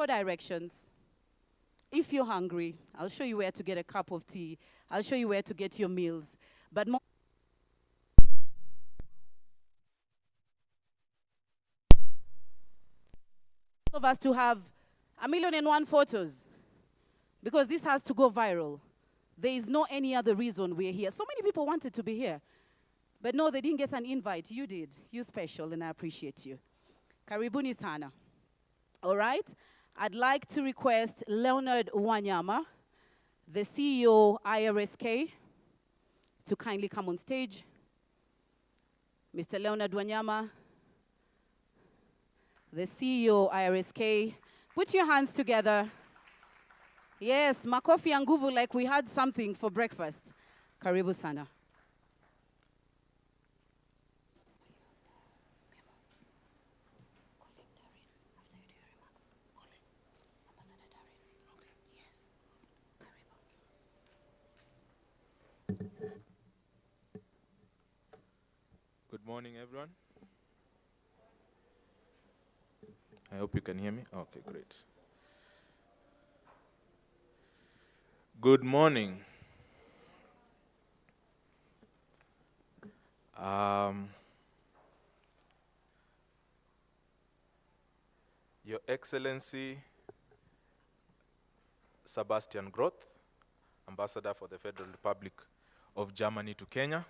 4 directions. If you're hungry, I'll show you where to get a cup of tea. I'll show you where to get your meals. But most of us to have 1,000,001 photos because this has to go viral. There is no any other reason we're here. So many people wanted to be here. But no, they didn't get an invite. You did. You're special, and I appreciate you. Karibuni sana. All right? I'd like to request Leonard Wanyama, the CEO IRSK, to kindly come on stage. Mr. Leonard Wanyama, the CEO IRSK. Put your hands together. Yes, makofi and nguvu like we had something for breakfast. Karibu sana. Good morning, everyone. I hope you can hear me. Okay, great. Good morning. Your Excellency, Sebastian Groth, Ambassador for the Federal Republic of Germany to Kenya,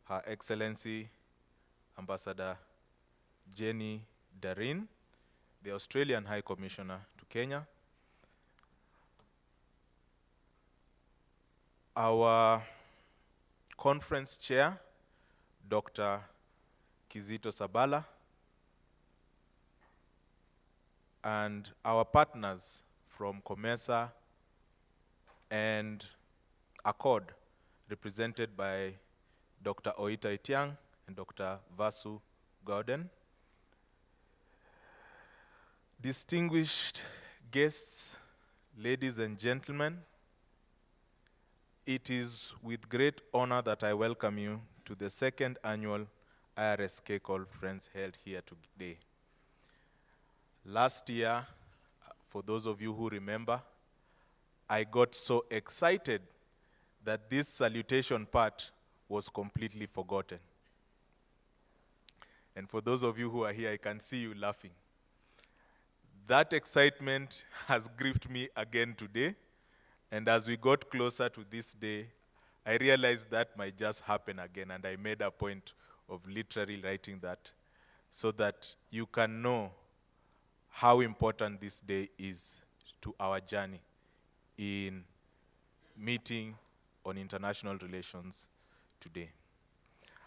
Her Excellency, Ambassador Jenny Darin, the Australian High Commissioner to Kenya, our conference chair, Dr. Kizito Sabala, and our partners from COMESA and Accord, represented by Dr. Oita Itiang and Dr. Vasu Gauden. Distinguished guests, ladies and gentlemen, it is with great honor that I welcome you to the second annual IRSK conference held here today. Last year, for those of you who remember, I got so excited that this salutation part was completely forgotten. And for those of you who are here, I can see you laughing. That excitement has gripped me again today. And as we got closer to this day, I realized that might just happen again. And I made a point of literally writing that so that you can know how important this day is to our journey in meeting on international relations today.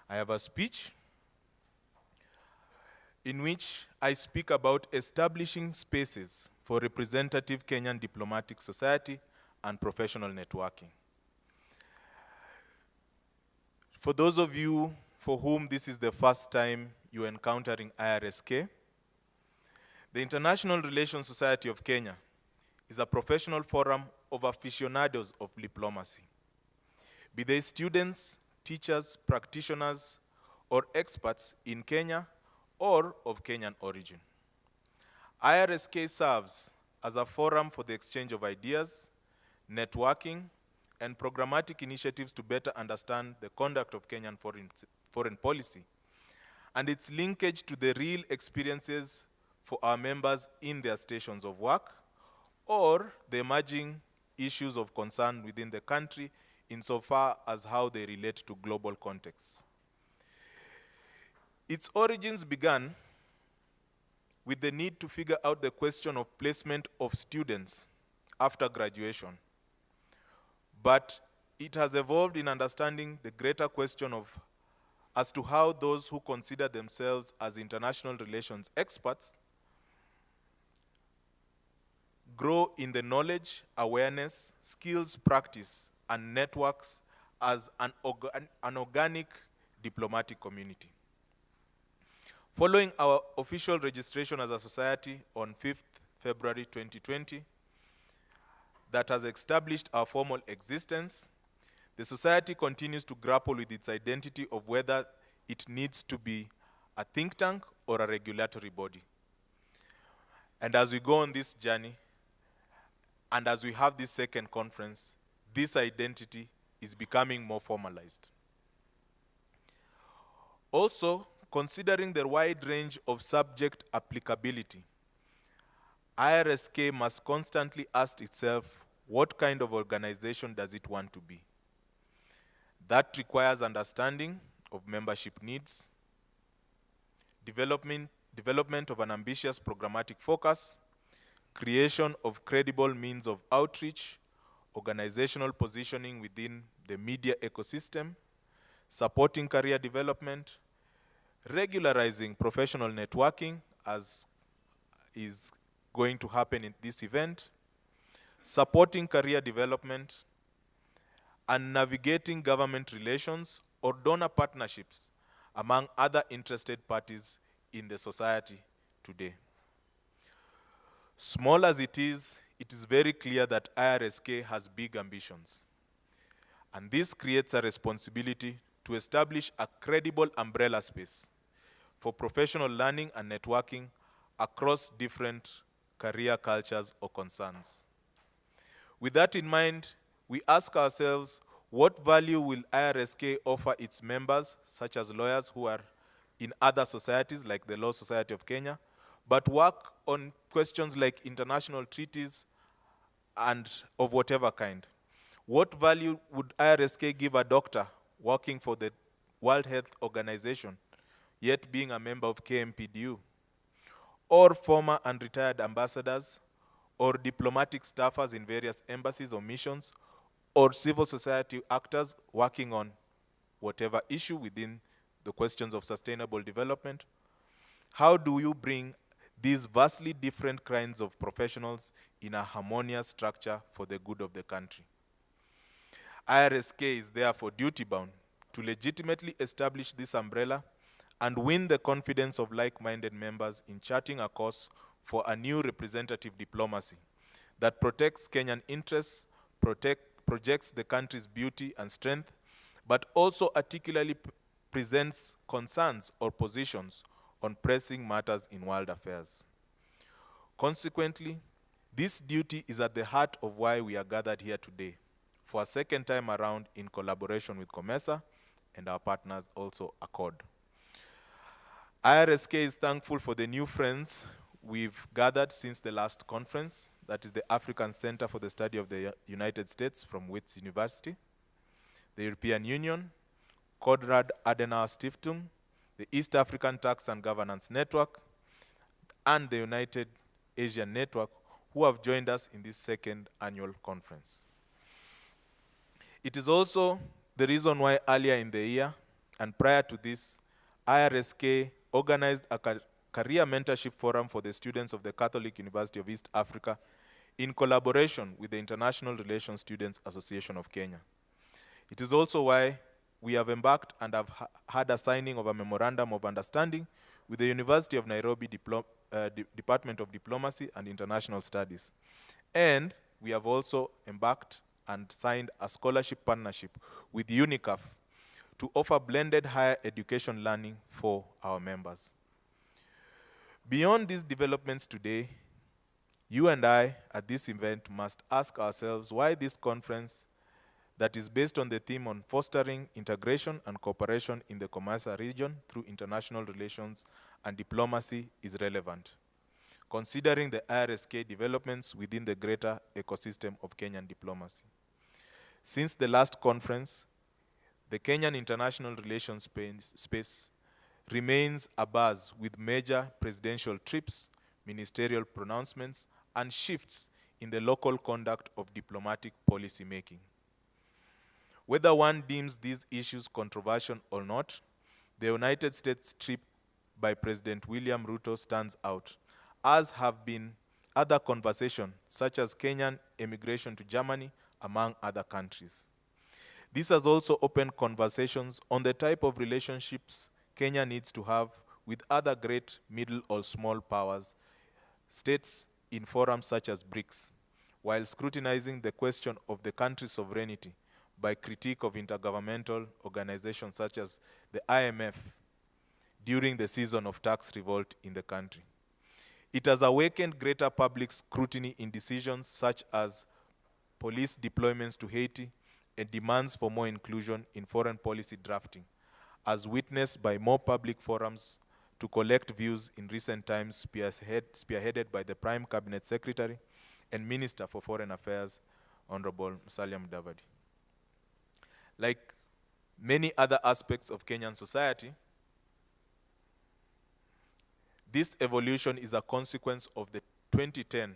I have a speech in which I speak about establishing spaces for representative Kenyan diplomatic society and professional networking. For those of you for whom this is the first time you're encountering IRSK, the International Relations Society of Kenya is a professional forum of aficionados of diplomacy, be they students, teachers, practitioners, or experts in Kenya or of Kenyan origin. IRSK serves as a forum for the exchange of ideas, networking, and programmatic initiatives to better understand the conduct of Kenyan foreign policy and its linkage to the real experiences for our members in their stations of work or the emerging issues of concern within the country insofar as how they relate to global contexts. Its origins began with the need to figure out the question of placement of students after graduation. But it has evolved in understanding the greater question of as to how those who consider themselves as international relations experts grow in the knowledge, awareness, skills, practice, and networks as an organic diplomatic community. Following our official registration as a society on 5th February 2020, that has established our formal existence, the society continues to grapple with its identity of whether it needs to be a think tank or a regulatory body. And as we go on this journey, and as we have this second conference, this identity is becoming more formalized. Also, considering the wide range of subject applicability, IRSK must constantly ask itself, what kind of organization does it want to be? That requires understanding of membership needs, development of an ambitious programmatic focus, creation of credible means of outreach, organizational positioning within the media ecosystem, supporting career development, regularizing professional networking, as is going to happen in this event, supporting career development, and navigating government relations or donor partnerships among other interested parties in the society today. Small as it is very clear that IRSK has big ambitions. And this creates a responsibility to establish a credible umbrella space for professional learning and networking across different career cultures or concerns. With that in mind, we ask ourselves, what value will IRSK offer its members, such as lawyers who are in other societies like the Law Society of Kenya, but work on questions like international treaties and of whatever kind? What value would IRSK give a doctor working for the World Health Organization, yet being a member of KMPDU? Or former and retired ambassadors, or diplomatic staffers in various embassies or missions, or civil society actors working on whatever issue within the questions of sustainable development? How do you bring these vastly different kinds of professionals in a harmonious structure for the good of the country? IRSK is therefore duty-bound to legitimately establish this umbrella and win the confidence of like-minded members in charting a course for a new representative diplomacy that protects Kenyan interests, projects the country's beauty and strength, but also articulately presents concerns or positions on pressing matters in world affairs. Consequently, this duty is at the heart of why we are gathered here today, for a second time around in collaboration with COMESA and our partners also Accord. IRSK is thankful for the new friends we've gathered since the last conference, that is the African Center for the Study of the United States from Wits University, the European Union, Konrad Adenauer Stiftung, the East African Tax and Governance Network, and the United Asian Network, who have joined us in this second annual conference. It is also the reason why earlier in the year, and prior to this, IRSK organized a career mentorship forum for the students of the Catholic University of East Africa in collaboration with the International Relations Students Association of Kenya. It is also why we have embarked and have had a signing of a memorandum of understanding with the University of Nairobi Department of Diplomacy and International Studies. And we have also embarked and signed a scholarship partnership with UNICAF to offer blended higher education learning for our members. Beyond these developments today, you and I at this event must ask ourselves why this conference that is based on the theme on fostering integration and cooperation in the COMESA region through international relations and diplomacy is relevant, considering the IRSK developments within the greater ecosystem of Kenyan diplomacy. Since the last conference, the Kenyan international relations space remains abuzz with major presidential trips, ministerial pronouncements, and shifts in the local conduct of diplomatic policy making. Whether one deems these issues controversial or not, the United States trip by President William Ruto stands out, as have been other conversations, such as Kenyan emigration to Germany, among other countries. This has also opened conversations on the type of relationships Kenya needs to have with other great middle or small powers, states in forums such as BRICS, while scrutinizing the question of the country's sovereignty by critique of intergovernmental organizations such as the IMF during the season of tax revolt in the country. It has awakened greater public scrutiny in decisions such as police deployments to Haiti and demands for more inclusion in foreign policy drafting, as witnessed by more public forums to collect views in recent times spearheaded by the Prime Cabinet Secretary and Minister for Foreign Affairs, Honorable Musalia Mudavadi. Like many other aspects of Kenyan society, this evolution is a consequence of the 2010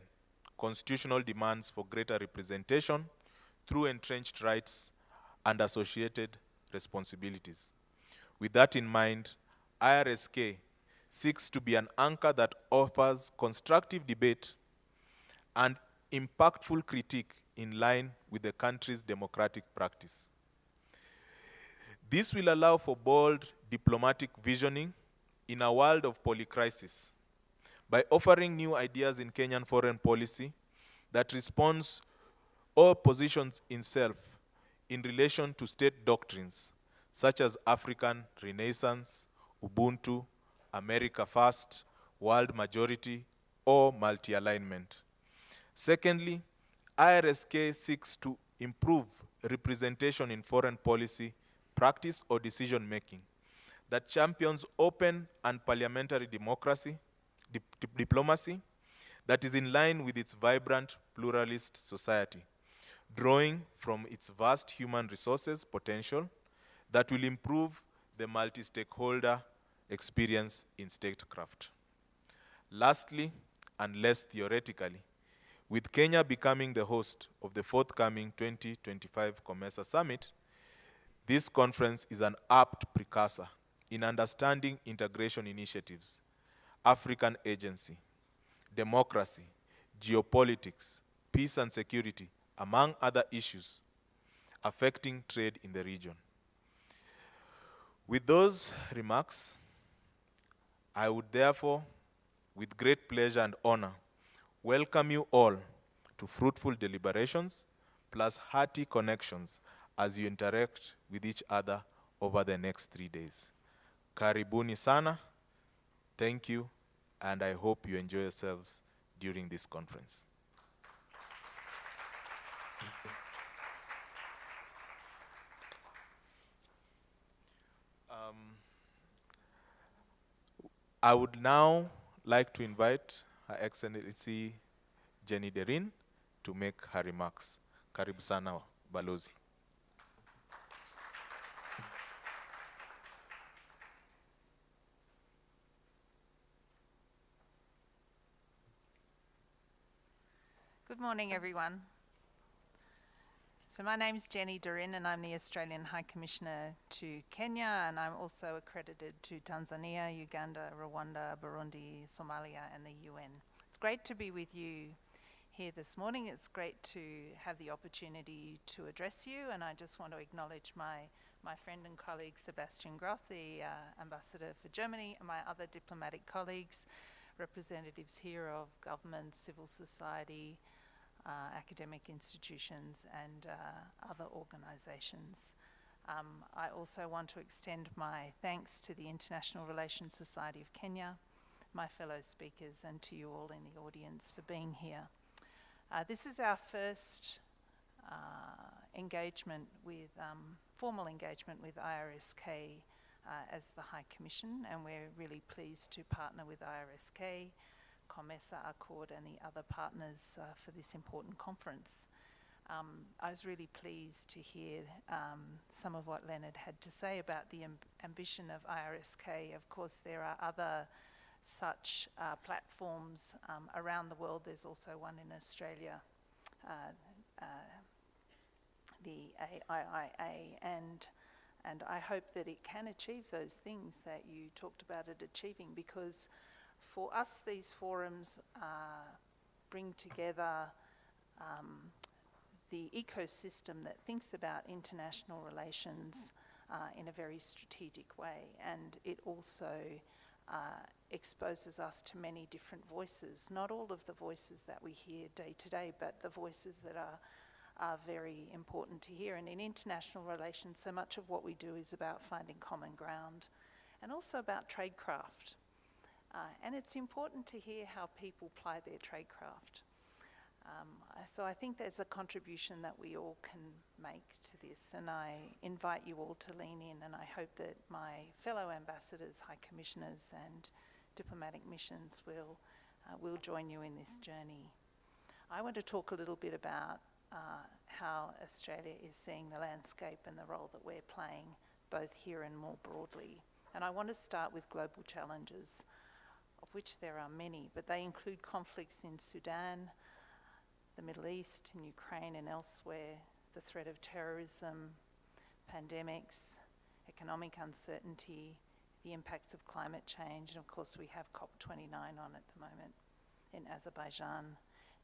constitutional demands for greater representation through entrenched rights and associated responsibilities. With that in mind, IRSK seeks to be an anchor that offers constructive debate and impactful critique in line with the country's democratic practice. This will allow for bold diplomatic visioning in a world of polycrisis by offering new ideas in Kenyan foreign policy that responds or positions itself in relation to state doctrines such as African Renaissance, Ubuntu, America First, World Majority, or multi-alignment. Secondly, IRSK seeks to improve representation in foreign policy, practice, or decision-making that champions open and parliamentary democracy, diplomacy that is in line with its vibrant pluralist society, drawing from its vast human resources potential that will improve the multi-stakeholder experience in statecraft. Lastly, and less theoretically, with Kenya becoming the host of the forthcoming 2025 COMESA Summit, this conference is an apt precursor in understanding integration initiatives, African agency, democracy, geopolitics, peace and security, among other issues affecting trade in the region. With those remarks, I would therefore, with great pleasure and honor, welcome you all to fruitful deliberations plus hearty connections as you interact with each other over the next 3 days. Karibuni sana, thank you, and I hope you enjoy yourselves during this conference. I would now like to invite Her Excellency Jenny Derin to make her remarks. Karibu sana, Balozi. Good morning, everyone. So my name's Jenny Derin, and I'm the Australian High Commissioner to Kenya, and I'm also accredited to Tanzania, Uganda, Rwanda, Burundi, Somalia, and the UN. It's great to be with you here this morning. It's great to have the opportunity to address you, and I just want to acknowledge my friend and colleague Sebastian Groth, the Ambassador for Germany, and my other diplomatic colleagues, representatives here of government, civil society, academic institutions, and other organizations. I also want to extend my thanks to the International Relations Society of Kenya, my fellow speakers, and to you all in the audience for being here. This is our first engagement with, formal engagement with IRSK as the High Commission, and we're really pleased to partner with IRSK, COMESA, Accord, and the other partners for this important conference. I was really pleased to hear some of what Leonard had to say about the ambition of IRSK. Of course, there are other such platforms around the world. There's also one in Australia, the AIIA, and I hope that it can achieve those things that you talked about it achieving, because for us, these forums bring together the ecosystem that thinks about international relations in a very strategic way, and it also exposes us to many different voices, not all of the voices that we hear day to day, but the voices that are very important to hear. And in international relations, so much of what we do is about finding common ground and also about tradecraft. And it's important to hear how people ply their tradecraft. So I think there's a contribution that we all can make to this, and I invite you all to lean in, and I hope that my fellow ambassadors, high commissioners and diplomatic missions will join you in this journey. I want to talk a little bit about how Australia is seeing the landscape and the role that we're playing, both here and more broadly. And I want to start with global challenges, of which there are many, but they include conflicts in Sudan, the Middle East, in Ukraine and elsewhere, the threat of terrorism, pandemics, economic uncertainty, the impacts of climate change, and of course we have COP29 on at the moment in Azerbaijan,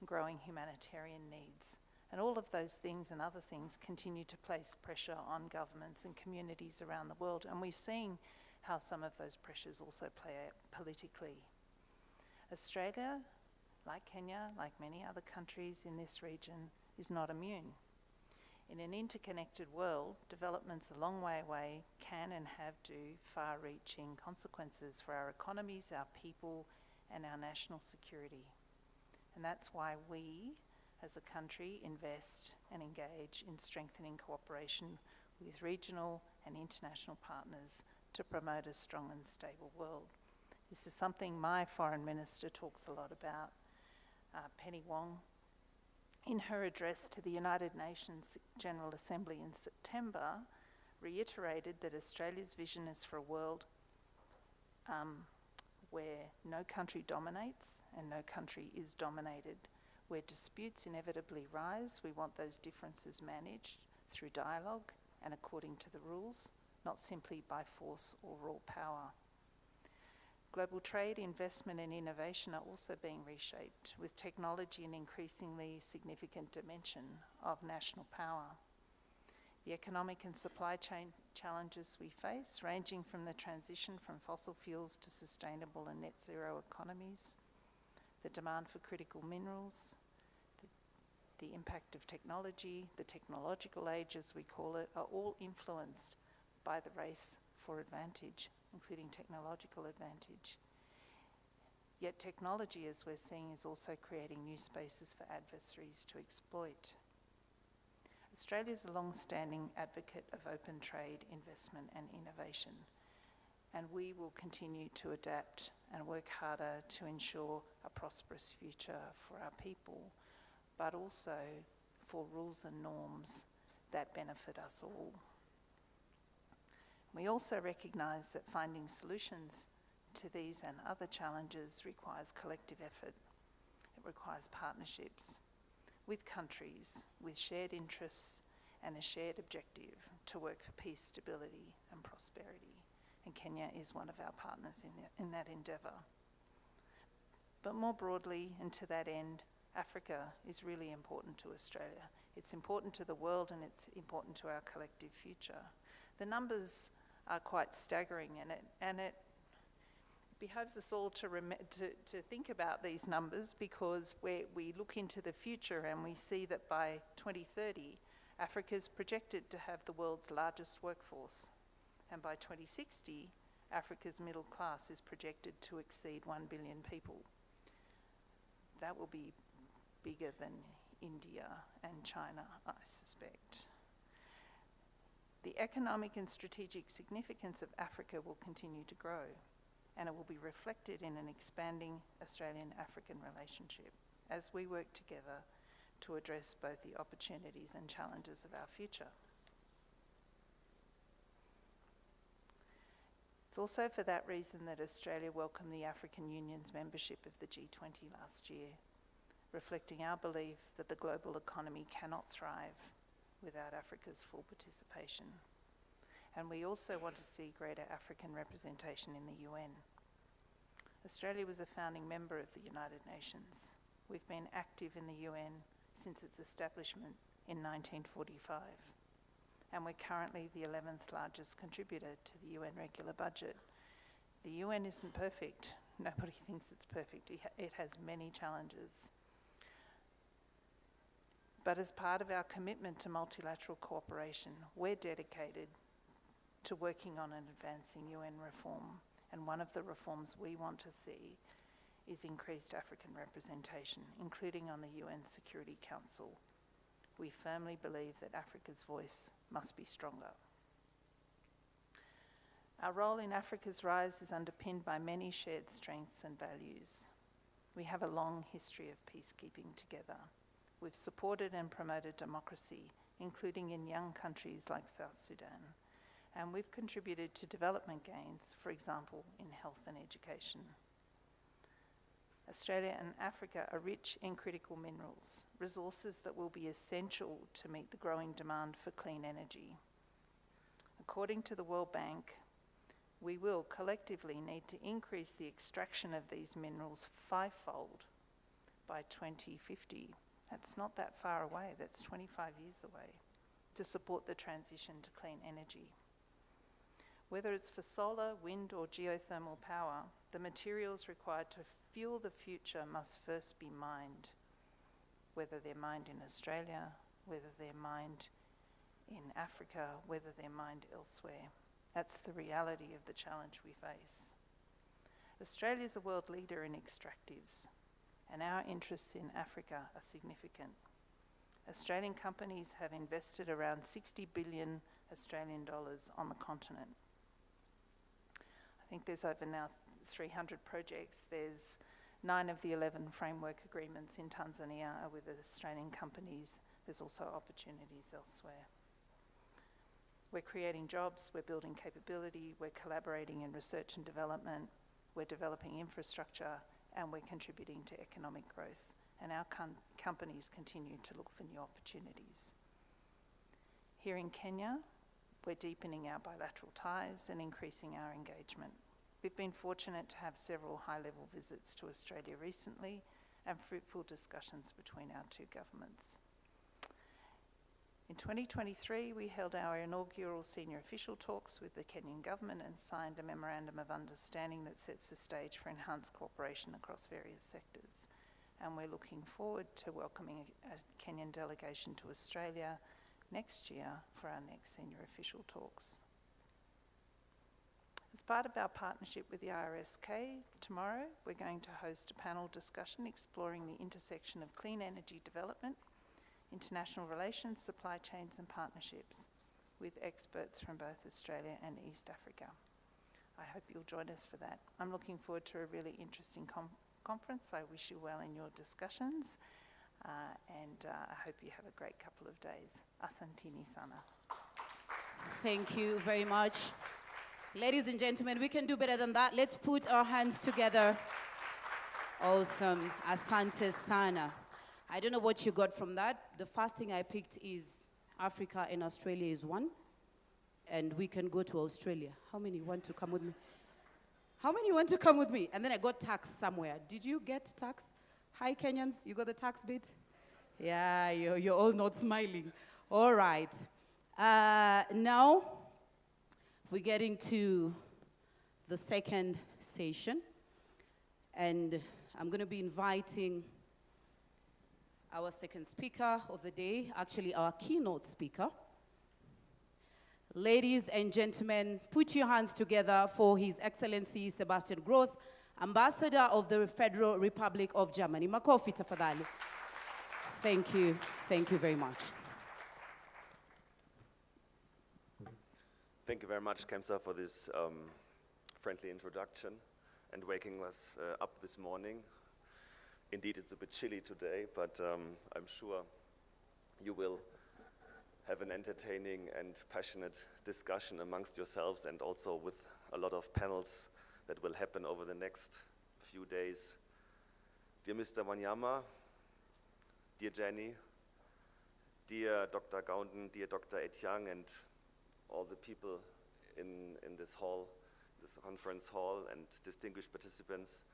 growing humanitarian needs. And all of those things and other things continue to place pressure on governments and communities around the world, and we're seeing how some of those pressures also play out politically. Australia, like Kenya, like many other countries in this region, is not immune. In an interconnected world, developments a long way away can and have far-reaching consequences for our economies, our people, and our national security. And that's why we, as a country, invest and engage in strengthening cooperation with regional and international partners to promote a strong and stable world. This is something my foreign minister talks a lot about. Penny Wong, in her address to the United Nations General Assembly in September, reiterated that Australia's vision is for a world where no country dominates and no country is dominated. Where disputes inevitably rise, we want those differences managed through dialogue and according to the rules, not simply by force or raw power. Global trade, investment and innovation are also being reshaped, with technology an increasingly significant dimension of national power. The economic and supply chain challenges we face, ranging from the transition from fossil fuels to sustainable and net zero economies, the demand for critical minerals, the impact of technology, the technological age as we call it, are all influenced by the race for advantage, including technological advantage. Yet technology, as we're seeing, is also creating new spaces for adversaries to exploit. Australia is a long-standing advocate of open trade, investment and innovation, and we will continue to adapt and work harder to ensure a prosperous future for our people, but also for rules and norms that benefit us all. We also recognise that finding solutions to these and other challenges requires collective effort. It requires partnerships with countries with shared interests and a shared objective to work for peace, stability and prosperity. And Kenya is one of our partners in that endeavour. But more broadly, and to that end, Africa is really important to Australia. It's important to the world and it's important to our collective future. The numbers are quite staggering, and it behoves us all to think about these numbers, because we look into the future and we see that by 2030, Africa is projected to have the world's largest workforce. And by 2060, Africa's middle class is projected to exceed 1 billion people. That will be bigger than India and China, I suspect. The economic and strategic significance of Africa will continue to grow, and it will be reflected in an expanding Australian-African relationship as we work together to address both the opportunities and challenges of our future. It's also for that reason that Australia welcomed the African Union's membership of the G20 last year, reflecting our belief that the global economy cannot thrive without Africa's full participation. And we also want to see greater African representation in the UN. Australia was a founding member of the United Nations. We've been active in the UN since its establishment in 1945. And we're currently the 11th largest contributor to the UN regular budget. The UN isn't perfect. Nobody thinks it's perfect. It has many challenges. But as part of our commitment to multilateral cooperation, we're dedicated to working on and advancing UN reform. And one of the reforms we want to see is increased African representation, including on the UN Security Council. We firmly believe that Africa's voice must be stronger. Our role in Africa's rise is underpinned by many shared strengths and values. We have a long history of peacekeeping together. We've supported and promoted democracy, including in young countries like South Sudan. And we've contributed to development gains, for example, in health and education. Australia and Africa are rich in critical minerals, resources that will be essential to meet the growing demand for clean energy. According to the World Bank, we will collectively need to increase the extraction of these minerals fivefold by 2050. That's not that far away, that's 25 years away, to support the transition to clean energy. Whether it's for solar, wind, or geothermal power, the materials required to fuel the future must first be mined, whether they're mined in Australia, whether they're mined in Africa, whether they're mined elsewhere. That's the reality of the challenge we face. Australia is a world leader in extractives, and our interests in Africa are significant. Australian companies have invested around 60 billion Australian dollars on the continent. I think there's over now 300 projects. There's 9 of the 11 framework agreements in Tanzania are with Australian companies. There's also opportunities elsewhere. We're creating jobs, we're building capability, we're collaborating in research and development, we're developing infrastructure, and we're contributing to economic growth. And our companies continue to look for new opportunities. Here in Kenya, we're deepening our bilateral ties and increasing our engagement. We've been fortunate to have several high-level visits to Australia recently and fruitful discussions between our two governments. In 2023, we held our inaugural senior official talks with the Kenyan government and signed a memorandum of understanding that sets the stage for enhanced cooperation across various sectors. And we're looking forward to welcoming a Kenyan delegation to Australia next year for our next senior official talks. As part of our partnership with the IRSK, tomorrow we're going to host a panel discussion exploring the intersection of clean energy development, international relations, supply chains and partnerships with experts from both Australia and East Africa. I hope you'll join us for that. I'm looking forward to a really interesting conference. I wish you well in your discussions and I hope you have a great couple of days. Asantini sana. Thank you very much. Ladies and gentlemen, we can do better than that. Let's put our hands together. Awesome. Asante sana. I don't know what you got from that. The first thing I picked is Africa and Australia is one. And we can go to Australia. How many want to come with me? How many want to come with me? And then I got tax somewhere. Did you get tax? Hi, Kenyans. You got the tax bit? Yeah, you're all not smiling. All right. Now, we're getting to the second session. And I'm going to be inviting our second speaker of the day, actually our keynote speaker. Ladies and gentlemen, put your hands together for His Excellency Sebastian Groth, Ambassador of the Federal Republic of Germany. Makofi tafadhali. Thank you. Thank you very much. Thank you very much, COMESA, for this friendly introduction and waking us up this morning. Indeed, it's a bit chilly today, but I'm sure you will have an entertaining and passionate discussion amongst yourselves and also with a lot of panels that will happen over the next few days. Dear Mr. Wanyama, dear Jenny, dear Dr. Gounden, dear Dr. Etiang, and all the people in this hall, this conference hall, and distinguished participants,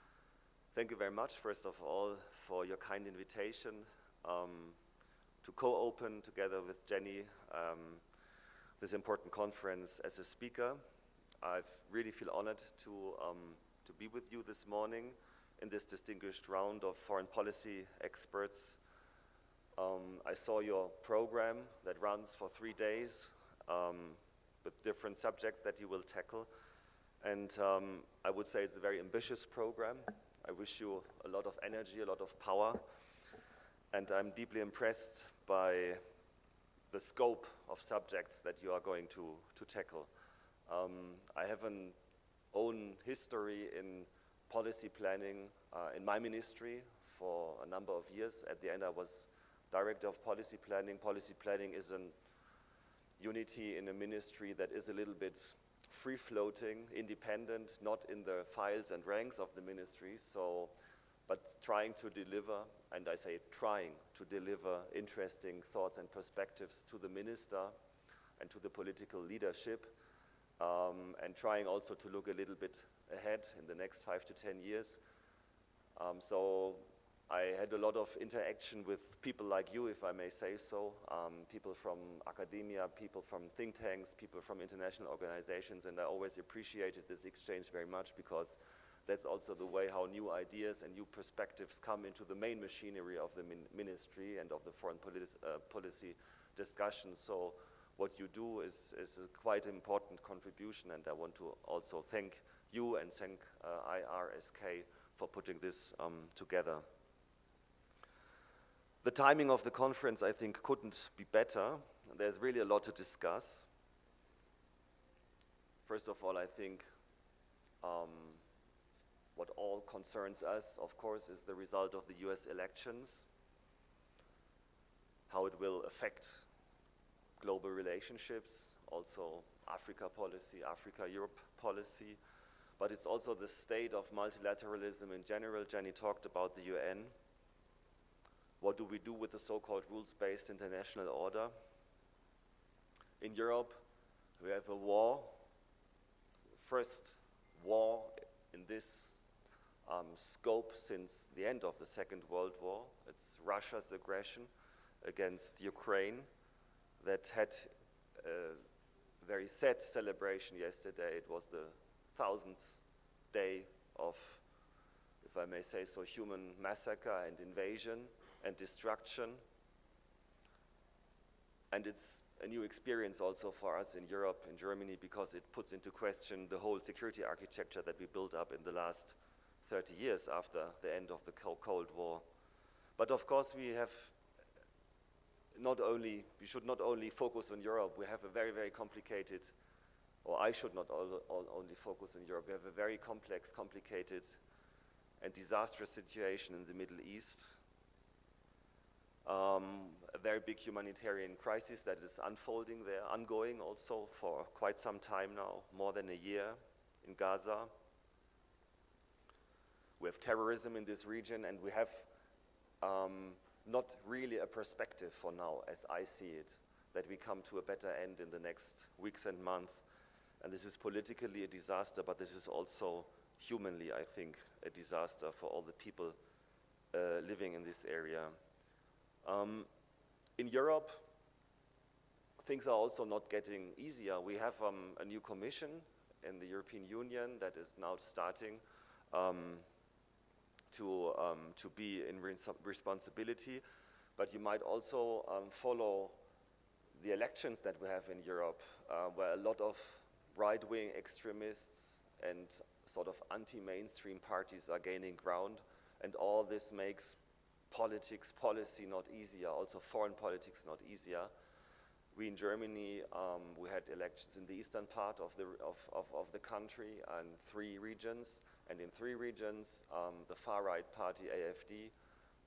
thank you very much, first of all, for your kind invitation to co-open together with Jenny this important conference as a speaker. I really feel honored to be with you this morning in this distinguished round of foreign policy experts. I saw your program that runs for 3 days with different subjects that you will tackle. And I would say it's a very ambitious program. I wish you a lot of energy, a lot of power. And I'm deeply impressed by the scope of subjects that you are going to tackle. I have an own history in policy planning in my ministry for a number of years. At the end, I was director of policy planning. Policy planning is a unity in a ministry that is a little bit free-floating, independent, not in the files and ranks of the ministry, but trying to deliver, and I say trying to deliver interesting thoughts and perspectives to the minister and to the political leadership, and trying also to look a little bit ahead in the next 5 to 10 years. So I had a lot of interaction with people like you, if I may say so, people from academia, people from think tanks, people from international organizations, and I always appreciated this exchange very much, because that's also the way how new ideas and new perspectives come into the main machinery of the ministry and of the foreign policy discussions. So what you do is a quite important contribution, and I want to also thank you and thank IRSK for putting this together. The timing of the conference, I think, couldn't be better. There's really a lot to discuss. First of all, I think what all concerns us, of course, is the result of the US elections, how it will affect global relationships, also Africa policy, Africa-Europe policy, but it's also the state of multilateralism in general. Jenny talked about the UN. What do we do with the so-called rules-based international order? In Europe, we have a war, first war in this scope since the end of the Second World War. It's Russia's aggression against Ukraine that had a very sad celebration yesterday. It was the 1000th day of, if I may say so, human massacre and invasion and destruction. And it's a new experience also for us in Europe, in Germany, because it puts into question the whole security architecture that we built up in the last 30 years after the end of the Cold War. But of course we should not only focus on Europe, we have a very, very complicated, or I should not only focus on Europe, we have a very complex, complicated and disastrous situation in the Middle East. A very big humanitarian crisis that is unfolding there, ongoing also for quite some time now, more than a year in Gaza. We have terrorism in this region, and we have not really a perspective for now, as I see it, that we come to a better end in the next weeks and months. And this is politically a disaster, but this is also humanly, I think, a disaster for all the people living in this area. In Europe, things are also not getting easier. We have a new commission in the European Union that is now starting to be in responsibility, but you might also follow the elections that we have in Europe, where a lot of right-wing extremists and sort of anti-mainstream parties are gaining ground, and all this makes policy not easier, also foreign politics not easier. We in Germany, we had elections in the eastern part of the country and 3 regions, and in 3 regions, the far-right party, AfD,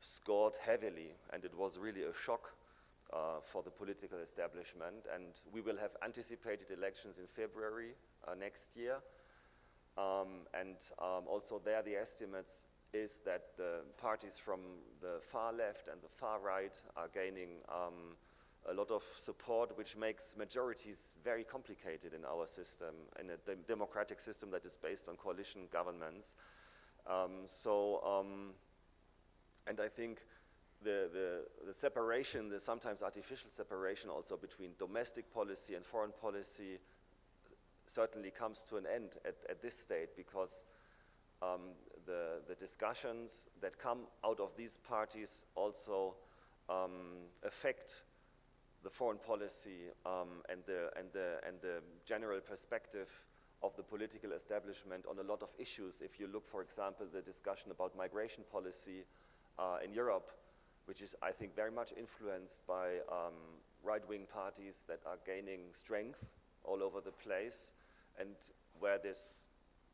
scored heavily, and it was really a shock for the political establishment. And we will have anticipated elections in February next year, and also there the estimates is that the parties from the far left and the far right are gaining a lot of support, which makes majorities very complicated in our system, in a democratic system that is based on coalition governments. And I think the separation, the sometimes artificial separation also between domestic policy and foreign policy certainly comes to an end at this stage, because the discussions that come out of these parties also affect the foreign policy and the general perspective of the political establishment on a lot of issues. If you look, for example, the discussion about migration policy in Europe, which is, I think, very much influenced by right-wing parties that are gaining strength all over the place, and where this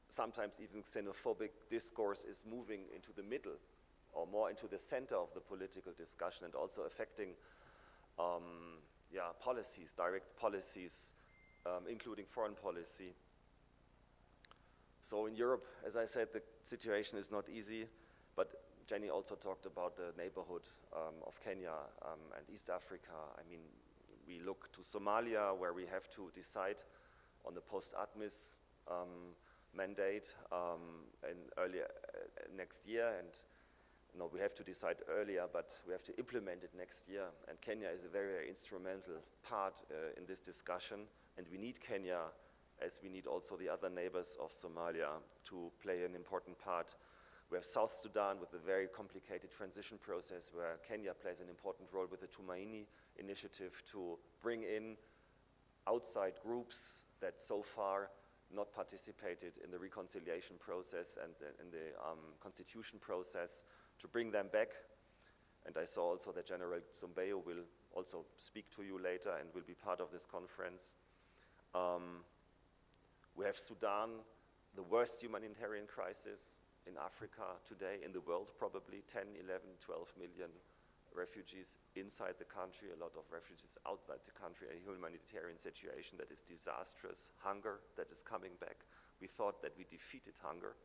sometimes even xenophobic discourse is moving into the middle or more into the center of the political discussion, and also affecting policies, direct policies, including foreign policy. So in Europe, as I said, the situation is not easy, but Jenny also talked about the neighborhood of Kenya and East Africa. I mean, we look to Somalia, where we have to decide on the post-ATMIS mandate in early next year, and no, we have to decide earlier, but we have to implement it next year. And Kenya is a very, very instrumental part in this discussion, and we need Kenya, as we need also the other neighbors of Somalia, to play an important part. We have South Sudan with a very complicated transition process, where Kenya plays an important role with the Tumaini initiative to bring in outside groups that so far not participated in the reconciliation process and in the constitution process, to bring them back. And I saw also that General Zumbeyo will also speak to you later and will be part of this conference. We have Sudan, the worst humanitarian crisis in Africa today, in the world probably, 10, 11, 12 million refugees inside the country, a lot of refugees outside the country, a humanitarian situation that is disastrous, hunger that is coming back. We thought that we defeated hunger,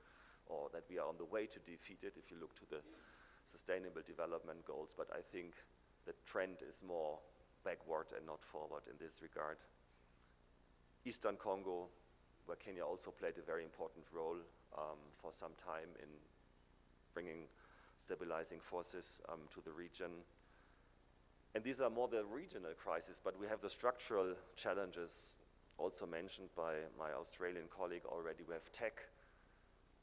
or that we are on the way to defeat it if you look to the Sustainable Development Goals, but I think the trend is more backward and not forward in this regard. Eastern Congo, where Kenya also played a very important role for some time in bringing stabilizing forces to the region. And these are more the regional crises, but we have the structural challenges also mentioned by my Australian colleague already. We have tech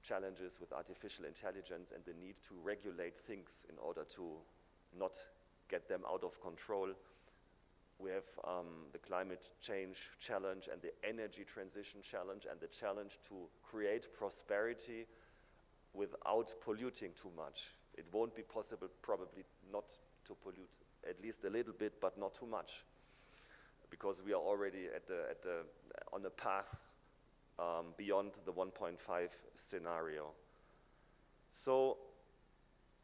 challenges with artificial intelligence and the need to regulate things in order to not get them out of control. We have the climate change challenge and the energy transition challenge, and the challenge to create prosperity without polluting too much. It won't be possible probably not to pollute, at least a little bit, but not too much, because we are already on a path beyond the 1.5 scenario. So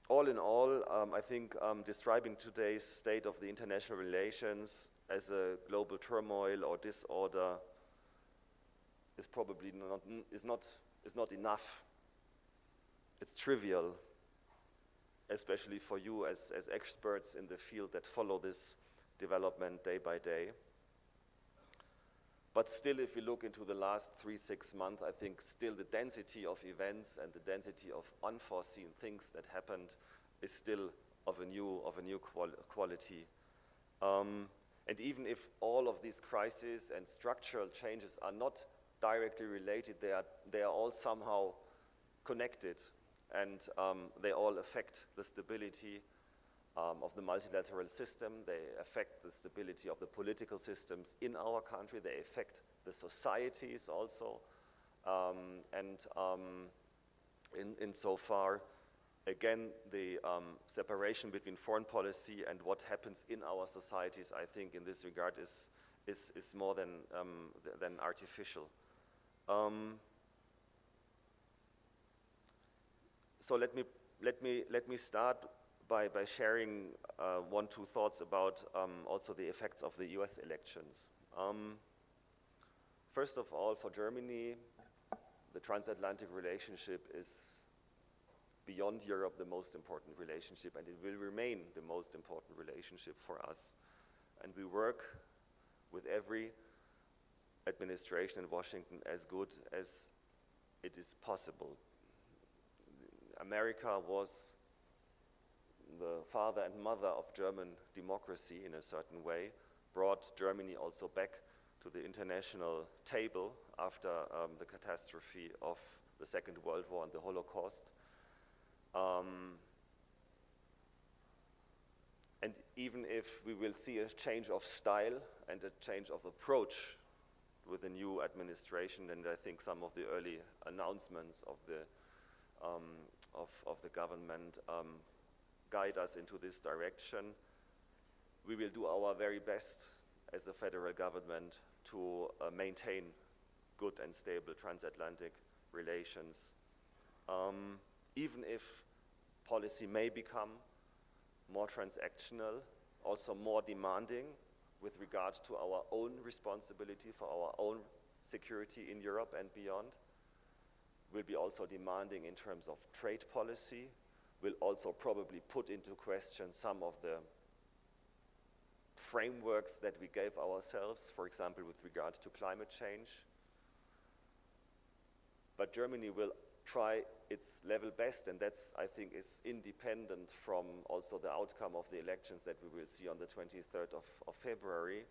all in all, I think describing today's state of the international relations as a global turmoil or disorder is probably not enough. It's trivial, especially for you as experts in the field that follow this development day by day. But still, if we look into the last 3-6 months, I think still the density of events and the density of unforeseen things that happened is still of a new quality. And even if all of these crises and structural changes are not directly related, they are all somehow connected, and they all affect the stability of the multilateral system. They affect the stability of the political systems in our country. They affect the societies also. Insofar, again, the separation between foreign policy and what happens in our societies, I think, in this regard, is more than artificial. So let me start by sharing 1-2 thoughts about also the effects of the US elections. First of all, for Germany, the transatlantic relationship is beyond Europe the most important relationship, and it will remain the most important relationship for us. And we work with every administration in Washington as good as it is possible. America was the father and mother of German democracy in a certain way, brought Germany also back to the international table after the catastrophe of the Second World War and the Holocaust. And even if we will see a change of style and a change of approach with the new administration, and I think some of the early announcements of the government guide us into this direction. We will do our very best as the federal government to maintain good and stable transatlantic relations. Even if policy may become more transactional, also more demanding with regard to our own responsibility for our own security in Europe and beyond, will be also demanding in terms of trade policy, will also probably put into question some of the frameworks that we gave ourselves, for example, with regard to climate change. But Germany will try its level best, and that's, I think, is independent from also the outcome of the elections that we will see on the 23rd of February,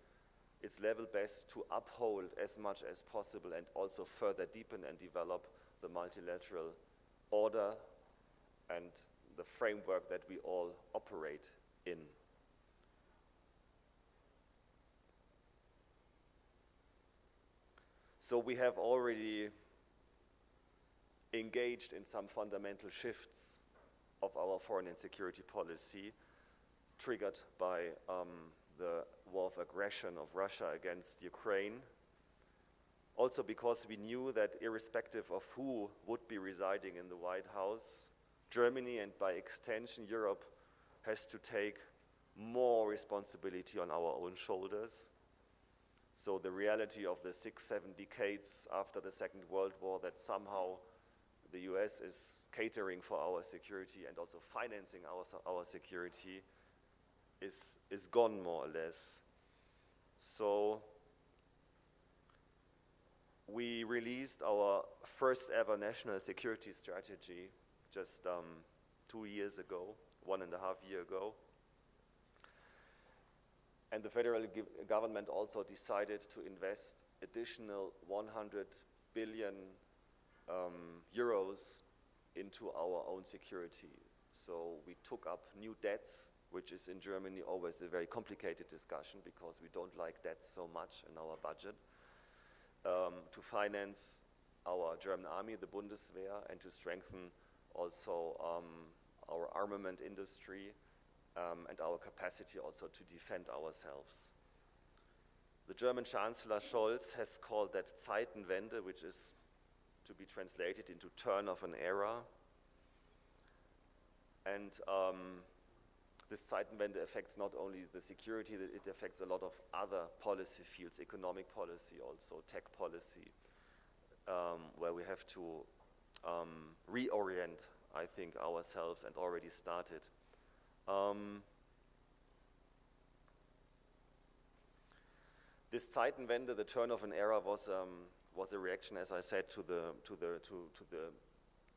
its level best to uphold as much as possible and also further deepen and develop the multilateral order and the framework that we all operate in. So we have already engaged in some fundamental shifts of our foreign and security policy, triggered by the war of aggression of Russia against Ukraine. Also because we knew that irrespective of who would be residing in the White House, Germany and by extension Europe has to take more responsibility on our own shoulders. So the reality of the 6-7 decades after the Second World War, that somehow the US is catering for our security and also financing our security is gone more or less. So we released our first ever national security strategy just 2 years ago, 1.5 years ago. And the federal government also decided to invest additional 100 billion euros into our own security. So we took up new debts, which is in Germany always a very complicated discussion because we don't like debts so much in our budget, to finance our German army, the Bundeswehr, and to strengthen also our armament industry and our capacity also to defend ourselves. The German Chancellor Scholz has called that Zeitenwende, which is to be translated into turn of an era. And this Zeitenwende affects not only the security, it affects a lot of other policy fields, economic policy also, tech policy, where we have to reorient, I think, ourselves and already started. This Zeitenwende, the turn of an era, was a reaction, as I said, to the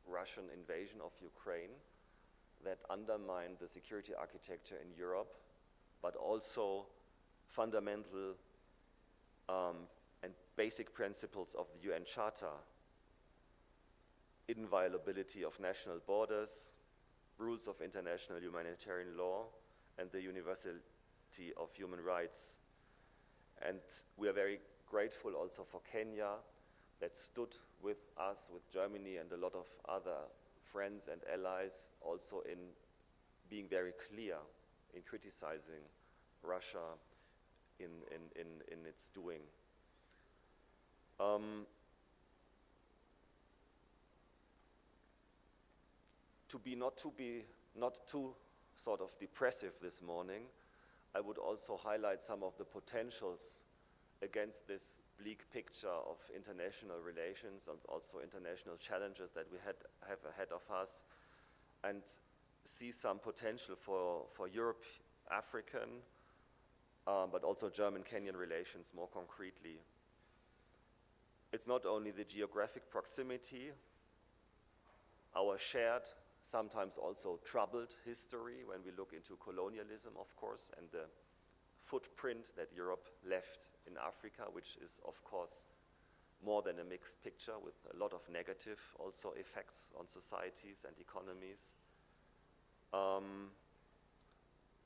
Russian invasion of Ukraine that undermined the security architecture in Europe, but also fundamental and basic principles of the UN Charter: inviolability of national borders, rules of international humanitarian law, and the universality of human rights. And we are very grateful also for Kenya that stood with us, with Germany and a lot of other friends and allies, also in being very clear in criticizing Russia in its doing. Not too sort of depressive this morning, I would also highlight some of the potentials against this bleak picture of international relations and also international challenges that we have ahead of us, and see some potential for Europe, African, but also German-Kenyan relations more concretely. It's not only the geographic proximity, our shared, sometimes also troubled history when we look into colonialism, of course, and the footprint that Europe left in Africa, which is, of course, more than a mixed picture with a lot of negative also effects on societies and economies.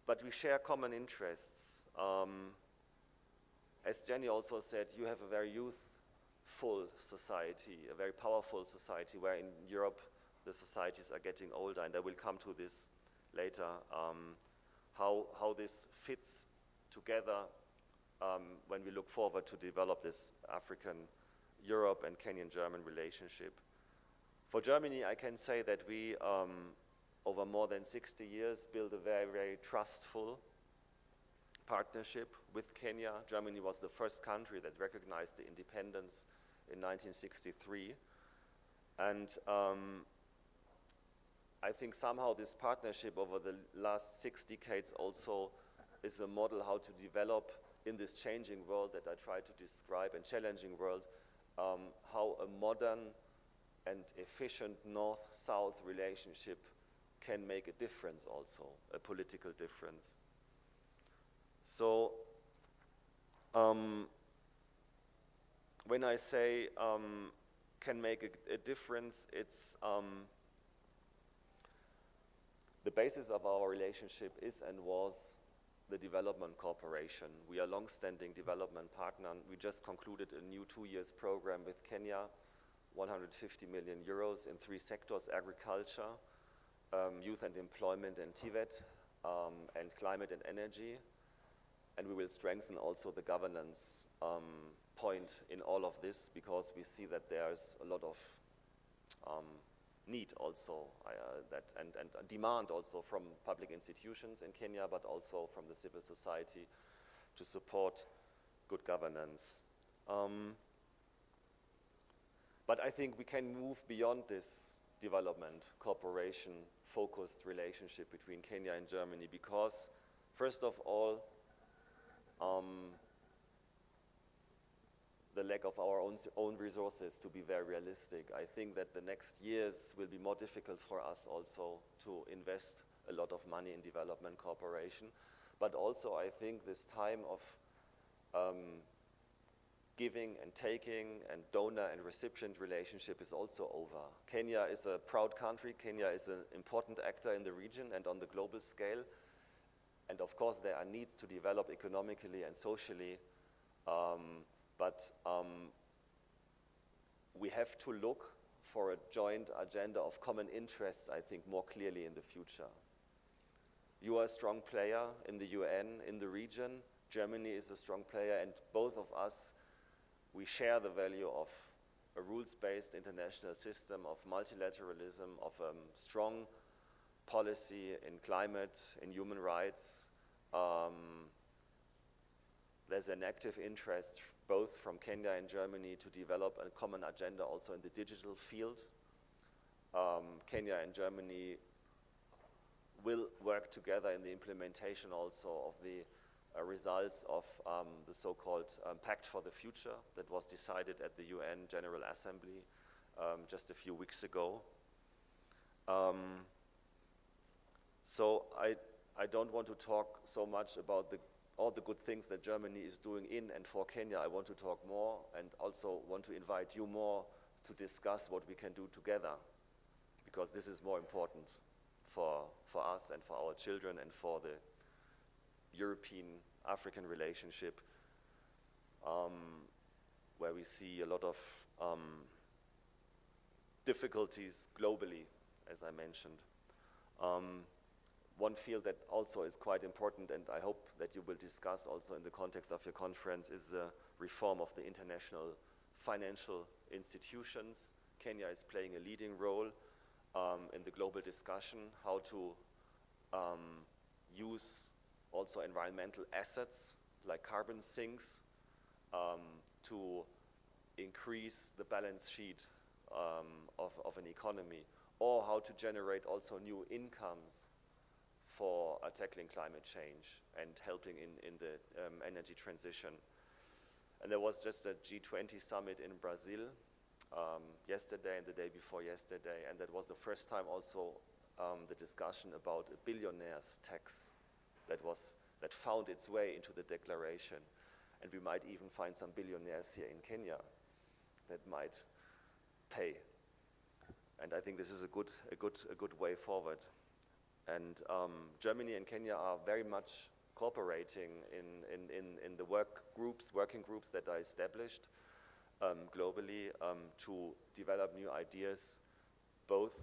But we share common interests. as Jenny also said, you have a very youthful society, a very powerful society, where in Europe the societies are getting older, and I will come to this later, how this fits together when we look forward to develop this African-Europe and Kenyan-German relationship. For Germany, I can say that we, over more than 60 years, built a very, very trustful partnership with Kenya. Germany was the first country that recognized the independence in 1963. And I think somehow this partnership over the last 6 decades also is a model how to develop in this changing world that I try to describe, and challenging world, how a modern and efficient North-South relationship can make a difference also, a political difference. So when I say can make a difference, it's the basis of our relationship is and was the development cooperation. We are a long-standing development partner. We just concluded a new 2-year program with Kenya, 150 million euros in 3 sectors: agriculture, youth and employment and TVET, and climate and energy. And we will strengthen also the governance point in all of this, because we see that there's a lot of need also and demand also from public institutions in Kenya, but also from the civil society to support good governance. But I think we can move beyond this development, cooperation, focused relationship between Kenya and Germany, because first of all, the lack of our own resources, to be very realistic. I think that the next years will be more difficult for us also to invest a lot of money in development cooperation. But also I think this time of giving and taking and donor and recipient relationship is also over. Kenya is a proud country. Kenya is an important actor in the region and on the global scale. And of course there are needs to develop economically and socially. But we have to look for a joint agenda of common interests, I think, more clearly in the future. You are a strong player in the UN, in the region. Germany is a strong player, and both of us, we share the value of a rules-based international system, of multilateralism, of strong policy in climate, in human rights. There's an active interest both from Kenya and Germany to develop a common agenda also in the digital field. Kenya and Germany will work together in the implementation also of the results of the so-called Pact for the Future that was decided at the UN General Assembly just a few weeks ago. So I don't want to talk so much about all the good things that Germany is doing in and for Kenya. I want to talk more, and also want to invite you more to discuss what we can do together, because this is more important for us and for our children and for the European-African relationship, where we see a lot of difficulties globally, as I mentioned. One field that also is quite important, and I hope that you will discuss also in the context of your conference, is the reform of the international financial institutions. Kenya is playing a leading role in the global discussion, how to use also environmental assets like carbon sinks to increase the balance sheet of an economy, or how to generate also new incomes for tackling climate change and helping in the energy transition. And there was just a G20 summit in Brazil yesterday and the day before yesterday, and that was the first time also the discussion about a billionaire's tax that found its way into the declaration. And we might even find some billionaires here in Kenya that might pay. And I think this is a good way forward. And Germany and Kenya are very much cooperating in the working groups that are established globally to develop new ideas, both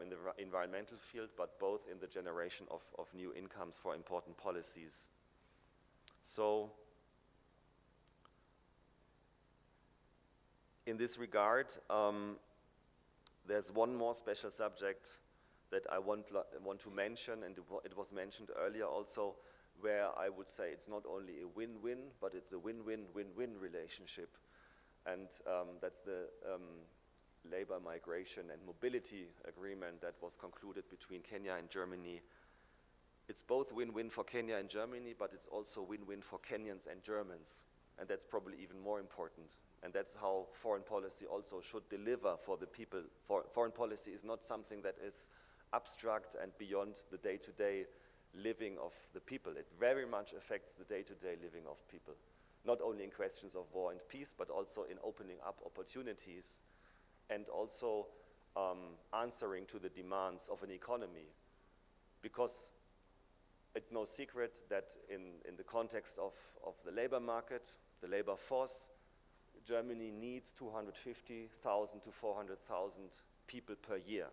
in the environmental field, but both in the generation of new incomes for important policies. So, in this regard, there's one more special subject that I want to mention, and it was mentioned earlier also, where I would say it's not only a win-win, but it's a win-win-win-win relationship. And that's the labor migration and mobility agreement that was concluded between Kenya and Germany. It's both win-win for Kenya and Germany, but it's also win-win for Kenyans and Germans. And that's probably even more important. And that's how foreign policy also should deliver for the people. Foreign policy is not something that is abstract and beyond the day-to-day living of the people. It very much affects the day-to-day living of people, not only in questions of war and peace, but also in opening up opportunities and also answering to the demands of an economy. Because it's no secret that in the context of the labor market, the labor force, Germany needs 250,000 to 400,000 people per year.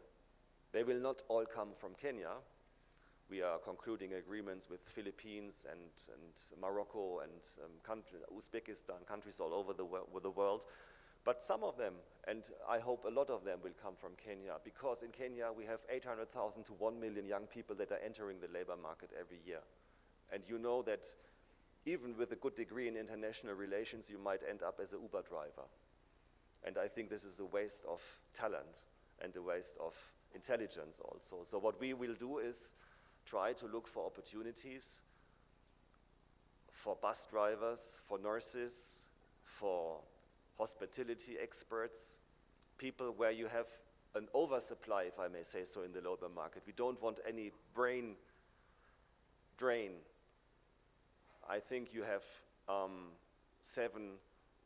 They will not all come from Kenya. We are concluding agreements with Philippines and Morocco and Uzbekistan, countries all over the world. But some of them, and I hope a lot of them, will come from Kenya, because in Kenya we have 800,000 to 1 million young people that are entering the labor market every year. And you know that even with a good degree in international relations, you might end up as an Uber driver. And I think this is a waste of talent and a waste of intelligence also. So what we will do is try to look for opportunities for bus drivers, for nurses, for hospitality experts, people where you have an oversupply, if I may say so, in the labor market. We don't want any brain drain. I think you have 7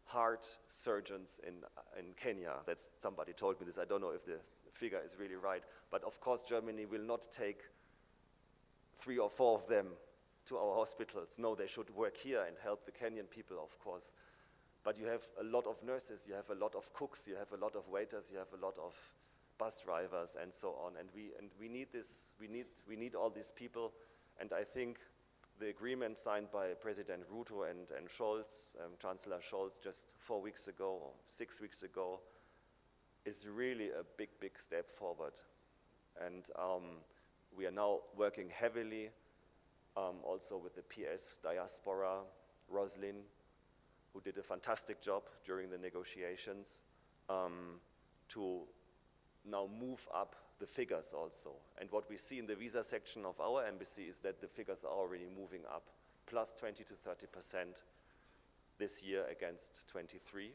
heart surgeons in Kenya. That's, somebody told me this. I don't know if the figure is really right. But of course, Germany will not take 3 or 4 of them to our hospitals. No, they should work here and help the Kenyan people, of course. But you have a lot of nurses, you have a lot of cooks, you have a lot of waiters, you have a lot of bus drivers, and so on. And we need this. We need all these people. And I think the agreement signed by President Ruto and Scholz, Chancellor Scholz, just 4 weeks ago or 6 weeks ago, is really a big, big step forward. And we are now working heavily also with the PS diaspora, Roslyn, who did a fantastic job during the negotiations, to now move up the figures also. And what we see in the visa section of our embassy is that the figures are already moving up, plus 20 to 30% this year against 23,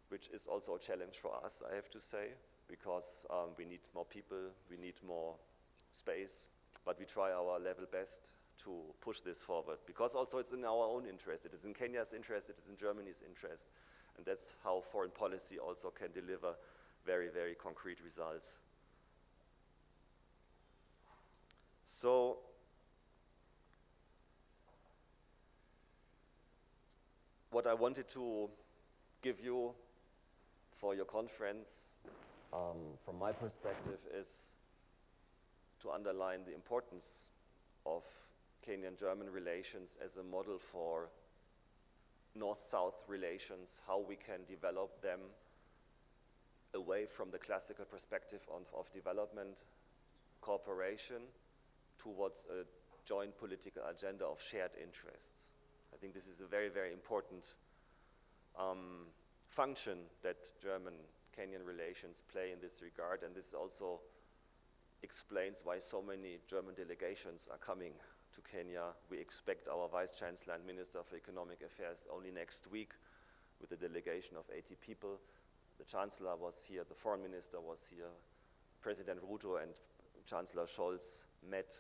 which is also a challenge for us, I have to say, because we need more people, we need more space, but we try our level best to push this forward, because also it's in our own interest. It is in Kenya's interest, it is in Germany's interest, and that's how foreign policy also can deliver very, very concrete results. So, what I wanted to give you for your conference, from my perspective, is to underline the importance of Kenyan-German relations as a model for North-South relations, how we can develop them away from the classical perspective of development cooperation towards a joint political agenda of shared interests. I think this is a very, very important function that German-Kenyan relations play in this regard, and this also explains why so many German delegations are coming to Kenya. We expect our Vice Chancellor and Minister for Economic Affairs only next week with a delegation of 80 people. The Chancellor was here, the Foreign Minister was here, President Ruto and Chancellor Scholz met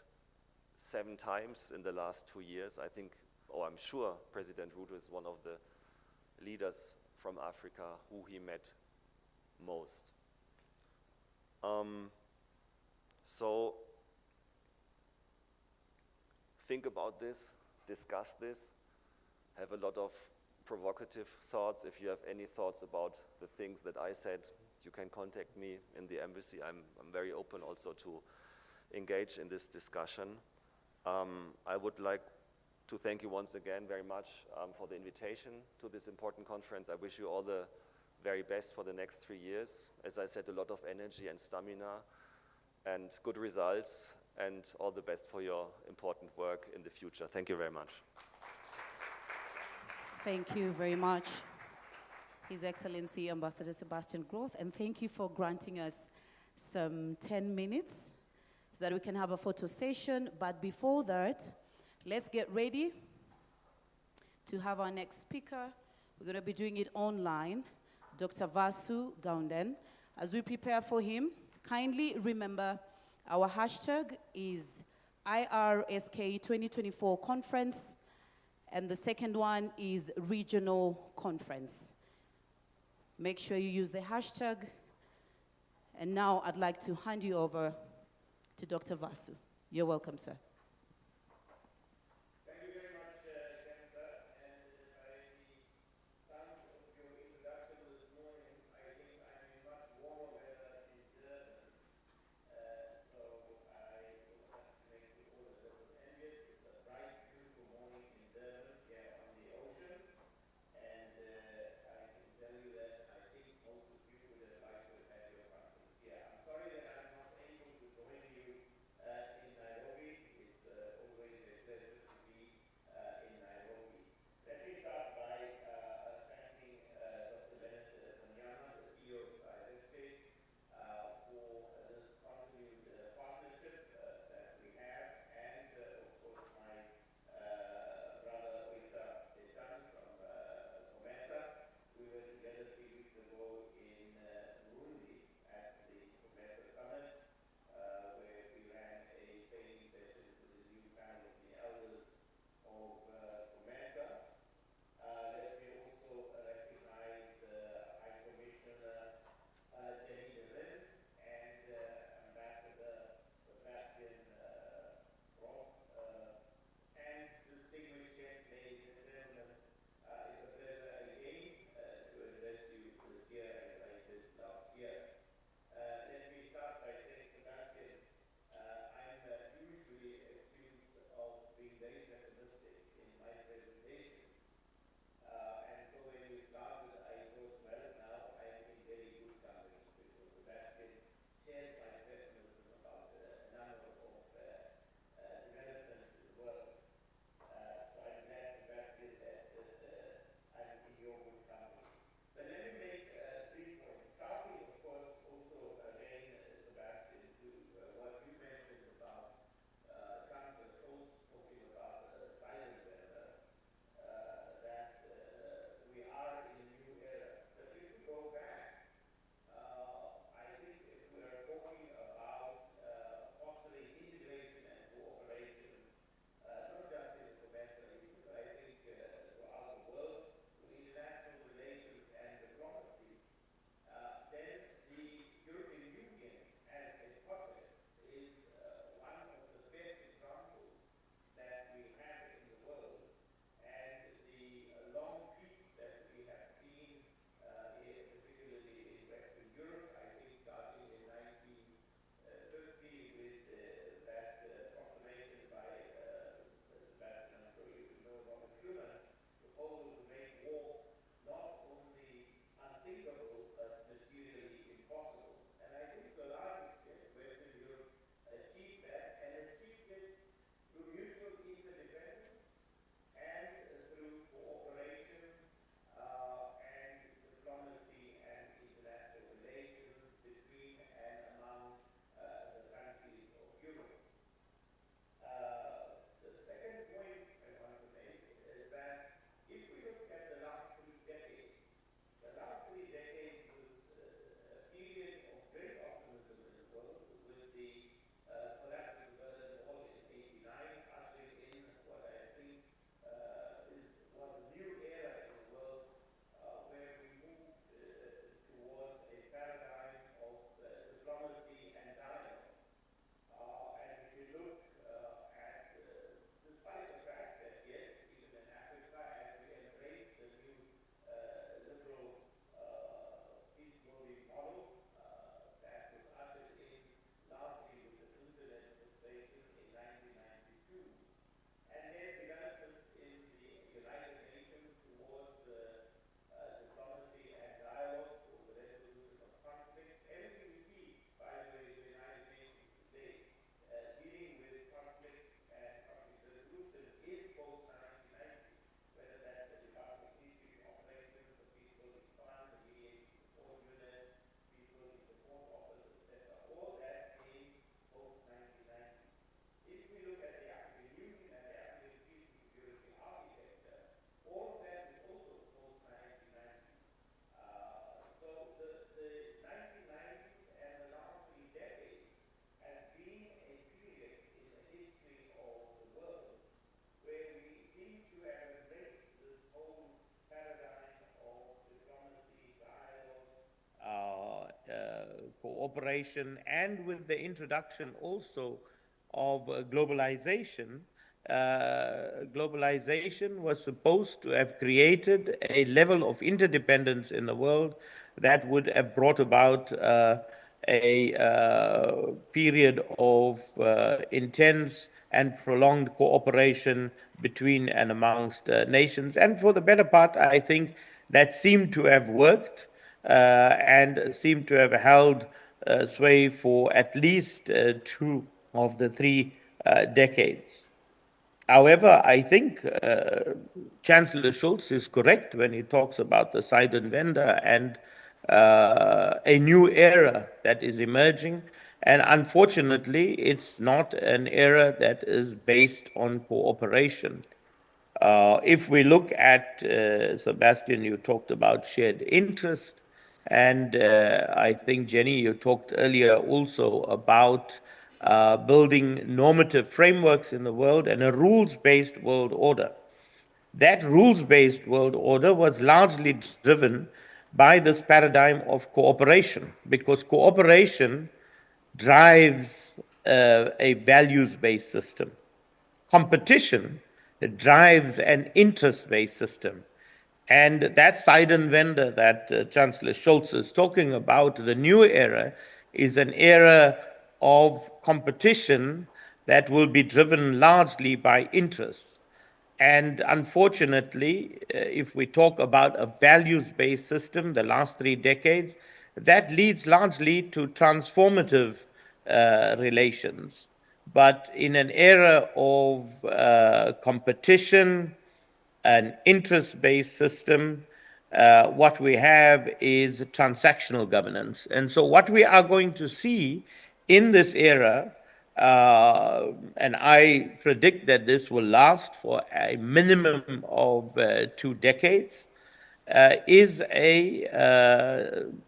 7 times in the last 2 years. I think, or I'm sure President Ruto is one of the leaders from Africa who he met most. So think about this discuss this, have a lot of provocative thoughts. If you have any thoughts about the things that I said, you can contact me in the embassy. I'm very open also to engage in this discussion. I would like to thank you once again very much for the invitation to this important conference. I wish you all the very best for the next 3 years. As I said, a lot of energy and stamina and good results, and all the best for your important work in the future. Thank you very much. Thank you very much, His Excellency Ambassador Sebastian Groth, and thank you for granting us some 10 minutes so that we can have a photo session. But before that, let's get ready to have our next speaker. We're going to be doing it online, Dr. Vasu Gounden. As we prepare for him, kindly remember our hashtag is IRSK 2024 conference, and the second one is regional conference. Make sure you use the hashtag. And now I'd like to hand you over to Dr. Vasu. You're welcome, sir. cooperation and with the introduction also of globalization, globalization was supposed to have created a level of interdependence in the world that would have brought about a period of intense and prolonged cooperation between and amongst nations. And for the better part, I think that seemed to have worked and seemed to have held sway for at least 2 of the 3 decades. However, I think Chancellor Scholz is correct when he talks about the Zeitenwende and a new era that is emerging. And unfortunately, it's not an era that is based on cooperation. If we look at, Sebastian, you talked about shared interest. And I think, Jenny, you talked earlier also about building normative frameworks in the world and a rules-based world order. That rules-based world order was largely driven by this paradigm of cooperation, because cooperation drives a values-based system. Competition drives an interest-based system. And that Zeitenwende that Chancellor Scholz is talking about, the new era, is an era of competition that will be driven largely by interests. And unfortunately, if we talk about a values-based system, the last 3 decades, that leads largely to transformative relations. But in an era of competition, an interest-based system, what we have is transactional governance. And so what we are going to see in this era, and I predict that this will last for a minimum of 2 decades, is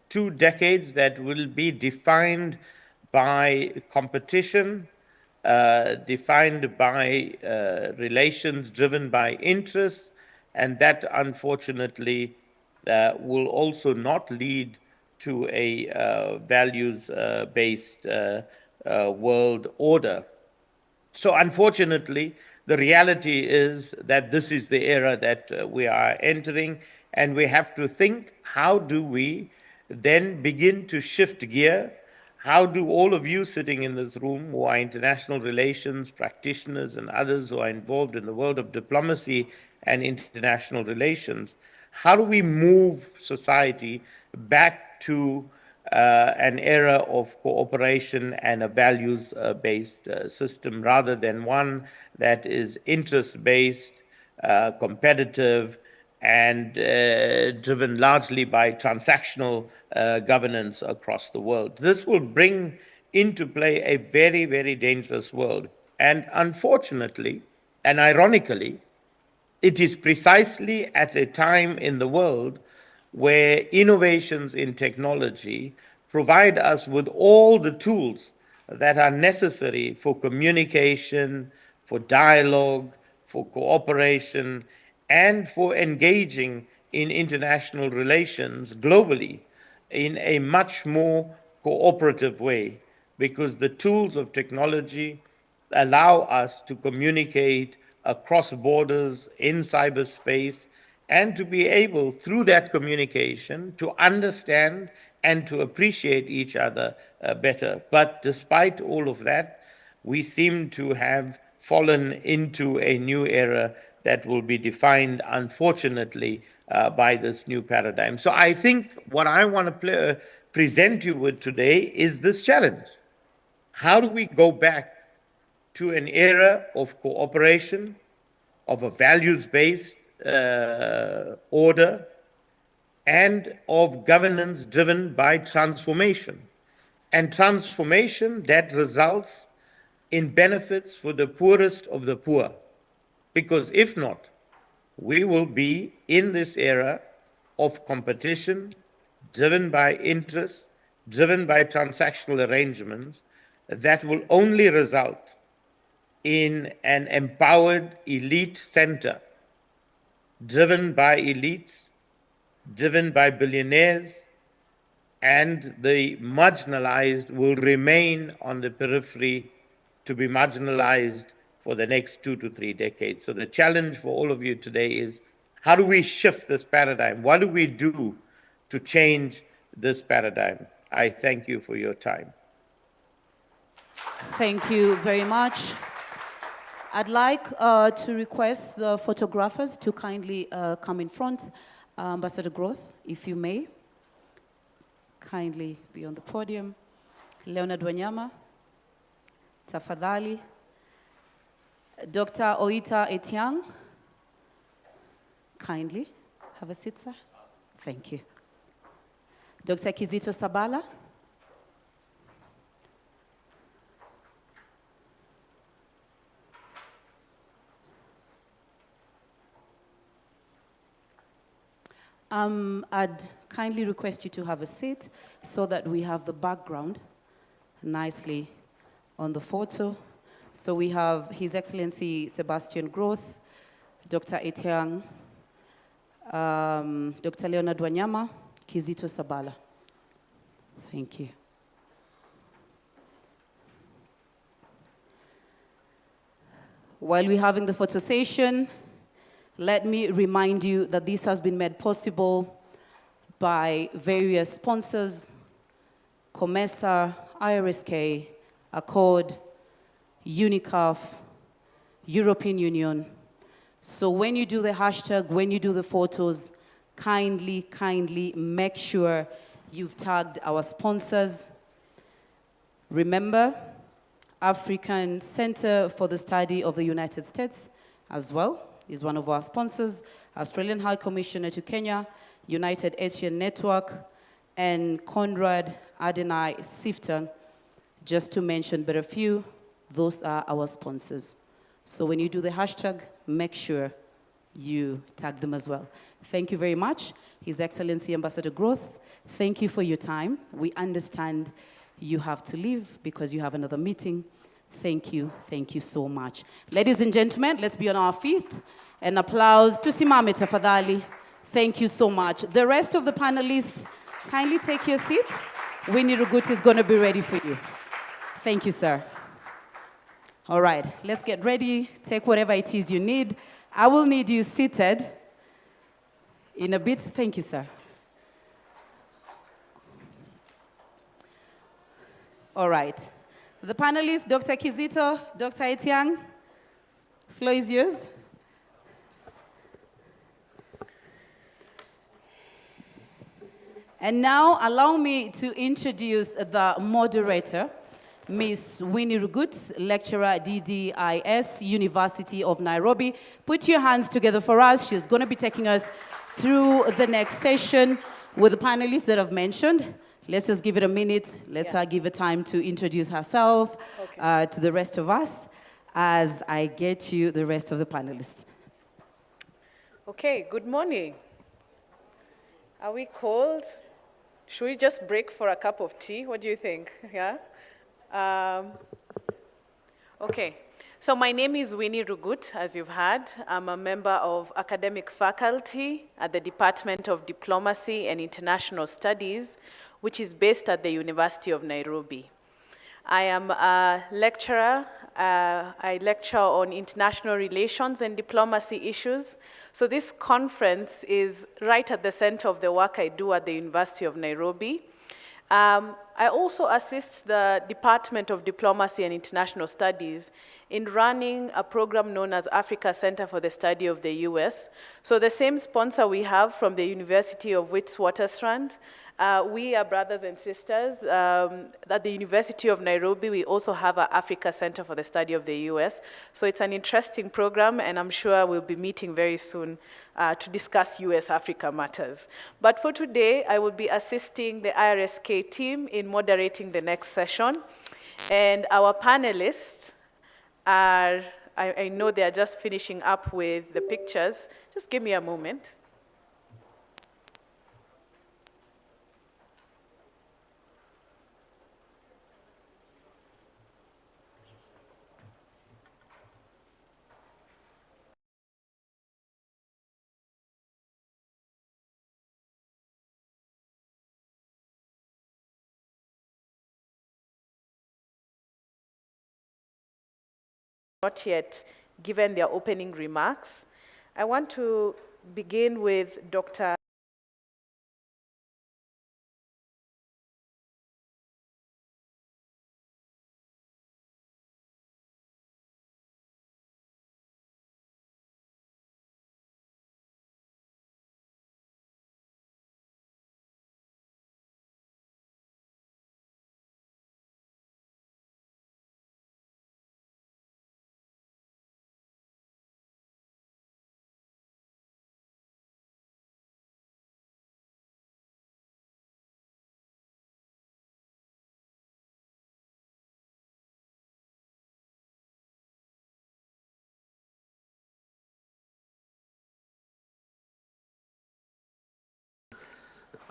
2 decades that will be defined by competition, defined by relations driven by interests, and that unfortunately will also not lead to a values-based world order. So unfortunately, the reality is that this is the era that we are entering, and we have to think, how do we then begin to shift gear? How do all of you sitting in this room who are international relations practitioners and others who are involved in the world of diplomacy and international relations, how do we move society back to an era of cooperation and a values-based system rather than one that is interest-based, competitive, and driven largely by transactional governance across the world. This will bring into play a very, very dangerous world. And unfortunately, and ironically, it is precisely at a time in the world where innovations in technology provide us with all the tools that are necessary for communication, for dialogue, for cooperation, and for engaging in international relations globally in a much more cooperative way, because the tools of technology allow us to communicate across borders in cyberspace and to be able, through that communication, to understand and to appreciate each other better. But despite all of that, we seem to have fallen into a new era that will be defined, unfortunately, by this new paradigm. So I think what I want to present you with today is this challenge. How do we go back to an era of cooperation, of a values-based order, and of governance driven by transformation, and transformation that results in benefits for the poorest of the poor? Because if not, we will be in this era of competition, driven by interest, driven by transactional arrangements, that will only result in an empowered elite center, driven by elites, driven by billionaires, and the marginalized will remain on the periphery to be marginalized for the next 2 to 3 decades. So the challenge for all of you today is, how do we shift this paradigm? What do we do to change this paradigm? I thank you for your time. Thank you very much. I'd like to request the photographers to kindly come in front. Ambassador Growth, if you may, kindly be on the podium. Leonard Wanyama, tafadhali. Dr. Oita Etiang, kindly have a seat, sir. Thank you. Dr. Kizito Sabala. I'd kindly request you to have a seat so that we have the background nicely on the photo. So we have His Excellency Sebastian Growth, Dr. Etiang, Dr. Leonard Wanyama, Kizito Sabala. Thank you. While we're having the photo session, let me remind you that this has been made possible by various sponsors: COMESA, Irsk, Accord, UNICAF, European Union. So when you do the hashtag, when you do the photos, kindly make sure you've tagged our sponsors. Remember, African Center for the Study of the United States as well is one of our sponsors, Australian High Commissioner to Kenya, United Asian Network, and Conrad Adenai Sifton, just to mention but a few. Those are our sponsors. So when you do the hashtag, make sure you tag them as well. Thank you very much. His Excellency Ambassador Growth, thank you for your time. We understand you have to leave because you have another meeting. Thank you so much. Ladies and gentlemen, let's be on our feet. An applause. Tusimame tafadhali. Thank you so much. The rest of the panelists, kindly take your seats. Winnie Rugut is going to be ready for you. Thank you, sir. All right, let's get ready. Take whatever it is you need. I will need you seated in a bit. Thank you, sir. All right. The panelists, Dr. Kizito, Dr. Etiang, floor is yours. And now allow me to introduce the moderator, Miss Winnie Rugut, lecturer DDIS, University of Nairobi. Put your hands together for us. She's going to be taking us through the next session with the panelists that I've mentioned. Let's just give it a minute. Let's give her time to introduce herself to the rest of us as I get you the rest of the panelists. Okay, good morning. Are we cold? Should we just break for a cup of tea? What do you think? Yeah? Okay, so my name is Winnie Rugut, as you've heard. I'm a member of academic faculty at the Department of Diplomacy and International Studies, which is based at the University of Nairobi. I am a lecturer. I lecture on international relations and diplomacy issues. So this conference is right at the center of the work I do at the University of Nairobi. I also assist the Department of Diplomacy and International Studies in running a program known as Africa Center for the Study of the US. So the same sponsor we have from the University of Witwatersrand. We are brothers and sisters. At the University of Nairobi, we also have an Africa Center for the Study of the US. So it's an interesting program, and I'm sure we'll be meeting very soon to discuss US-Africa matters. But for today, I will be assisting the IRSK team in moderating the next session. And our panelists are, I know they're just finishing up with the pictures. Just give me a moment. not yet given their opening remarks. I want to begin with Dr.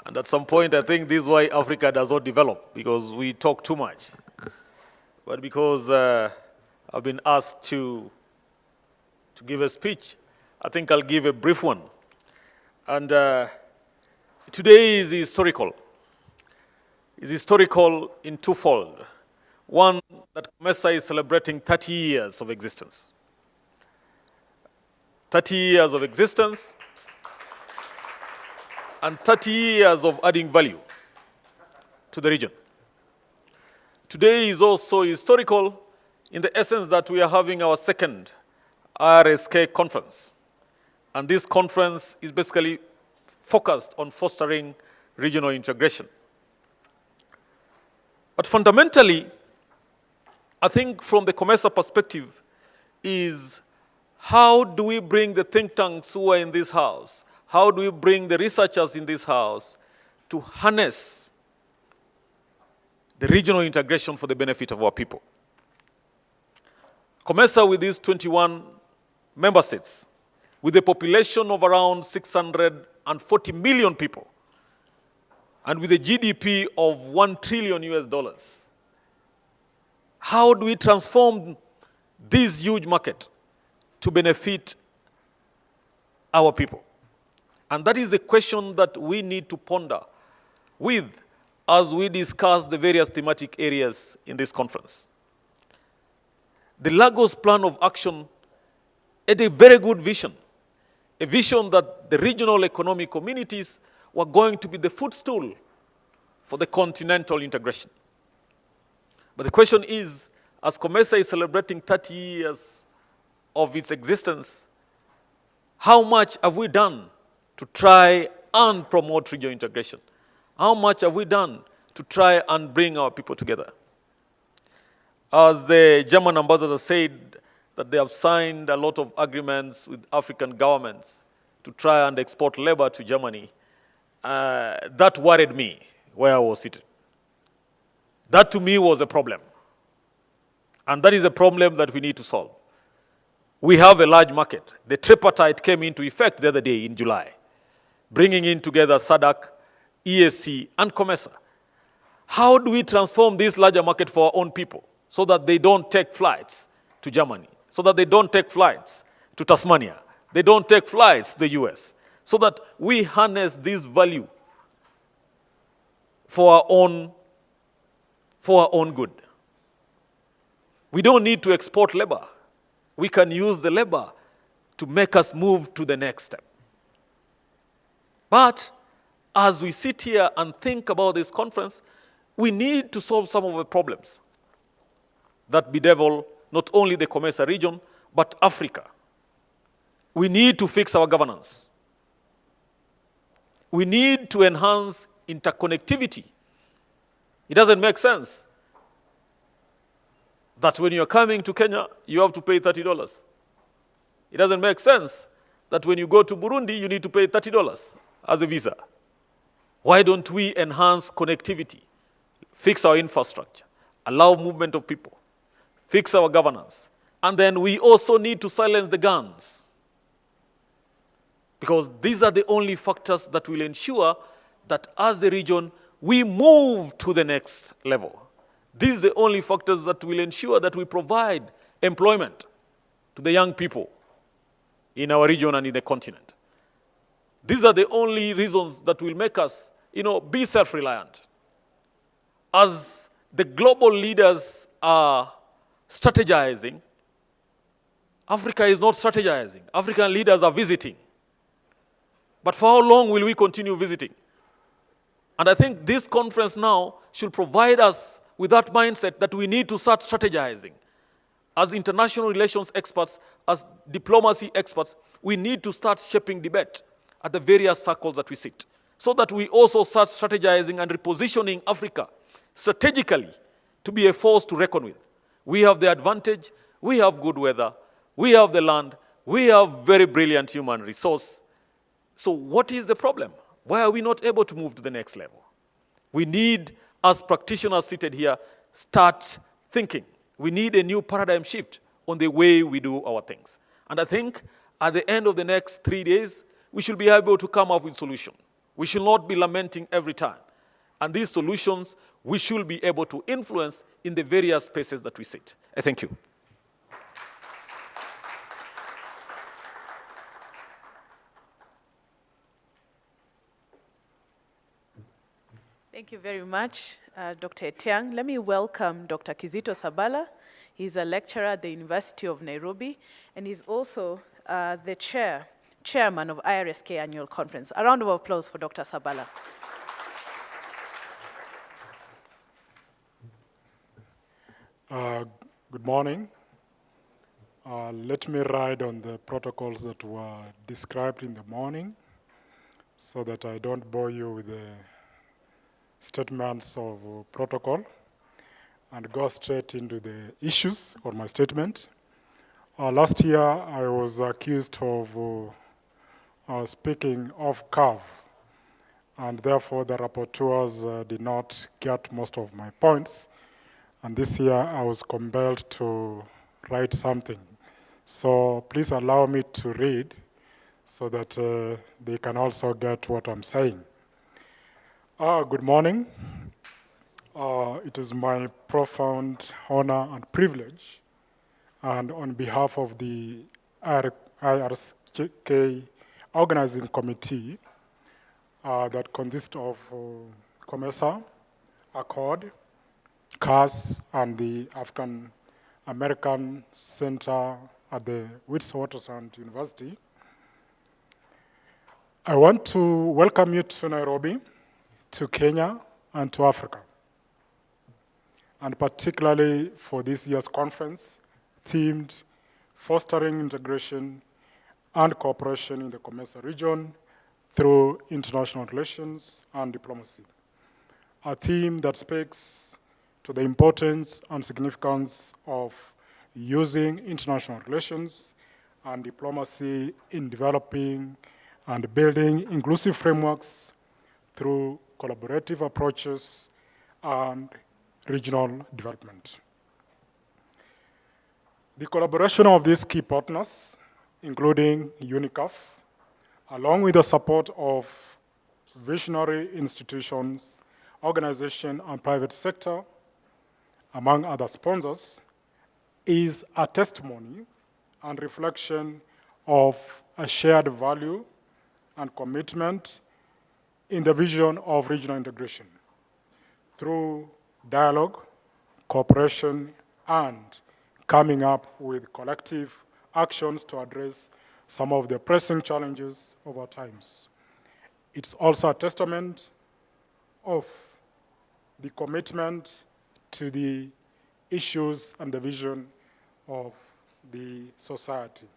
And at some point, I think this is why Africa does not develop, because we talk too much. But because I've been asked to give a speech, I think I'll give a brief one. And today is historical. It's historical in twofold. One, that COMESA is celebrating 30 years of existence. 30 years of existence, and 30 years of adding value to the region. Today is also historical in the essence that we are having our second RSK conference. And this conference is basically focused on fostering regional integration. But fundamentally, I think from the COMESA perspective is how do we bring the think tanks who are in this house, how do we bring the researchers in this house to harness the regional integration for the benefit of our people? COMESA, with these 21 member states, with a population of around 640 million people, and with a GDP of $1 trillion US, how do we transform this huge market to benefit our people? And that is the question that we need to ponder with as we discuss the various thematic areas in this conference. The Lagos Plan of Action had a very good vision, a vision that the regional economic communities were going to be the footstool for the continental integration. But the question is, as COMESA is celebrating 30 years of its existence, how much have we done to try and promote regional integration? How much have we done to try and bring our people together? As the German ambassador said, that they have signed a lot of agreements with African governments to try and export labor to Germany. That worried me where I was sitting. That to me was a problem. And that is a problem that we need to solve. We have a large market. The tripartite came into effect the other day in July, bringing in together SADC, EAC, and COMESA. How do we transform this larger market for our own people so that they don't take flights to Germany, so that they don't take flights to Tasmania, they don't take flights to the US, so that we harness this value for our own good? We don't need to export labor. We can use the labor to make us move to the next step. But as we sit here and think about this conference, we need to solve some of the problems that bedevil not only the COMESA region, but Africa. We need to fix our governance. We need to enhance interconnectivity. It doesn't make sense that when you're coming to Kenya, you have to pay $30. It doesn't make sense that when you go to Burundi, you need to pay $30 as a visa. Why don't we enhance connectivity, fix our infrastructure, allow movement of people, fix our governance? And then we also need to silence the guns, because these are the only factors that will ensure that as a region, we move to the next level. These are the only factors that will ensure that we provide employment to the young people in our region and in the continent. These are the only reasons that will make us, be self-reliant. As the global leaders are strategizing Africa is not strategizing. African leaders are visiting. But for how long will we continue visiting? And I think this conference now should provide us with that mindset that we need to start strategizing. As international relations experts, as diplomacy experts, we need to start shaping debate at the various circles that we sit, so that we also start strategizing and repositioning Africa strategically to be a force to reckon with. We have the advantage, we have good weather, we have the land, we have very brilliant human resource. So what is the problem? Why are we not able to move to the next level? We need, as practitioners seated here, start thinking. We need a new paradigm shift on the way we do our things. And I think at the end of the next 3 days, we should be able to come up with solutions. We should not be lamenting every time. And these solutions, we should be able to influence in the various spaces that we sit. I thank you. Thank you very much, Dr. Etiang. Let me welcome Dr. Kizito Sabala. He's a lecturer at the University of Nairobi, and he's also the chairman of Irsk Annual Conference. A round of applause for Dr. Sabala. Good morning. Let me ride on the protocols that were described in the morning so that I don't bore you with the statements of protocol and go straight into the issues or my statement. Last year, I was accused of speaking off curve, and therefore the rapporteurs did not get most of my points. And this year, I was compelled to write something. So please allow me to read so that they can also get what I'm saying. Good morning. It is my profound honor and privilege, and on behalf of the IRSK organizing committee that consists of COMESA, Accord, CAS, and the African American Center at the Witwatersrand University, I want to welcome you to Nairobi, to Kenya, and to Africa, and particularly for this year's conference themed Fostering Integration and Cooperation in the COMESA region through International Relations and Diplomacy, a theme that speaks to the importance and significance of using international relations and diplomacy in developing and building inclusive frameworks through collaborative approaches and regional development. The collaboration of these key partners, including UNICAF, along with the support of visionary institutions, organizations, and private sector, among other sponsors, is a testimony and reflection of a shared value and commitment in the vision of regional integration through dialogue, cooperation, and coming up with collective actions to address some of the pressing challenges of our times. It's also a testament of the commitment to the issues and the vision of the society.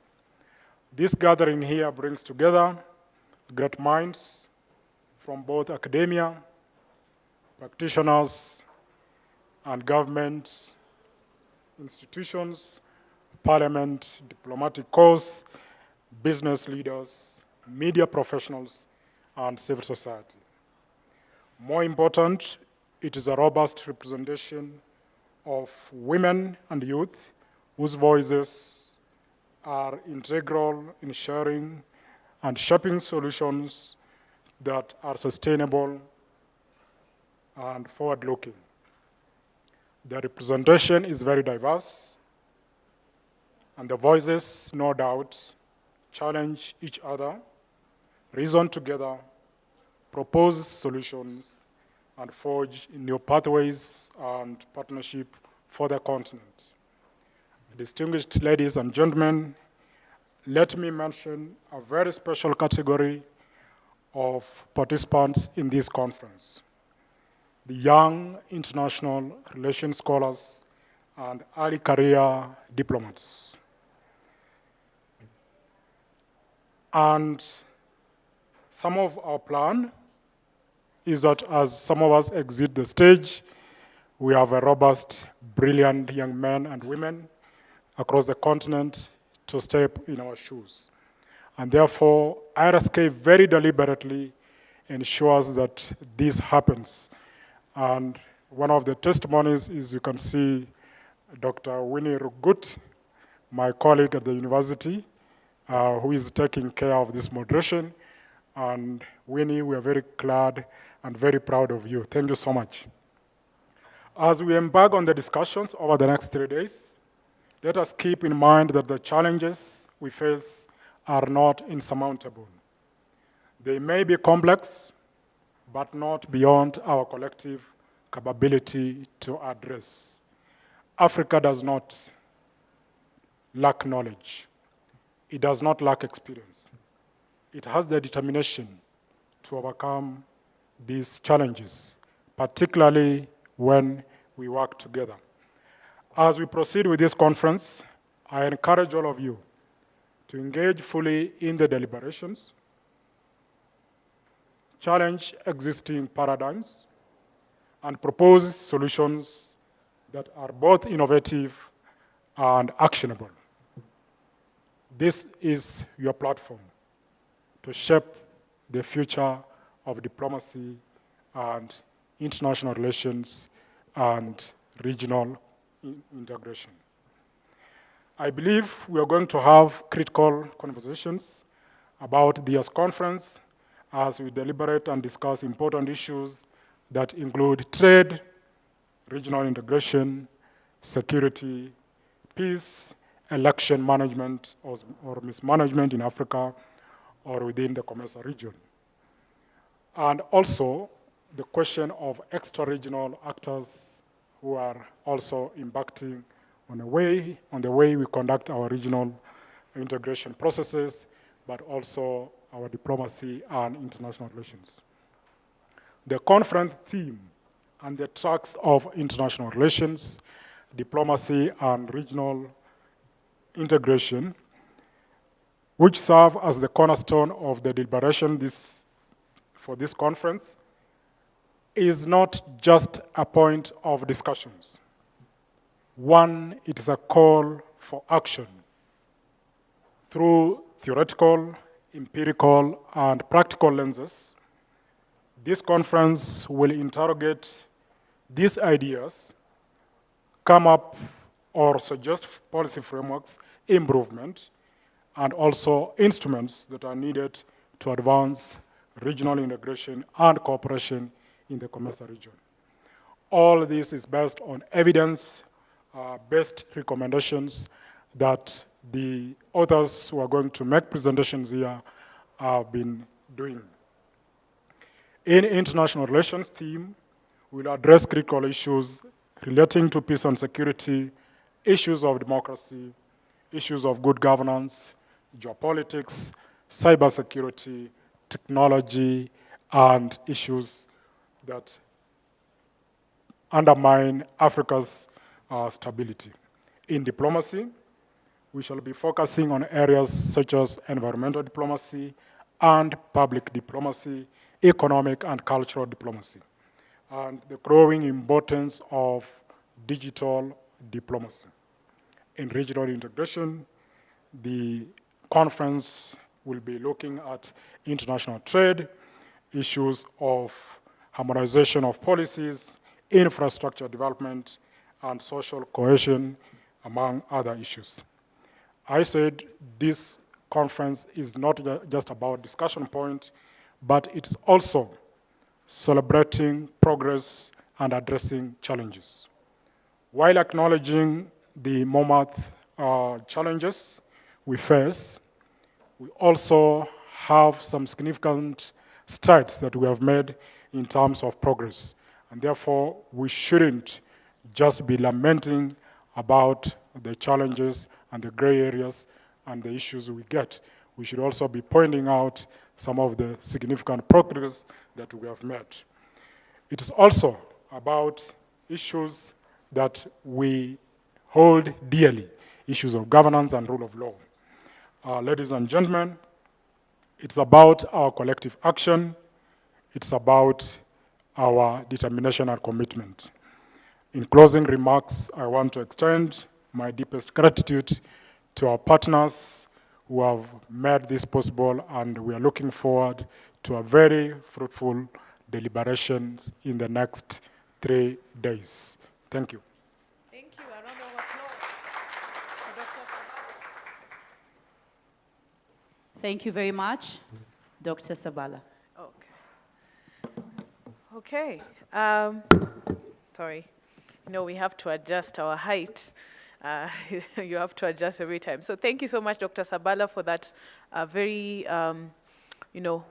This gathering here brings together great minds from both academia, practitioners, and government, institutions, parliament, diplomatic corps, business leaders, media professionals, and civil society. More important, it is a robust representation of women and youth whose voices are integral in sharing and shaping solutions that are sustainable and forward-looking. The representation is very diverse, and the voices, no doubt, challenge each other, reason together, propose solutions, and forge new pathways and partnership for the continent. distinguished ladies and gentlemen, let me mention a very special category of participants in this conference: the young international relations scholars and early career diplomats. And some of our plan is that as some of us exit the stage, we have a robust, brilliant young men and women across the continent to step in our shoes. And therefore, IRSK very deliberately ensures that this happens. And one of the testimonies is, you can see Dr. Winnie Rugut, my colleague at the university, who is taking care of this moderation. And Winnie, we are very glad and very proud of you. Thank you so much. As we embark on the discussions over the next 3 days, let us keep in mind that the challenges we face are not insurmountable. They may be complex, but not beyond our collective capability to address. Africa does not lack knowledge. It does not lack experience. It has the determination to overcome these challenges, particularly when we work together. As we proceed with this conference, I encourage all of you to engage fully in the deliberations, challenge existing paradigms, and propose solutions that are both innovative and actionable. This is your platform to shape the future of diplomacy and international relations and regional integration. I believe we are going to have critical conversations about the Irsk conference as we deliberate and discuss important issues that include trade, regional integration, security, peace, election management or mismanagement in Africa or within the COMESA region. And also the question of extra-regional actors who are also impacting on the way we conduct our regional integration processes, but also our diplomacy and international relations. The conference theme and the tracks of international relations, diplomacy, and regional integration, which serve as the cornerstone of the deliberation for this conference, is not just a point of discussions. One, it is a call for action through theoretical, empirical, and practical lenses. This conference will interrogate these ideas, come up or suggest policy frameworks, improvement, and also instruments that are needed to advance regional integration and cooperation in the COMESA region. All this is based on evidence-based recommendations that the authors who are going to make presentations here have been doing. In international relations theme, we'll address critical issues relating to peace and security, issues of democracy, issues of good governance, geopolitics, cybersecurity, technology, and issues that undermine Africa's stability. In diplomacy, we shall be focusing on areas such as environmental diplomacy and public diplomacy, economic and cultural diplomacy, and the growing importance of digital diplomacy. In regional integration, the conference will be looking at international trade, issues of harmonization of policies, infrastructure development, and social cohesion, among other issues. I said this conference is not just about discussion point, but it's also celebrating progress and addressing challenges. While acknowledging the mammoth challenges we face, we also have some significant strides that we have made in terms of progress. And therefore, we shouldn't just be lamenting about the challenges and the gray areas and the issues we get, we should also be pointing out some of the significant progress that we have made. It is also about issues that we hold dearly, issues of governance and rule of law. Ladies and gentlemen, it's about our collective action. It's about our determination and commitment. In closing remarks, I want to extend my deepest gratitude to our partners who have made this possible, and we are looking forward to a very fruitful deliberations in the next 3 days. Thank you. Thank you. A round of applause for Dr. Sabala. Thank you very much, Dr. Sabala. Okay. Sorry. No, we have to adjust our height. You have to adjust every time. So thank you so much, Dr. Sabala, for that very,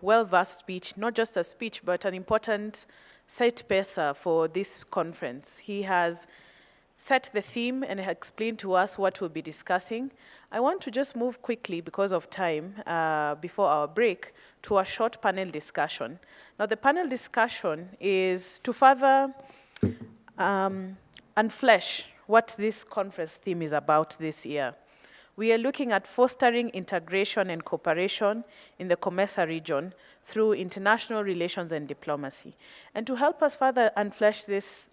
well-versed speech. Not just a speech, but an important set-pacer for this conference. He has set the theme and explained to us what we'll be discussing. I want to just move quickly, because of time, before our break, to a short panel discussion. Now, the panel discussion is to further unflesh what this conference theme is about this year. We are looking at fostering integration and cooperation in the COMESA region through international relations and diplomacy. And to help us further unflesh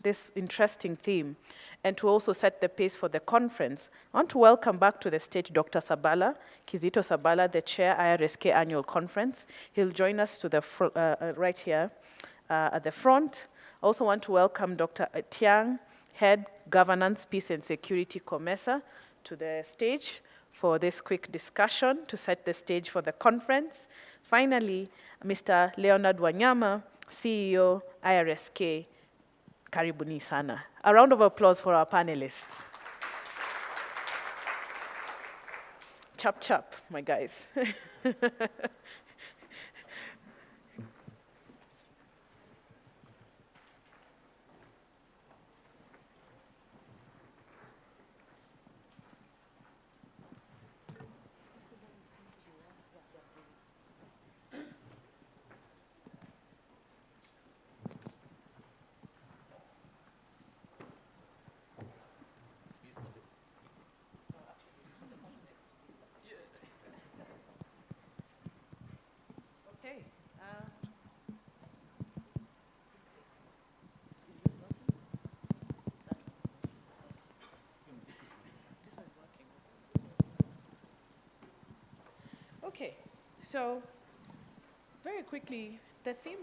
this interesting theme, and to also set the pace for the conference, I want to welcome back to the stage Dr. Sabala, Kizito Sabala, the chair, IRSK Annual Conference. He'll join us to the right here at the front. I also want to welcome Dr. Tiang, Head, Governance, Peace and Security, COMESA, to the stage for this quick discussion to set the stage for the conference. Finally, Mr. Leonard Wanyama, CEO, IRSK, Karibuni sana. A round of applause for our panelists. Chop, chop, my guys. Okay, so very quickly, the theme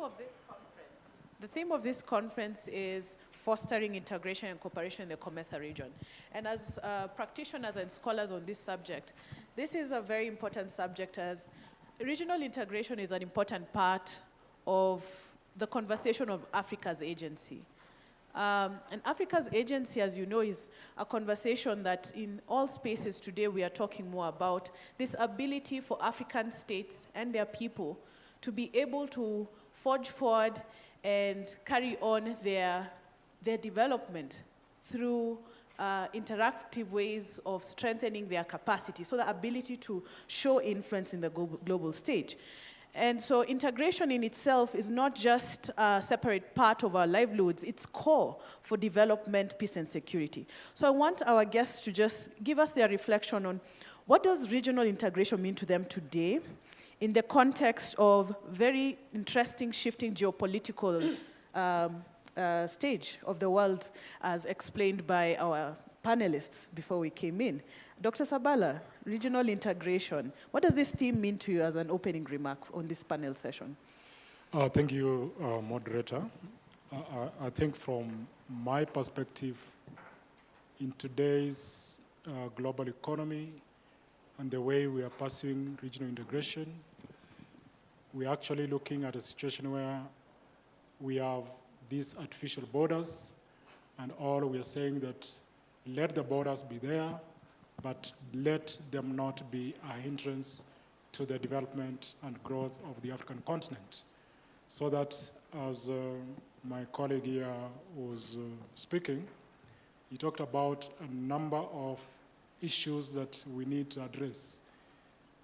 of this conference is fostering integration and cooperation in the COMESA region. And as practitioners and scholars on this subject, this is a very important subject, as regional integration is an important part of the conversation of Africa's agency. And Africa's agency, as you know, is a conversation that in all spaces today we are talking more about this ability for African states and their people to be able to forge forward and carry on their development through interactive ways of strengthening their capacity, so the ability to show influence in the global stage. And so integration in itself is not just a separate part of our livelihoods, it's core for development, peace, and security. So I want our guests to just give us their reflection on what does regional integration mean to them today in the context of very interesting shifting geopolitical stage of the world, as explained by our panelists before we came in. Dr. Sabala, regional integration. What does this theme mean to you as an opening remark on this panel session? Thank you, moderator. I think from my perspective, in today's global economy and the way we are pursuing regional integration, we're actually looking at a situation where we have these artificial borders, and all we are saying that let the borders be there, but let them not be a hindrance to the development and growth of the African continent. So that, as my colleague here was speaking, he talked about a number of issues that we need to address.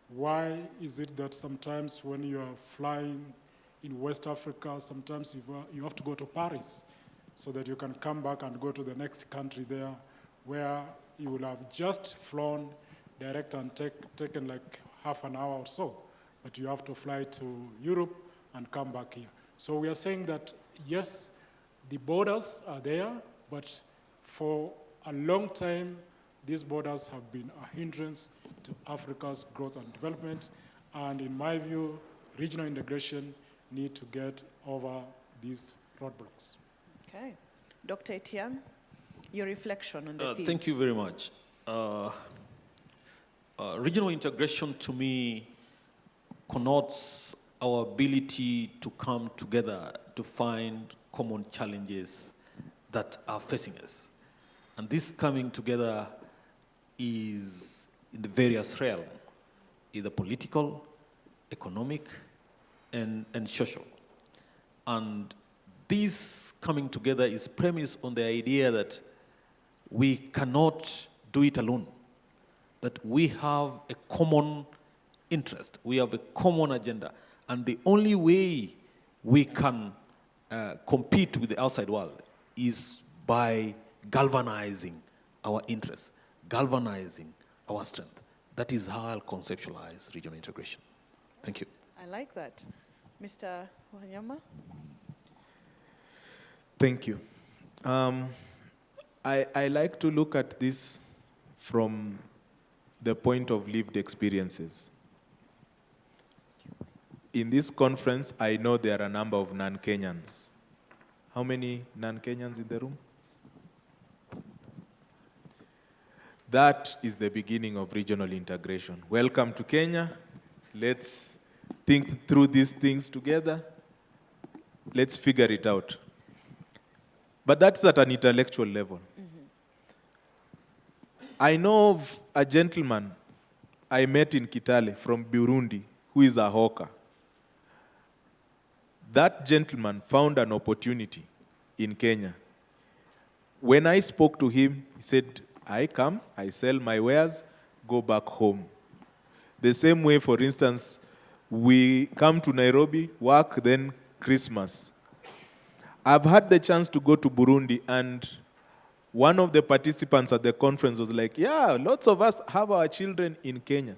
Why is it that sometimes when you are flying in West Africa, sometimes you have to go to Paris so that you can come back and go to the next country there where you will have just flown direct and taken like half an hour or so, but you have to fly to Europe and come back here. So we are saying that, yes, the borders are there, but for a long time, these borders have been a hindrance to Africa's growth and development, and in my view, regional integration need to get over these roadblocks. Okay. Dr. Etienne, your reflection on the theme. Thank you very much. Regional integration to me connotes our ability to come together to find common challenges that are facing us. And this coming together is in the various realms, either political, economic, and social. And this coming together is premised on the idea that we cannot do it alone, that we have a common interest, we have a common agenda, and the only way we can compete with the outside world is by galvanizing our interests, galvanizing our strength. That is how I'll conceptualize regional integration. Thank you. I like that. Mr. Wanyama? Thank you. I like to look at this from the point of lived experiences. In this conference, I know there are a number of non-Kenyans. How many non-Kenyans in the room? That is the beginning of regional integration. Welcome to Kenya. Let's think through these things together. Let's figure it out. But that's at an intellectual level. I know of a gentleman I met in Kitale from Burundi who is a hawker. That gentleman found an opportunity in Kenya. When I spoke to him, he said, I come, I sell my wares, go back home. The same way, for instance, we come to Nairobi, work, then Christmas. I've had the chance to go to Burundi, and one of the participants at the conference was like, yeah, lots of us have our children in Kenya.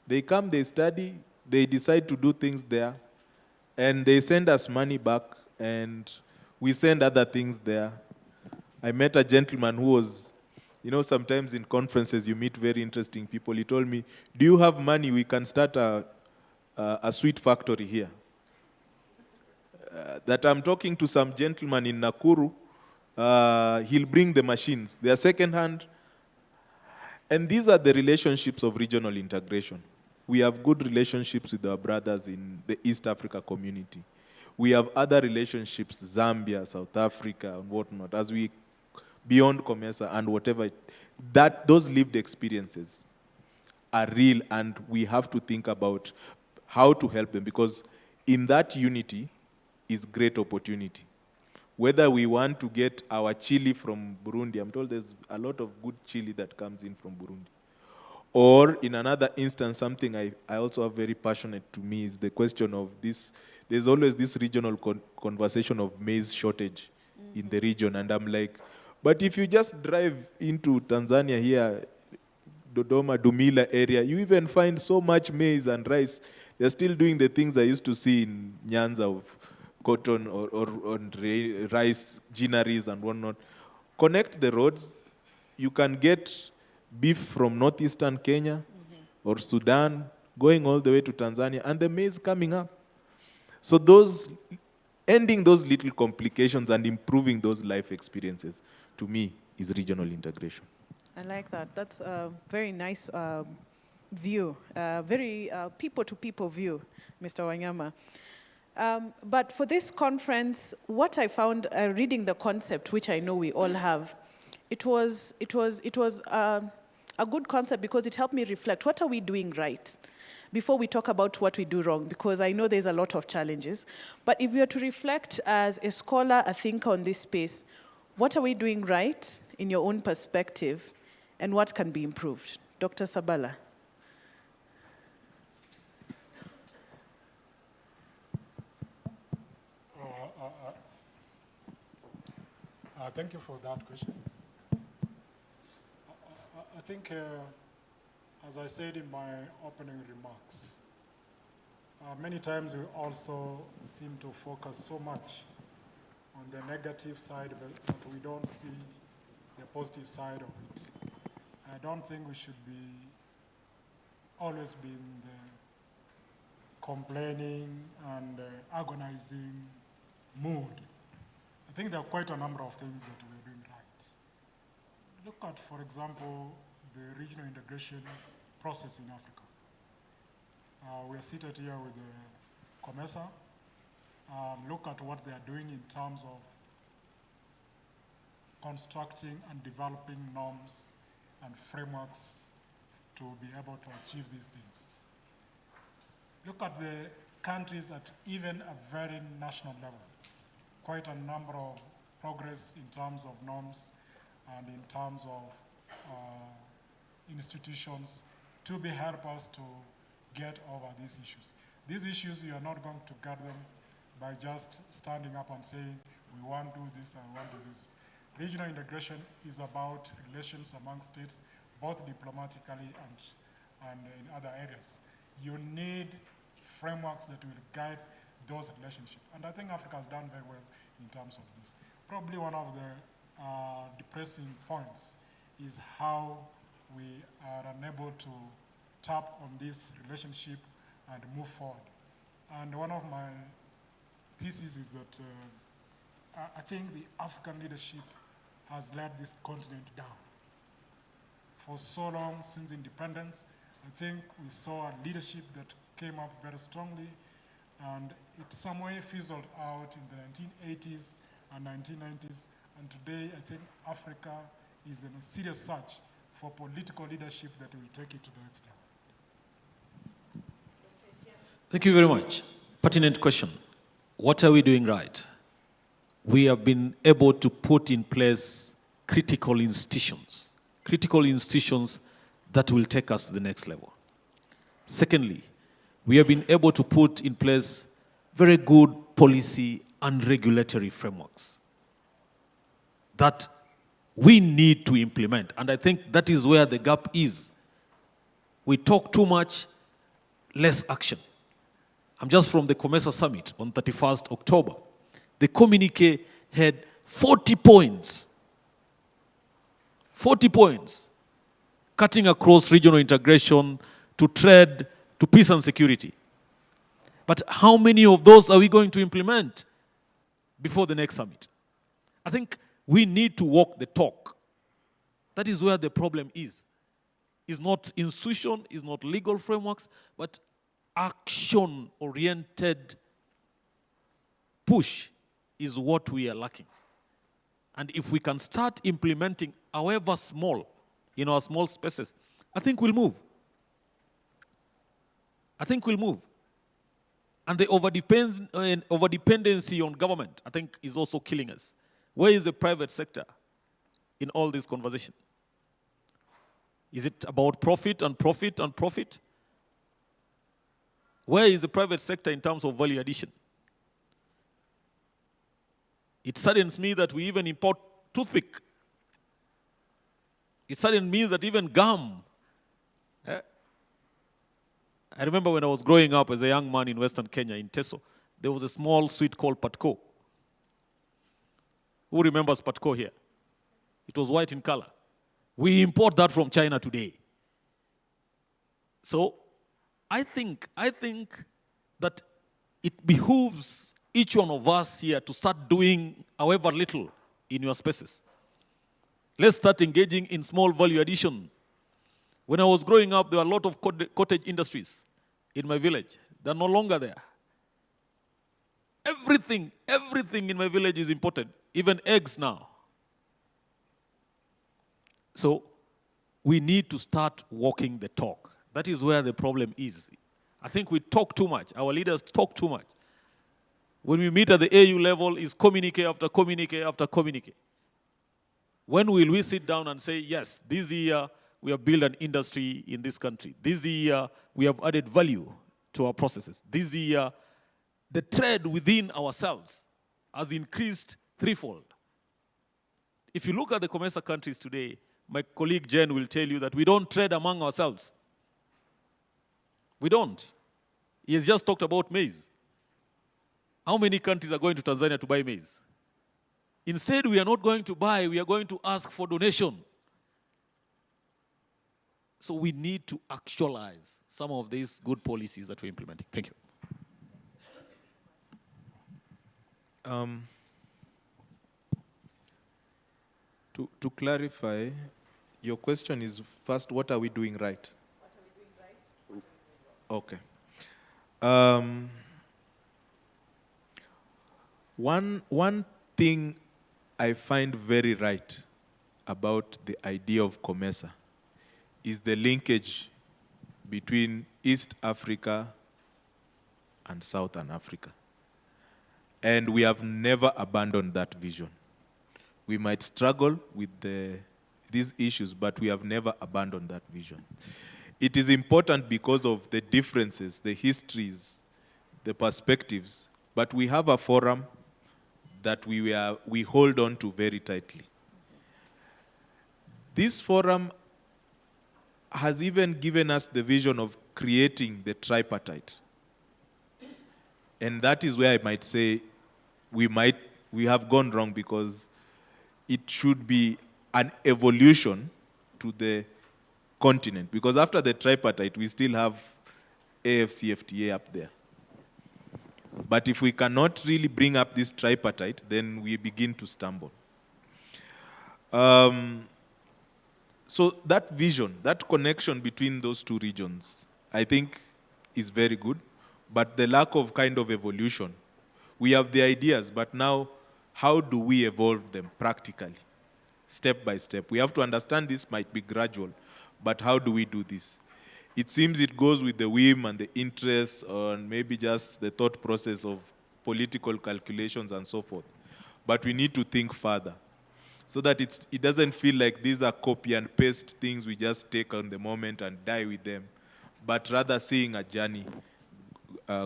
They come, they study, they decide to do things there, and they send us money back, and we send other things there. I met a gentleman who was, sometimes in conferences you meet very interesting people. He told me, do you have money? We can start a sweet factory here. That I'm talking to some gentleman in Nakuru, he'll bring the machines. They are second-hand. And these are the relationships of regional integration. We have good relationships with our brothers in the East Africa community. We have other relationships, Zambia, South Africa, and whatnot, as we, beyond COMESA and whatever, those lived experiences are real, and we have to think about how to help them, because in that unity is great opportunity. Whether we want to get our chili from Burundi, I'm told there's a lot of good chili that comes in from Burundi. Or in another instance, something I also have very passionate to me is the question of this. There's always this regional conversation of maize shortage in the region. And I'm like, but if you just drive into Tanzania here, Dodoma, Dumila area, you even find so much maize and rice. They're still doing the things I used to see in Nyanza of cotton or rice, ginaries and whatnot. Connect the roads. You can get beef from northeastern Kenya or Sudan, going all the way to Tanzania, and the maize coming up. So ending those little complications and improving those life experiences, to me, is regional integration. I like that. That's a very nice view, very people-to-people view, Mr. Wanyama. But for this conference, what I found reading the concept, which I know we all have, it was a good concept because it helped me reflect. What are we doing right? Before we talk about what we do wrong, because I know there's a lot of challenges. But if we are to reflect as a scholar, a thinker on this space, what are we doing right in your own perspective? and what can be improved? Dr. Sabala. Thank you for that question. I think, as I said in my opening remarks, many times we also seem to focus so much on the negative side of it that we don't see the positive side of it. I don't think we should be always be in the complaining and agonizing mood. I think there are quite a number of things that we're doing right. Look at, for example, the regional integration process in Africa. We are seated here with the COMESA. Look at what they are doing in terms of constructing and developing norms and frameworks to be able to achieve these things. Look at the countries at even a very national level. Quite a number of progress in terms of norms and in terms of institutions to be help us to get over these issues. These issues, you are not going to get them by just standing up and saying, we want to do this and we want to do this. Regional integration is about relations among states, both diplomatically and in other areas. You need frameworks that will guide those relationships. And I think Africa has done very well in terms of this. Probably one of the depressing points is how we are unable to tap on this relationship and move forward. And one of my theses is that I think the African leadership has let this continent down. For so long since independence, I think we saw a leadership that came up very strongly, and it some way fizzled out in the 1980s and 1990s, and today I think Africa is in a serious search for political leadership that will take it to the next level. Thank you very much. Pertinent question. What are we doing right? We have been able to put in place critical institutions that will take us to the next level. Secondly, we have been able to put in place very good policy and regulatory frameworks that we need to implement. And I think that is where the gap is. We talk too much, less action. I'm just from the COMESA summit on 31st October. The communique had 40 points. 40 points. Cutting across regional integration, to trade, to peace and security. But how many of those are we going to implement before the next summit? I think we need to walk the talk. That is where the problem is. It's not institution, it's not legal frameworks, but action-oriented push is what we are lacking. And if we can start implementing, however small, in our small spaces, I think we'll move. I think we'll move. And the overdependency on government, I think, is also killing us. Where is the private sector in all this conversation? Is it about profit and profit and profit? Where is the private sector in terms of value addition? It saddens me that we even import toothpick. It saddens me that even gum. I remember when I was growing up as a young man in Western Kenya, in Teso, there was a small sweet called patco. Who remembers patco here? It was white in color. We import that from China today. So I think that it behooves each one of us here to start doing however little in your spaces. Let's start engaging in small value addition. When I was growing up, there were a lot of cottage industries in my village. They're no longer there. Everything in my village is imported, even eggs now. So we need to start walking the talk. That is where the problem is. I think we talk too much. Our leaders talk too much. When we meet at the AU level, it's communique after communique after communique. When will we sit down and say, yes, this year we have built an industry in this country. This year we have added value to our processes. This year the trade within ourselves has increased threefold. If you look at the COMESA countries today, my colleague Jen will tell you that we don't trade among ourselves. We don't. He has just talked about maize. How many countries are going to Tanzania to buy maize? Instead, we are not going to buy, we are going to ask for donation. So we need to actualize some of these good policies that we're implementing. Thank you. To clarify, your question is first, what are we doing right? What are we doing right? Okay. One thing I find very right about the idea of COMESA is the linkage between East Africa and Southern Africa. And we have never abandoned that vision. We might struggle with these issues, but we have never abandoned that vision. It is important because of the differences, the histories, the perspectives, but we have a forum that we hold on to very tightly. This forum has even given us the vision of creating the tripartite. And that is where I might say we have gone wrong, because it should be an evolution to the continent. Because after the tripartite, we still have AFCFTA up there. But if we cannot really bring up this tripartite, then we begin to stumble. So that vision, that connection between those two regions, I think is very good. But the lack of kind of evolution, we have the ideas, but now how do we evolve them practically, step by step? We have to understand this might be gradual, but how do we do this? It seems it goes with the whim and the interest, or maybe just the thought process of political calculations and so forth. But we need to think further, so that it doesn't feel like these are copy and paste things we just take on the moment and die with them, but rather seeing a journey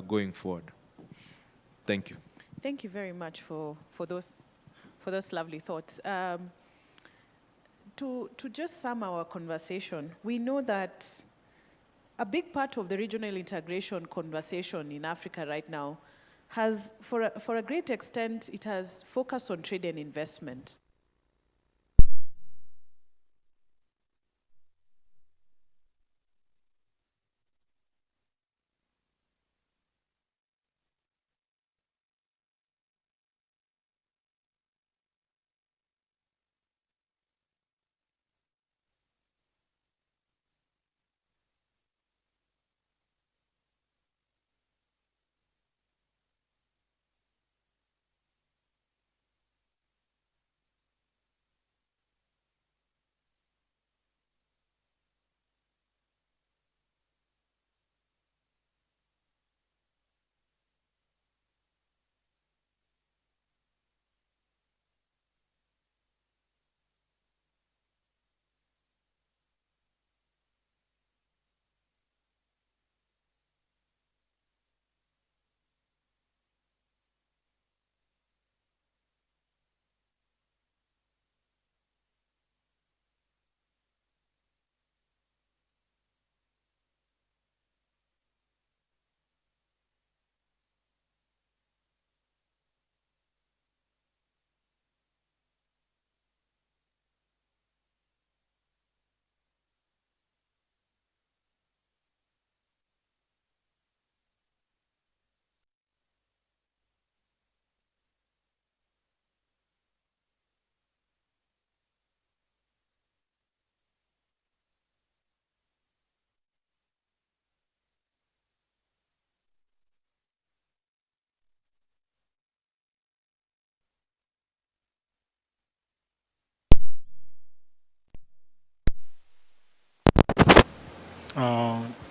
going forward. Thank you. Thank you very much for those lovely thoughts. To just sum our conversation, we know that a big part of the regional integration conversation in Africa right now has, for a great extent, it has focused on trade and investment.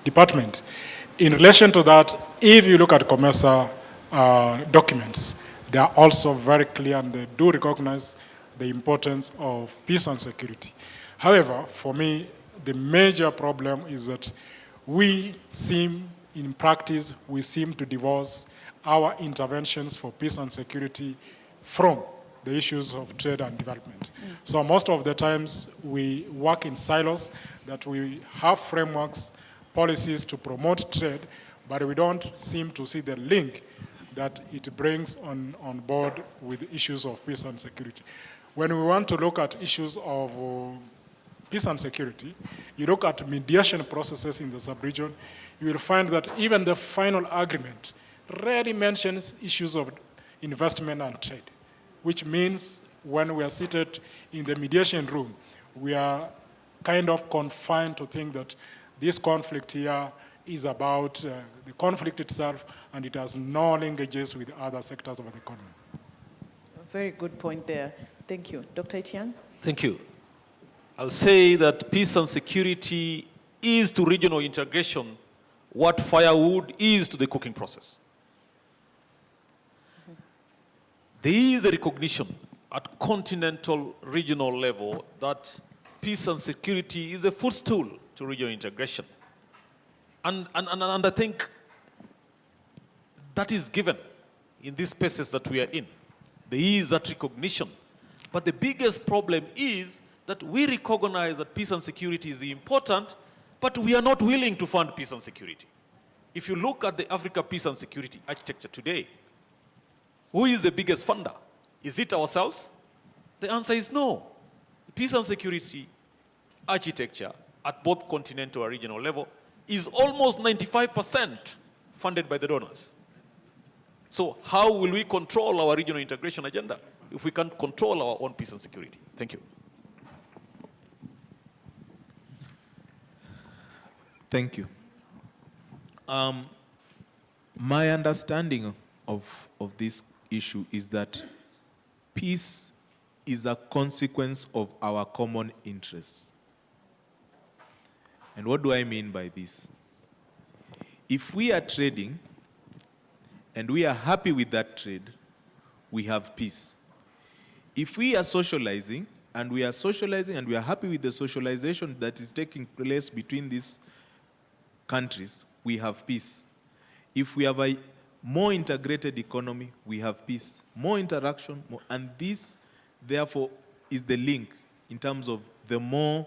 Department. In relation to that, if you look at COMESA documents, they are also very clear, and they do recognize the importance of peace and security. However, for me, the major problem is that in practice, we seem to divorce our interventions for peace and security from the issues of trade and development. So most of the times we work in silos, that we have frameworks, policies to promote trade, but we don't seem to see the link that it brings on board with issues of peace and security. When we want to look at issues of peace and security, you look at mediation processes in the sub-region, you will find that even the final agreement rarely mentions issues of investment and trade, which means when we are seated in the mediation room, we are kind of confined to think that this conflict here is about the conflict itself, and it has no linkages with other sectors of the economy. A very good point there. Thank you. Dr. Etienne? Thank you. I'll say that peace and security is to regional integration what firewood is to the cooking process. There is a recognition at continental regional level that peace and security is a footstool to regional integration. And I think that is given in these spaces that we are in. There is that recognition. But the biggest problem is that we recognize that peace and security is important, but we are not willing to fund peace and security. If you look at the Africa peace and security architecture today, who is the biggest funder? Is it ourselves? The answer is no. Peace and security architecture at both continental and regional level is almost 95% funded by the donors. So how will we control our regional integration agenda if we can't control our own peace and security? Thank you. Thank you. My understanding of this issue is that peace is a consequence of our common interests. And what do I mean by this? If we are trading and we are happy with that trade, we have peace. If we are socializing and we are happy with the socialization that is taking place between these countries, we have peace. If we have a more integrated economy, we have peace. More interaction, and this, therefore, is the link in terms of the more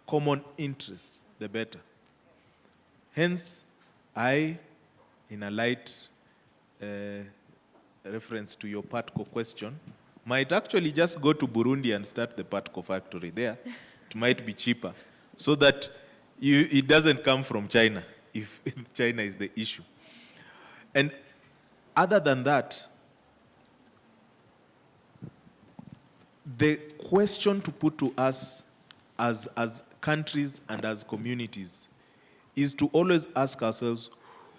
common interests, the better. Hence, I, in a light reference to your PATCO question, might actually just go to Burundi and start the PATCO factory there. It might be cheaper, so that it doesn't come from China, if China is the issue. And other than that, the question to put to us as countries and as communities is to always ask ourselves,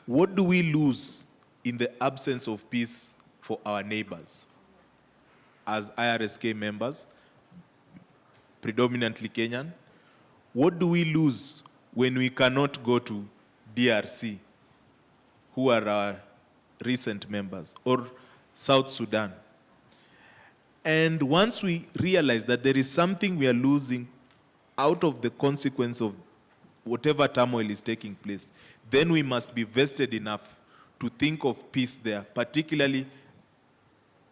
what do we lose in the absence of peace for our neighbors? As IRSK members, predominantly Kenyan, what do we lose when we cannot go to DRC, who are our recent members, or South Sudan? And once we realize that there is something we are losing out of the consequence of whatever turmoil is taking place, then we must be vested enough to think of peace there, particularly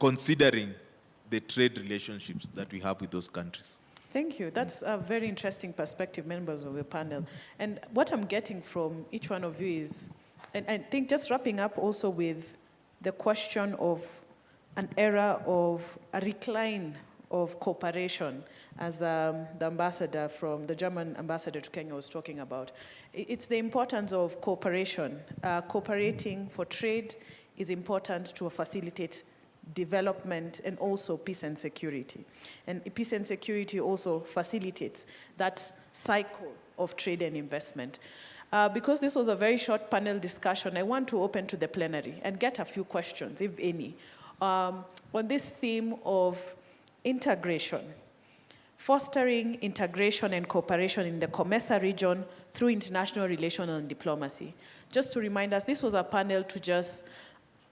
considering the trade relationships that we have with those countries. Thank you. That's a very interesting perspective, members of the panel. And what I'm getting from each one of you is, and I think just wrapping up also with the question of an era of a decline of cooperation, as the ambassador from the German ambassador to Kenya was talking about. It's the importance of cooperation. Cooperating for trade is important to facilitate development and also peace and security. And peace and security also facilitates that cycle of trade and investment. Because this was a very short panel discussion, I want to open to the plenary and get a few questions, if any, on this theme of integration, fostering integration and cooperation in the COMESA region through international relations and diplomacy. Just to remind us, this was a panel to just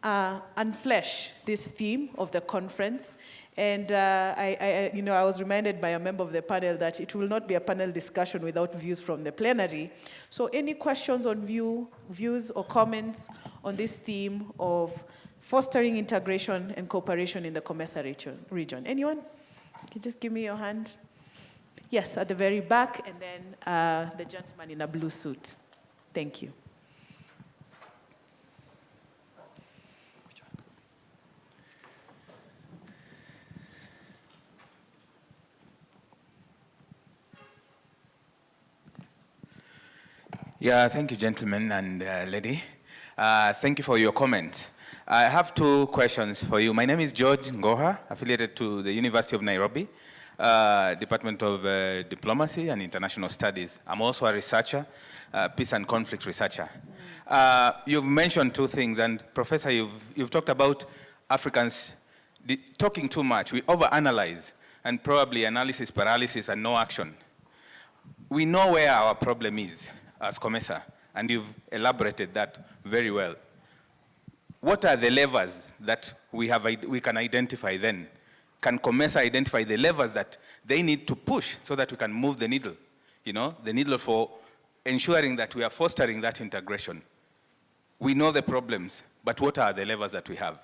unflesh this theme of the conference And I was reminded by a member of the panel that it will not be a panel discussion without views from the plenary. So any questions on views or comments on this theme of fostering integration and cooperation in the COMESA region? Anyone? Can you just give me your hand? Yes, at the very back, and then the gentleman in a blue suit. Thank you. Yeah, thank you, gentlemen and lady. Thank you for your comment. I have two questions for you. My name is George Ngoha, affiliated to the University of Nairobi, Department of Diplomacy and International Studies. I'm also a researcher, peace and conflict researcher. You've mentioned two things, and Professor, you've talked about Africans talking too much. We overanalyze, and probably analysis paralysis and no action. We know where our problem is as COMESA, and you've elaborated that very well. What are the levers that we can identify then? Can COMESA identify the levers that they need to push so that we can move the needle? You know, the needle for ensuring that we are fostering that integration. We know the problems, but what are the levers that we have?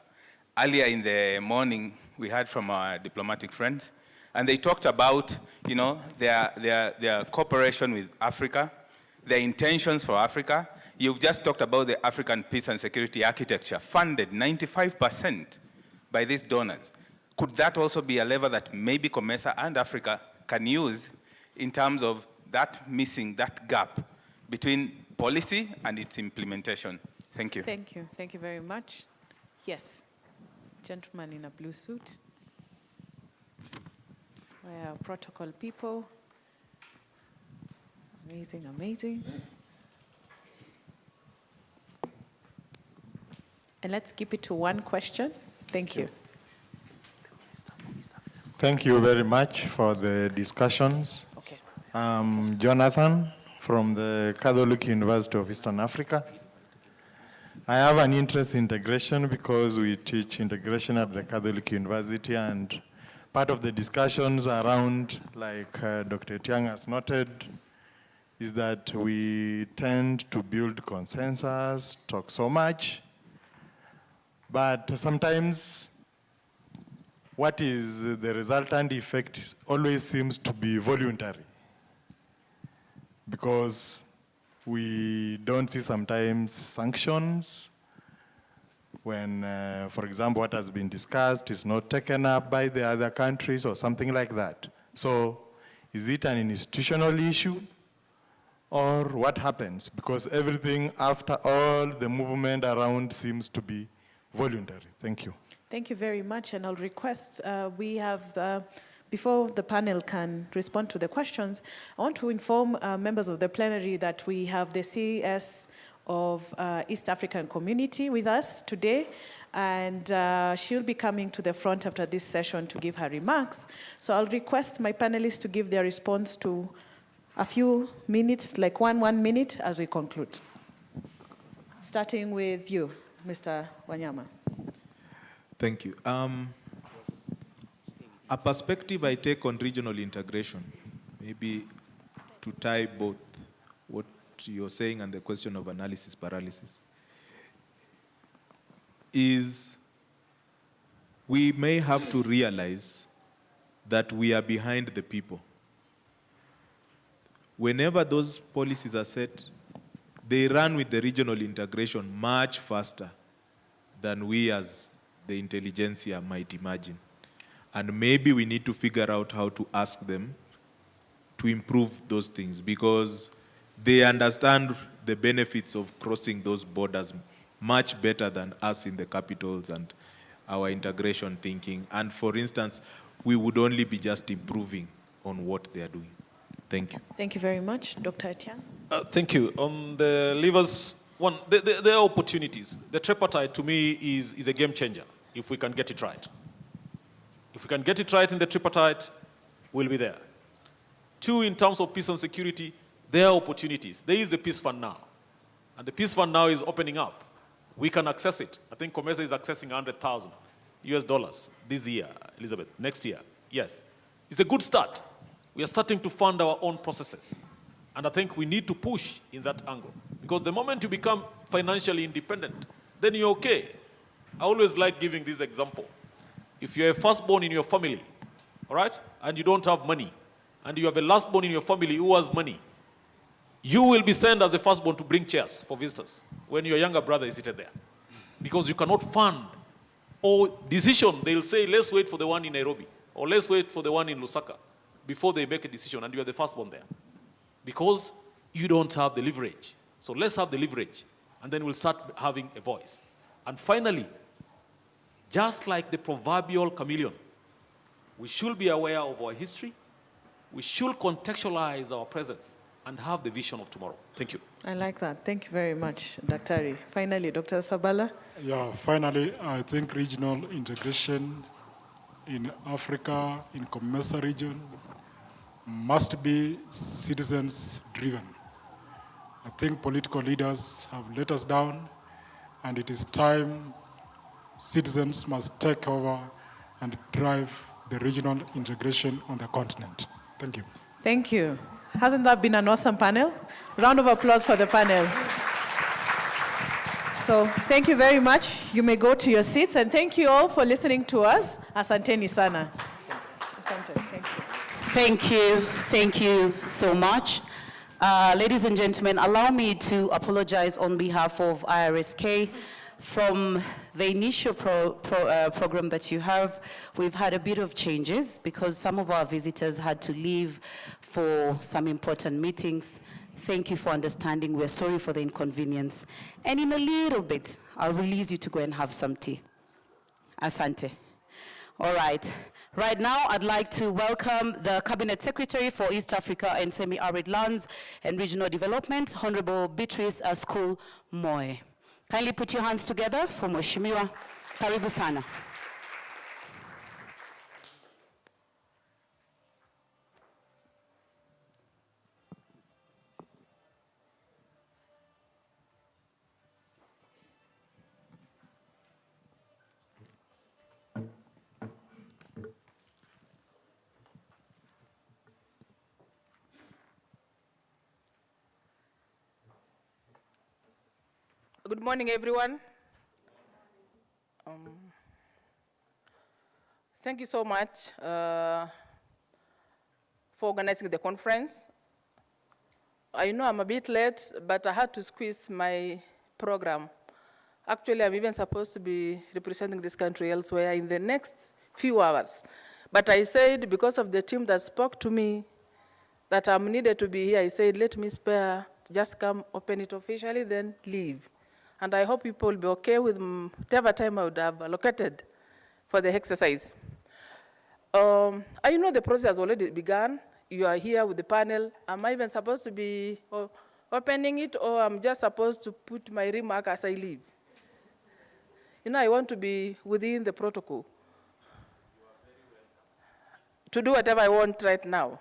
Earlier in the morning, we heard from our diplomatic friends, and they talked about, you know, their cooperation with Africa, their intentions for Africa. You've just talked about the African Peace and Security Architecture, funded 95% by these donors. Could that also be a lever that maybe COMESA and Africa can use in terms of that missing, that gap between policy and its implementation? Thank you. Thank you. Thank you very much. Yes. Gentleman in a blue suit. Where are protocol people? Amazing, amazing. And let's keep it to one question. Thank you. Thank you very much for the discussions. Okay. I'm Jonathan from the Catholic University of Eastern Africa. I have an interest in integration because we teach integration at the Catholic University, and part of the discussions around, like Dr. Tiang has noted, is that we tend to build consensus, talk so much, but sometimes what is the resultant effect always seems to be voluntary, because we don't see sometimes sanctions when, for example, what has been discussed is not taken up by the other countries or something like that. So is it an institutional issue? Or what happens? Because everything after all the movement around seems to be voluntary. Thank you. Thank you very much, and I'll request, we have, before the panel can respond to the questions, I want to inform members of the plenary that we have the CES of East African Community with us today, and she'll be coming to the front after this session to give her remarks. So I'll request my panelists to give their response to a few minutes, like one minute as we conclude. Starting with you, Mr. Wanyama. Thank you. A perspective I take on regional integration, maybe to tie both what you're saying and the question of analysis paralysis, is we may have to realize that we are behind the people. Whenever those policies are set, they run with the regional integration much faster than we as the intelligentsia might imagine. And maybe we need to figure out how to ask them to improve those things, because they understand the benefits of crossing those borders much better than us in the capitals and our integration thinking. And for instance, we would only be just improving on what they are doing. Thank you. Thank you very much. Dr. Etienne? Thank you. On the levers, one, there are opportunities. The tripartite, to me, is a game changer if we can get it right. If we can get it right in the tripartite, we'll be there. Two, in terms of peace and security, there are opportunities. There is a peace fund now. And the peace fund now is opening up. We can access it. I think COMESA is accessing 100,000. US dollars this year, Elizabeth, next year. Yes. It's a good start. We are starting to fund our own processes. And I think we need to push in that angle. Because the moment you become financially independent, then you're okay. I always like giving this example. If you're a firstborn in your family, all right, and you don't have money, and you have a lastborn in your family who has money, you will be sent as a firstborn to bring chairs for visitors when your younger brother is seated there. Because you cannot fund. Or decision, they'll say, let's wait for the one in Nairobi, or let's wait for the one in Lusaka, before they make a decision, and you are the firstborn there. Because you don't have the leverage. So let's have the leverage, and then we'll start having a voice. And finally, just like the proverbial chameleon, we should be aware of our history, we should contextualize our presence, and have the vision of tomorrow. Thank you. I like that. Thank you very much, Dr. Finally, Dr. Sabala. Yeah, finally, I think regional integration in Africa, in COMESA region, must be citizens-driven. I think political leaders have let us down, and it is time citizens must take over and drive the regional integration on the continent. Thank you. Thank you. Hasn't that been an awesome panel? Round of applause for the panel. So thank you very much. You may go to your seats, and thank you all for listening to us. Asanteni sana. Asante. Thank you. Thank you. Thank you so much. Ladies and gentlemen, allow me to apologize on behalf of IRSK. From the initial program that you have, we've had a bit of changes because some of our visitors had to leave for some important meetings. Thank you for understanding. We're sorry for the inconvenience. And in a little bit, I'll release you to go and have some tea. Asante. All right. Right now, I'd like to welcome the Cabinet Secretary for East Africa and Semi-Arid Lands and Regional Development, Honorable Beatrice School Moe. Kindly put your hands together for Mheshimiwa. Karibu sana. Good morning, everyone. Thank you so much for organizing the conference. I know I'm a bit late, but I had to squeeze my program. Actually, I'm even supposed to be representing this country elsewhere in the next few hours. But I said, because of the team that spoke to me, that I'm needed to be here, I said, let me spare, just come open it officially, then leave. And I hope people will be okay with whatever time I would have allocated for the exercise. I know the process has already begun. You are here with the panel. Am I even supposed to be opening it, or I'm just supposed to put my remark as I leave? You know, I want to be within the protocol to do whatever I want right now.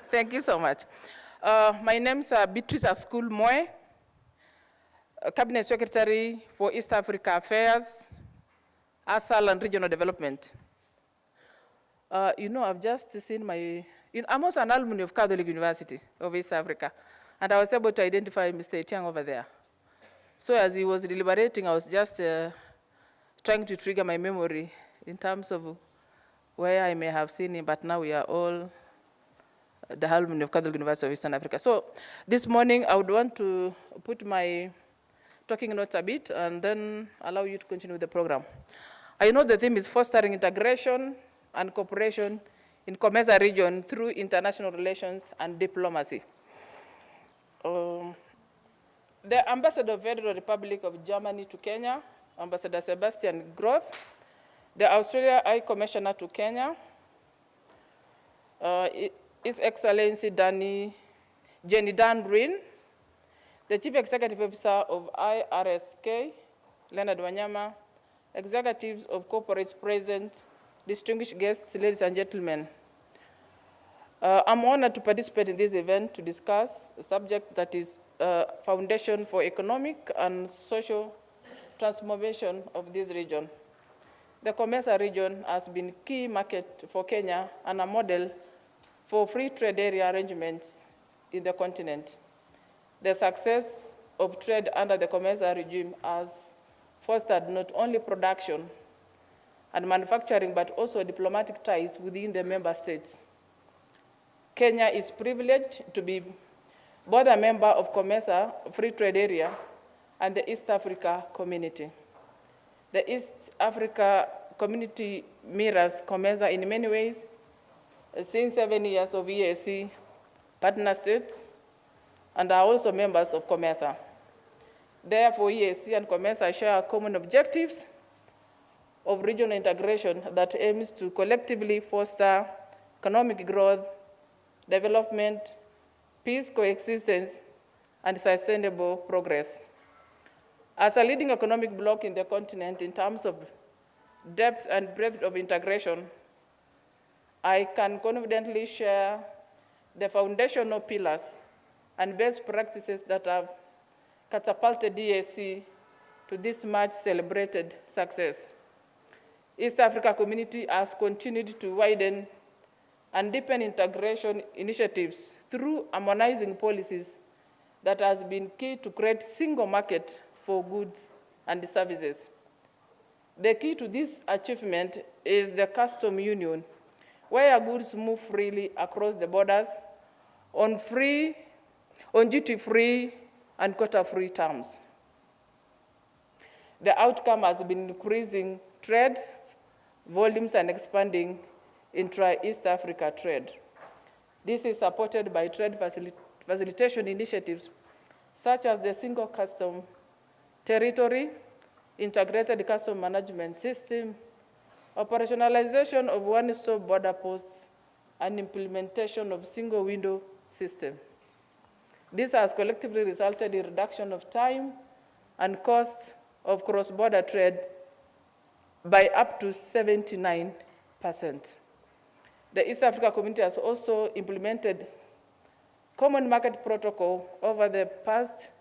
Thank you so much. My name is Beatrice School Moe, Cabinet Secretary for East Africa Affairs, ASAL and Regional Development. You know, I've just seen I'm also an alumni of Catholic University of East Africa, and I was able to identify Mr. Etiang over there. So as he was deliberating, I was just trying to trigger my memory in terms of where I may have seen him, but now we are all the alumni of Catholic University of Eastern Africa. So this morning, I would want to put my talking notes a bit, and then allow you to continue with the program. I know the theme is fostering integration and cooperation in COMESA region through international relations and diplomacy. The Ambassador of the Federal Republic of Germany to Kenya, Ambassador Sebastian Groth, the Australia High Commissioner to Kenya, His Excellency Jenny Dan Rin, the Chief Executive Officer of IRSK, Leonard Wanyama, executives of corporates present, distinguished guests, ladies and gentlemen. I'm honored to participate in this event to discuss a subject that is a foundation for economic and social transformation of this region. the COMESA region has been a key market for Kenya and a model for free trade area arrangements in the continent. The success of trade under the COMESA regime has fostered not only production and manufacturing, but also diplomatic ties within the member states. Kenya is privileged to be both a member of COMESA Free Trade Area and the East Africa Community. The East Africa Community mirrors COMESA in many ways. Since 7 years of EAC partner states and are also members of COMESA. Therefore, EAC and COMESA share common objectives of regional integration that aims to collectively foster economic growth, development, peace, coexistence, and sustainable progress. As a leading economic bloc in the continent in terms of depth and breadth of integration, I can confidently share the foundational pillars and best practices that have catapulted EAC to this much celebrated success. East Africa Community has continued to widen and deepen integration initiatives through harmonizing policies that has been key to create single market for goods and services. The key to this achievement is the custom union, where goods move freely across the borders on duty-free and quota-free terms. The outcome has been increasing trade volumes and expanding intra-East Africa trade. This is supported by trade facilitation initiatives such as the single custom territory, integrated custom management system, operationalization of one-stop border posts, and implementation of single window system. This has collectively resulted in reduction of time and cost of cross-border trade by up to 79%. The East Africa Community has also implemented common market protocol over the past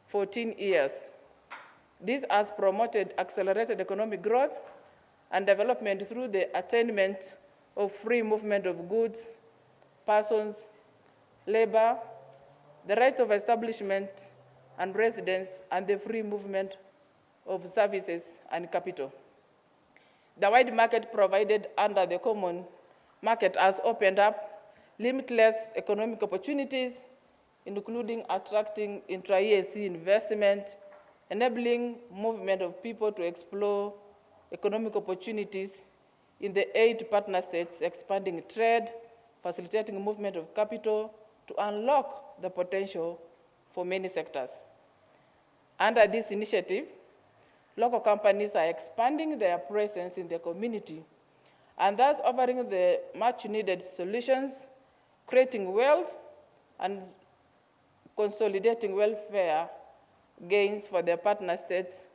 14 years. This has promoted accelerated economic growth and development through the attainment of free movement of goods, persons, labor, the rights of establishment and residence, and the free movement of services and capital. The wide market provided under the common market has opened up limitless economic opportunities, including attracting intra-EAC investment, enabling movement of people to explore economic opportunities in the 8 partner states, expanding trade, facilitating movement of capital to unlock the potential for many sectors. Under this initiative, local companies are expanding their presence in the community and thus offering the much-needed solutions, creating wealth and consolidating welfare gains for their partner states,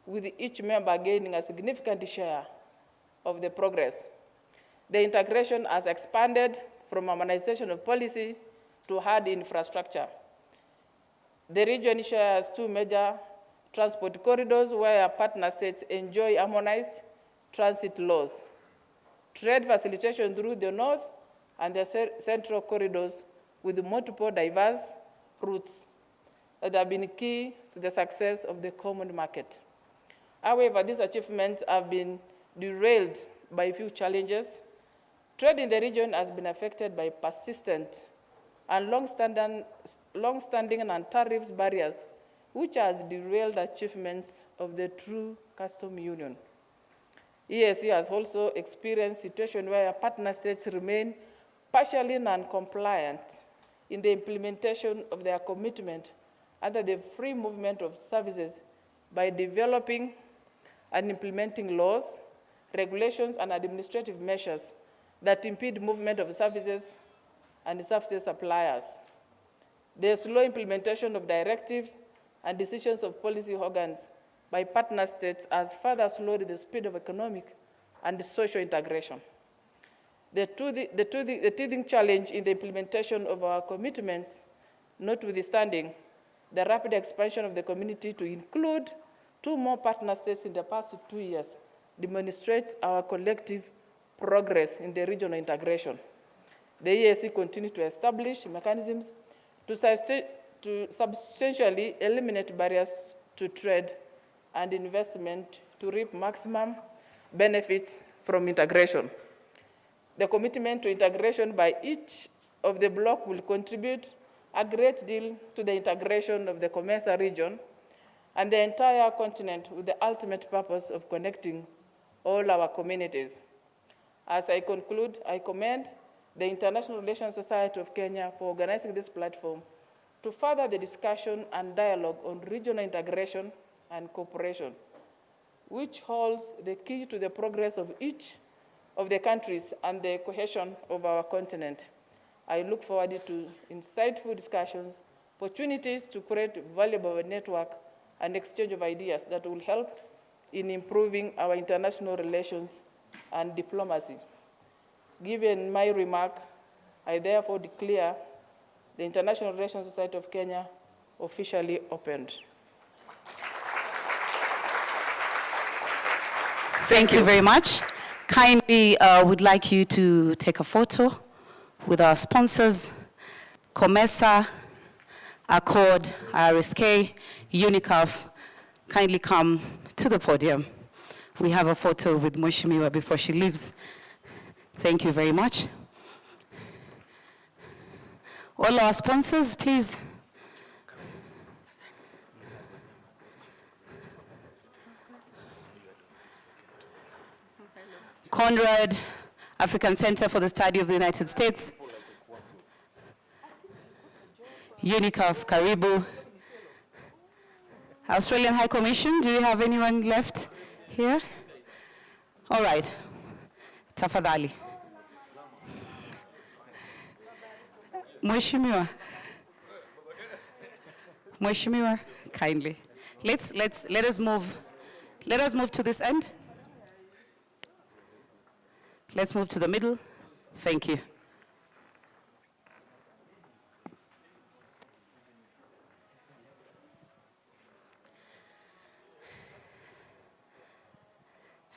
with each member gaining a significant share of the progress. The integration has expanded from harmonization of policy to hard infrastructure. The region shares 2 major transport corridors where partner states enjoy harmonized transit laws. Trade facilitation through the north and the central corridors with multiple diverse routes that have been key to the success of the common market. However, these achievements have been derailed by a few challenges. Trade in the region has been affected by persistent and long-standing and tariffs barriers, which has derailed achievements of the true custom union. EAC has also experienced situations where partner states remain partially non-compliant in the implementation of their commitment under the free movement of services by developing and implementing laws, regulations, and administrative measures that impede movement of services and services suppliers. The slow implementation of directives and decisions of policy organs by partner states has further slowed the speed of economic and social integration. The teething challenge in the implementation of our commitments, notwithstanding the rapid expansion of the community to include 2 more partner states in the past 2 years, demonstrates our collective progress in the regional integration. The EAC continues to establish mechanisms to substantially eliminate barriers to trade and investment to reap maximum benefits from integration. The commitment to integration by each of the bloc will contribute a great deal to the integration of the COMESA region and the entire continent with the ultimate purpose of connecting all our communities. As I conclude, I commend the International Relations Society of Kenya for organizing this platform to further the discussion and dialogue on regional integration and cooperation, which holds the key to the progress of each of the countries and the cohesion of our continent. I look forward to insightful discussions, opportunities to create valuable network and exchange of ideas that will help in improving our international relations and diplomacy. Given my remark, I therefore declare the International Relations Society of Kenya officially opened. Thank you very much. Kindly would like you to take a photo with our sponsors, COMESA, Accord, Irsk, UNICAF. Kindly come to the podium. We have a photo with Mheshimiwa before she leaves. Thank you very much. All our sponsors, please. Conrad, African Center for the Study of the United States. UNICAF, Karibu. Australian High Commission, do you have anyone left here? All right, tafadhali. Mheshimiwa. Mheshimiwa, kindly. Let us move to this end. Let's move to the middle. Thank you.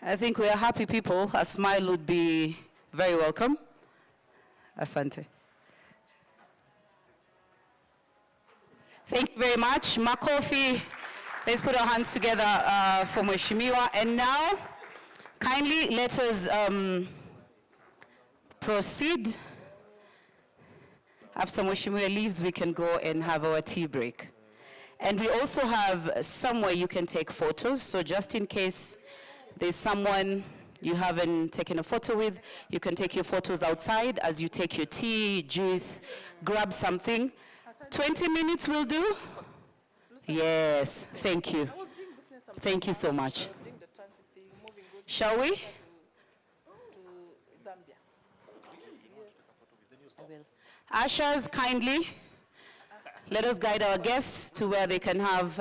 I think we are happy people. A smile would be very welcome. Asante. Thank you very much. Makofi. Let's put our hands together for Mheshimiwa. And now, kindly let us proceed. After Mheshimiwa leaves, we can go and have our tea break. And we also have somewhere you can take photos. So just in case there's someone you haven't taken a photo with, you can take your photos outside as you take your tea, juice, grab something. 20 minutes will do? Yes, thank you. Thank you so much. Shall we? Ushers, kindly, let us guide our guests to where they can have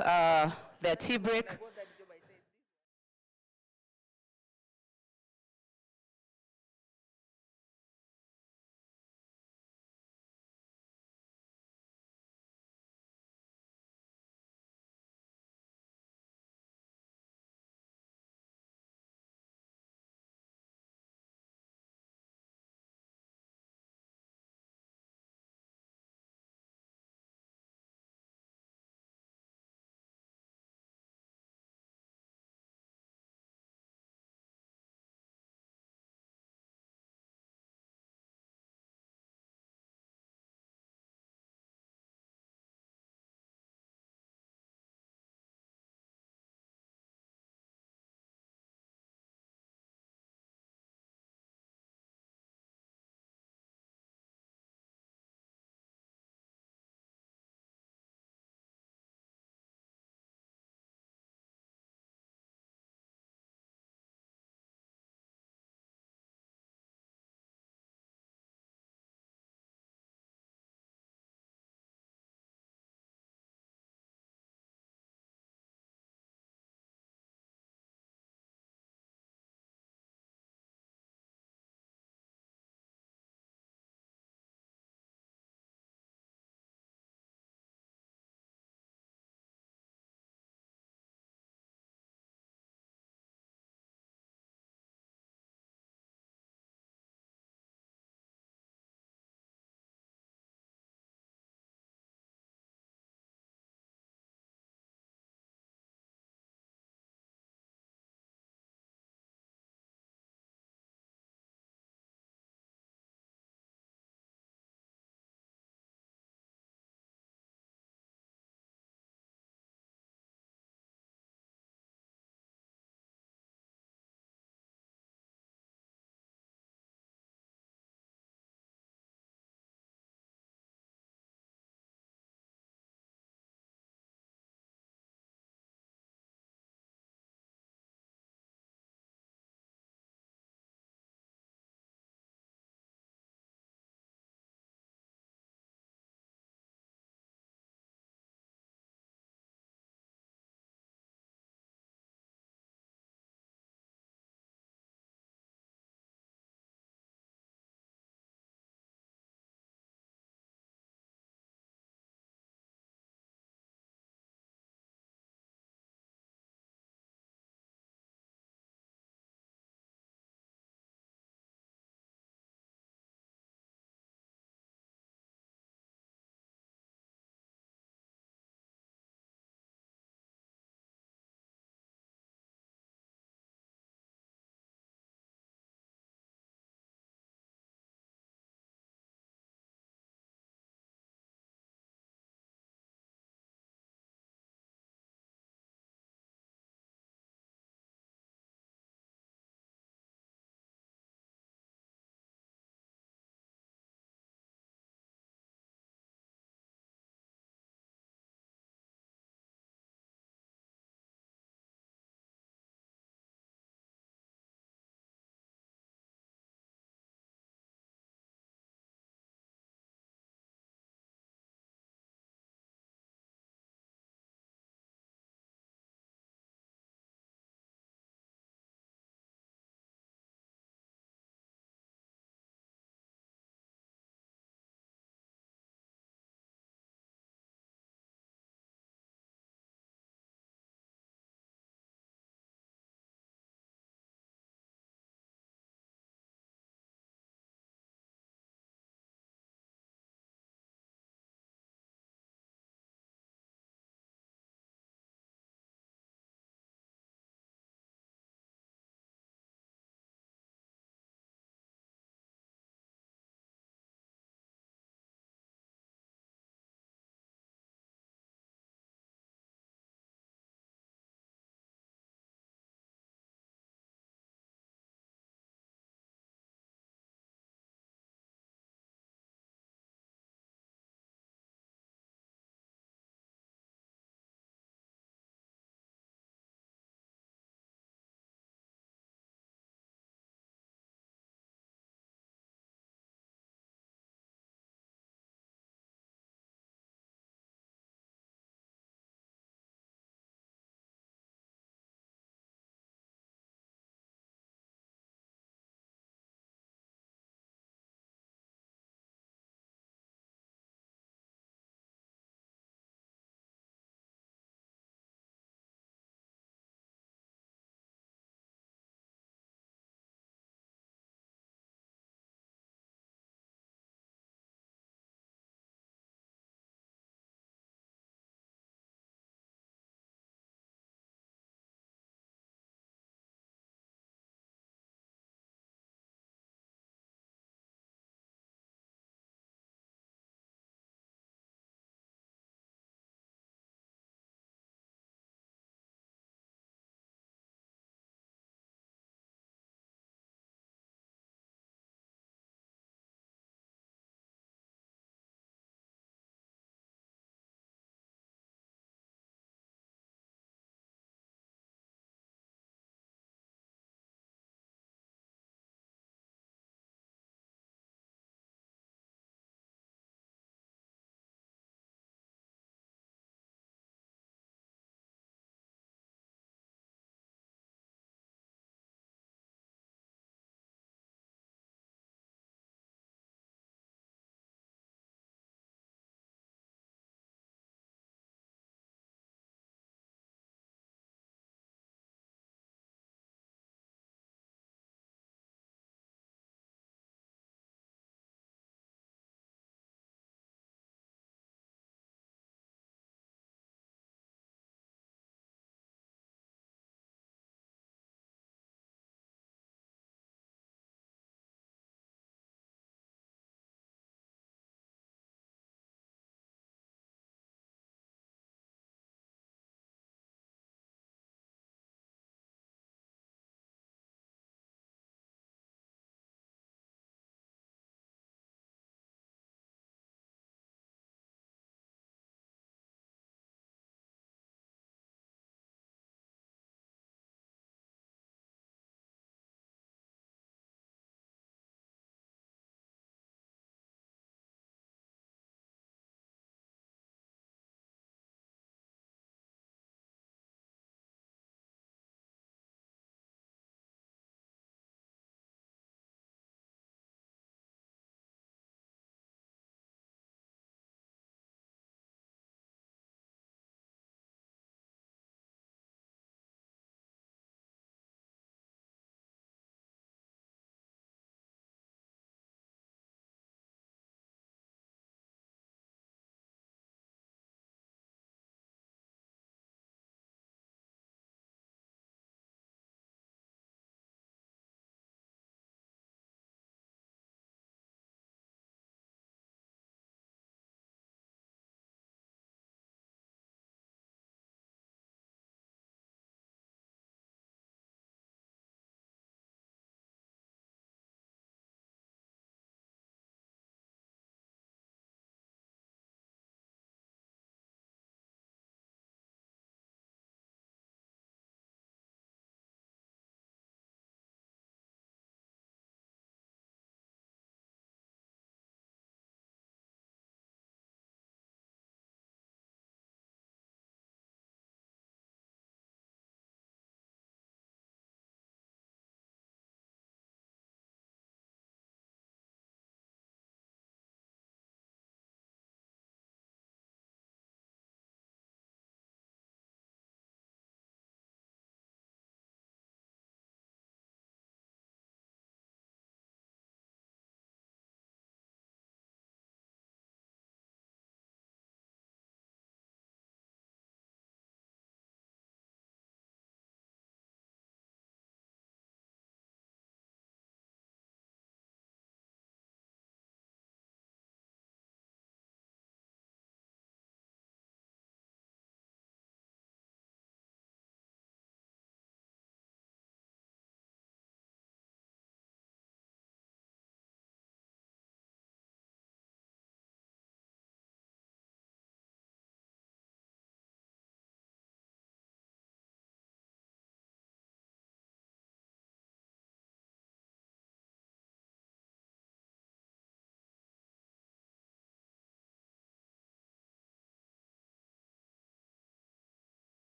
their tea break.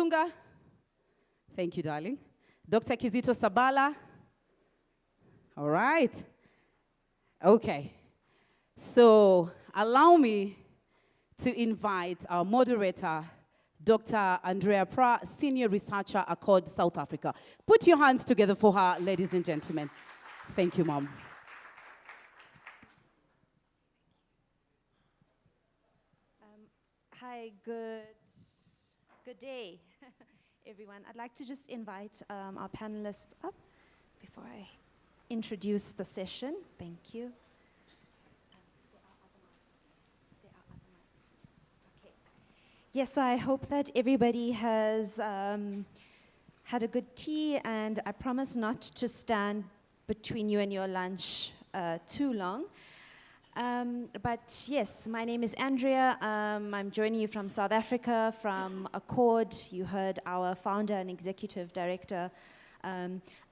Matunga. Thank you, darling. Dr. Kizito Sabala. All right. Okay. So allow me to invite our moderator, Dr. Andrea Pra, Senior Researcher, Accord South Africa. Put your hands together for her, ladies and gentlemen. Thank you, Mom. Hi, good day, everyone. I'd like to just invite our panelists up before I introduce the session. Thank you. Okay. Yes, so I hope that everybody has had a good tea, and I promise not to stand between you and your lunch too long. But yes, my name is Andrea. I'm joining you from South Africa, from Accord. You heard our founder and executive director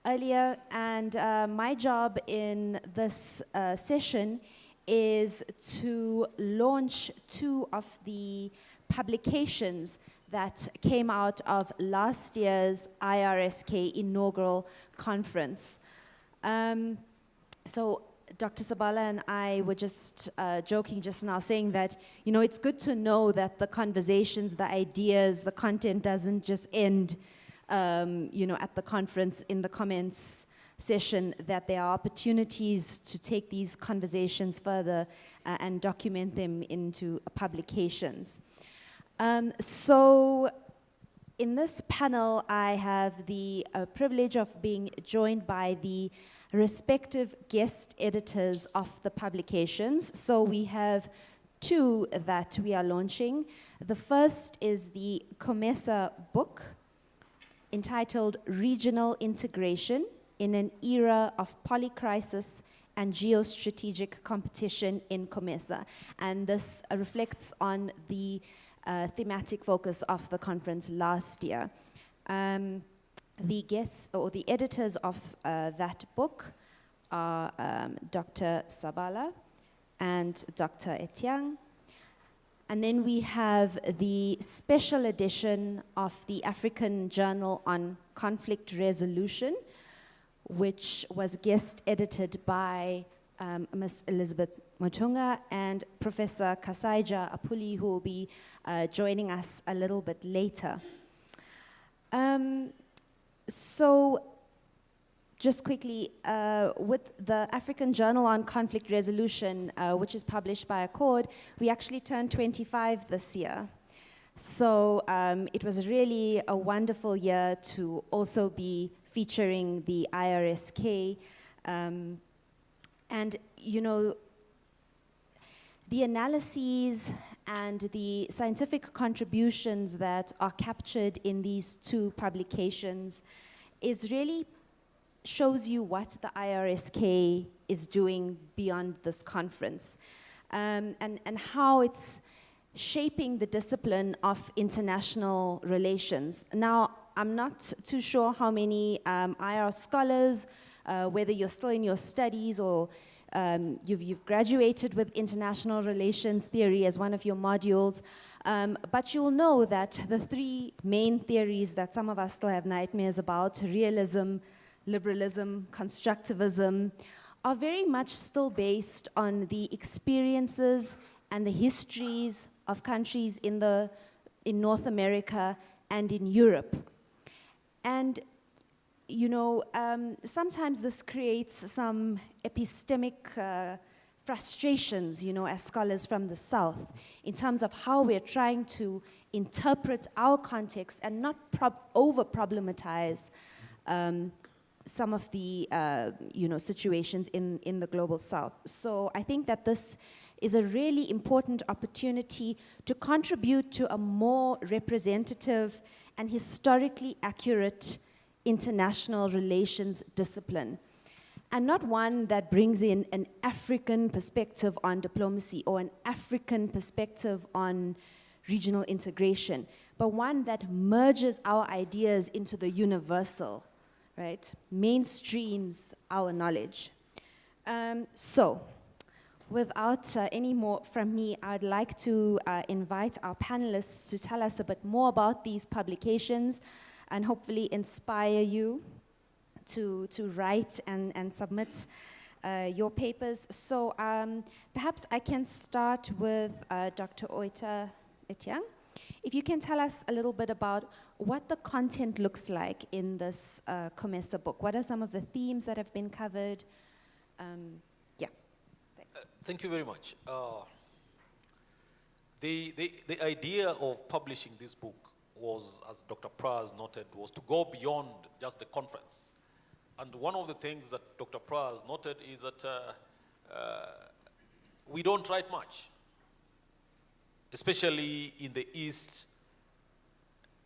earlier. And my job in this session is to launch 2 of the publications that came out of last year's IRSK inaugural conference. So Dr. Sabala and I were just joking just now, saying that, you know, it's good to know that the conversations, the ideas, the content doesn't just end, you know, at the conference in the comments session, that there are opportunities to take these conversations further and document them into publications. So in this panel, I have the privilege of being joined by the respective guest editors of the publications. So we have 2 that we are launching. The first is the COMESA book entitled Regional Integration in an Era of Polycrisis and Geostrategic Competition in COMESA. And this reflects on the thematic focus of the conference last year. The guests or the editors of that book are Dr. Sabala and Dr. Etiang. And then we have the special edition of the African Journal on Conflict Resolution, which was guest edited by Ms. Elizabeth Mutunga and Professor Kasaija Apuli, who will be joining us a little bit later. So just quickly, with the African Journal on Conflict Resolution, which is published by Accord, we actually turned 25 this year. So it was really a wonderful year to also be featuring the IRSK. And, you know, the analyses and the scientific contributions that are captured in these 2 publications is really shows you what the IRSK is doing beyond this conference, and how it's shaping the discipline of international relations. Now, I'm not too sure how many IR scholars, whether you're still in your studies or you've graduated with international relations theory as one of your modules, but you'll know that the 3 main theories that some of us still have nightmares about, realism, liberalism, constructivism, are very much still based on the experiences and the histories of countries in North America and in Europe. And you know, sometimes this creates some epistemic frustrations, you know, as scholars from the South, in terms of how we're trying to interpret our context and not over-problematize some of the, you know, situations in the global South. So I think that this is a really important opportunity to contribute to a more representative and historically accurate international relations discipline, and not one that brings in an African perspective on diplomacy or an African perspective on regional integration, but one that merges our ideas into the universal, right? Mainstreams our knowledge. So, without any more from me, I'd like to invite our panelists to tell us a bit more about these publications and hopefully inspire you to write and submit your papers. So perhaps I can start with Dr. Oita Etiang. If you can tell us a little bit about what the content looks like in this COMESA book. What are some of the themes that have been covered? Yeah. Thanks. Thank you very much. The idea of publishing this book was, as Dr. Praz noted, was to go beyond just the conference. And one of the things that Dr. Praz noted is that we don't write much, especially in the East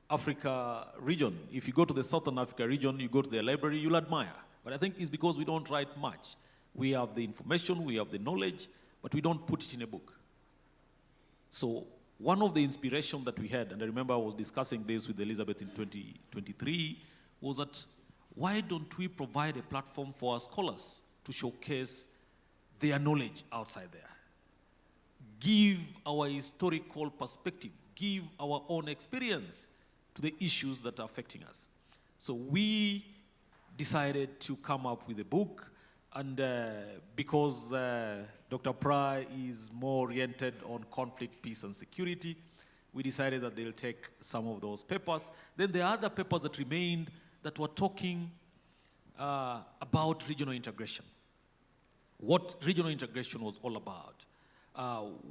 Africa region. If you go to the Southern Africa region, you go to the library, you'll admire. But I think it's because we don't write much. We have the information, we have the knowledge, but we don't put it in a book. So one of the inspiration that we had, and I remember I was discussing this with Elizabeth in 2023, was that why don't we provide a platform for our scholars to showcase their knowledge outside there? Give our historical perspective, give our own experience to the issues that are affecting us. So we decided to come up with a book, and because Dr. Pry is more oriented on conflict, peace, and security, we decided that they'll take some of those papers. Then there are other papers that remained that were talking about regional integration. What regional integration was all about.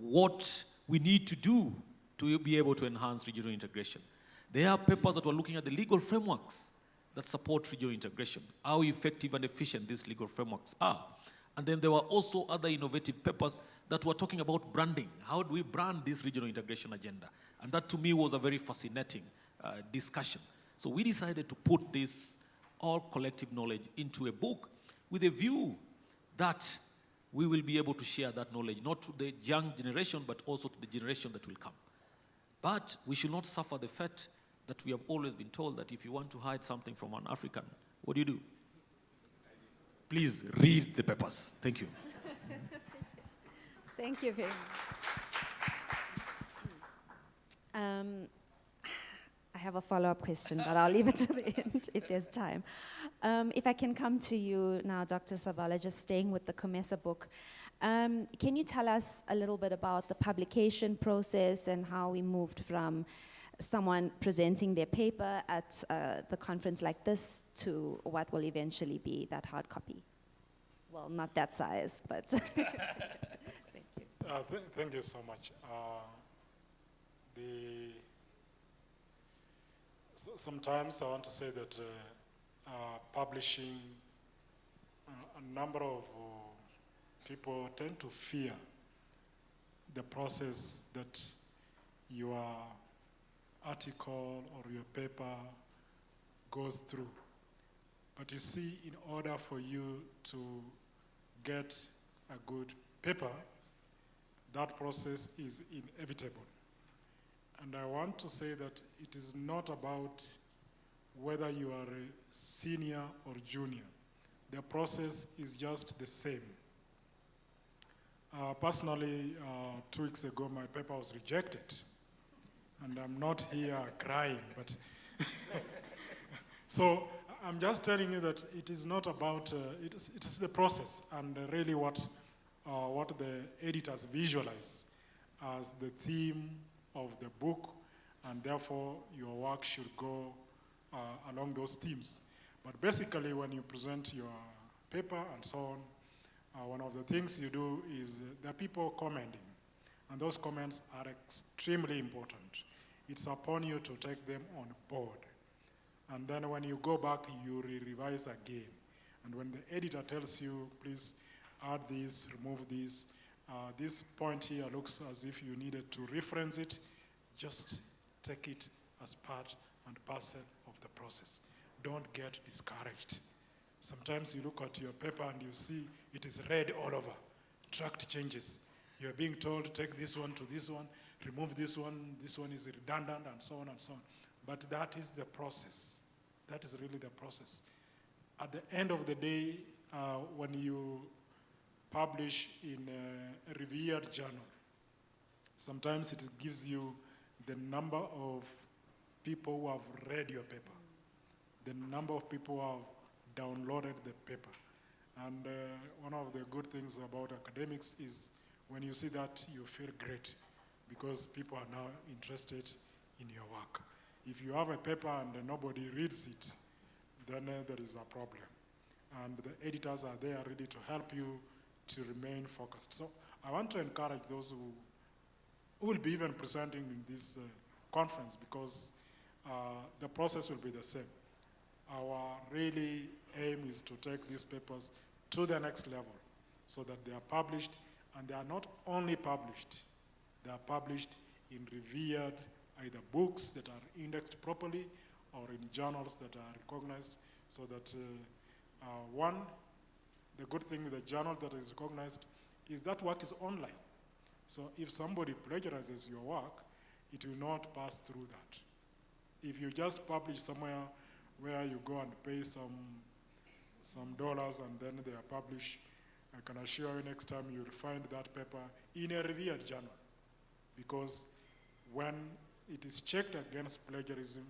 What we need to do to be able to enhance regional integration. There are papers that were looking at the legal frameworks that support regional integration, how effective and efficient these legal frameworks are. And then there were also other innovative papers that were talking about branding. How do we brand this regional integration agenda? And that to me was a very fascinating discussion. So we decided to put this all collective knowledge into a book with a view that we will be able to share that knowledge, not to the young generation, but also to the generation that will come. But we should not suffer the fate that we have always been told that if you want to hide something from an African, what do you do? Please read the papers. Thank you. Thank you very much. I have a follow-up question, but I'll leave it to the end if there's time. If I can come to you now, Dr. Sabala, just staying with the COMESA book. Can you tell us a little bit about the publication process and how we moved from someone presenting their paper at the conference like this to what will eventually be that hard copy? Well, not that size, but thank you. Thank you so much. Sometimes I want to say that publishing, a number of people tend to fear the process that your article or your paper goes through. But you see, in order for you to get a good paper, that process is inevitable. And I want to say that it is not about whether you are a senior or junior. The process is just the same. Personally, 2 weeks ago, my paper was rejected. And I'm not here crying, but so I'm just telling you that it is not about, it is the process and really what the editors visualize as the theme of the book, and therefore your work should go along those themes. But basically when you present your paper and so on, one of the things you do is there are people commenting, and those comments are extremely important. It's upon you to take them on board. And then when you go back, you revise again. And when the editor tells you, please add this, remove this point here looks as if you needed to reference it, just take it as part and parcel of the process. Don't get discouraged. Sometimes you look at your paper and you see it is red all over, tracked changes. You're being told, take this one to this one, remove this one is redundant, and so on and so on. But that is the process. That is really the process. At the end of the day, when you publish in a revered journal. Sometimes it gives you the number of people who have read your paper, the number of people who have downloaded the paper. And one of the good things about academics is when you see that, you feel great because people are now interested in your work. If you have a paper and nobody reads it, then there is a problem. And the editors are there ready to help you to remain focused. So I want to encourage those who will be even presenting in this conference, because the process will be the same. Our really aim is to take these papers to the next level so that they are published, and they are not only published, they are published in revered either books that are indexed properly or in journals that are recognized, so that one, the good thing with a journal that is recognized is that work is online. So if somebody plagiarizes your work, it will not pass through that. If you just publish somewhere where you go and pay some dollars and then they are published, I can assure you next time you'll find that paper in a revered journal. Because when it is checked against plagiarism,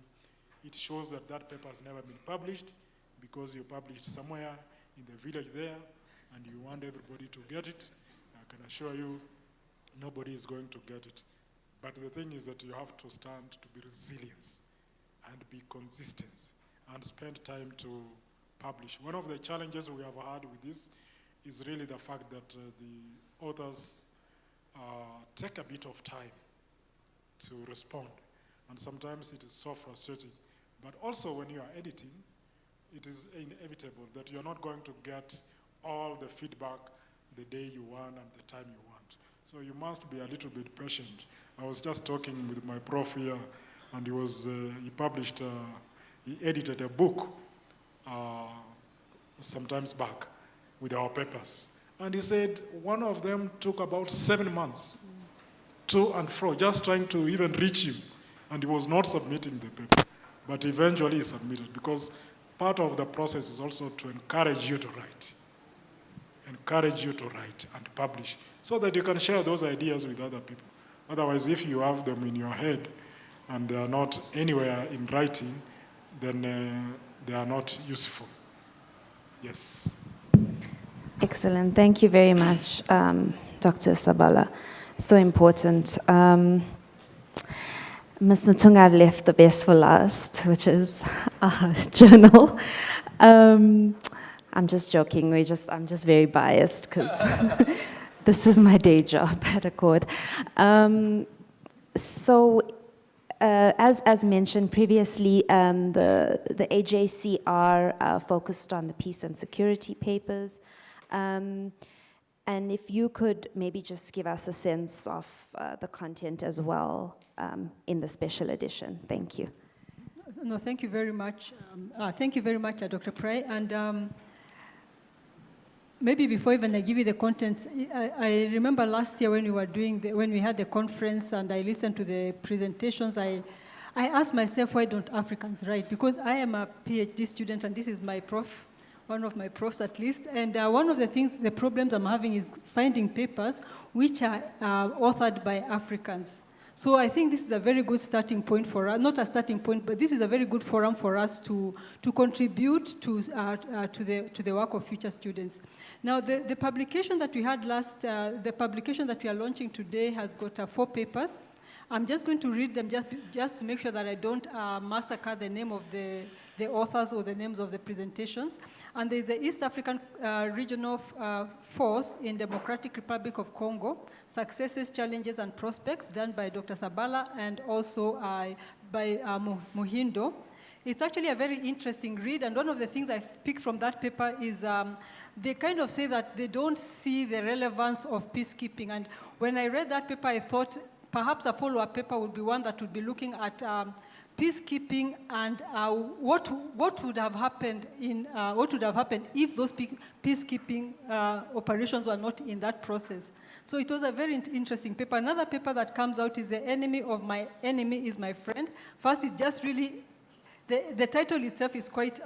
it shows that that paper has never been published, because you published somewhere in the village there and you want everybody to get it. I can assure you nobody is going to get it. But the thing is that you have to stand to be resilient and be consistent and spend time to publish. One of the challenges we have had with this is really the fact that the authors take a bit of time to respond. And sometimes it is so frustrating. But also when you are editing, it is inevitable that you're not going to get all the feedback the day you want and the time you want. So you must be a little bit patient. I was just talking with my prof here, and he edited a book sometimes back with our papers. And he said one of them took about 7 months, to and fro, just trying to even reach him. And he was not submitting the paper. But eventually he submitted, because part of the process is also to encourage you to write. Encourage you to write and publish, so that you can share those ideas with other people. Otherwise, if you have them in your head and they are not anywhere in writing, then they are not useful. Yes. Excellent. Thank you very much, Dr. Sabala. So important. Ms. Ntunga, I've left the best for last, which is our journal. I'm just joking. I'm just very biased because this is my day job at Accord. As mentioned previously, the AJCR focused on the peace and security papers. And if you could maybe just give us a sense of the content as well in the special edition. Thank you. No, thank you very much. Thank you very much, Dr. Pray. And maybe before even I give you the contents, I remember last year when we were when we had the conference and I listened to the presentations, I asked myself, why don't Africans write? Because I am a PhD student and this is my prof, one of my profs at least. And one of the problems I'm having is finding papers which are authored by Africans. So I think this is a very good starting point for us, not a starting point, but this is a very good forum for us to contribute to the work of future students. Now, the publication that we had the publication that we are launching today has got 4 papers. I'm just going to read them just to make sure that I don't massacre the name of the authors or the names of the presentations. And there's the East African Regional Force in Democratic Republic of Congo, Successes, Challenges, and Prospects, done by Dr. Sabala and also by Muhindo. It's actually a very interesting read, and one of the things I picked from that paper is they kind of say that they don't see the relevance of peacekeeping. And when I read that paper, I thought perhaps a follow-up paper would be one that would be looking at peacekeeping and what would have happened if those peacekeeping operations were not in that process. So it was a very interesting paper. Another paper that comes out is The Enemy of My Enemy is My Friend. First, it just really, the title itself is quite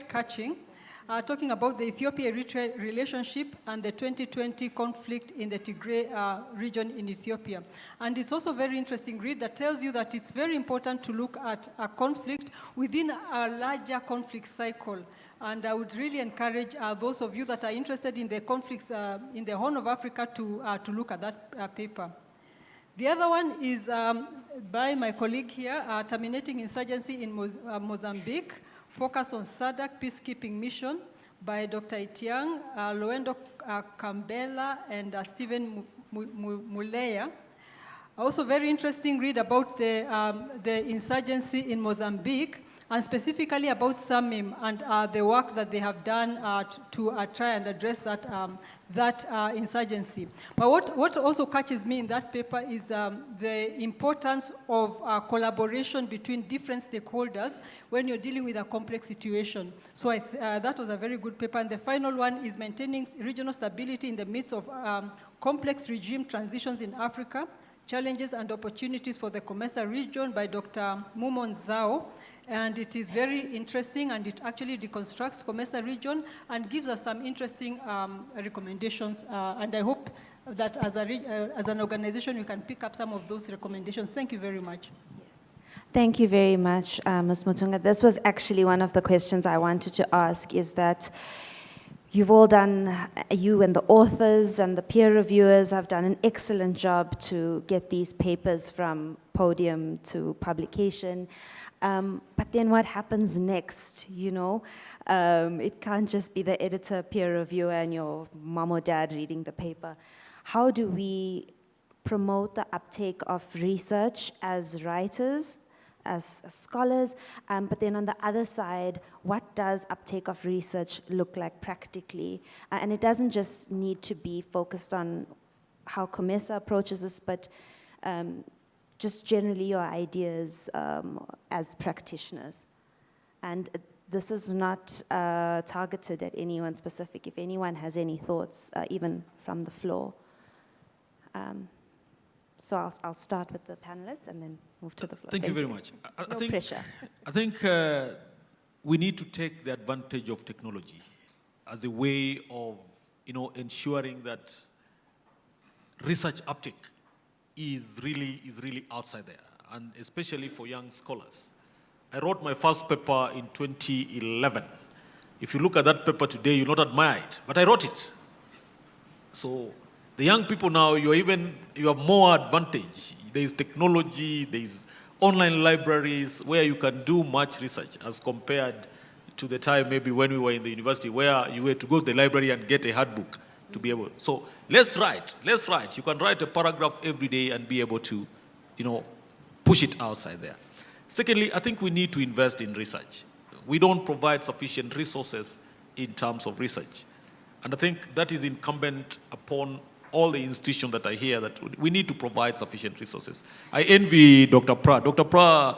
catching. talking about the Ethiopia-Eritrea relationship and the 2020 conflict in the Tigray region in Ethiopia. And it's also a very interesting read that tells you that it's very important to look at a conflict within a larger conflict cycle. And I would really encourage those of you that are interested in the conflicts in the Horn of Africa to look at that paper. The other one is by my colleague here, Terminating Insurgency in Mozambique, focus on SADC Peacekeeping Mission by Dr. Itiang, Loendo Kambela, and Stephen Muleya. Also very interesting read about the insurgency in Mozambique, and specifically about SAMIM and the work that they have done to try and address that insurgency. But what also catches me in that paper is the importance of collaboration between different stakeholders when you're dealing with a complex situation. So that was a very good paper. And the final one is Maintaining Regional Stability in the Midst of Complex Regime Transitions in Africa, Challenges and Opportunities for the COMESA Region by Dr. Mumon Zhao. And it is very interesting, and it actually deconstructs COMESA region and gives us some interesting recommendations. And I hope that as an organization, you can pick up some of those recommendations. Thank you very much. Yes. Thank you very much, Ms. Mutunga. This was actually one of the questions I wanted to ask, is that you've all done, you and the authors and the peer reviewers have done an excellent job to get these papers from podium to publication. But then what happens next, you know? It can't just be the editor, peer reviewer, and your mom or dad reading the paper. How do we promote the uptake of research as writers, as scholars? But then on the other side, what does uptake of research look like practically? And it doesn't just need to be focused on how COMESA approaches this, but just generally your ideas as practitioners. And this is not targeted at anyone specific. If anyone has any thoughts, even from the floor. So I'll start with the panelists and then move to the floor. Thank you very much. No pressure. I think we need to take the advantage of technology as a way of, ensuring that research uptake is really outside there, and especially for young scholars. I wrote my first paper in 2011. If you look at that paper today, you'll not admire it, but I wrote it. So the young people now, you have more advantage. There is technology, there is online libraries where you can do much research as compared to the time maybe when we were in the university where you had to go to the library and get a hard book to be able. So let's write. You can write a paragraph every day and be able to, push it outside there. Secondly, I think we need to invest in research. We don't provide sufficient resources in terms of research. And I think that is incumbent upon all the institutions that are here, that we need to provide sufficient resources. I envy Dr. Pra. Dr. Pra,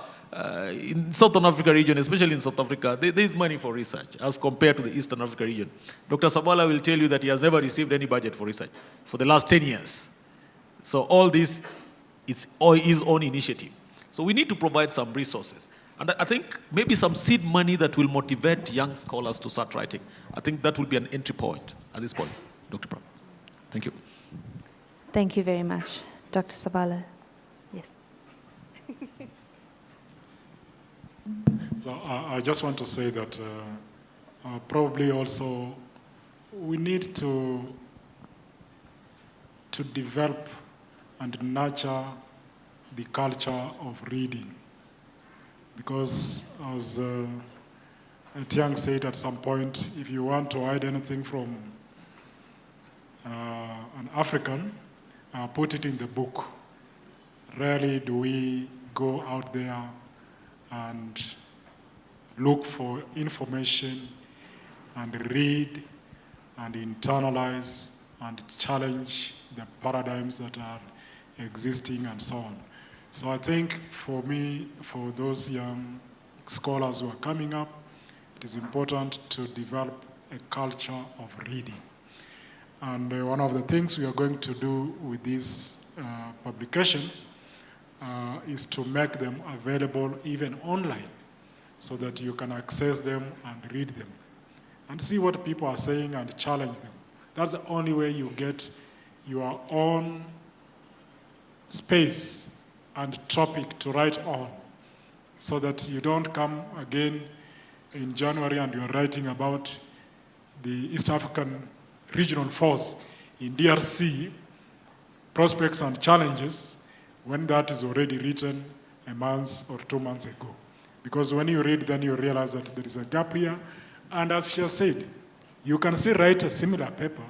in Southern Africa region, especially in South Africa, there is money for research as compared to the Eastern Africa region. Dr. Sabala will tell you that he has never received any budget for research for the last 10 years. So all this is all his own initiative. So we need to provide some resources. And I think maybe some seed money that will motivate young scholars to start writing. I think that will be an entry point at this point, Dr. Pra. Thank you. Thank you very much. Dr. Sabala. Yes. So I just want to say that probably also we need to develop and nurture the culture of reading. Because as Tiang said at some point, if you want to hide anything from an African, put it in the book. Rarely do we go out there and look for information and read and internalize and challenge the paradigms that are existing and so on. So I think for me, for those young scholars who are coming up, it is important to develop a culture of reading. And one of the things we are going to do with these publications is to make them available even online so that you can access them and read them. and see what people are saying and challenge them. That's the only way you get your own space and topic to write on, so that you don't come again in January and you're writing about the East African regional force in DRC, prospects and challenges, when that is already written a month or 2 months ago. Because when you read, then you realize that there is a gap here. And as she has said, you can still write a similar paper,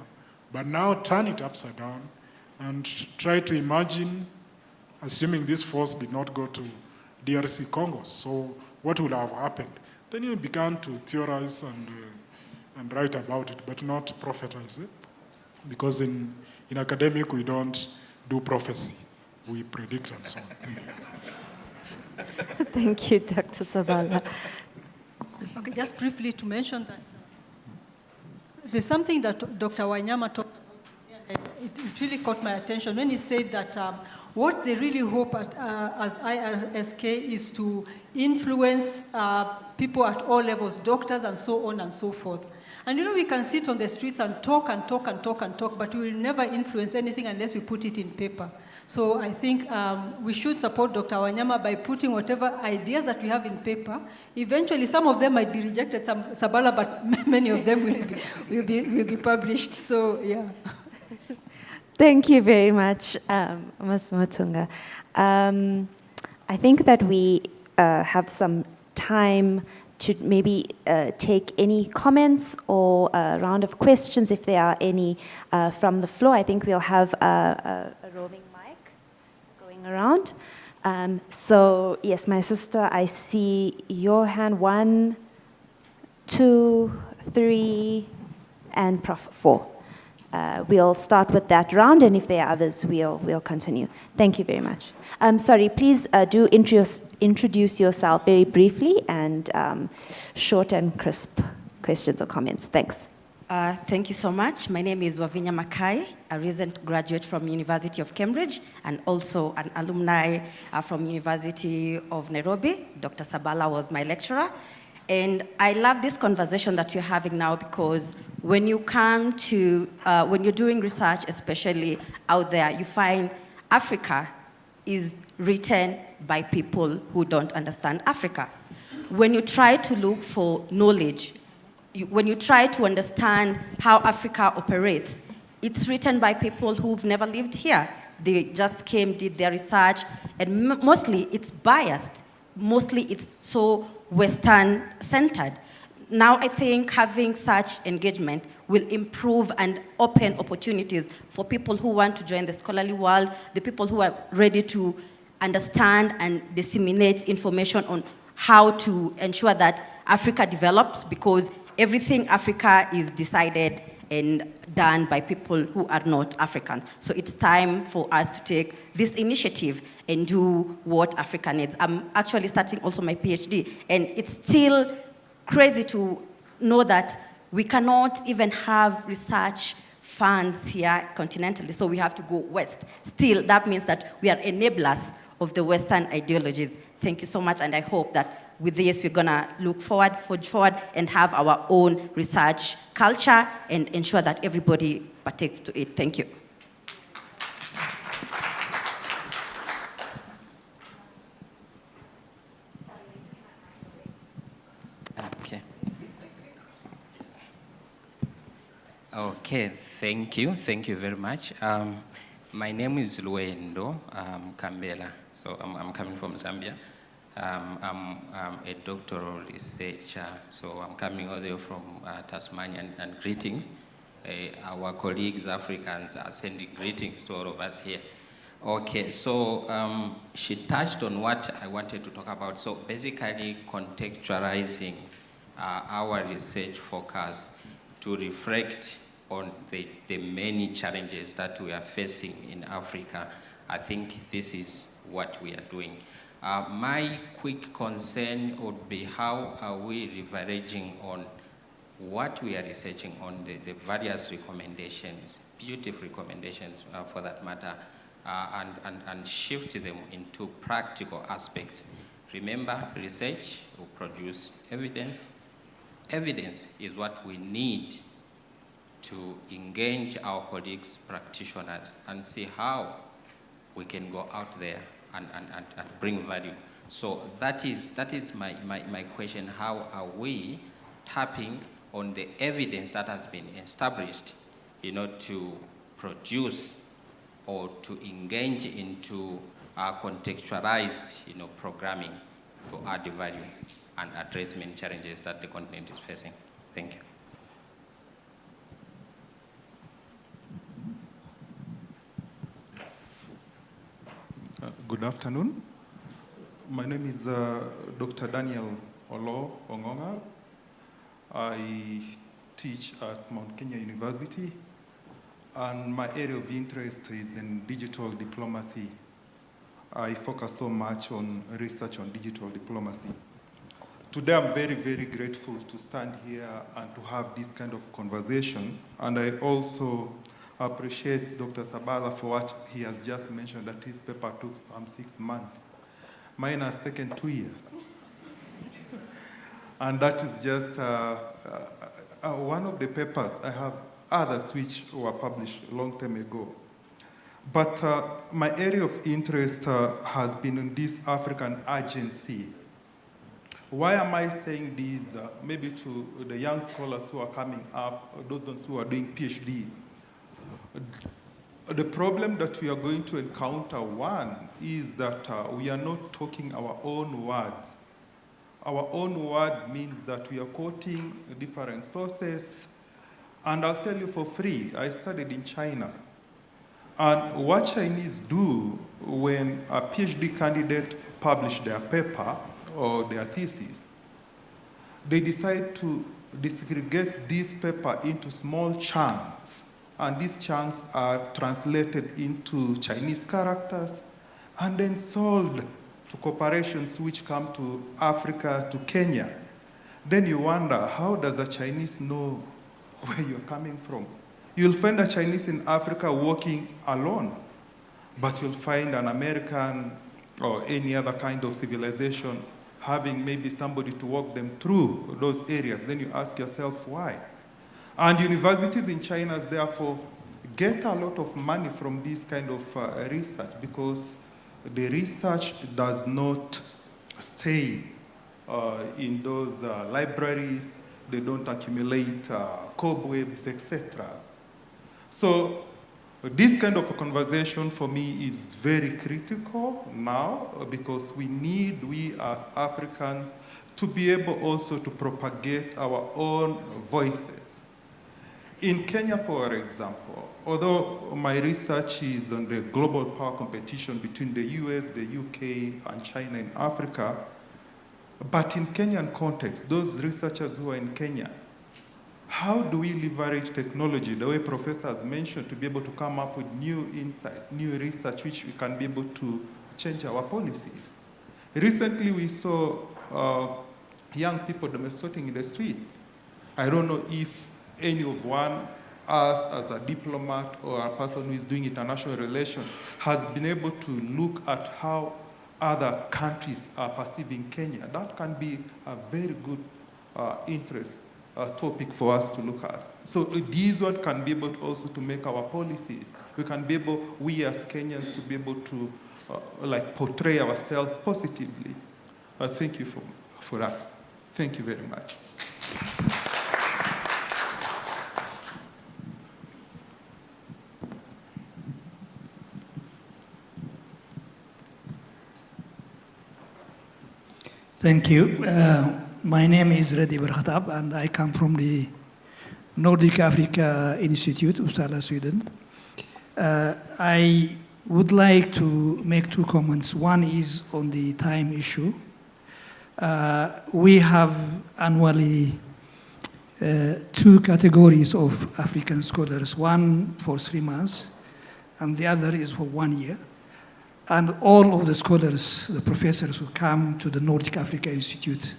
but now turn it upside down and try to imagine, assuming this force did not go to DRC Congo, so what would have happened? Then you began to theorize and write about it, but not prophetize it. Because in academic, we don't do prophecy. We predict and so on. Thank you, Dr. Sabala. Okay, just briefly to mention that there's something that Dr. Wanyama talked about, and it really caught my attention when he said that what they really hope as IRSK is to influence people at all levels, doctors and so on and so forth. And you know, we can sit on the streets and talk and talk and talk and talk, but we will never influence anything unless we put it in paper. So I think we should support Dr. Wanyama by putting whatever ideas that we have in paper. Eventually, some of them might be rejected, some Sabala, but many of them will be published. So, yeah. Thank you very much, Ms. Matunga. I think that we have some time to maybe take any comments or a round of questions if there are any from the floor. I think we'll have a roving mic going around. So yes, my sister, I see your hand. 1, 2, 3, and Prof. 4. We'll start with that round, and if there are others, we'll continue. Thank you very much. Sorry, please do introduce yourself very briefly and short and crisp questions or comments. Thanks. Thank you so much. My name is Wavinya Makai, a recent graduate from University of Cambridge and also an alumni from University of Nairobi. Dr. Sabala was my lecturer. And I love this conversation that you're having now, because when you come to, when you're doing research, especially out there, you find Africa is written by people who don't understand Africa. When you try to look for knowledge, when you try to understand how Africa operates, it's written by people who've never lived here. They just came, did their research, and mostly it's biased. Mostly it's so Western-centered. Now I think having such engagement will improve and open opportunities for people who want to join the scholarly world, the people who are ready to understand and disseminate information on how to ensure that Africa develops, because everything Africa is decided and done by people who are not Africans. So it's time for us to take this initiative and do what Africa needs. I'm actually starting also my PhD, and it's still crazy to know that we cannot even have research funds here continentally, so we have to go west. Still, that means that we are enablers of the Western ideologies. Thank you so much, and I hope that with this, we're gonna forge forward, and have our own research culture and ensure that everybody partakes to it. Thank you. Okay, thank you very much. My name is Luendo Kambela, so I'm coming from Zambia. I'm a doctoral researcher, so I'm coming all the way from Tasmania, and greetings. Our colleagues, Africans, are sending greetings to all of us here. Okay, so she touched on what I wanted to talk about. So basically contextualizing our research focus to reflect on the many challenges that we are facing in Africa. I think this is what we are doing. My quick concern would be, how are we leveraging on what we are researching on, the various recommendations, beautiful recommendations for that matter, and shift them into practical aspects. Remember, research will produce evidence. evidence is what we need to engage our colleagues, practitioners, and see how we can go out there and bring value. So that is my question. How are we tapping on the evidence that has been established, to produce or to engage into contextualized, programming to add value and address many challenges that the continent is facing? Thank you. Good afternoon. My name is Dr. Daniel Olo Ongonga. I teach at Mount Kenya University, and my area of interest is in digital diplomacy. I focus so much on research on digital diplomacy. Today I'm very, very grateful to stand here and to have this kind of conversation, and I also appreciate Dr. Sabala for what he has just mentioned, that his paper took some 6 months. Mine has taken 2 years. And that is just one of the papers. I have others which were published a long time ago. But my area of interest has been in this African agency. Why am I saying this? Maybe to the young scholars who are coming up, those ones who are doing PhD. The problem that we are going to encounter, one, is that we are not talking our own words. Our own words means that we are quoting different sources. And I'll tell you for free, I studied in China. And what Chinese do when a PhD candidate publish their paper or their thesis, they decide to disaggregate this paper into small chunks. And these chunks are translated into Chinese characters and then sold to corporations which come to Africa, to Kenya. Then you wonder, how does a Chinese know where you're coming from? You'll find a Chinese in Africa walking alone, but you'll find an American or any other kind of civilization having maybe somebody to walk them through those areas. Then you ask yourself, why? And universities in China, therefore, get a lot of money from this kind of research, because the research does not stay in those libraries. They don't accumulate cobwebs, etc. So this kind of a conversation for me is very critical now, because we as Africans, to be able also to propagate our own voices. In Kenya, for example, although my research is on the global power competition between the US, the UK, and China in Africa, but in Kenyan context, those researchers who are in Kenya, how do we leverage technology, the way Professor has mentioned, to be able to come up with new insight, new research, which we can be able to change our policies? Recently, we saw young people demonstrating in the street. I don't know if any of us as a diplomat or a person who is doing international relations has been able to look at how other countries are perceiving Kenya. That can be a very good interest topic for us to look at. So this one can be able also to make our policies. We can be able, we as Kenyans, to be able to portray ourselves positively. Thank you for that. Thank you very much. Thank you. My name is Reddy Berkhatab, and I come from the Nordic Africa Institute, Uppsala, Sweden. I would like to make 2 comments. One is on the time issue. We have annually 2 categories of African scholars, one for 3 months, and the other is for 1 year. And all of the scholars, the professors who come to the Nordic Africa Institute,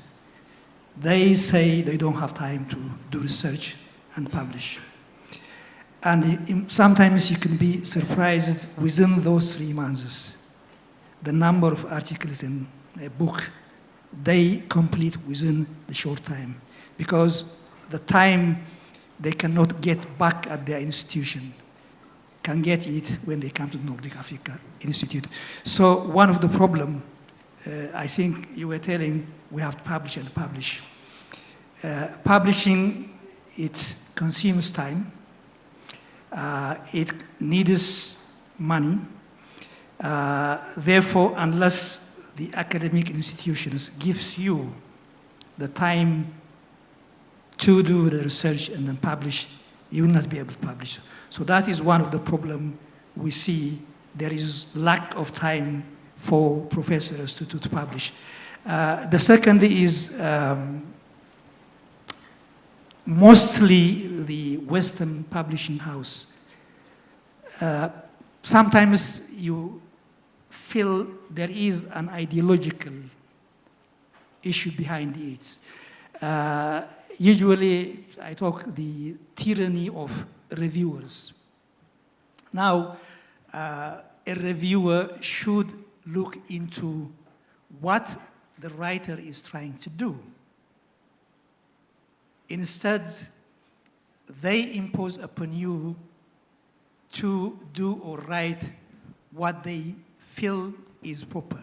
they say they don't have time to do research and publish. And sometimes you can be surprised within those 3 months, the number of articles in a book they complete within the short time. because the time they cannot get back at their institution can get it when they come to Nordic Africa Institute. So one of the problems, I think you were telling, we have to publish and publish. Publishing, it consumes time. It needs money. Therefore, unless the academic institutions gives you the time to do the research and then publish, you will not be able to publish. So that is one of the problems we see. There is lack of time for professors to publish. The second is mostly the Western publishing house. Sometimes you feel there is an ideological issue behind it. Usually, I talk the tyranny of reviewers. Now, a reviewer should look into what the writer is trying to do. Instead, they impose upon you to do or write what they feel is proper.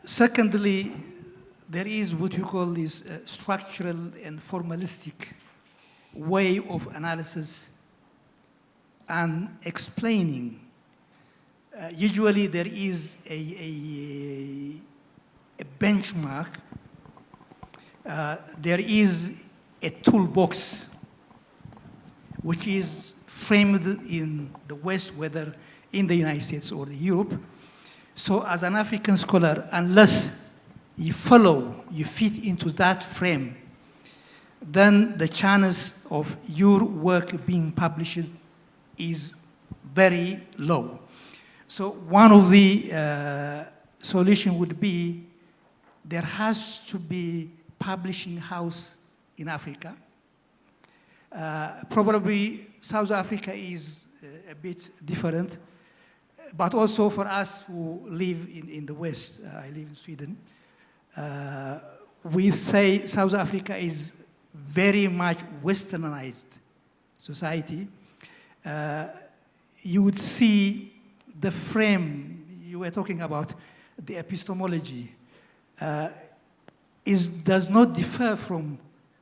Secondly, there is what we call this structural and formalistic way of analysis and explaining. Usually there is a benchmark. There is a toolbox which is framed in the West, whether in the United States or Europe. So as an African scholar, unless you follow, you fit into that frame, then the chance of your work being published is very low. So one of the solutions would be there has to be publishing house in Africa. Probably South Africa is a bit different, but also for us who live in the West, I live in Sweden, we say South Africa is very much westernized society. You would see the frame, you were talking about the epistemology, does not differ from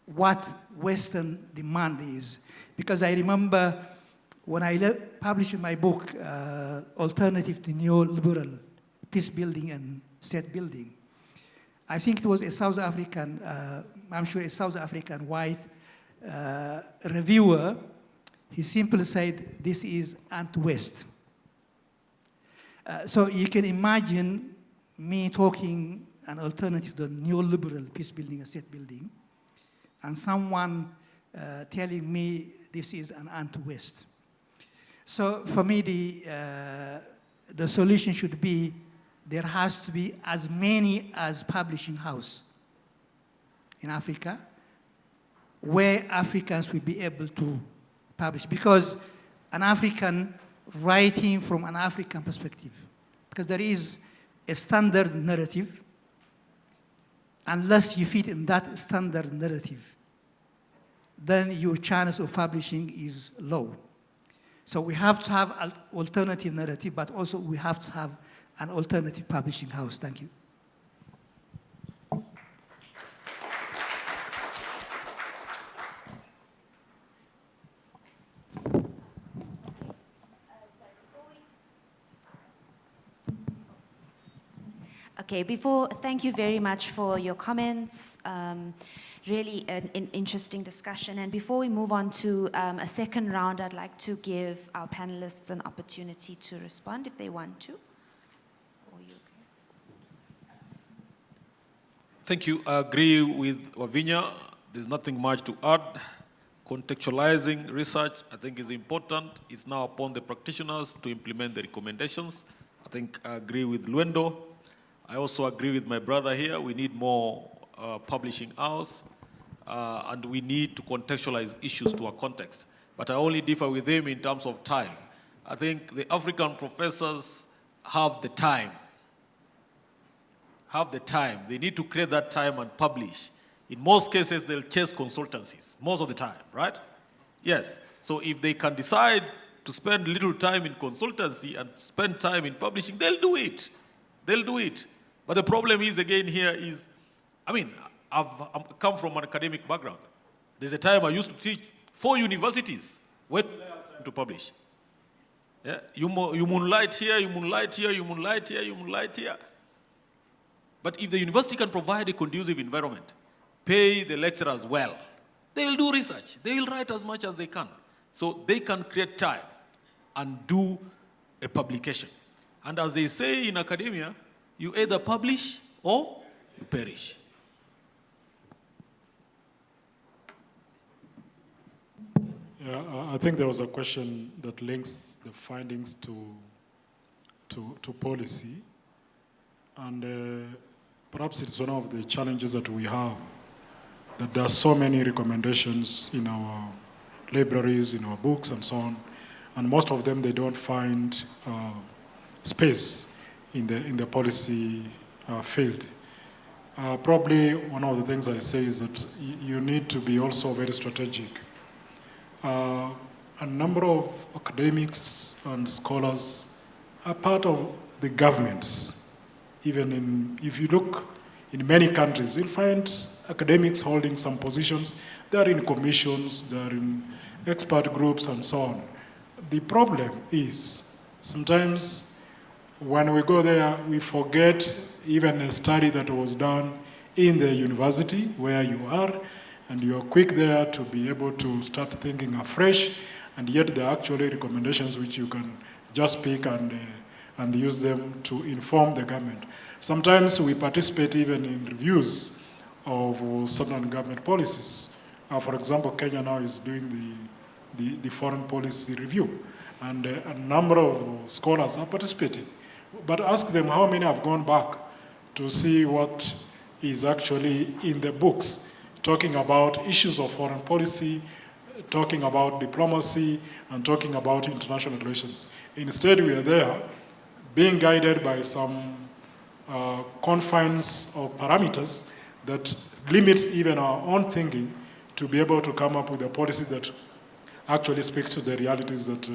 what Western demand is. Because I remember when I published my book, Alternative to Neoliberal Peace Building and State Building, I think it was a South African, I'm sure a South African white reviewer. He simply said, this is anti-West. So you can imagine me talking an alternative to neoliberal peace building and state building, and someone telling me this is an anti-West. So for me, the solution should be there has to be as many as publishing house in Africa where Africans will be able to publish, because an African writing from an African perspective, because there is a standard narrative. Unless you fit in that standard narrative, then your chance of publishing is low. So we have to have an alternative narrative, but also we have to have an alternative publishing house. Thank you. Okay, thank you very much for your comments. Really an interesting discussion. And before we move on to a second round, I'd like to give our panelists an opportunity to respond if they want to. Thank you. I agree with Wavinya. There's nothing much to add. Contextualizing research, I think, is important. It's now upon the practitioners to implement the recommendations. I think I agree with Luendo. I also agree with my brother here. We need more publishing hours, and we need to contextualize issues to our context. But I only differ with him in terms of time. I think the African professors have the time. They need to create that time and publish. In most cases, they'll chase consultancies, most of the time, right? Yes. So if they can decide to spend little time in consultancy and spend time in publishing, they'll do it. They'll do it. But the problem is, again, here is, I've come from an academic background. There's a time I used to teach 4 universities where to publish. Yeah? You moonlight here, you moonlight here, you moonlight here, you moonlight here. But if the university can provide a conducive environment, pay the lecturers well, they will do research. They will write as much as they can. So they can create time and do a publication. And as they say in academia, you either publish or you perish. Yeah, I think there was a question that links the findings to policy. And perhaps it's one of the challenges that we have, that there are so many recommendations in our libraries, in our books, and so on. And most of them, they don't find space in the policy field. Probably one of the things I say is that you need to be also very strategic. A number of academics and scholars are part of the governments. Even if you look in many countries, you'll find academics holding some positions. They're in commissions, they're in expert groups, and so on. The problem is sometimes when we go there, we forget even a study that was done in the university where you are, and you're quick there to be able to start thinking afresh, and yet there are actually recommendations which you can just pick and use them to inform the government. Sometimes we participate even in reviews of certain government policies. For example, Kenya now is doing the foreign policy review, and a number of scholars are participating. But ask them how many have gone back to see what is actually in the books, talking about issues of foreign policy, talking about diplomacy, and talking about international relations. Instead, we are there being guided by some confines or parameters that limits even our own thinking to be able to come up with a policy that actually speaks to the realities that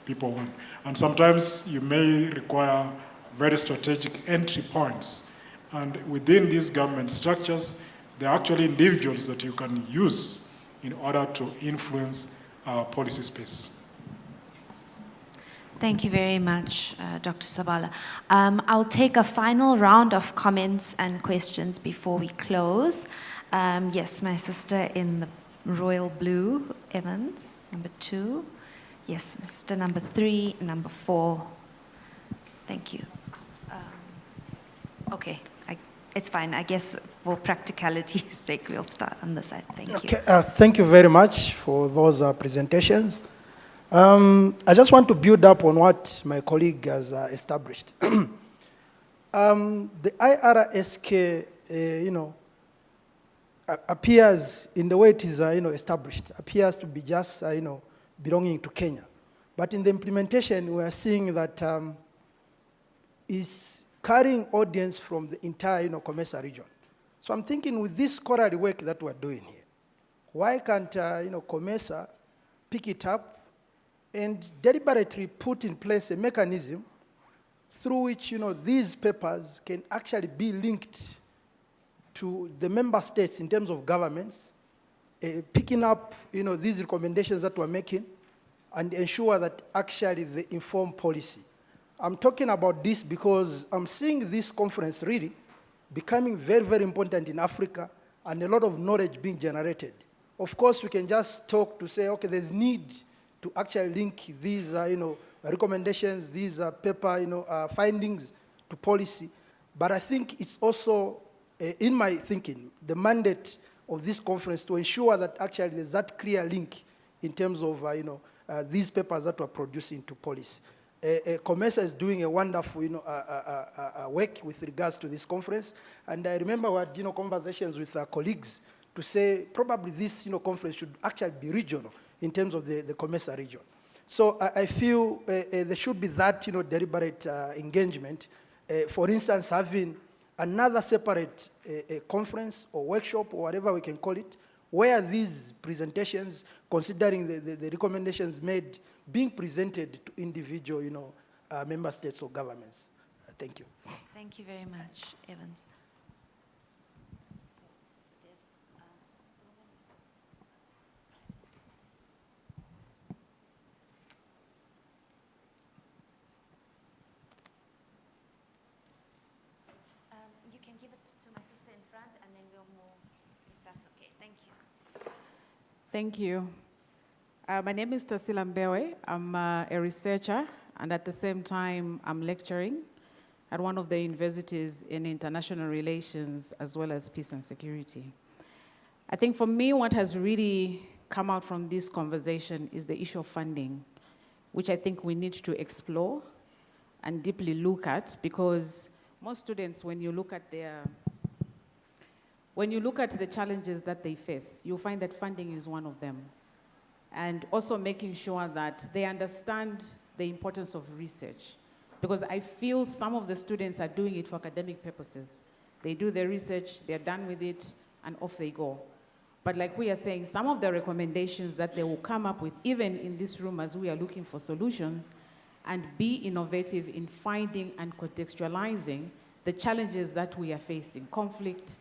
people want. And sometimes you may require very strategic entry points. And within these government structures, there are actually individuals that you can use in order to influence our policy space. Thank you very much, Dr. Sabala. I'll take a final round of comments and questions before we close. Yes, my sister in the royal blue, Evans, number 2. Yes, sister number 3, number 4. Thank you. Okay, it's fine. I guess for practicality's sake, we'll start on this side. Thank you. Okay, thank you very much for those presentations. I just want to build up on what my colleague has established. The IRSK, appears in the way it is, established, appears to be just, belonging to Kenya. But in the implementation, we are seeing that is carrying audience from the entire, COMESA region. So I'm thinking with this scholarly work that we're doing here, why can't, COMESA pick it up and deliberately put in place a mechanism through which, these papers can actually be linked to the member states in terms of governments, picking up, these recommendations that we're making and ensure that actually they inform policy. I'm talking about this because I'm seeing this conference really becoming very, very important in Africa and a lot of knowledge being generated. Of course, we can just talk to say, okay, there's need to actually link these, recommendations, these paper, findings to policy. But I think it's also, in my thinking, the mandate of this conference to ensure that actually there's that clear link in terms of, these papers that were produced into policy. COMESA is doing a wonderful, work with regards to this conference. And I remember we had, conversations with our colleagues to say probably this, conference should actually be regional in terms of the COMESA region. So I feel there should be that, deliberate engagement. For instance, having another separate conference or workshop or whatever we can call it, where these presentations, considering the recommendations made, being presented to individual, member states or governments. Thank you. Thank you very much, Evans. You can give it to my sister in front, and then we'll move, if that's okay. Thank you. Thank you. My name is Tasila Mbewe. I'm a researcher, and at the same time, I'm lecturing at one of the universities in international relations, as well as peace and security. I think for me, what has really come out from this conversation is the issue of funding, which I think we need to explore and deeply look at, because most students, when you look at the challenges that they face, you'll find that funding is one of them. And also making sure that they understand the importance of research. Because I feel some of the students are doing it for academic purposes. They do their research, they're done with it, and off they go. But like we are saying, some of the recommendations that they will come up with, even in this room as we are looking for solutions, and be innovative in finding and contextualizing the challenges that we are facing: conflict,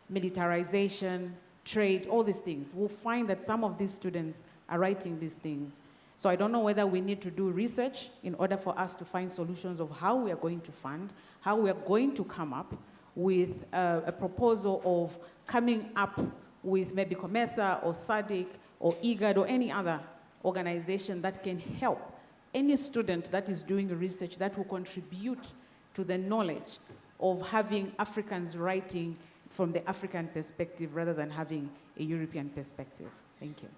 militarization, trade, all these things. We'll find that some of these students are writing these things. So I don't know whether we need to do research in order for us to find solutions of how we are going to fund, how we are going to come up with a proposal of coming up with maybe COMESA or SADC or IGAD or any other organization that can help any student that is doing research that will contribute to the knowledge of having Africans writing from the African perspective rather than having a European perspective. Thank you.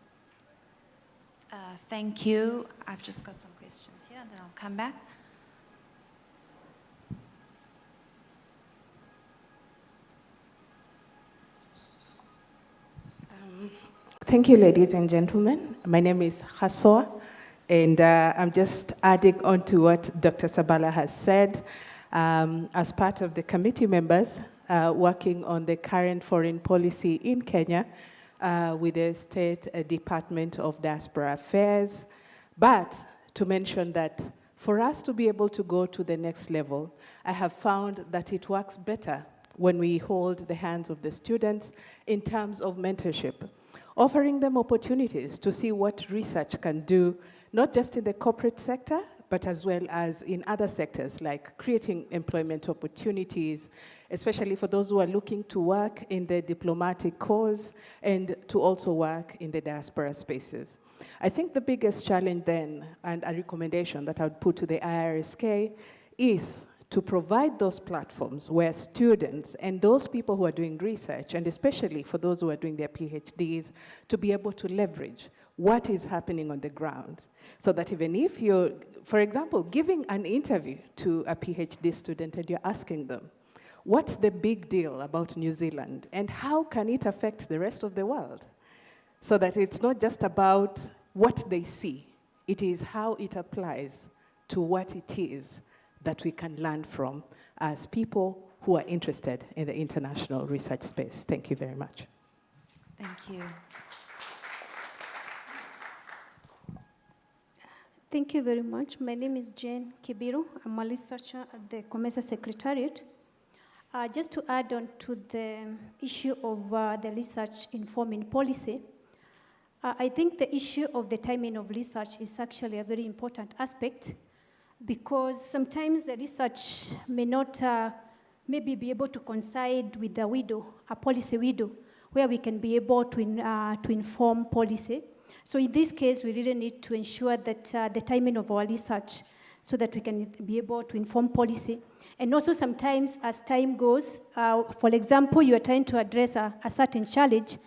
Thank you. I've just got some questions here, and then I'll come back. Thank you, ladies and gentlemen. My name is Hassoa, and I'm just adding on to what Dr. Sabala has said. As part of the committee members working on the current foreign policy in Kenya with the State Department of Diaspora Affairs, but to mention that for us to be able to go to the next level, I have found that it works better when we hold the hands of the students in terms of mentorship, offering them opportunities to see what research can do, not just in the corporate sector, but as well as in other sectors, like creating employment opportunities, especially for those who are looking to work in the diplomatic cause and to also work in the diaspora spaces. I think the biggest challenge then, and a recommendation that I would put to the IRSK, is to provide those platforms where students and those people who are doing research, and especially for those who are doing their PhDs, to be able to leverage what is happening on the ground. So that even if you're, for example, giving an interview to a PhD student and you're asking them, what's the big deal about New Zealand and how can it affect the rest of the world? So that it's not just about what they see, it is how it applies to what it is that we can learn from as people who are interested in the international research space. Thank you very much. Thank you. Thank you very much. My name is Jane Kibiru. I'm a researcher at the COMESA Secretariat. Just to add on to the issue of the research informing policy, I think the issue of the timing of research is actually a very important aspect, because sometimes the research may not maybe be able to coincide with the window, a policy window, where we can be able to inform policy. So in this case, we really need to ensure that the timing of our research so that we can be able to inform policy. And also sometimes as time goes, for example, you are trying to address a certain challenge,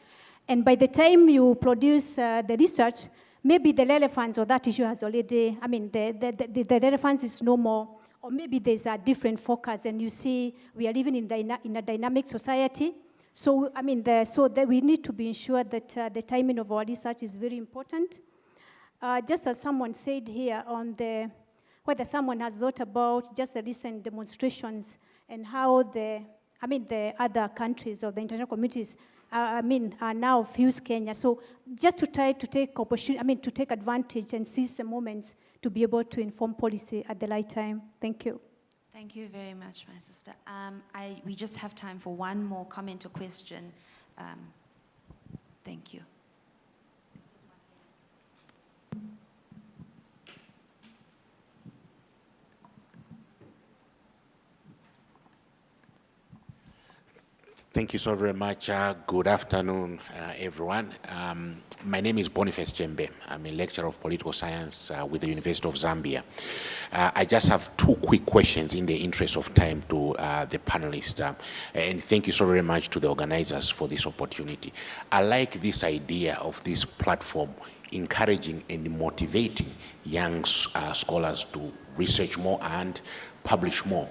and by the time you produce the research, maybe the relevance of that issue has already, the relevance is no more, or maybe there's a different focus, and you see we are living in a dynamic society. So, so that we need to be ensured that the timing of our research is very important. Just as someone said here on whether someone has thought about just the recent demonstrations and how the the other countries or the international communities, now views Kenya. So just to try to take opportunity, to take advantage and seize the moments to be able to inform policy at the right time. Thank you. Thank you very much, my sister. We just have time for one more comment or question. Thank you. Thank you so very much. Good afternoon, everyone. My name is Boniface Jembe. I'm a lecturer of political science with the University of Zambia. I just have two quick questions in the interest of time to the panelists. And thank you so very much to the organizers for this opportunity. I like this idea of this platform encouraging and motivating young scholars to research more and publish more.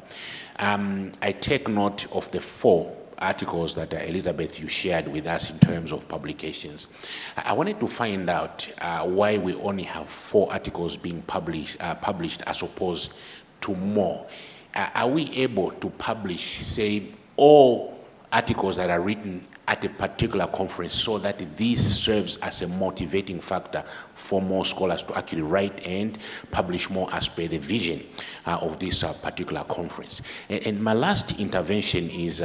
I take note of the 4 articles that Elizabeth, you shared with us in terms of publications. I wanted to find out why we only have 4 articles being published as opposed to more. Are we able to publish, say, all articles that are written at a particular conference so that this serves as a motivating factor for more scholars to actually write and publish more as per the vision of this particular conference? And my last intervention is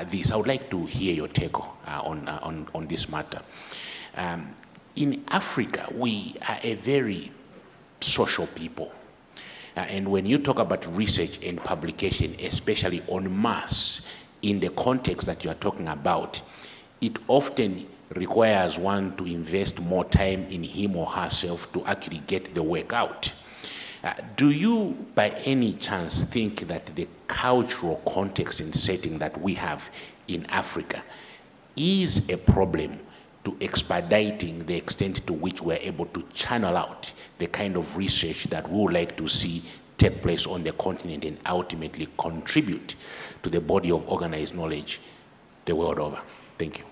this. I would like to hear your take on this matter. In Africa, we are a very social people. And when you talk about research and publication, especially en masse, in the context that you are talking about, it often requires one to invest more time in him or herself to actually get the work out. Do you, by any chance, think that the cultural context and setting that we have in Africa is a problem to expediting the extent to which we're able to channel out the kind of research that we would like to see take place on the continent and ultimately contribute to the body of organized knowledge the world over? Thank you.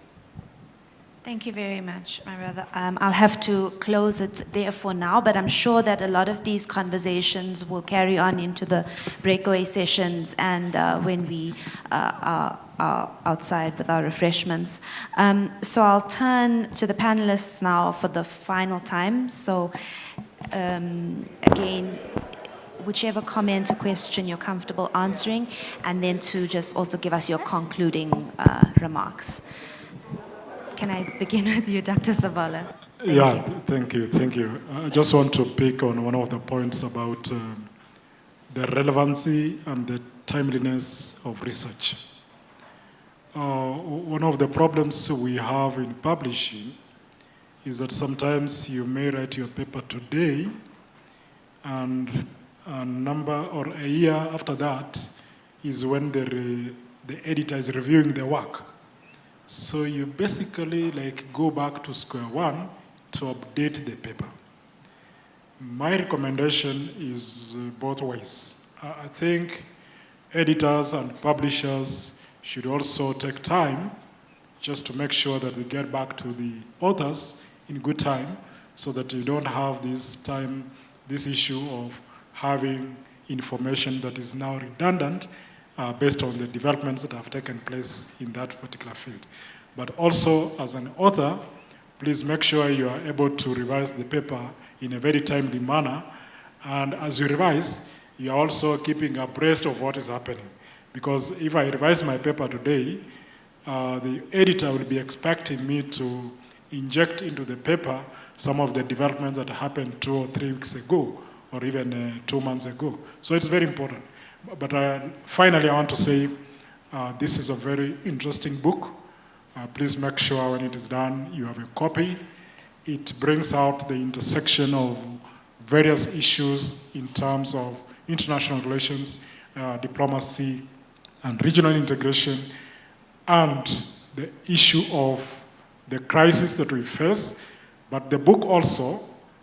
Thank you very much, my brother. I'll have to close it there for now, but I'm sure that a lot of these conversations will carry on into the breakaway sessions and when we are outside with our refreshments. So I'll turn to the panelists now for the final time. So again, whichever comment or question you're comfortable answering, and then to just also give us your concluding remarks. Can I begin with you, Dr. Sabala? Thank you. I just want to pick on one of the points about the relevancy and the timeliness of research. One of the problems we have in publishing is that sometimes you may write your paper today and a number or a year after that is when the editor is reviewing the work. So you basically go back to square one to update the paper. My recommendation is both ways. I think editors and publishers should also take time just to make sure that they get back to the authors in good time so that you don't have this issue of having information that is now redundant based on the developments that have taken place in that particular field. But also, as an author, please make sure you are able to revise the paper in a very timely manner. And as you revise, you are also keeping abreast of what is happening. Because if I revise my paper today, the editor will be expecting me to inject into the paper some of the developments that happened 2 or 3 weeks ago, or even 2 months ago. So it's very important. But finally, I want to say this is a very interesting book. Please make sure when it is done, you have a copy. It brings out the intersection of various issues in terms of international relations, diplomacy, and regional integration, and the issue of the crisis that we face. But the book also,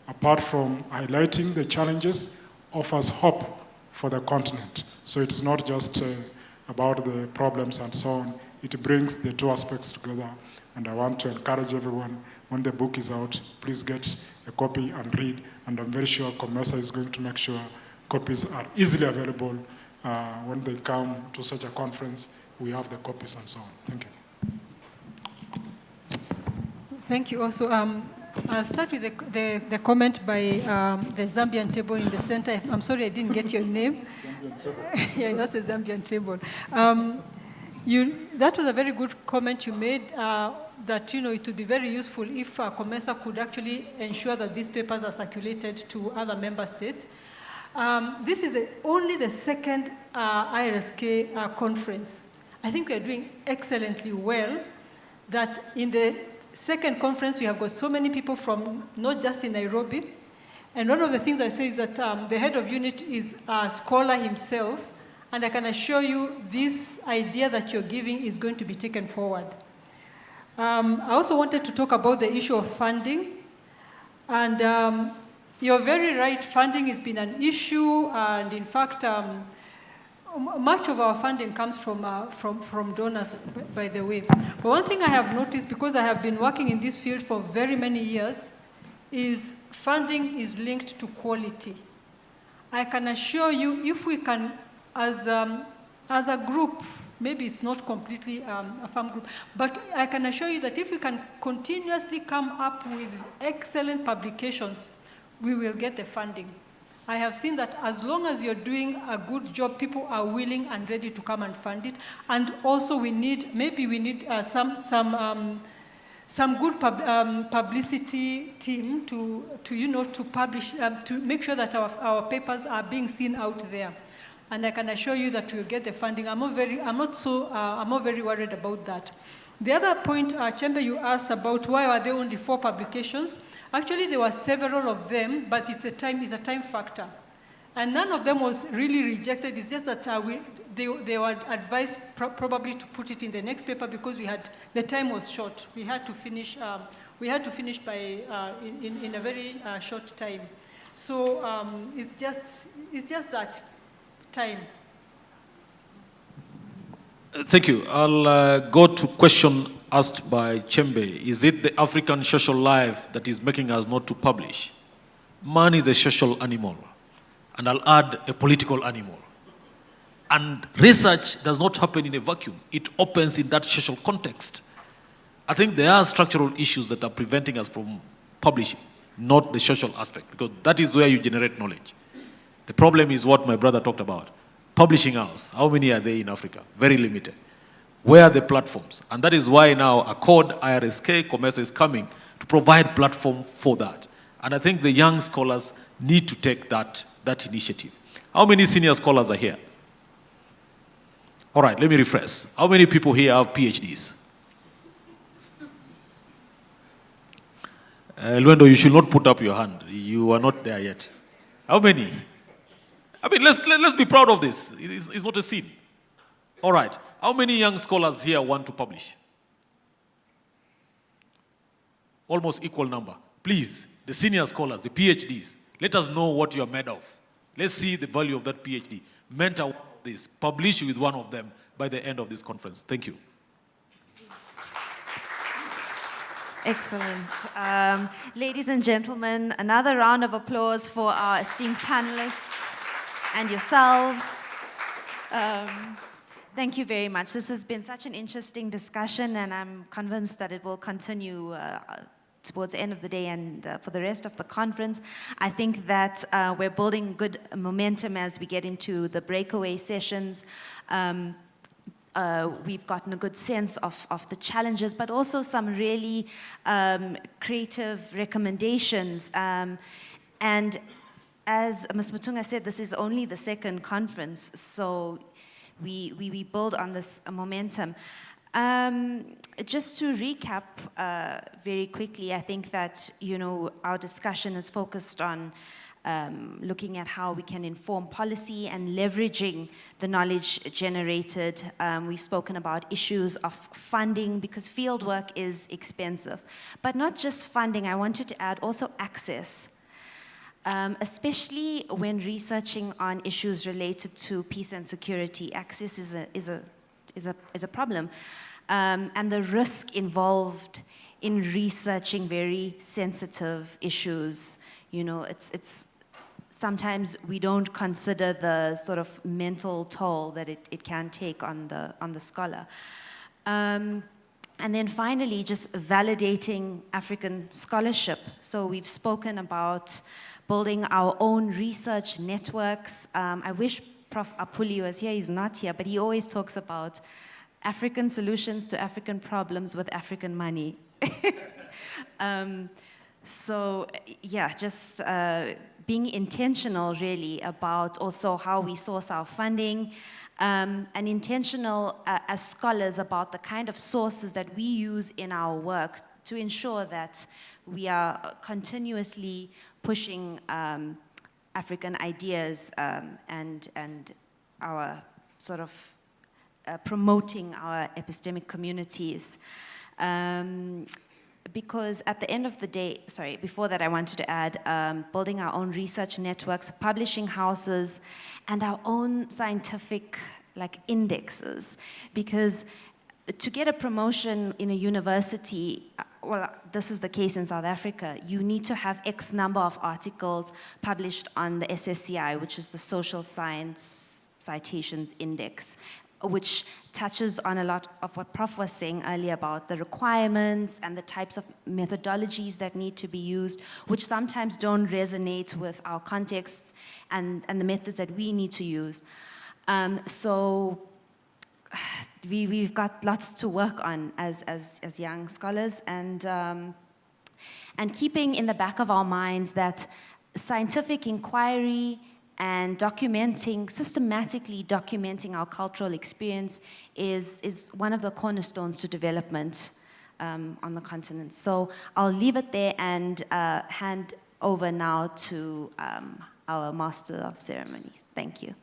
apart from highlighting the challenges, offers hope for the continent. So it's not just about the problems and so on. It brings the 2 aspects together. And I want to encourage everyone, when the book is out, please get a copy and read. And I'm very sure COMESA is going to make sure copies are easily available when they come to such a conference, we have the copies and so on. Thank you. Thank you also. I'll start with the comment by the Zambian table in the center. I'm sorry I didn't get your name. Yeah, that's the Zambian table. That was a very good comment you made, that it would be very useful if COMESA could actually ensure that these papers are circulated to other member states. This is only the second IRSK conference. I think we are doing excellently well, that in the second conference we have got so many people from not just in Nairobi. And one of the things I say is that the head of unit is a scholar himself, and I can assure you this idea that you're giving is going to be taken forward. I also wanted to talk about the issue of funding. And you're very right, funding has been an issue, and in fact, much of our funding comes from donors, by the way. But one thing I have noticed, because I have been working in this field for very many years, is funding is linked to quality. I can assure you, if we can, as a group, maybe it's not completely a farm group, but I can assure you that if we can continuously come up with excellent publications, we will get the funding. I have seen that as long as you're doing a good job, people are willing and ready to come and fund it. And also we need some good publicity team to publish, to make sure that our papers are being seen out there. And I can assure you that we'll get the funding. I'm not very worried about that. The other point, Chembe, you asked about why are there only 4 publications. Actually, there were several of them, but it's a time factor. And none of them was really rejected. It's just that they were advised probably to put it in the next paper because the time was short. We had to finish by in a very short time. So it's just that time. Thank you. I'll go to question asked by Chembe. Is it the African social life that is making us not to publish? Man is a social animal, and I'll add a political animal. And research does not happen in a vacuum. It opens in that social context. I think there are structural issues that are preventing us from publishing, not the social aspect, because that is where you generate knowledge. The problem is what my brother talked about. Publishing hours, how many are there in Africa? Very limited. Where are the platforms? And that is why now Accord, IRSK, COMESA is coming to provide platform for that. And I think the young scholars need to take that initiative. How many senior scholars are here? All right, let me refresh. How many people here have PhDs? Luendo, you should not put up your hand. You are not there yet. How many? I mean, let's be proud of this. It's not a sin. All right. How many young scholars here want to publish? Almost equal number. Please, the senior scholars, the PhDs, let us know what you are made of. Let's see the value of that PhD. Mentor this. Publish with one of them by the end of this conference. Thank you. Excellent. Ladies and gentlemen, another round of applause for our esteemed panelists and yourselves. Thank you very much. This has been such an interesting discussion, and I'm convinced that it will continue towards the end of the day and for the rest of the conference. I think that we're building good momentum as we get into the breakaway sessions. We've gotten a good sense of the challenges, but also some really creative recommendations. And as Ms. Mutunga said, this is only the second conference, so we build on this momentum. Just to recap very quickly, I think that our discussion is focused on looking at how we can inform policy and leveraging the knowledge generated. We've spoken about issues of funding because fieldwork is expensive. But not just funding, I wanted to add also access. Especially when researching on issues related to peace and security, access is a problem, and the risk involved in researching very sensitive issues. It's sometimes we don't consider the sort of mental toll that it can take on the scholar. And then finally, just validating African scholarship. So we've spoken about building our own research networks. I wish Prof. Apuli was here, he's not here, but he always talks about African solutions to African problems with African money. So yeah, just being intentional really about also how we source our funding, and intentional as scholars about the kind of sources that we use in our work to ensure that we are continuously pushing African ideas and our sort of promoting our epistemic communities. Because at the end of the day, sorry, before that I wanted to add building our own research networks, publishing houses, and our own scientific indexes. Because to get a promotion in a university, well, this is the case in South Africa, you need to have X number of articles published on the SSCI, which is the Social Science Citations Index, which touches on a lot of what Prof was saying earlier about the requirements and the types of methodologies that need to be used, which sometimes don't resonate with our contexts and the methods that we need to use. So we've got lots to work on as young scholars, and keeping in the back of our minds that scientific inquiry and systematically documenting our cultural experience is one of the cornerstones to development on the continent. So I'll leave it there and hand over now to our Master of Ceremonies. Thank you.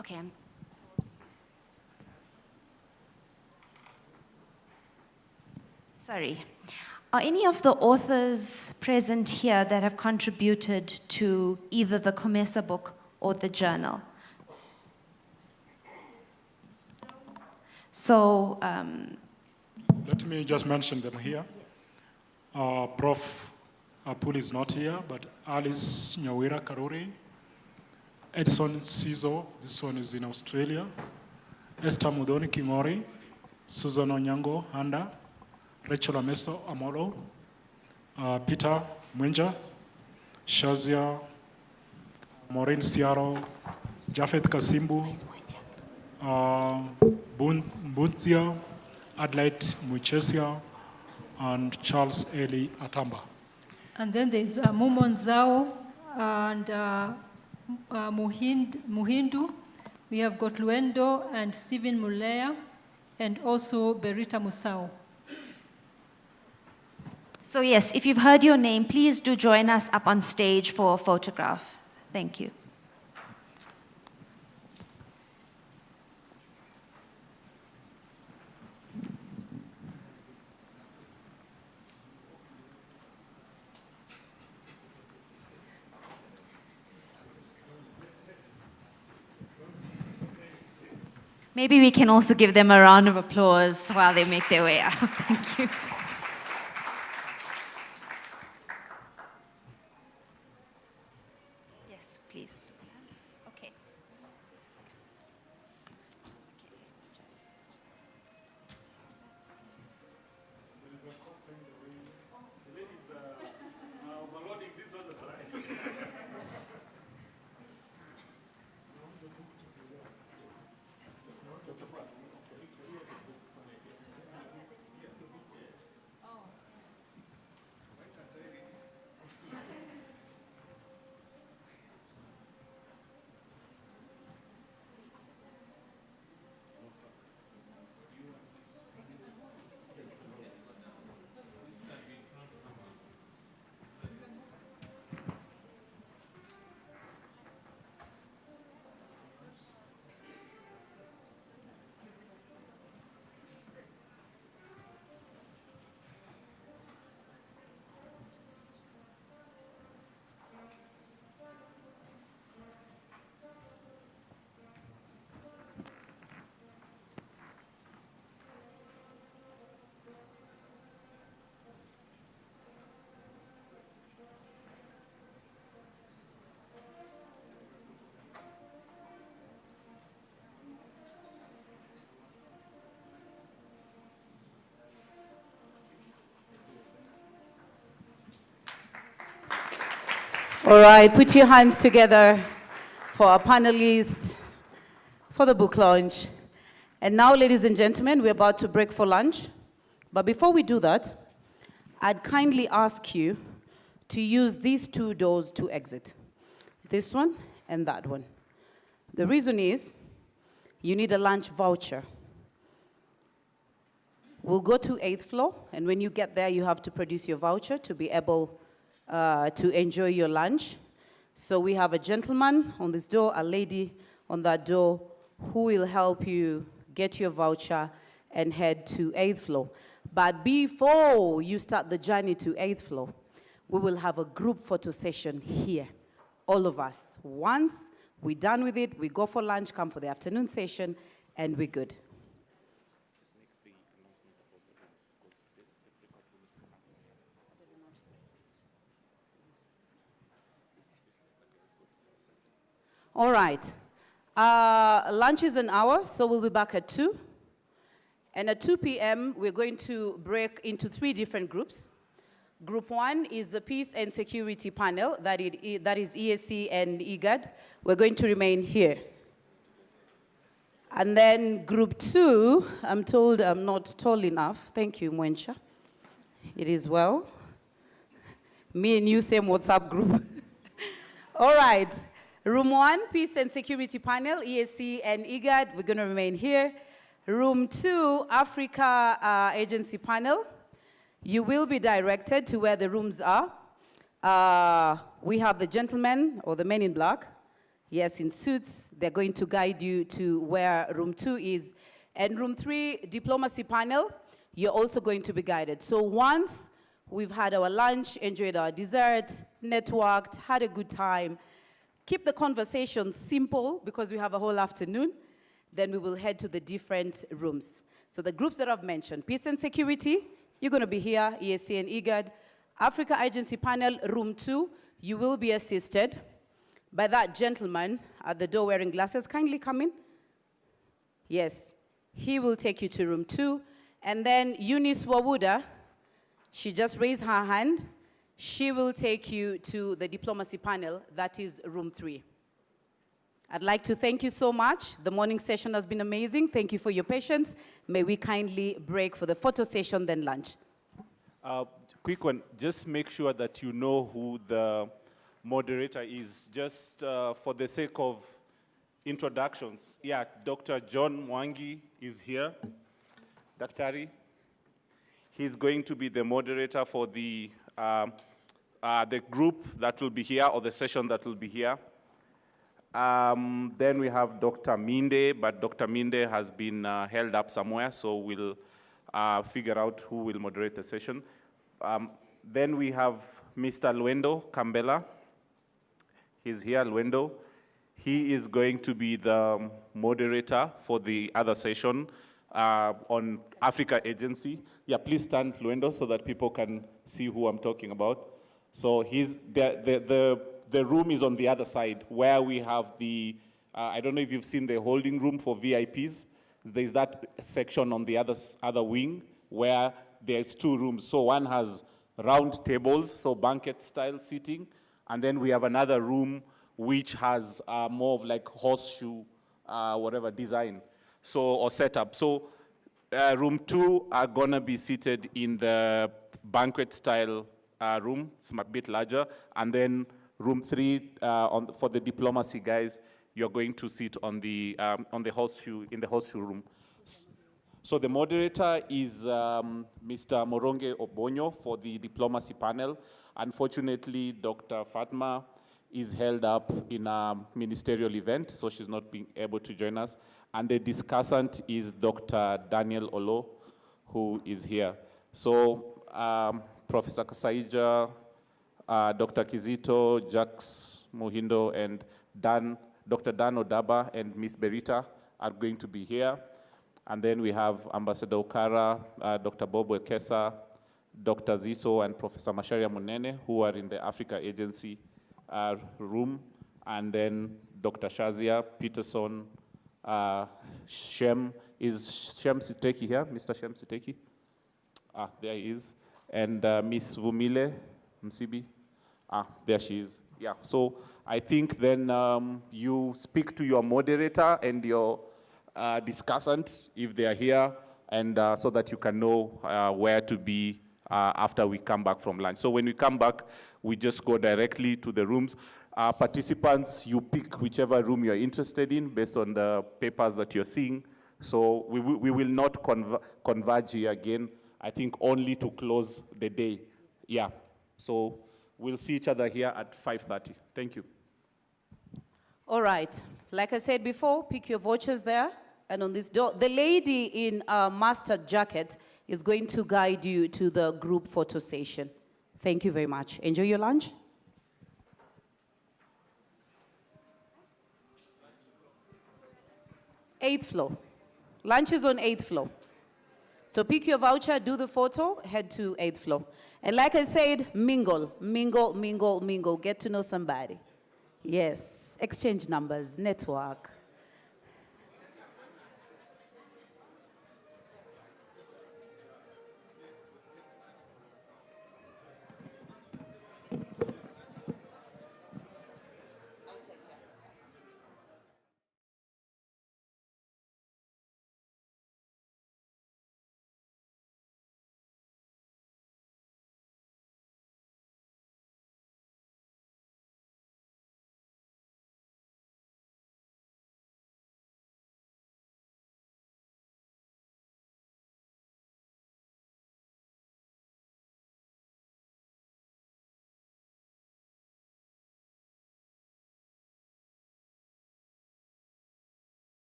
Okay, sorry. Are any of the authors present here that have contributed to either the COMESA book or the journal? So, let me just mention them here. Prof. Apuli is not here, but Alice Nyawira Karuri, Edson Sizo, this one is in Australia, Esther Mudoni Kingori, Susan Onyango Handa, Rachel Ameso Amolo, Peter Mwenja, Shazia, Maureen Siaro, Jafet Kasimbu, Buntia, Adelaide Muchesia, and Charles Eli Atamba. And then there's Mumon Zhao and Muhindu. We have got Luendo and Stephen Mulea, and also Berita Musao. So yes, if you've heard your name, please do join us up on stage for a photograph. Thank you. Maybe we can also give them a round of applause while they make their way out. Thank you. Yes, please. Okay. All right, put your hands together for our panelists for the book launch. And now, ladies and gentlemen, we're about to break for lunch. But before we do that, I'd kindly ask you to use these two doors to exit. This one and that one. The reason is you need a lunch voucher. We'll go to 8th floor, and when you get there, you have to produce your voucher to be able to enjoy your lunch. So we have a gentleman on this door, a lady on that door, who will help you get your voucher and head to 8th floor. But before you start the journey to 8th floor, we will have a group photo session here, all of us. Once we're done with it, we go for lunch, come for the afternoon session, and we're good. All right. Lunch is an hour, so we'll be back at 2. And at 2 p.m., we're going to break into 3 different groups. Group 1 is the Peace and Security panel, that is EAC and IGAD. We're going to remain here. And then Group 2, I'm told I'm not tall enough. Thank you, Mwensha. It is well. Me and you, same WhatsApp group. All right. Room 1, Peace and Security panel, EAC and IGAD. We're going to remain here. Room 2, Africa Agency panel. You will be directed to where the rooms are. We have the gentlemen, or the men in black, yes, in suits. They're going to guide you to where room 2 is. And room 3, Diplomacy panel, you're also going to be guided. So once we've had our lunch, enjoyed our dessert, networked, had a good time, keep the conversation simple because we have a whole afternoon, then we will head to the different rooms. So the groups that I've mentioned, Peace and Security, you're going to be here, EAC and IGAD. Africa Agency panel, room 2, you will be assisted by that gentleman at the door wearing glasses. Kindly come in. Yes, he will take you to room 2. And then Eunice Wawuda, she just raised her hand. She will take you to the diplomacy panel, that is room 3. I'd like to thank you so much. The morning session has been amazing. Thank you for your patience. May we kindly break for the photo session, then lunch. Quick one, just make sure that you know who the moderator is, just for the sake of introductions. Yeah, Dr. John Mwangi is here. Daktari. He's going to be the moderator for the group that will be here, or the session that will be here. Then we have Dr. Minde, but Dr. Minde has been held up somewhere, so we'll figure out who will moderate the session. Then we have Mr. Luendo Kambela. He's here, Luendo. He is going to be the moderator for the other session on Africa Agency. Yeah, please stand, Luendo, so that people can see who I'm talking about. So the room is on the other side where we have the, I don't know if you've seen the holding room for VIPs. There's that section on the other wing where there's 2 rooms. So one has round tables, so banquet style seating. And then we have another room which has more of like horseshoe, whatever design, so, or setup. So room 2 are gonna be seated in the banquet style room. It's a bit larger. And then room 3, for the diplomacy guys, you're going to sit on the horseshoe, in the horseshoe room. So the moderator is Mr. Moronge Obonyo for the diplomacy panel. Unfortunately, Dr. Fatma is held up in a ministerial event, so she's not being able to join us. And the discussant is Dr. Daniel Olo, who is here. So Professor Kasaija, Dr. Kizito, Jax Mohindo, and Dr. Dan Odaba and Ms. Berita are going to be here. And then we have Ambassador Okara, Dr. Bob Wekesa, Dr. Ziso, and Professor Masharia Munene, who are in the Africa Agency room. And then Dr. Shazia Peterson, Shem. Is Shem Siteki here? Mr. Shem Siteki? There he is. And Miss Vumile Msibi. There she is. Yeah, so I think then you speak to your moderator and your discussant if they are here, and so that you can know where to be after we come back from lunch. So when we come back, we just go directly to the rooms. Participants, you pick whichever room you're interested in based on the papers that you're seeing. So we will not converge here again, I think only to close the day. Yeah, so we'll see each other here at 5:30. Thank you. All right. Like I said before, pick your vouchers there. And on this door, the lady in a mustard jacket is going to guide you to the group photo session. Thank you very much. Enjoy your lunch. Eighth floor. Lunch is on 8th floor. So pick your voucher, do the photo, head to 8th floor. And like I said, mingle, mingle, mingle, mingle. Get to know somebody. Yes, exchange numbers, network.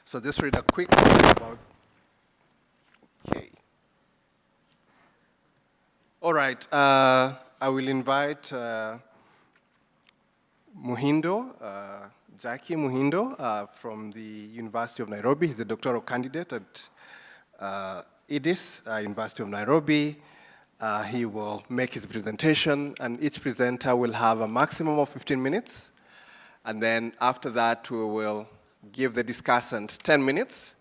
So just read a quick thing about, okay. All right, I will invite Muhindo, Jackie Muhindo from the University of Nairobi. He's a doctoral candidate at IDIS, University of Nairobi. He will make his presentation, and each presenter will have a maximum of 15 minutes. And then after that, we will give the discussant 10 minutes.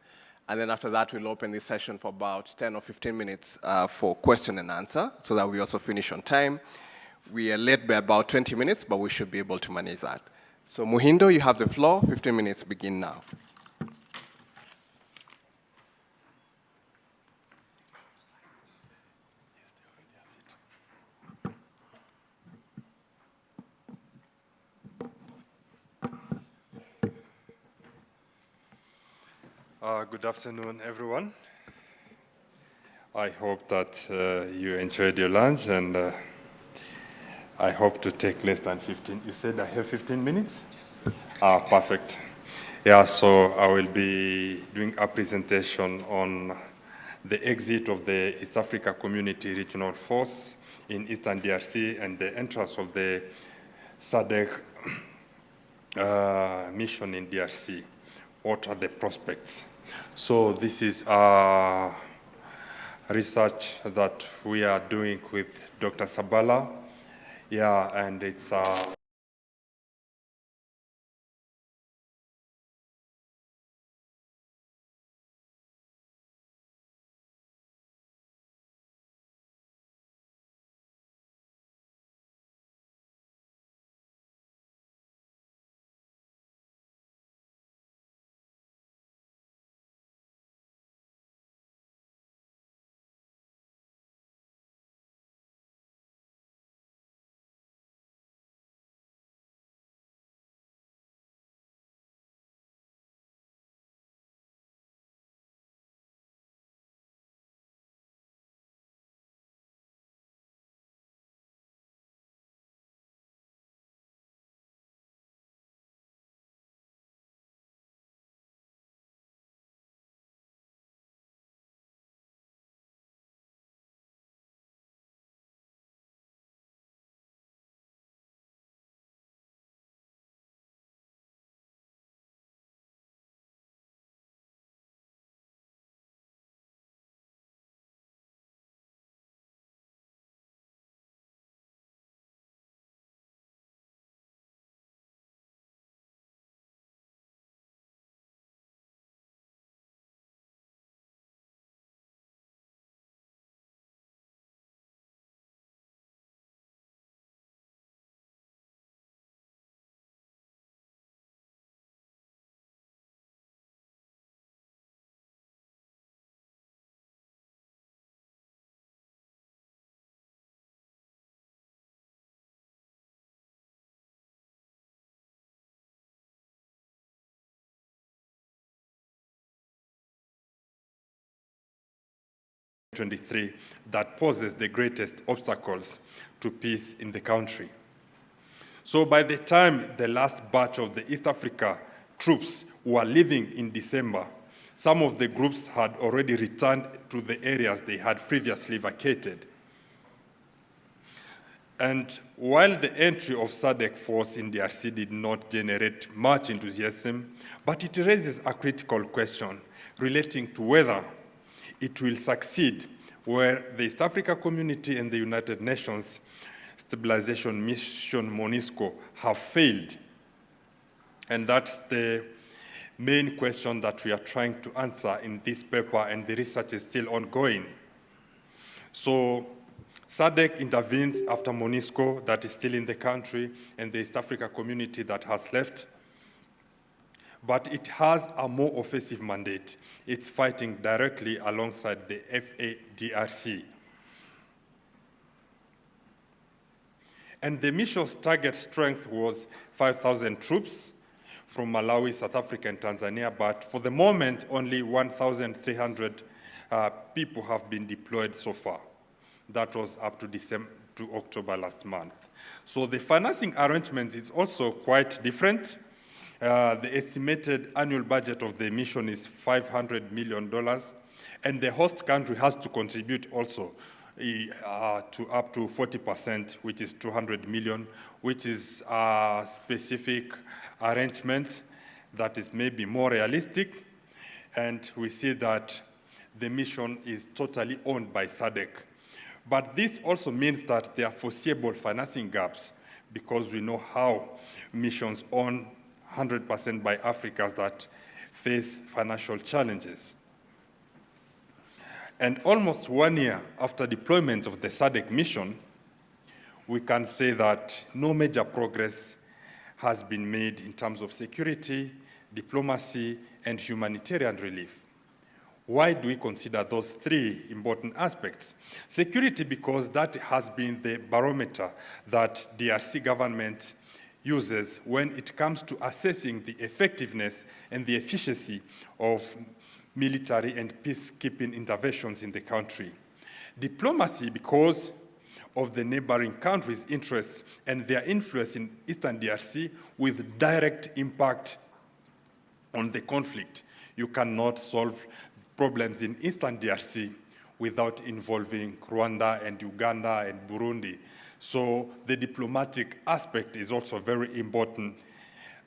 And then after that, we'll open this session for about 10 or 15 minutes for question and answer, so that we also finish on time. We are late by about 20 minutes, but we should be able to manage that. So Muhindo, you have the floor. 15 minutes begin now. Good afternoon, everyone. I hope that you enjoyed your lunch, and I hope to take less than 15. You said I have 15 minutes? Yes. Perfect. Yeah, so I will be doing a presentation on the exit of the East Africa Community Regional Force in Eastern DRC and the entrance of the SADC mission in DRC. What are the prospects? So this is research that we are doing with Dr. Sabala. Yeah, and it's that poses the greatest obstacles to peace in the country. So by the time the last batch of the East Africa troops were leaving in December, some of the groups had already returned to the areas they had previously vacated. And while the entry of SADC force in DRC did not generate much enthusiasm, but it raises a critical question relating to whether it will succeed where the East Africa Community and the United Nations Stabilization Mission, MONUSCO, have failed. And that's the main question that we are trying to answer in this paper, and the research is still ongoing. So SADC intervenes after MONUSCO, that is still in the country, and the East Africa Community that has left. But it has a more offensive mandate. It's fighting directly alongside the FADRC. And the mission's target strength was 5,000 troops from Malawi, South Africa, and Tanzania, but for the moment, only 1,300 people have been deployed so far. That was up to October last month. So the financing arrangement is also quite different. The estimated annual budget of the mission is $500 million, and the host country has to contribute also to up to 40%, which is 200 million, which is a specific arrangement that is maybe more realistic. And we see that the mission is totally owned by SADC. But this also means that there are foreseeable financing gaps, because we know how missions owned 100% by Africans that face financial challenges. And almost 1 year after deployment of the SADC mission, we can say that no major progress has been made in terms of security, diplomacy, and humanitarian relief. Why do we consider those three important aspects? Security, because that has been the barometer that DRC government uses when it comes to assessing the effectiveness and the efficiency of military and peacekeeping interventions in the country. Diplomacy, because of the neighboring countries' interests and their influence in Eastern DRC with direct impact on the conflict. You cannot solve problems in Eastern DRC without involving Rwanda and Uganda and Burundi. So the diplomatic aspect is also very important.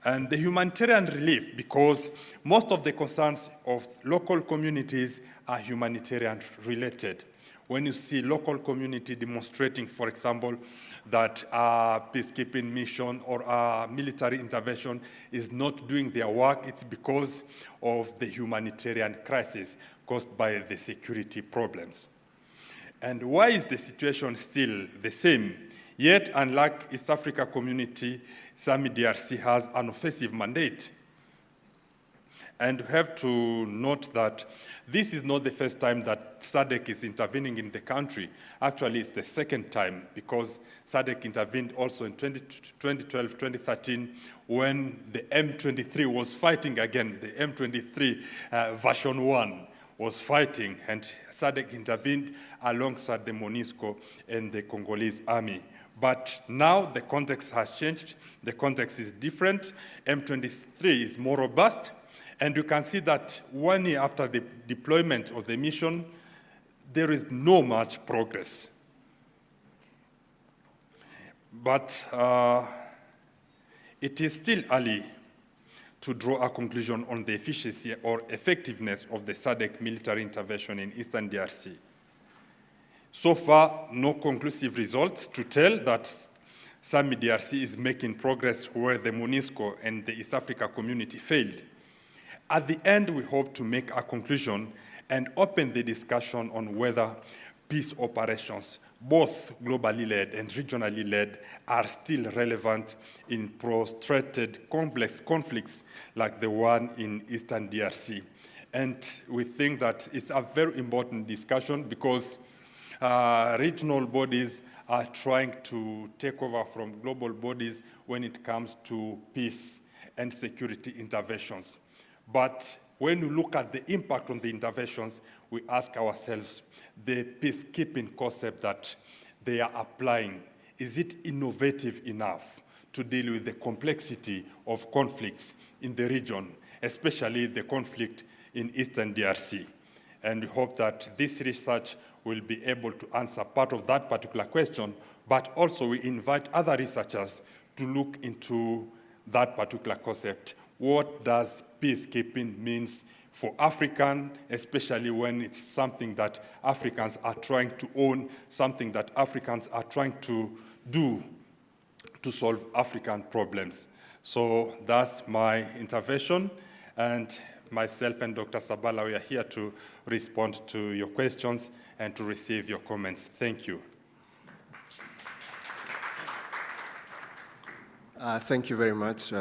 And the humanitarian relief, because most of the concerns of local communities are humanitarian related. When you see local community demonstrating, for example, that a peacekeeping mission or a military intervention is not doing their work, it's because of the humanitarian crisis caused by the security problems. And why is the situation still the same? Yet, unlike East Africa community, SAMI DRC has an offensive mandate. And we have to note that this is not the first time that SADC is intervening in the country. Actually, it's the second time, because SADC intervened also in 2012, 2013, when the M23 was fighting again. The M23 version 1 was fighting, and SADC intervened alongside the MONUSCO and the Congolese army. But now the context has changed. The context is different. M23 is more robust. And you can see that 1 year after the deployment of the mission, there is no much progress. But it is still early to draw a conclusion on the efficiency or effectiveness of the SADC military intervention in Eastern DRC. So far, no conclusive results to tell that SAMI DRC is making progress where the MONUSCO and the East Africa community failed. At the end, we hope to make a conclusion and open the discussion on whether peace operations, both globally led and regionally led, are still relevant in protracted complex conflicts like the one in Eastern DRC. And we think that it's a very important discussion, because regional bodies are trying to take over from global bodies when it comes to peace and security interventions. But when we look at the impact on the interventions, we ask ourselves, the peacekeeping concept that they are applying, is it innovative enough to deal with the complexity of conflicts in the region, especially the conflict in Eastern DRC? And we hope that this research will be able to answer part of that particular question, but also we invite other researchers to look into that particular concept. What does peacekeeping mean for African, especially when it's something that Africans are trying to own, something that Africans are trying to do to solve African problems? So that's my intervention, and myself and Dr. Sabala, we are here to respond to your questions and to receive your comments. Thank you. Thank you very much,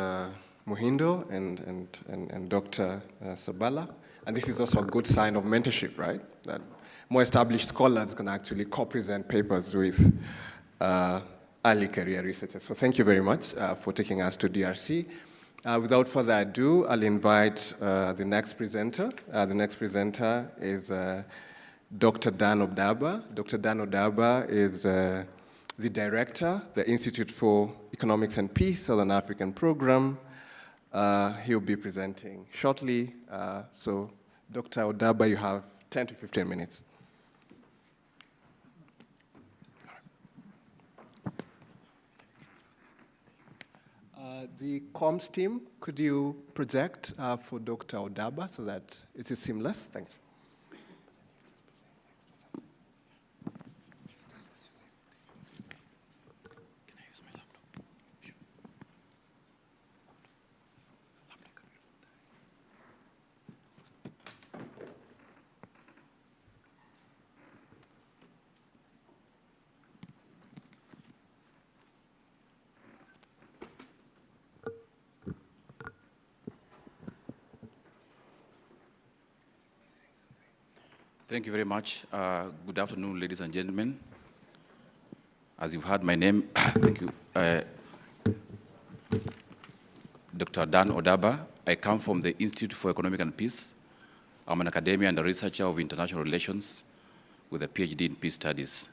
Muhindo and Dr. Sabala. And this is also a good sign of mentorship, right? That more established scholars can actually co-present papers with early career researchers. So thank you very much for taking us to DRC. Without further ado, I'll invite the next presenter. The next presenter is Dr. Dan Obdaba. Dr. Dan Obdaba is the director, the Institute for Economics and Peace, Southern African Program, He'll be presenting shortly. So, Dr. Odaba, you have 10 to 15 minutes. The comms team, could you project for Dr. Odaba so that it is seamless? Thanks. Thank you very much. Good afternoon, ladies and gentlemen. As you've heard my name, thank you, Dr. Dan Odaba. I come from the Institute for Economic and Peace. I'm an academician and a researcher of international relations with a PhD in peace studies.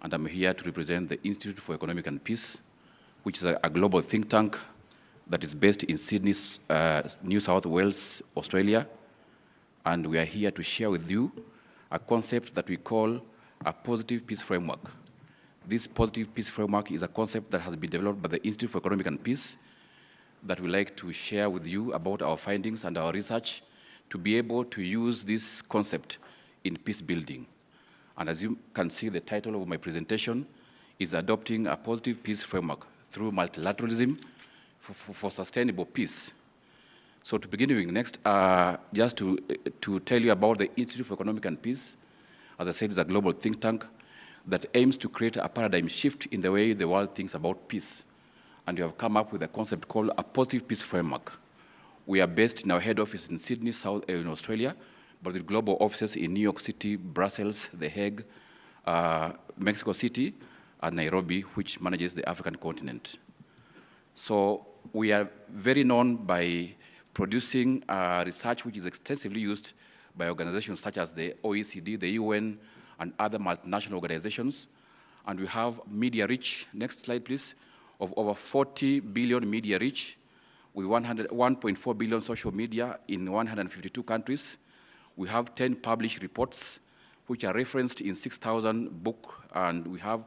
And I'm here to represent the Institute for Economic and Peace, which is a global think tank that is based in Sydney, New South Wales, Australia. And we are here to share with you a concept that we call a positive peace framework. This positive peace framework is a concept that has been developed by the Institute for Economic and Peace that we like to share with you about our findings and our research to be able to use this concept in peace building. And as you can see, the title of my presentation is Adopting a Positive Peace Framework Through Multilateralism for Sustainable Peace. So to begin with, next, just to tell you about the Institute for Economic and Peace. As I said, it's a global think tank that aims to create a paradigm shift in the way the world thinks about peace. And we have come up with a concept called a positive peace framework. We are based in our head office in Sydney, in Australia, but with global offices in New York City, Brussels, The Hague, Mexico City, and Nairobi, which manages the African continent. So we are very known by producing research which is extensively used by organizations such as the OECD, the UN, and other multinational organizations. And we have media reach, next slide please, of over 40 billion media reach with 1.4 billion social media in 152 countries. We have 10 published reports which are referenced in 6,000 books, and we have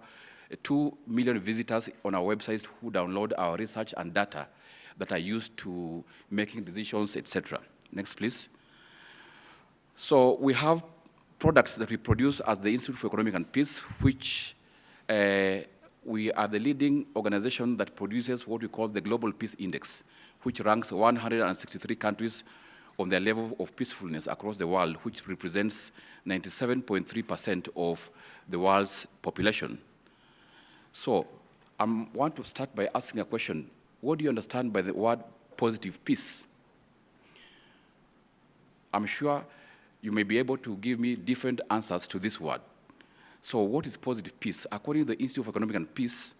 2 million visitors on our websites who download our research and data that are used to making decisions, etc. Next, please. So we have products that we produce as the Institute for Economic and Peace, which we are the leading organization that produces what we call the Global Peace Index, which ranks 163 countries on their level of peacefulness across the world, which represents 97.3% of the world's population. So I want to start by asking a question. What do you understand by the word positive peace? I'm sure you may be able to give me different answers to this word. So what is positive peace? According to the Institute for Economic and Peace,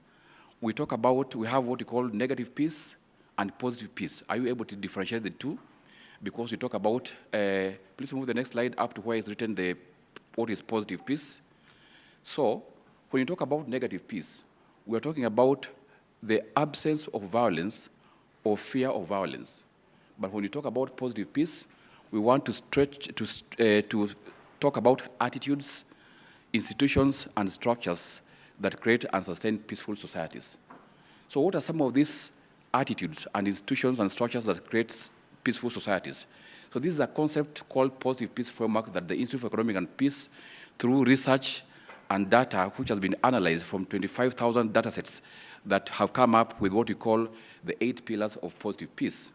we have what we call negative peace and positive peace. Are you able to differentiate the two? Because we talk about, please move the next slide up to where it's written what is positive peace. So when you talk about negative peace, we are talking about the absence of violence or fear of violence. But when you talk about positive peace, we want to talk about attitudes, institutions, and structures that create and sustain peaceful societies. So what are some of these attitudes and institutions and structures that create peaceful societies? So this is a concept called positive peace framework that the Institute for Economic and Peace, through research and data, which has been analyzed from 25,000 data sets, that have come up with what we call the 8 pillars of positive peace.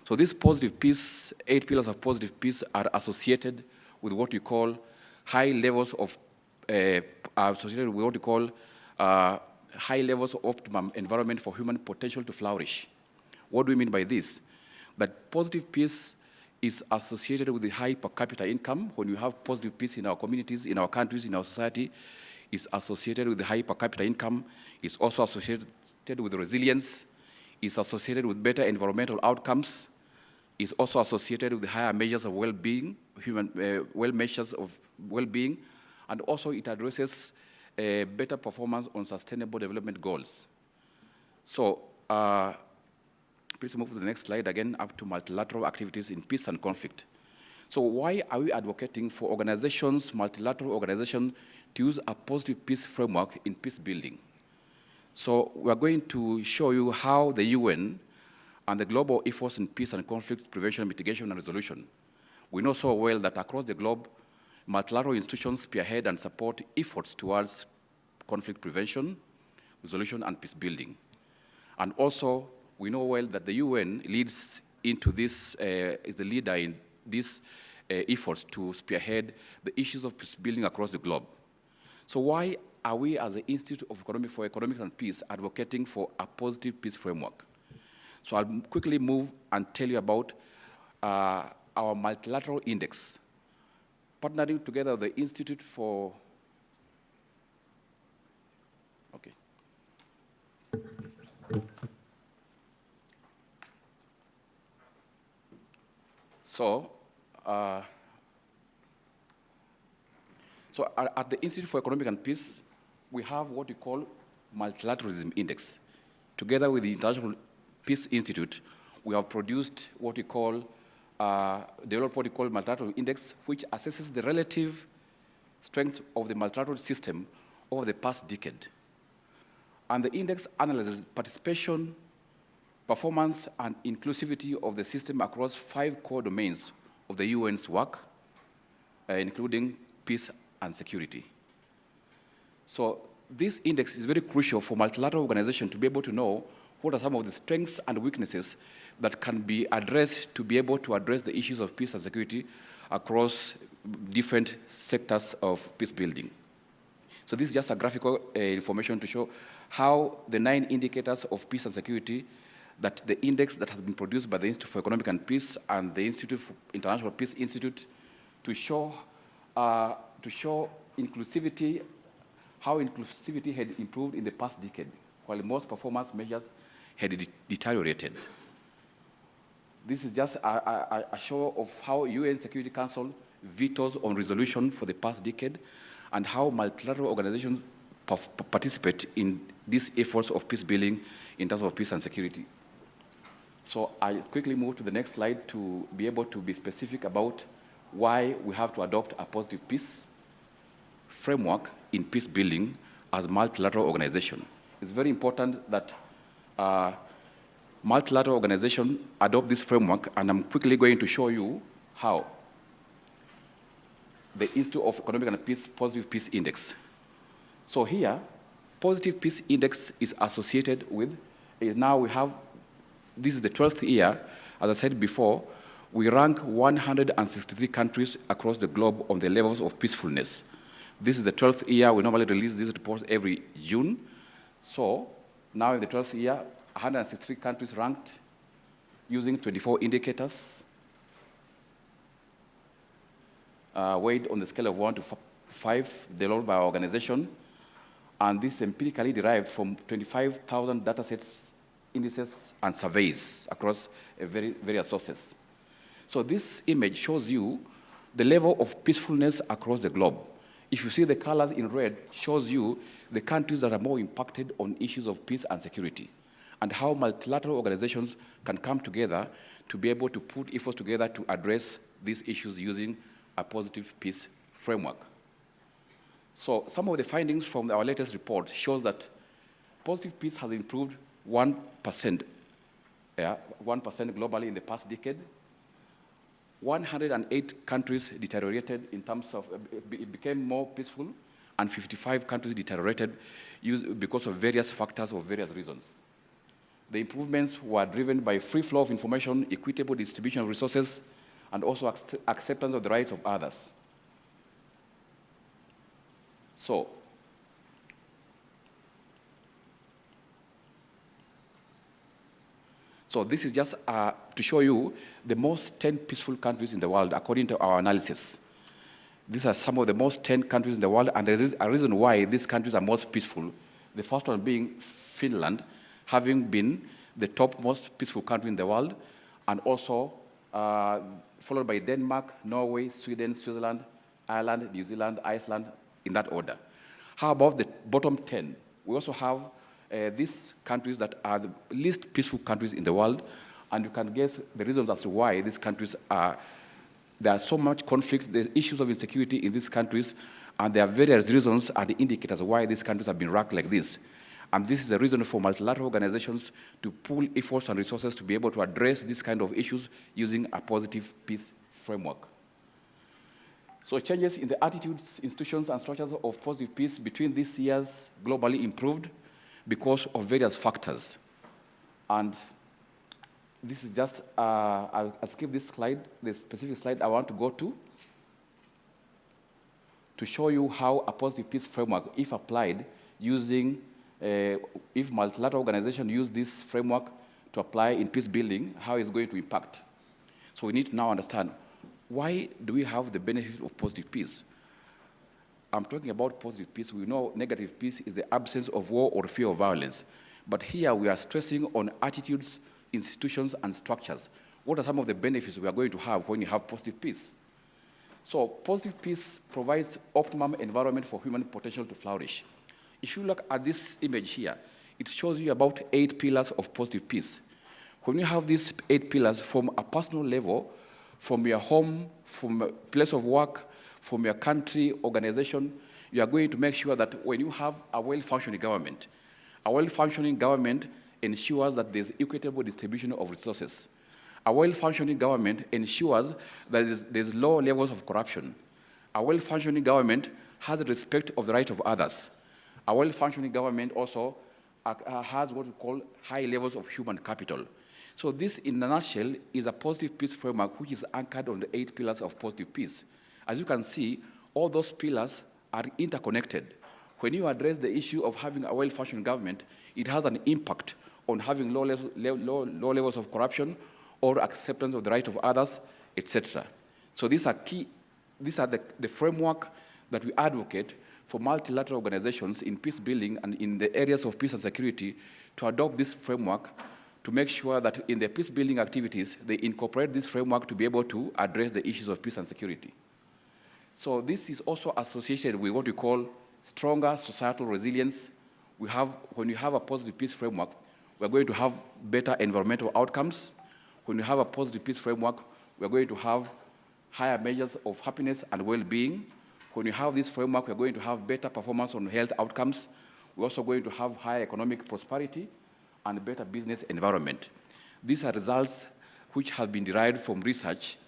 So these positive peace, 8 pillars of positive peace, are associated with what we call high levels of high levels of optimum environment for human potential to flourish. What do we mean by this? That positive peace is associated with the high per capita income. When you have positive peace in our communities, in our countries, in our society, it's associated with the high per capita income. It's also associated with resilience. It's associated with better environmental outcomes. It's also associated with the higher measures of well-being, measures of well-being, and also it addresses better performance on sustainable development goals. So, please move to the next slide again, up to multilateral activities in peace and conflict. So why are we advocating for organizations, multilateral organizations, to use a positive peace framework in peace building? So we're going to show you how the UN and the global efforts in peace and conflict prevention, mitigation, and resolution. We know so well that across the globe, multilateral institutions spearhead and support efforts towards conflict prevention, resolution, and peace building. And also, we know well that the UN leads into this, is the leader in these efforts to spearhead the issues of peace building across the globe. So why are we as the Institute for Economic and Peace advocating for a positive peace framework? So I'll quickly move and tell you about our multilateral index. Partnering together with the Institute for, okay. So at the Institute for Economic and Peace, we have what we call Multilateralism Index. Together with the International Peace Institute, we have produced what we call, developed what we call Multilateral Index, which assesses the relative strength of the multilateral system over the past decade. And the index analyzes participation, performance, and inclusivity of the system across 5 core domains of the UN's work, including peace and security. So this index is very crucial for multilateral organizations to be able to know what are some of the strengths and weaknesses that can be addressed to be able to address the issues of peace and security across different sectors of peace building. So this is just a graphical information to show how the 9 indicators of peace and security that the index that has been produced by the Institute for Economic and Peace and the Institute for International Peace Institute to show inclusivity, how inclusivity had improved in the past decade, while most performance measures had deteriorated. This is just a show of how UN Security Council vetoes on resolution for the past decade and how multilateral organizations participate in these efforts of peace building in terms of peace and security. So I quickly move to the next slide to be able to be specific about why we have to adopt a positive peace framework in peace building as multilateral organization. It's very important that multilateral organizations adopt this framework, and I'm quickly going to show you how. The Institute of Economic and Peace Positive Peace Index. So here, Positive Peace Index is associated with, now we have, this is the 12th year, as I said before, we rank 163 countries across the globe on the levels of peacefulness. This is the 12th year. We normally release these reports every June. So now in the 12th year, 163 countries ranked using 24 indicators, weighed on the scale of 1 to 5, developed by our organization. And this is empirically derived from 25,000 data sets, indices, and surveys across various sources. So this image shows you the level of peacefulness across the globe. If you see the colors in red, shows you the countries that are more impacted on issues of peace and security, and how multilateral organizations can come together to be able to put efforts together to address these issues using a positive peace framework. So some of the findings from our latest report shows that positive peace has improved 1%, 1% globally in the past decade. 108 countries deteriorated in terms of, it became more peaceful, and 55 countries deteriorated because of various factors or various reasons. The improvements were driven by free flow of information, equitable distribution of resources, and also acceptance of the rights of others. So this is just to show you the most 10 peaceful countries in the world according to our analysis. These are some of the most 10 countries in the world, and there is a reason why these countries are most peaceful. The first one being Finland, having been the top most peaceful country in the world, and also followed by Denmark, Norway, Sweden, Switzerland, Ireland, New Zealand, Iceland, in that order. How about the bottom 10? We also have these countries that are the least peaceful countries in the world, And you can guess the reasons as to why these countries are, there are so much conflict, the issues of insecurity in these countries, and there are various reasons and indicators why these countries have been ranked like this. And this is a reason for multilateral organizations to pool efforts and resources to be able to address these kind of issues using a positive peace framework. So changes in the attitudes, institutions, and structures of positive peace between these years globally improved because of various factors. And this is just, I'll skip this slide, the specific slide I want to go to show you how a positive peace framework, if applied using, if multilateral organizations use this framework to apply in peace building, how it's going to impact. So we need to now understand, why do we have the benefit of positive peace? I'm talking about positive peace. We know negative peace is the absence of war or fear of violence. But here we are stressing on attitudes, institutions, and structures. What are some of the benefits we are going to have when you have positive peace? So positive peace provides optimum environment for human potential to flourish. If you look at this image here, it shows you about 8 pillars of positive peace. When you have these 8 pillars from a personal level, from your home, from a place of work, from your country, organization, you are going to make sure that when you have a well-functioning government ensures that there's equitable distribution of resources. A well-functioning government ensures that there's low levels of corruption. A well-functioning government has respect of the right of others. A well-functioning government also has what we call high levels of human capital. So this, in a nutshell, is a positive peace framework which is anchored on the 8 pillars of positive peace. As you can see, all those pillars are interconnected. When you address the issue of having a well-functioning government, it has an impact on having low levels of corruption or acceptance of the right of others, etc. So these are key, these are the framework that we advocate for multilateral organizations in peace building and in the areas of peace and security to adopt this framework to make sure that in their peace building activities, they incorporate this framework to be able to address the issues of peace and security. So this is also associated with what we call stronger societal resilience. When you have a positive peace framework, we're going to have better environmental outcomes. When you have a positive peace framework, we're going to have higher measures of happiness and well-being. When you have this framework, we're going to have better performance on health outcomes. We're also going to have higher economic prosperity and better business environment. These are results which have been derived from research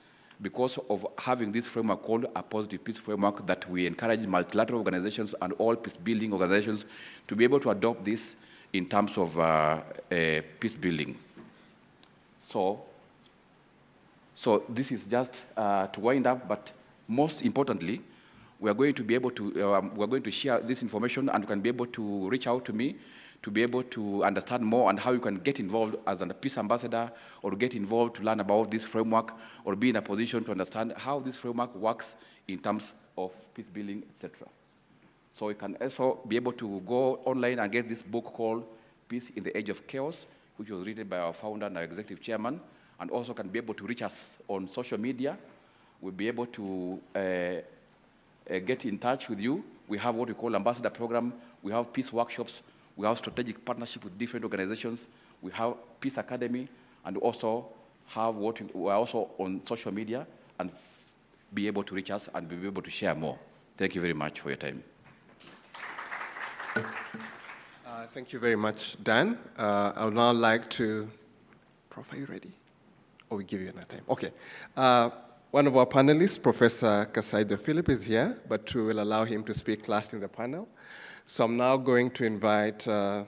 because of having this framework called a positive peace framework that we encourage multilateral organizations and all peace-building organizations to be able to adopt this in terms of peace building. So this is just to wind up, but most importantly, we are going to be able to, we're going to share this information, and you can be able to reach out to me to be able to understand more on how you can get involved as a peace ambassador or get involved to learn about this framework or be in a position to understand how this framework works in terms of peace building, etc. So you can also be able to go online and get this book called Peace in the Age of Chaos, which was written by our founder and our executive chairman, and also can be able to reach us on social media. We'll be able to get in touch with you. We have what we call ambassador program. We have peace workshops. We have strategic partnership with different organizations. We have Peace Academy, and also have we're also on social media and be able to reach us and be able to share more. Thank you very much for your time. Thank you very much, Dan. I would now like to, Prof, are you ready? Or we give you another time? Okay. One of our panelists, Professor Kasaido Philip, is here, but we will allow him to speak last in the panel. So I'm now going to invite Berita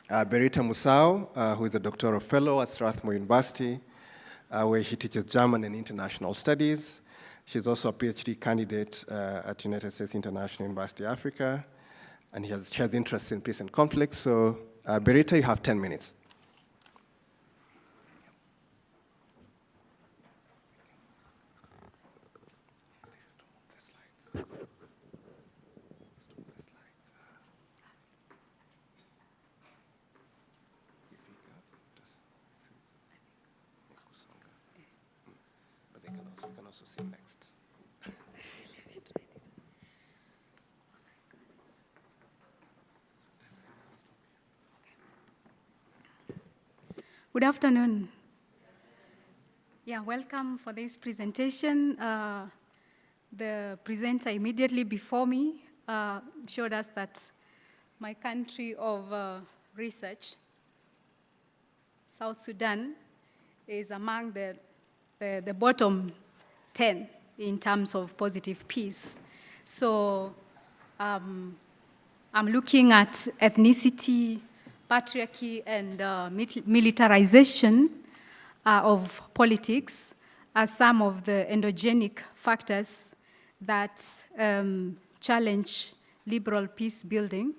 Musau, who is a doctoral fellow at Strathmore University, where she teaches German and international studies. She's also a PhD candidate at United States International University Africa, and she has interests in peace and conflict. So Berita, you have 10 minutes. You can also see next. Good afternoon. Yeah, welcome for this presentation. The presenter immediately before me showed us that my country of research, South Sudan, is among the bottom 10 in terms of positive peace. So I'm looking at ethnicity, patriarchy, and militarization of politics as some of the endogenic factors that challenge liberal peace building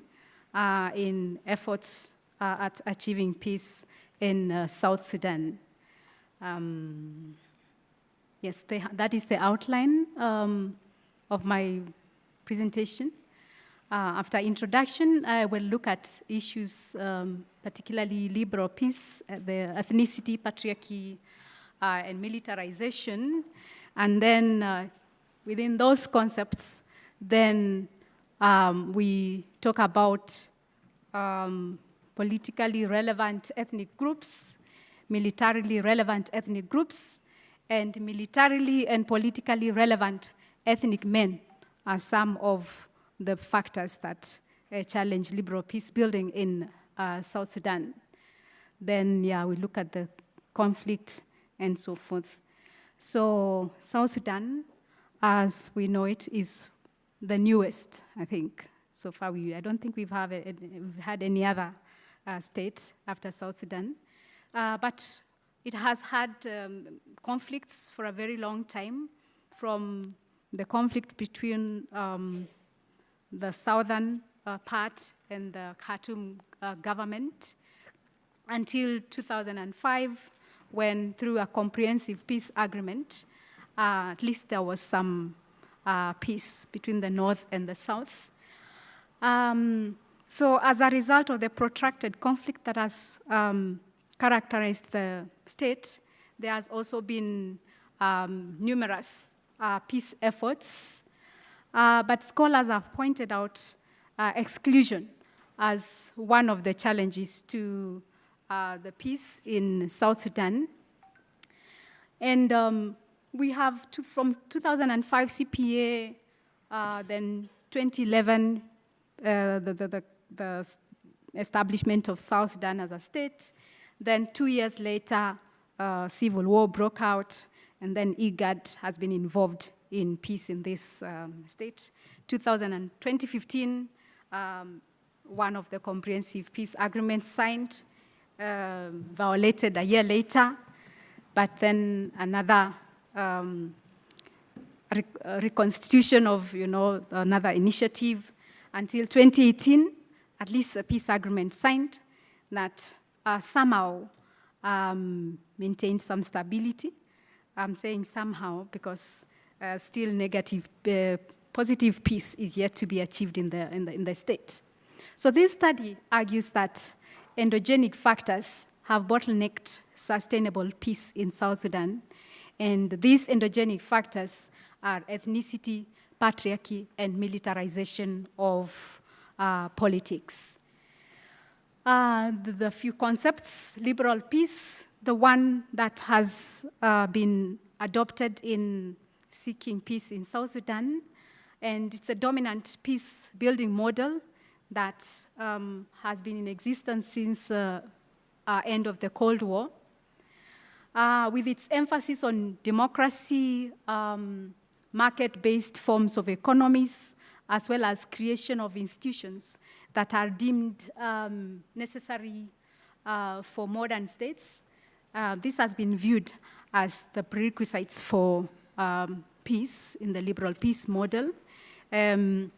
in efforts at achieving peace in South Sudan. Yes, that is the outline of my presentation. After introduction, I will look at issues, particularly liberal peace, the ethnicity, patriarchy, and militarization. And then within those concepts, then we talk about politically relevant ethnic groups, militarily relevant ethnic groups, and militarily and politically relevant ethnic men are some of the factors that challenge liberal peace building in South Sudan. Then, yeah, we look at the conflict and so forth. So South Sudan, as we know it, is the newest, I think. So far, I don't think we've had any other state after South Sudan. But it has had conflicts for a very long time, from the conflict between the southern part and the Khartoum government until 2005, when through a comprehensive peace agreement, at least there was some peace between the north and the south. So as a result of the protracted conflict that has characterized the state, there has also been numerous peace efforts. But scholars have pointed out exclusion as one of the challenges to the peace in South Sudan. And we have, from 2005 CPA, then 2011, the establishment of South Sudan as a state. Then 2 years later, civil war broke out, and then IGAD has been involved in peace in this state. 2015, one of the comprehensive peace agreements signed, violated a year later, but then another reconstitution of, another initiative until 2018, at least a peace agreement signed that somehow maintained some stability. I'm saying somehow because still negative, positive peace is yet to be achieved in the state. So this study argues that endogenic factors have bottlenecked sustainable peace in South Sudan, and these endogenic factors are ethnicity, patriarchy, and militarization of politics. The few concepts, liberal peace, the one that has been adopted in seeking peace in South Sudan, and it's a dominant peace-building model that has been in existence since end of the Cold War, with its emphasis on democracy, market-based forms of economies, as well as creation of institutions that are deemed necessary for modern states. This has been viewed as the prerequisites for peace in the liberal peace model. But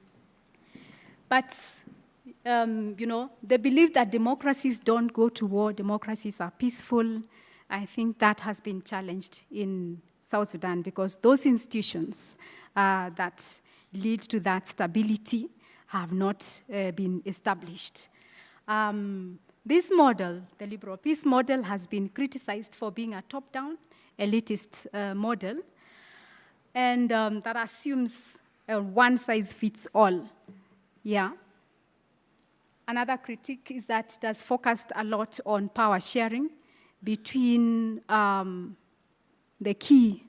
the belief that democracies don't go to war, democracies are peaceful, I think that has been challenged in South Sudan because those institutions that lead to that stability have not been established. This model, the liberal peace model, has been criticized for being a top-down, elitist model, and that assumes a one-size-fits-all. Yeah. Another critique is that it has focused a lot on power sharing between the key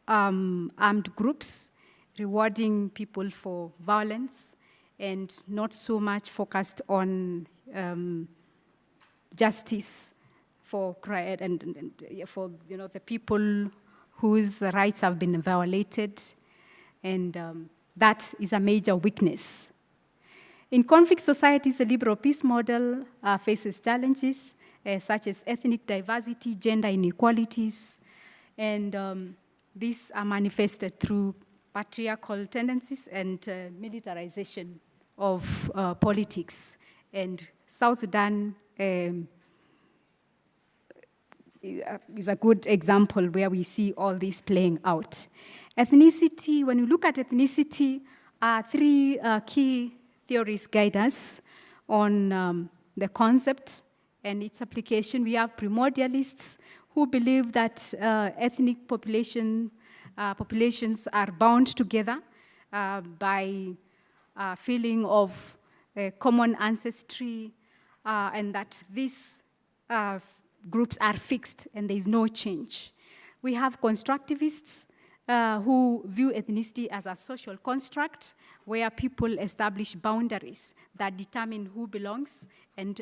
armed groups, rewarding people for violence, and not so much focused on justice for for the people whose rights have been violated, and that is a major weakness. In conflict societies, the liberal peace model faces challenges such as ethnic diversity, gender inequalities, and these are manifested through patriarchal tendencies and militarization of politics. And South Sudan is a good example where we see all this playing out. Ethnicity, when you look at ethnicity, three key theories guide us on the concept and its application. We have primordialists who believe that ethnic populations are bound together by a feeling of common ancestry, and that these groups are fixed and there is no change. We have constructivists who view ethnicity as a social construct where people establish boundaries that determine who belongs and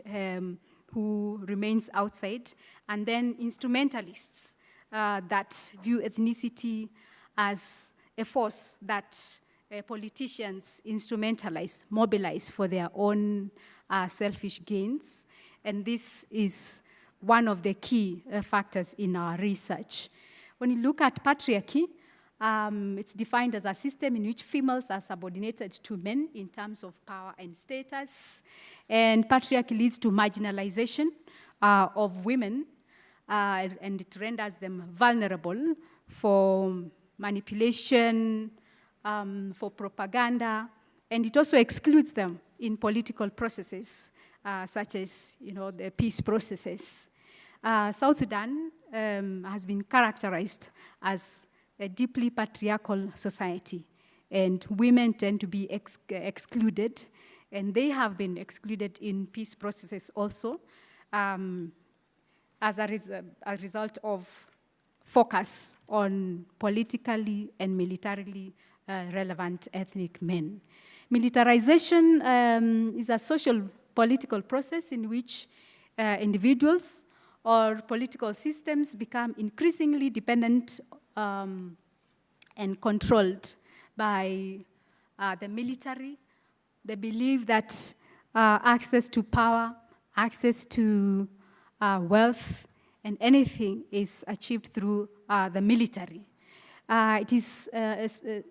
who remains outside. And then instrumentalists that view ethnicity as a force that politicians instrumentalize, mobilize for their own selfish gains. And this is one of the key factors in our research. When you look at patriarchy, it's defined as a system in which females are subordinated to men in terms of power and status. And patriarchy leads to marginalization of women, and it renders them vulnerable for manipulation, for propaganda, and it also excludes them in political processes, such as the peace processes. South Sudan has been characterized as a deeply patriarchal society, and women tend to be excluded, and they have been excluded in peace processes also as a result of focus on politically and militarily relevant ethnic men. Militarization is a social political process in which individuals or political systems become increasingly dependent and controlled by the military. They believe that access to power, access to wealth, and anything is achieved through the military. It is,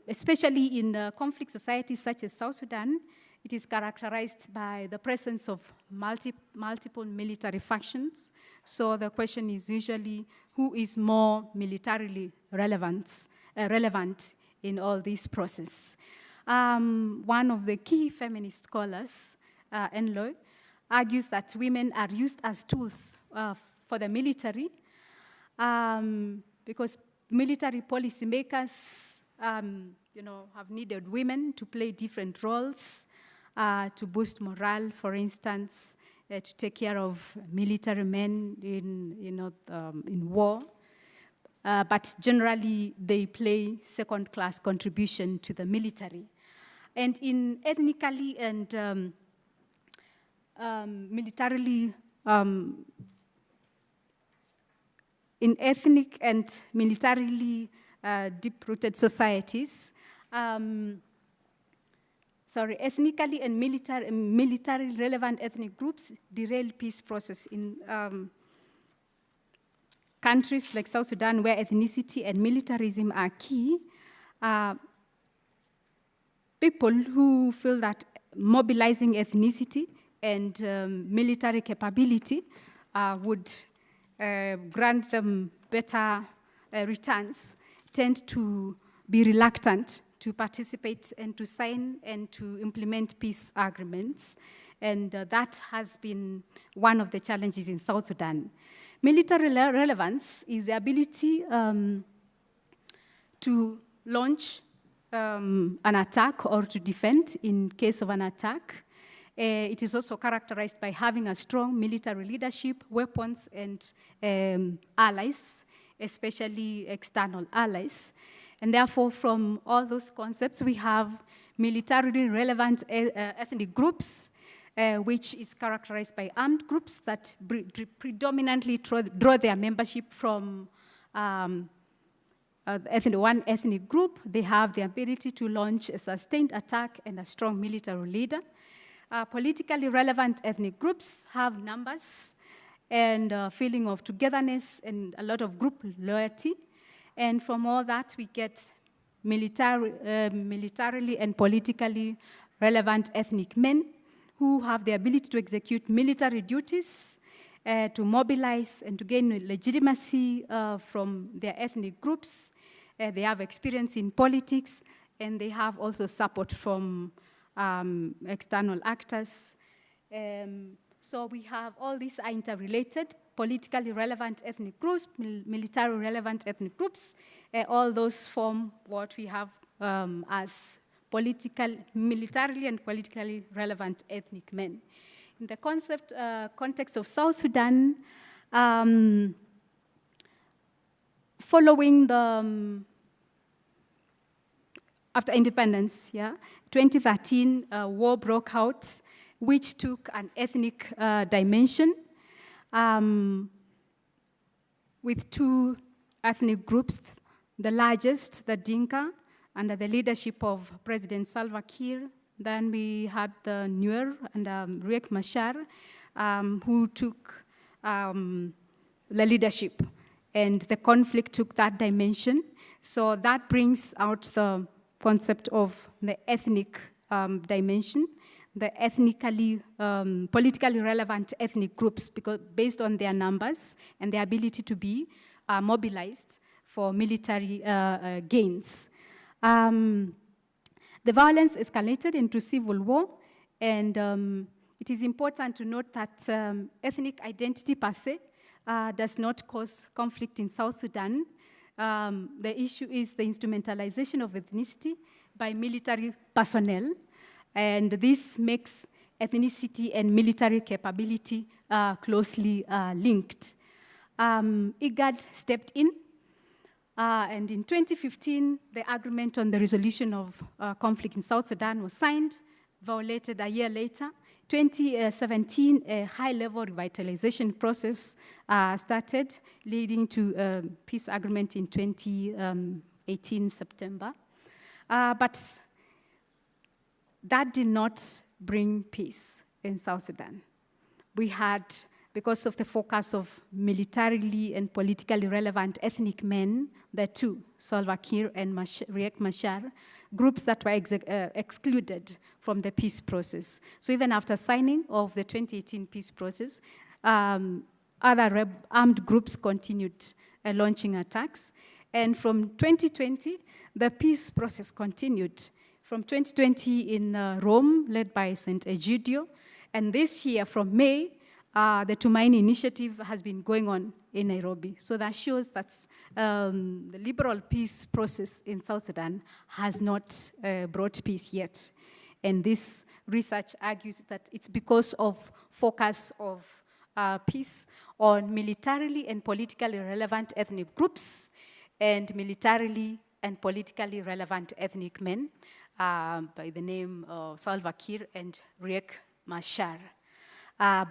especially in conflict societies such as South Sudan, it is characterized by the presence of multiple military factions. So the question is usually who is more militarily relevant in all this process. One of the key feminist scholars, Enloy, argues that women are used as tools for the military because military policymakers have needed women to play different roles, to boost morale, for instance, to take care of military men in war. But generally, they play second-class contribution to the military. And in ethnically and militarily, in ethnic and militarily deep-rooted societies, ethnically and militarily relevant ethnic groups derail peace process in countries like South Sudan, where ethnicity and militarism are key. People who feel that mobilizing ethnicity and military capability would grant them better returns tend to be reluctant to participate and to sign and to implement peace agreements. And that has been one of the challenges in South Sudan. Military relevance is the ability to launch an attack or to defend in case of an attack. It is also characterized by having a strong military leadership, weapons, and allies, especially external allies. And therefore, from all those concepts, we have militarily relevant ethnic groups, which is characterized by armed groups that predominantly draw their membership from one ethnic group. They have the ability to launch a sustained attack and a strong military leader. Politically relevant ethnic groups have numbers and a feeling of togetherness and a lot of group loyalty. And from all that, we get militarily and politically relevant ethnic men who have the ability to execute military duties, to mobilize and to gain legitimacy from their ethnic groups. They have experience in politics, and they have also support from external actors. So we have all these are interrelated, politically relevant ethnic groups, militarily relevant ethnic groups. All those form what we have as militarily and politically relevant ethnic men. In the context of South Sudan, following the after independence, 2013, war broke out, which took an ethnic dimension with two ethnic groups, the largest, the Dinka, under the leadership of President Salva Kiir. Then we had the Nuer and Riek Machar, who took the leadership, and the conflict took that dimension. So that brings out the concept of the ethnic dimension, the ethnically, politically relevant ethnic groups, because based on their numbers and their ability to be mobilized for military gains. The violence escalated into civil war, and it is important to note that ethnic identity per se does not cause conflict in South Sudan. The issue is the instrumentalization of ethnicity by military personnel, and this makes ethnicity and military capability closely linked. IGAD stepped in, and in 2015, the agreement on the resolution of conflict in South Sudan was signed, violated a year later. 2017, a high-level revitalization process started, leading to a peace agreement in 2018, September. But that did not bring peace in South Sudan. We had, because of the focus of militarily and politically relevant ethnic men, the two, Salva Kiir and Riek Machar, groups that were excluded from the peace process. So even after signing of the 2018 peace process, other armed groups continued launching attacks. And from 2020, the peace process continued. From 2020 in Rome, led by St. Egidio, and this year from May, the Tumaini Initiative has been going on in Nairobi. So that shows that the liberal peace process in South Sudan has not brought peace yet. And this research argues that it's because of focus of peace on militarily and politically relevant ethnic groups and militarily and politically relevant ethnic men by the name of Salva Kiir and Riek Machar.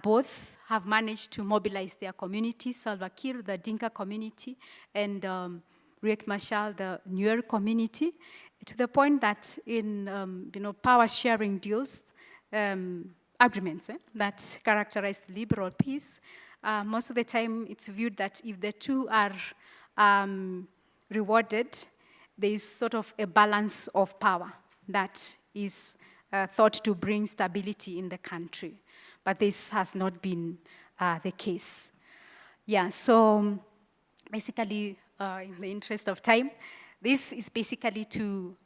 Both have managed to mobilize their communities, Salva Kiir, the Dinka community, and Riek Machar, the Nuer community, to the point that in power sharing deals, agreements that characterize liberal peace, most of the time it's viewed that if the two are rewarded, there is sort of a balance of power that is thought to bring stability in the country. But this has not been the case. Yeah, so basically, in the interest of time, this is basically to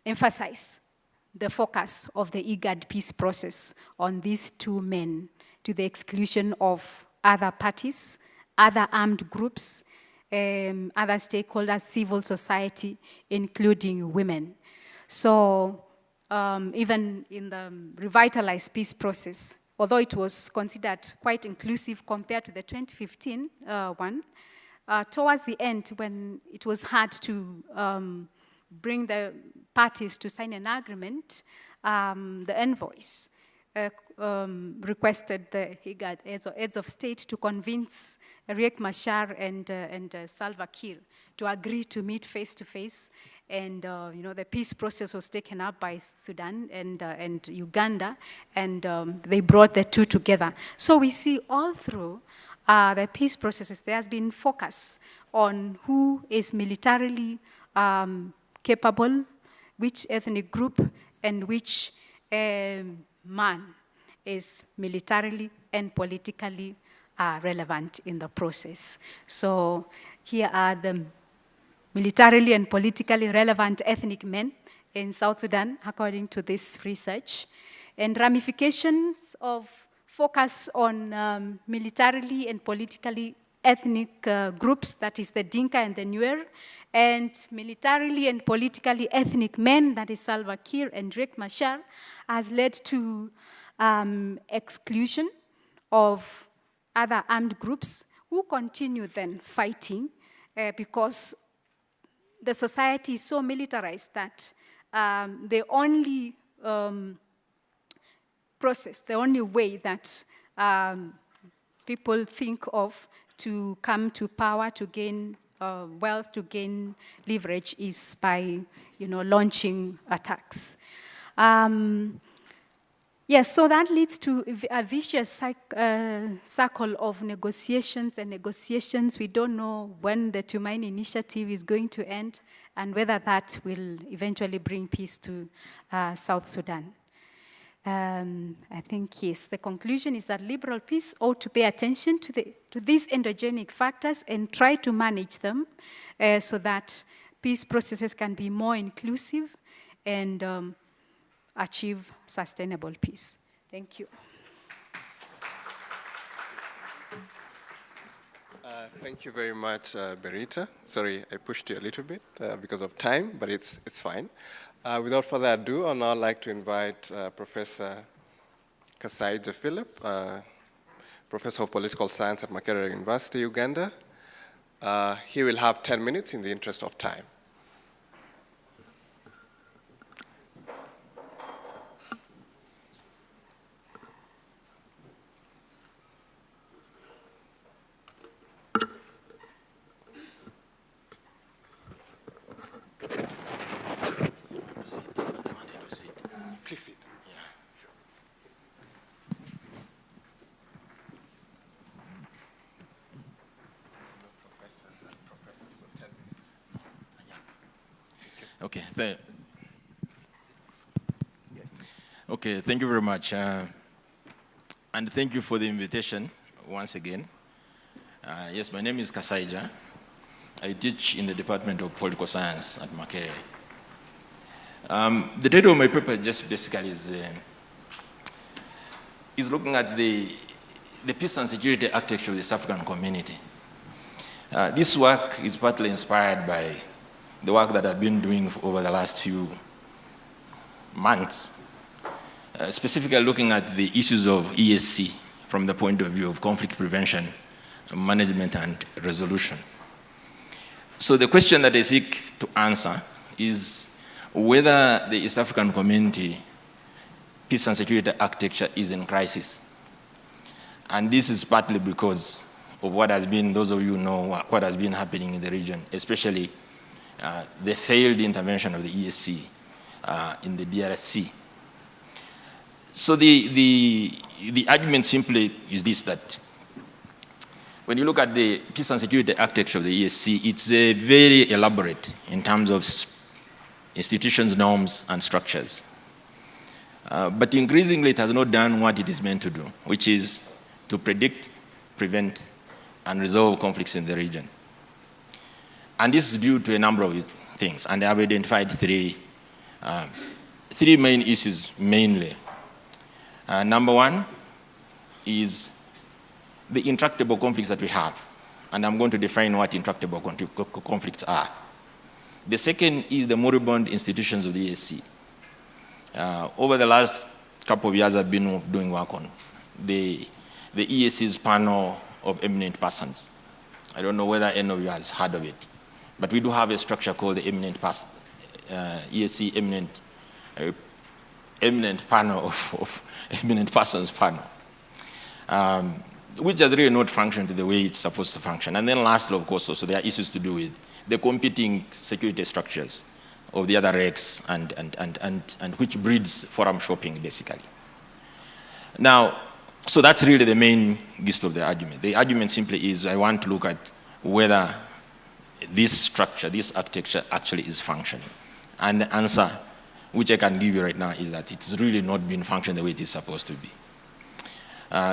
emphasize the focus of the IGAD peace process on these two men to the exclusion of other parties, other armed groups, other stakeholders, civil society, including women. So even in the revitalized peace process, although it was considered quite inclusive compared to the 2015 one, towards the end, when it was hard to bring the parties to sign an agreement, the envoys requested the IGAD heads of state to convince Riek Machar and Salva Kiir to agree to meet face to face. And the peace process was taken up by Sudan and Uganda, and they brought the two together. So we see all through the peace processes, there has been focus on who is militarily capable, which ethnic group, and which man is militarily and politically relevant in the process. So here are the militarily and politically relevant ethnic men in South Sudan, according to this research. And ramifications of focus on militarily and politically ethnic groups, that is the Dinka and the Nuer, and militarily and politically ethnic men, that is Salva Kiir and Riek Machar, has led to exclusion of other armed groups who continue then fighting because the society is so militarized that the only process, the only way that people think of to come to power, to gain wealth, to gain leverage is by, launching attacks. Yes, so that leads to a vicious circle of negotiations and negotiations. We don't know when the Tumaini initiative is going to end and whether that will eventually bring peace to South Sudan. I think, yes, the conclusion is that liberal peace ought to pay attention to these endogenic factors and try to manage them so that peace processes can be more inclusive and achieve sustainable peace. Thank you. Thank you very much, Berita. Sorry, I pushed you a little bit because of time, but it's fine. Without further ado, I'd now like to invite Professor Kasaija Philip, Professor of Political Science at Makerere University, Uganda. He will have 10 minutes in the interest of time. Please sit. Yeah, sure. Professor, so 10 minutes. Okay, thank you very much. And thank you for the invitation once again. Yes, my name is Kasaija. I teach in the Department of Political Science at Makerere. The title of my paper just basically is looking at the peace and security architecture of the East African community. This work is partly inspired by the work that I've been doing over the last few months, specifically looking at the issues of ESC from the point of view of conflict prevention, management, and resolution. So the question that I seek to answer is whether the East African community peace and security architecture is in crisis. And this is partly because of what has been, those of you know what has been happening in the region, especially the failed intervention of the ESC in the DRC. So the argument simply is this, that when you look at the peace and security architecture of the ESC, it's very elaborate in terms of institutions, norms, and structures. But increasingly, it has not done what it is meant to do, which is to predict, prevent, and resolve conflicts in the region. And this is due to a number of things, and I have identified three main issues mainly. Number one is the intractable conflicts that we have, and I'm going to define what intractable conflicts are. The second is the moribund institutions of the ESC. Over the last couple of years, I've been doing work on the EAC's panel of eminent persons. I don't know whether any of you has heard of it, but we do have a structure called the EAC eminent panel of eminent persons panel, which has really not functioned the way it's supposed to function. And then lastly, of course, also there are issues to do with the competing security structures of the other regs and which breeds forum shopping, basically. Now, so that's really the main gist of the argument. The argument simply is I want to look at whether this structure, this architecture actually is functioning. And the answer, which I can give you right now, is that it's really not been functioning the way it is supposed to be.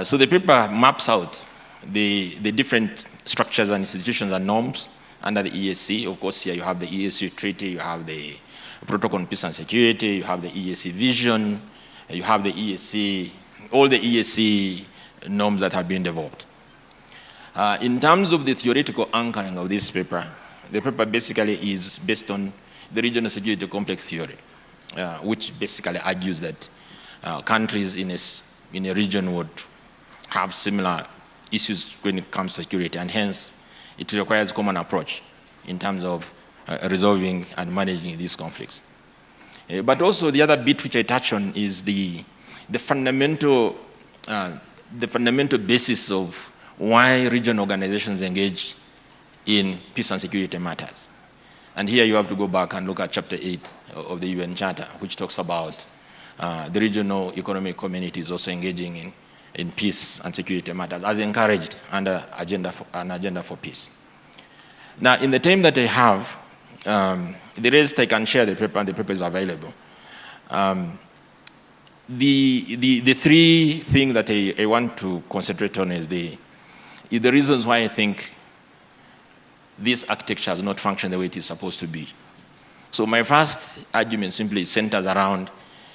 So the paper maps out the different structures and institutions and norms under the EAC. Of course, here you have the EAC Treaty, you have the Protocol on Peace and Security, you have the EAC Vision, you have the EAC, all the EAC norms that have been developed. In terms of the theoretical anchoring of this paper, the paper basically is based on the regional security complex theory, which basically argues that countries in a region would have similar issues when it comes to security, and hence it requires a common approach in terms of resolving and managing these conflicts. But also the other bit which I touch on is the fundamental basis of why regional organizations engage in peace and security matters. And here you have to go back and look at Chapter 8 of the UN Charter, which talks about the regional economic communities also engaging in peace and security matters as encouraged under an agenda for peace. Now, in the time that I have, the rest I can share the paper, and the paper is available. The three things that I want to concentrate on is the reasons why I think this architecture has not functioned the way it is supposed to be. So my first argument simply centers around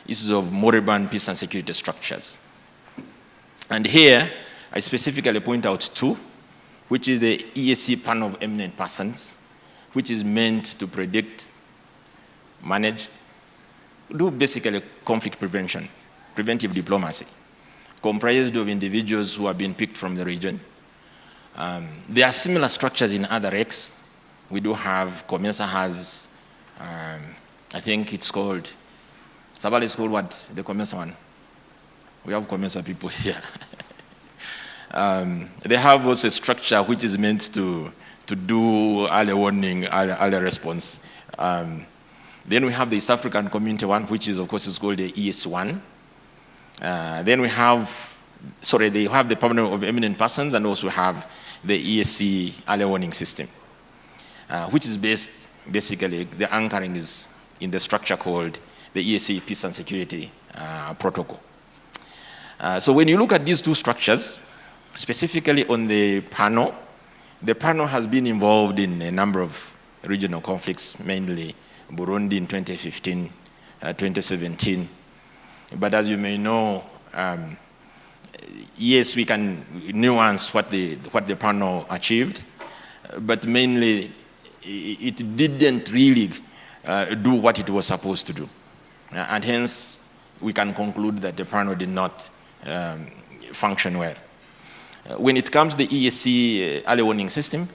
issues of moribund peace and security structures. And here, I specifically point out two, which is the EAC panel of eminent persons, which is meant to predict, manage, do basically conflict prevention, preventive diplomacy, comprised of individuals who have been picked from the region. There are similar structures in other regs. We do have, COMESA has, I think it's called, Sabal is called what, the COMESA one? We have COMESA people here. They have also a structure which is meant to do early warning, early response. Then we have the East African Community one, which is, of course, is called the ES1. Then we have, they have the Permanent of Eminent Persons, and also have the ESC early warning system, which is basically, the anchoring is in the structure called the ESC Peace and Security Protocol. So when you look at these two structures, specifically on the panel has been involved in a number of regional conflicts, mainly Burundi in 2015, 2017. But as you may know, yes, we can nuance what the panel achieved, but mainly it didn't really do what it was supposed to do. And hence, we can conclude that the panel did not function well. When it comes to the ESC early warning system,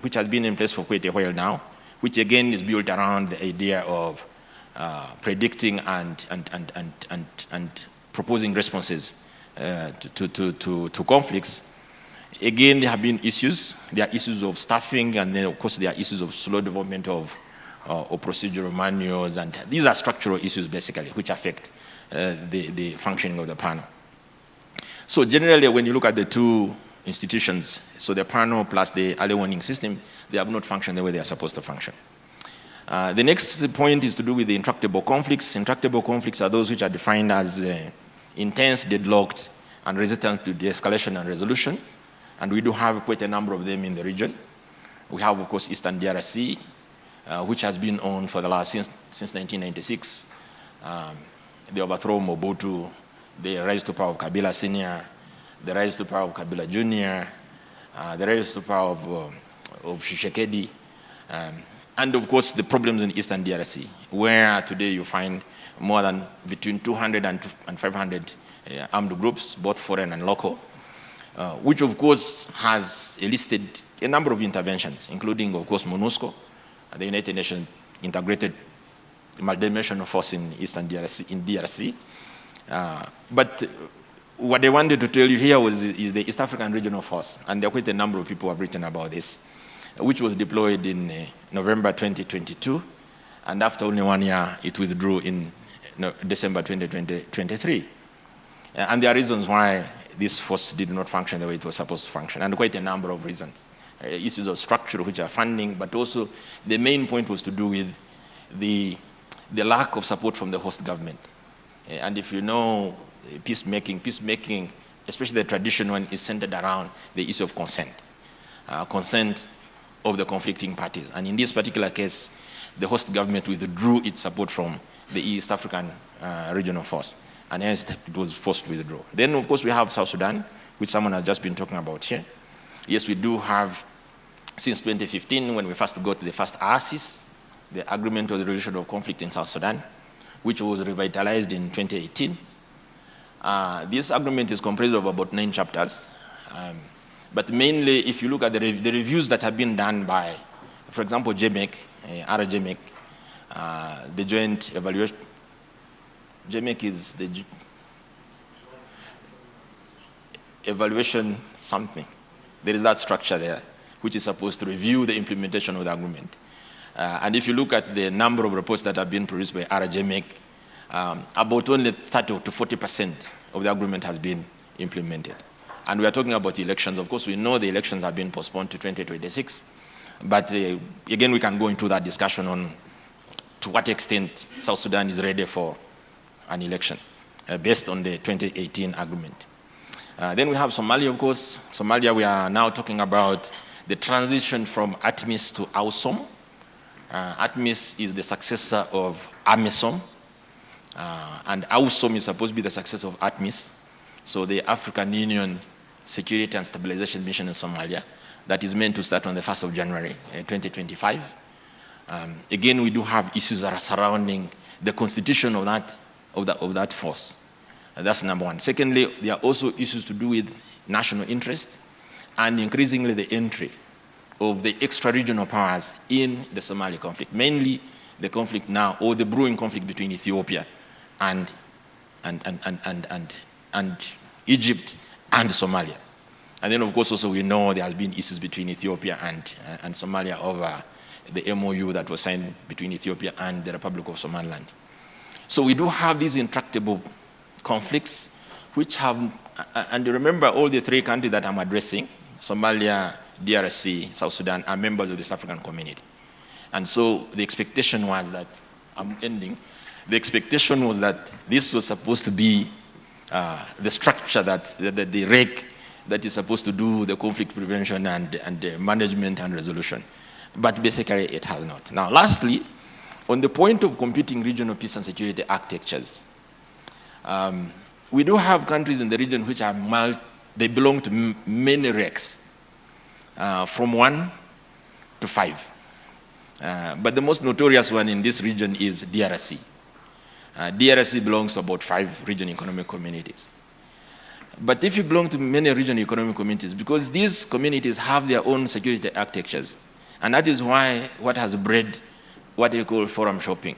which has been in place for quite a while now, which again is built around the idea of predicting and proposing responses to conflicts. Again, there have been issues. There are issues of staffing, and then of course there are issues of slow development of procedural manuals, and these are structural issues basically which affect the functioning of the panel. So generally, when you look at the two institutions, so the panel plus the early warning system, they have not functioned the way they are supposed to function. The next point is to do with the intractable conflicts. Intractable conflicts are those which are defined as intense, deadlocked, and resistant to de-escalation and resolution. And we do have quite a number of them in the region. We have, of course, Eastern DRC, which has been on for the last, since 1996. The overthrow of Mobutu, the rise to power of Kabila Senior, the rise to power of Kabila Junior, the rise to power of Tshisekedi, And of course, the problems in Eastern DRC, where today you find more than between 200 and 500 armed groups, both foreign and local, which of course has elicited a number of interventions, including of course MONUSCO, the United Nations Integrated Multidimensional Force in Eastern DRC, but what I wanted to tell you here is the East African Regional Force, and there are quite a number of people who have written about this, which was deployed in November 2022, and after only 1 year, it withdrew in December 2023. And there are reasons why this force did not function the way it was supposed to function, and quite a number of reasons. Issues of structure, which are funding, but also the main point was to do with the lack of support from the host government. And if you know peacemaking, especially the traditional one, is centered around the issue of consent of the conflicting parties. And in this particular case, the host government withdrew its support from the East African Regional Force, and hence it was forced to withdraw. Then, of course, we have South Sudan, which someone has just been talking about here. Yes, we do have, since 2015, when we first got the first ASIS, the Agreement on the Resolution of Conflict in South Sudan, which was revitalized in 2018. This agreement is comprised of about 9 chapters. But mainly, if you look at the reviews that have been done by, for example, JMEC, RJMEC, the joint evaluation, JMEC is the evaluation something. There is that structure there, which is supposed to review the implementation of the agreement. And if you look at the number of reports that have been produced by RJMEC, about only 30 to 40% of the agreement has been implemented. And we are talking about elections. Of course, we know the elections have been postponed to 2026. But again, we can go into that discussion on to what extent South Sudan is ready for an election based on the 2018 agreement. Then we have Somalia, of course. Somalia, we are now talking about the transition from ATMIS to AUSOM. ATMIS is the successor of AMISOM, and AUSOM is supposed to be the successor of ATMIS. So the African Union Security and Stabilization Mission in Somalia, that is meant to start on the 1st of January 2025. Again, we do have issues that are surrounding the constitution of that force. That's number one. Secondly, there are also issues to do with national interest and increasingly the entry of the extra-regional powers in the Somali conflict, mainly the conflict now, or the brewing conflict between Ethiopia and Egypt and Somalia. And then, of course, also we know there has been issues between Ethiopia and Somalia over the MOU that was signed between Ethiopia and the Republic of Somaliland. So we do have these intractable conflicts, which have, and remember all the 3 countries that I'm addressing, Somalia, DRC, South Sudan, are members of the East African community. And so the expectation was that, I'm ending, the expectation was that this was supposed to be the structure that the REC that is supposed to do the conflict prevention and management and resolution. But basically it has not. Now lastly, on the point of competing regional peace and security architectures, we do have countries in the region which are they belong to many RECs, from 1 to 5. But the most notorious one in this region is DRC. DRC belongs to about 5 regional economic communities. But if you belong to many regional economic communities, because these communities have their own security architectures, and that is why what has bred what they call forum shopping.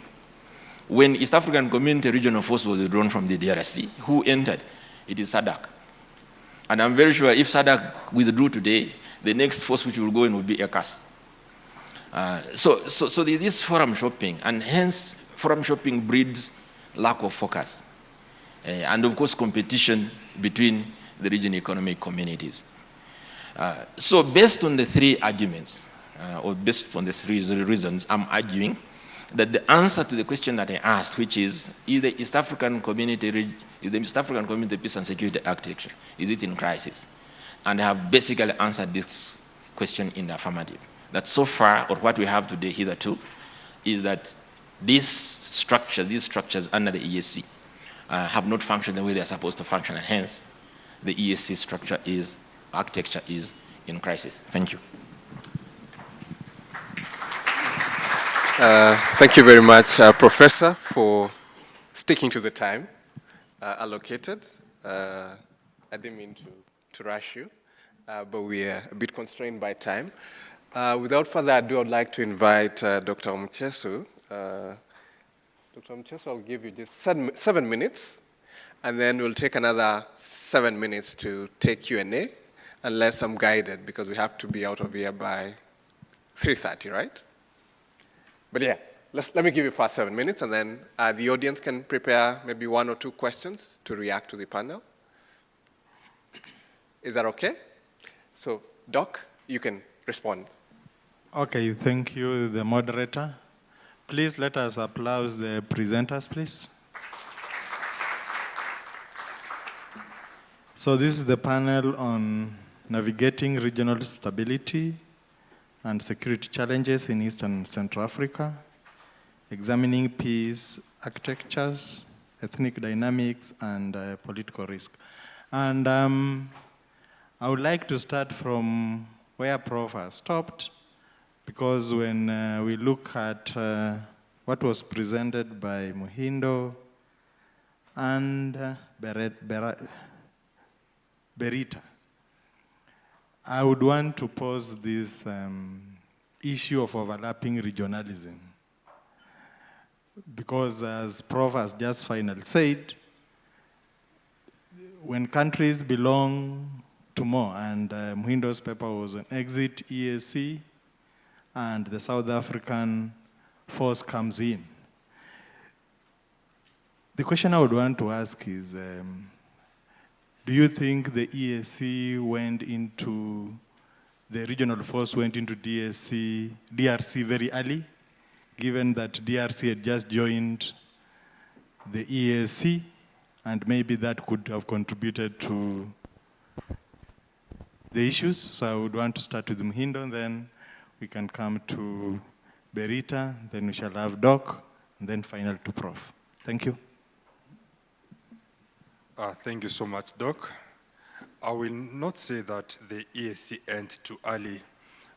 When East African Community Regional Force was withdrawn from the DRC, who entered? It is SADC. And I'm very sure if SADC withdrew today, the next force which will go in will be ECAS. So there is forum shopping, and hence forum shopping breeds lack of focus. And of course competition between the regional economic communities. So based on the 3 arguments, or based on the 3 reasons, I'm arguing that the answer to the question that I asked, which is the East African Community Peace and Security Architecture, is it in crisis? And I have basically answered this question in the affirmative. That so far, or what we have today hitherto, is that these structures under the ESC have not functioned the way they are supposed to function, and hence the ESC architecture is in crisis. Thank you. Thank you very much, Professor, for sticking to the time allocated. I didn't mean to rush you, but we are a bit constrained by time. Without further ado, I would like to invite Dr. Mchesu. Dr. Mchesu, I'll give you just 7 minutes, and then we'll take another 7 minutes to take Q&A, unless I'm guided, because we have to be out of here by 3:30, right? But yeah, let me give you first 7 minutes, and then the audience can prepare maybe 1 or 2 questions to react to the panel. Is that okay? So, Doc, you can respond. Okay, thank you, the moderator. Please let us applaud the presenters, please. So this is the panel on navigating regional stability and security challenges in Eastern and Central Africa, examining peace architectures, ethnic dynamics, and political risk. And I would like to start from where Prof has stopped, because when we look at what was presented by Muhindo and Berita, I would want to pose this issue of overlapping regionalism. Because as Prof has just finally said, when countries belong to more, and Muhindo's paper was on exit EAC, and the South African force comes in. The question I would want to ask is, do you think the EAC went into, the regional force went into DRC very early, given that DRC had just joined the EAC, and maybe that could have contributed to the issues? So I would want to start with Muhindo, and then we can come to Berita, then we shall have Doc, and then final to Prof. Thank you. Thank you so much, Doc. I will not say that the EAC ended too early,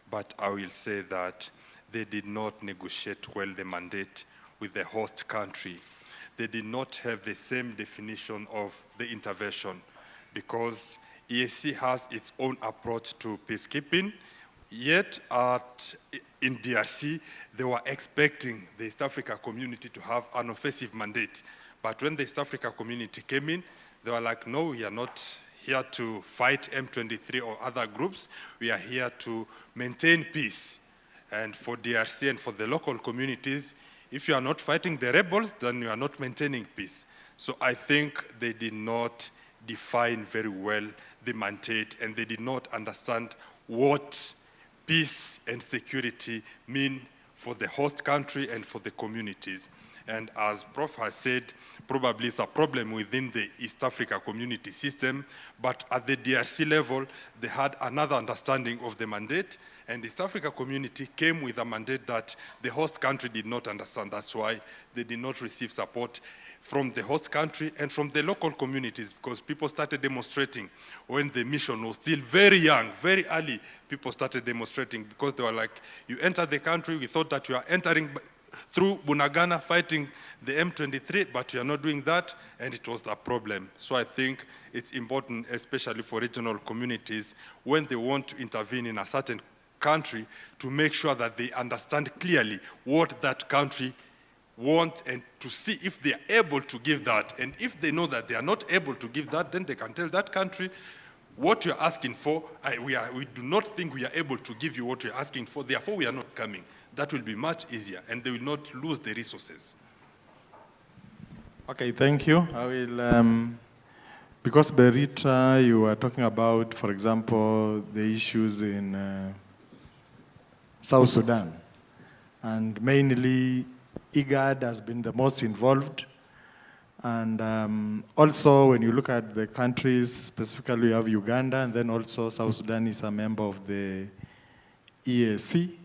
but I will say that they did not negotiate well the mandate with the host country. They did not have the same definition of the intervention, because EAC has its own approach to peacekeeping, yet in DRC, they were expecting the East Africa community to have an offensive mandate. But when the East Africa community came in, they were like, no, we are not here to fight M23 or other groups. We are here to maintain peace. And for DRC and for the local communities, if you are not fighting the rebels, then you are not maintaining peace. So I think they did not define very well the mandate, and they did not understand what peace and security mean for the host country and for the communities. And as Prof has said, probably it's a problem within the East Africa community system, but at the DRC level, they had another understanding of the mandate, and the East Africa community came with a mandate that the host country did not understand. That's why they did not receive support from the host country and from the local communities, because people started demonstrating when the mission was still very young, very early. People started demonstrating because they were like, you enter the country, we thought that you are entering through Bunagana fighting the M23, but you are not doing that, and it was a problem. So I think it's important, especially for regional communities, when they want to intervene in a certain country, to make sure that they understand clearly what that country want, and to see if they are able to give that. And if they know that they are not able to give that, then they can tell that country, what you're asking for, we do not think we are able to give you what you're asking for, therefore we are not coming. That will be much easier, and they will not lose the resources. Okay, thank you. I will, because Berita, you were talking about, for example, the issues in South Sudan, and mainly IGAD has been the most involved. And also, when you look at the countries, specifically you have Uganda, and then also South Sudan is a member of the EAC.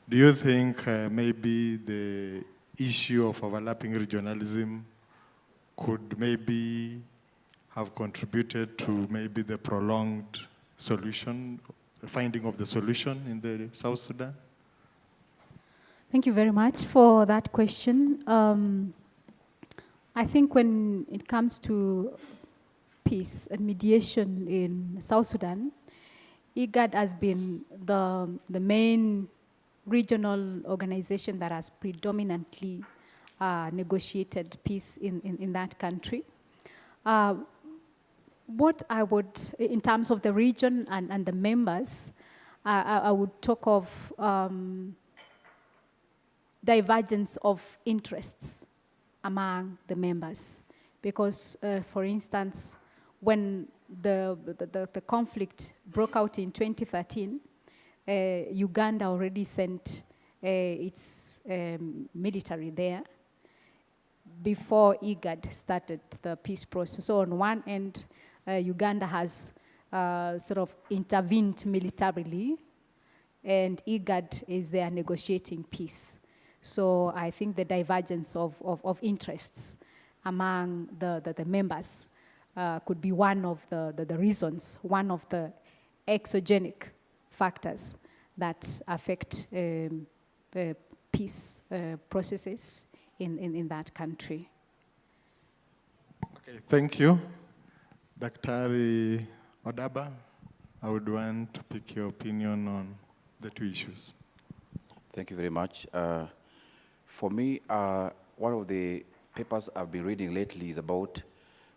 Do you think maybe the issue of overlapping regionalism could maybe have contributed to maybe the prolonged solution, the finding of the solution in the South Sudan? Thank you very much for that question. I think when it comes to peace and mediation in South Sudan, IGAD has been the main regional organization that has predominantly negotiated peace in that country. What I would, in terms of the region and the members, I would talk of divergence of interests among the members. Because, for instance, when the conflict broke out in 2013, Uganda already sent its military there before IGAD started the peace process. So on one end, Uganda has sort of intervened militarily, and IGAD is there negotiating peace. So I think the divergence of interests among the members could be one of the reasons, one of the exogenic factors that affect peace processes in that country. Okay, thank you. Dr. Odaba, I would want to pick your opinion on the two issues. Thank you very much. For me, one of the papers I've been reading lately is about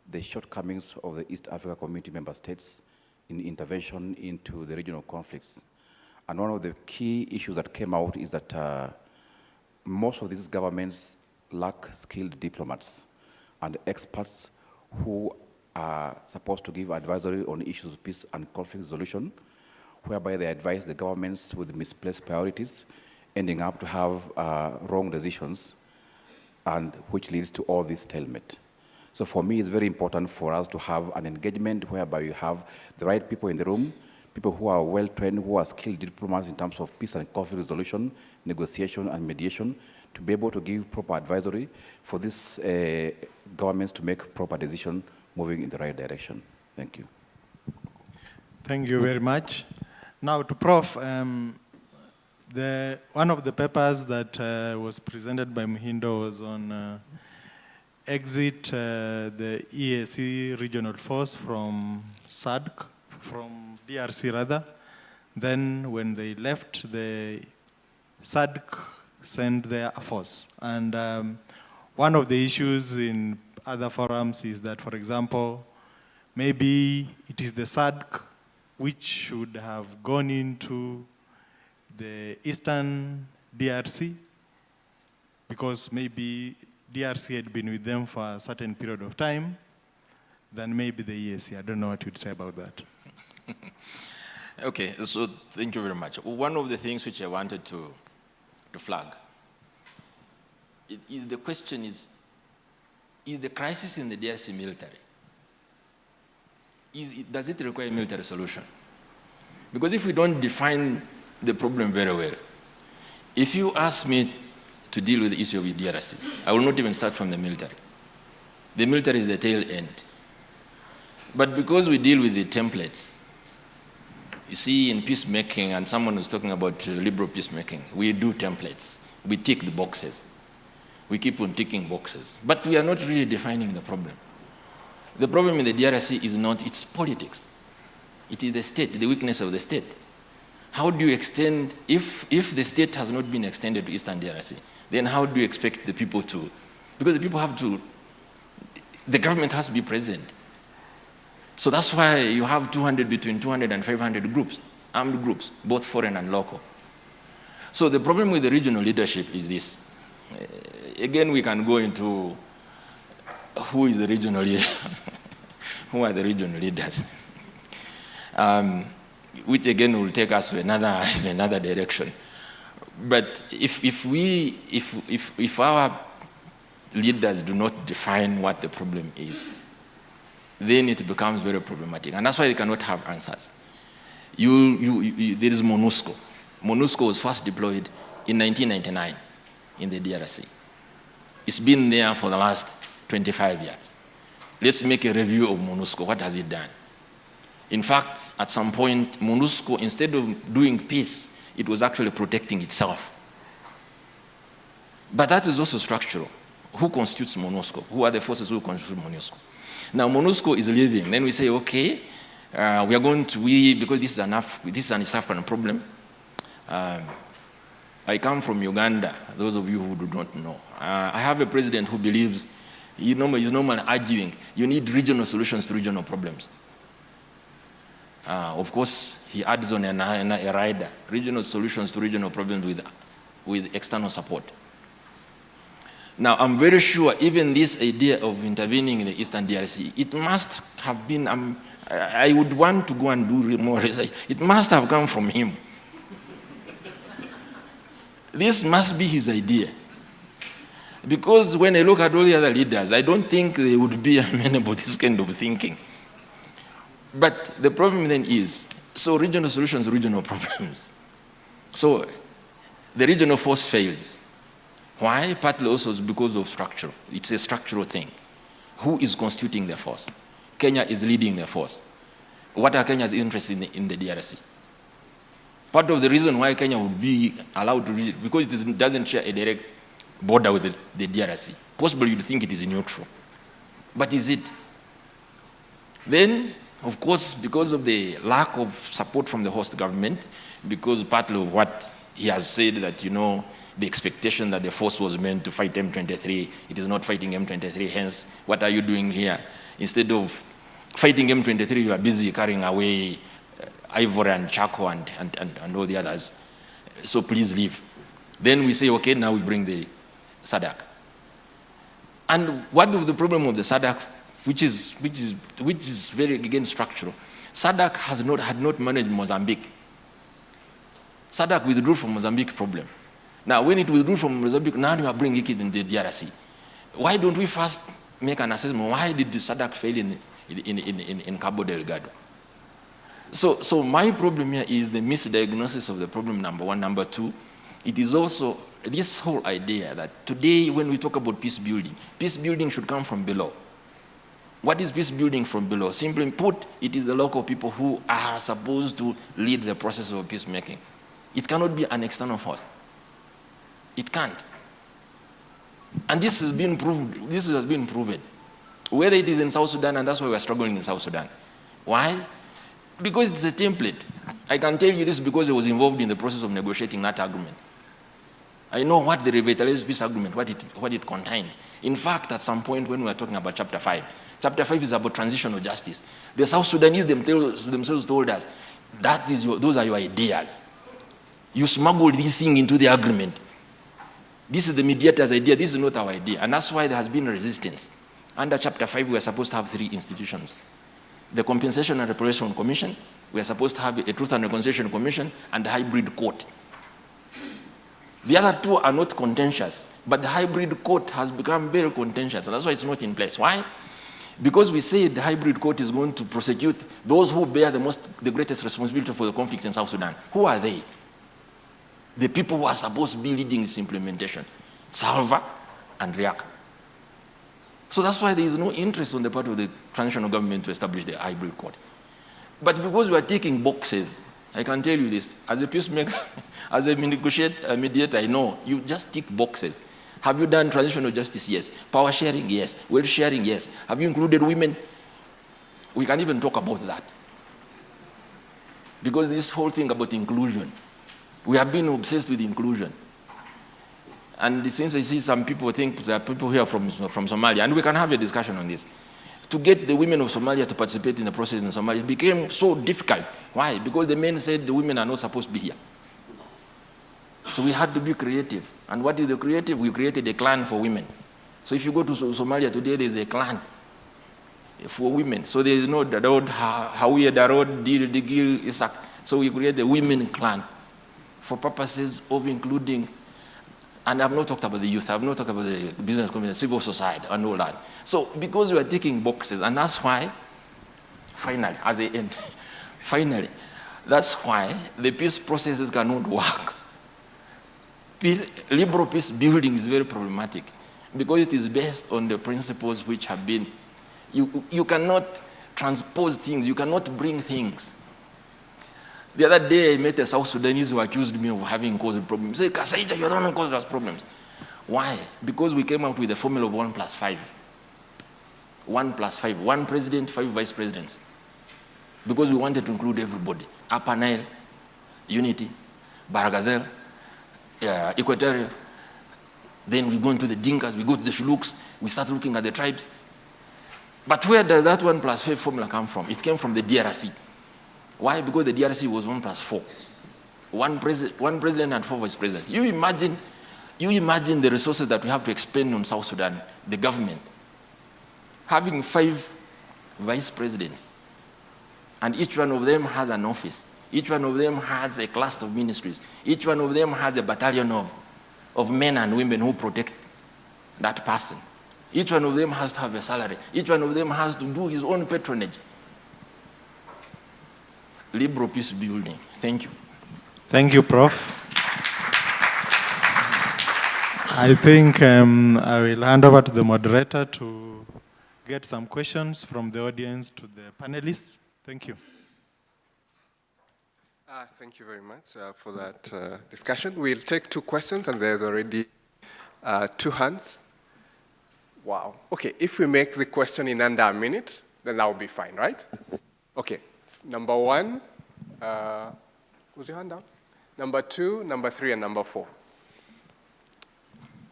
the shortcomings of the East Africa Community member states in intervention into the regional conflicts. And one of the key issues that came out is that most of these governments lack skilled diplomats and experts who are supposed to give advisory on issues of peace and conflict resolution, whereby they advise the governments with misplaced priorities, ending up to have wrong decisions, and which leads to all this stalemate. So for me, it's very important for us to have an engagement whereby you have the right people in the room, people who are well-trained, who are skilled diplomats in terms of peace and conflict resolution, negotiation and mediation, to be able to give proper advisory for these governments to make proper decisions moving in the right direction. Thank you. Thank you very much. Now to Prof, one of the papers that was presented by Muhindo was on exit the EAC regional force from SADC, from DRC rather. Then when they left, the SADC sent their force. And one of the issues in other forums is that, for example, maybe it is the SADC which should have gone into the eastern DRC, because maybe DRC had been with them for a certain period of time, then maybe the EAC. I don't know what you'd say about that. Okay, so thank you very much. One of the things which I wanted to flag is the question is the crisis in the DRC military? Does it require a military solution? Because if we don't define the problem very well, if you ask me to deal with the issue of the DRC, I will not even start from the military. The military is the tail end. But because we deal with the templates, you see in peacemaking, and someone was talking about liberal peacemaking, we do templates. We tick the boxes. We keep on ticking boxes. But we are not really defining the problem. The problem in the DRC is not its politics. It is the state, the weakness of the state. How do you extend, if the state has not been extended to Eastern DRC, then how do you expect the people to, because the people have to, the government has to be present. So that's why you have between 200 and 500 groups, armed groups, both foreign and local. So the problem with the regional leadership is this. Again, we can go into who is the regional leader, who are the regional leaders, which again will take us to another direction. But if our leaders do not define what the problem is, then it becomes very problematic. And that's why they cannot have answers. There is MONUSCO. MONUSCO was first deployed in 1999 in the DRC. It's been there for the last 25 years. Let's make a review of MONUSCO. What has it done? In fact, at some point, MONUSCO, instead of doing peace, it was actually protecting itself. But that is also structural. Who constitutes MONUSCO? Who are the forces who constitute MONUSCO? Now, MONUSCO is leaving. Then we say, okay, we are going to, because this is an East African problem. I come from Uganda, those of you who do not know. I have a president who believes, he's normally arguing, you need regional solutions to regional problems. Of course, he adds on a rider, regional solutions to regional problems with external support. Now, I'm very sure even this idea of intervening in the Eastern DRC, it must have been, I would want to go and do more research. It must have come from him. This must be his idea. Because when I look at all the other leaders, I don't think they would be amenable to this kind of thinking. But the problem then is, so regional solutions, regional problems. So the regional force fails. Why? Partly also is because of structure. It's a structural thing. Who is constituting the force? Kenya is leading the force. What are Kenya's interests in the DRC? Part of the reason why Kenya would be allowed to lead, because it doesn't share a direct border with the DRC. Possibly you'd think it is neutral. But is it? Then, of course, because of the lack of support from the host government, because partly of what he has said that, the expectation that the force was meant to fight M23, it is not fighting M23, hence, what are you doing here? Instead of fighting M23, you are busy carrying away ivory and charcoal and all the others. So please leave. Then we say, okay, now we bring the SADC. And what is the problem of the SADC, which is very, again, structural? SADC had not managed Mozambique. SADC withdrew from Mozambique problem. Now, when it withdrew from Mozambique, now you are bringing it in the DRC. Why don't we first make an assessment? Why did the SADC fail in Cabo Delgado? So my problem here is the misdiagnosis of the problem, number one. Number two, it is also this whole idea that today when we talk about peace building should come from below. What is peace building from below? Simply put, it is the local people who are supposed to lead the process of peacemaking. It cannot be an external force. It can't. And this has been proved. This has been proven. Whether it is in South Sudan, and that's why we're struggling in South Sudan. Why? Because it's a template. I can tell you this because I was involved in the process of negotiating that agreement. I know what the revitalized peace agreement, what it contains. In fact, at some point when we were talking about Chapter 5, Chapter 5 is about transitional justice. The South Sudanese themselves told us, those are your ideas. You smuggled this thing into the agreement. This is the mediator's idea, this is not our idea. And that's why there has been resistance. Under Chapter 5, we are supposed to have 3 institutions. The Compensation and Reparation Commission, we are supposed to have a Truth and Reconciliation Commission, and the hybrid court. The other 2 are not contentious, but the hybrid court has become very contentious, and that's why it's not in place. Why? Because we say the hybrid court is going to prosecute those who bear the greatest responsibility for the conflicts in South Sudan. Who are they? The people who are supposed to be leading this implementation, Salva and Riek. So that's why there is no interest on the part of the transitional government to establish the hybrid court. But because we are taking boxes, I can tell you this, as a peacemaker, as a mediator, I know, you just tick boxes. Have you done transitional justice? Yes. Power sharing? Yes. Wealth sharing? Yes. Have you included women? We can even talk about that. Because this whole thing about inclusion, we have been obsessed with inclusion. And since I see some people think there are people here from Somalia, and we can have a discussion on this, to get the women of Somalia to participate in the process in Somalia became so difficult. Why? Because the men said the women are not supposed to be here. So we had to be creative. And what is the creative? We created a clan for women. So if you go to Somalia today, there's a clan for women. So there is no Darod, Hawiye, Darod, Digil, Isak. So we created a women clan for purposes of including, and I've not talked about the youth, I've not talked about the business community, civil society, and all that. So because we are ticking boxes, and that's why, finally, as the end, finally, that's why the peace processes cannot work. Liberal peace building is very problematic because it is based on the principles which have been, you cannot transpose things, you cannot bring things. The other day I met a South Sudanese who accused me of having caused problems. He said, Kasaija, you're the one who caused us problems. Why? Because we came up with the formula of 1+5. 1+5, 1 president, 5 vice presidents. Because we wanted to include everybody. Upper Nile, Unity, Baragazal, Equatorial. Then we go into the Dinkas, we go to the Shuluks, we start looking at the tribes. But where does that 1+5 formula come from? It came from the DRC. Why? Because the DRC was 1+4. One president and 4 vice presidents. You imagine the resources that we have to expend on South Sudan, the government, having 5 vice presidents, and each one of them has an office. Each one of them has a cluster of ministries. Each one of them has a battalion of men and women who protect that person. Each one of them has to have a salary. Each one of them has to do his own patronage. Liberal peace building. Thank you. Thank you, Prof. I think I will hand over to the moderator to get some questions from the audience to the panelists. Thank you. Thank you very much for that discussion. We'll take 2 questions, and there's already 2 hands. Wow. Okay, if we make the question in under a minute, then that will be fine, right? Okay, number 1, who's your hand down? Number 2, number 3, and number 4.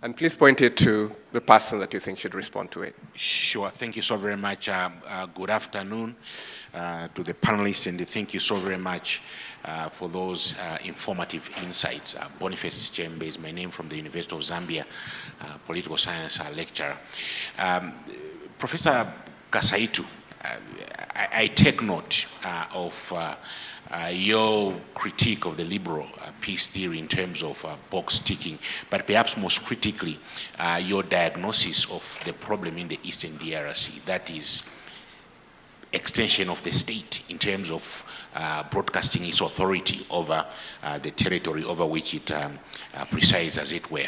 And please point it to the person that you think should respond to it. Sure, thank you so very much. Good afternoon to the panelists, and thank you so very much for those informative insights. Boniface Chembe is my name, from the University of Zambia, political science lecturer. Professor Kasaitu, I take note of your critique of the liberal peace theory in terms of box ticking, but perhaps most critically, your diagnosis of the problem in the Eastern DRC, that is extension of the state in terms of broadcasting its authority over the territory over which it presides, as it were.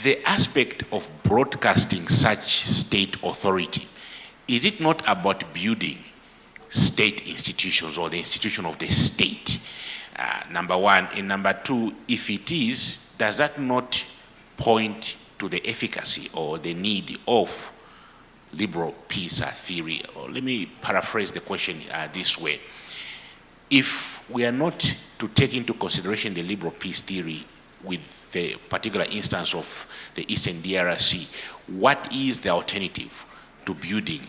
The aspect of broadcasting such state authority, is it not about building state institutions or the institution of the state? Number 1. And number 2, if it is, does that not point to the efficacy or the need of liberal peace theory? Or let me paraphrase the question this way. If we are not to take into consideration the liberal peace theory with the particular instance of the Eastern DRC, what is the alternative to building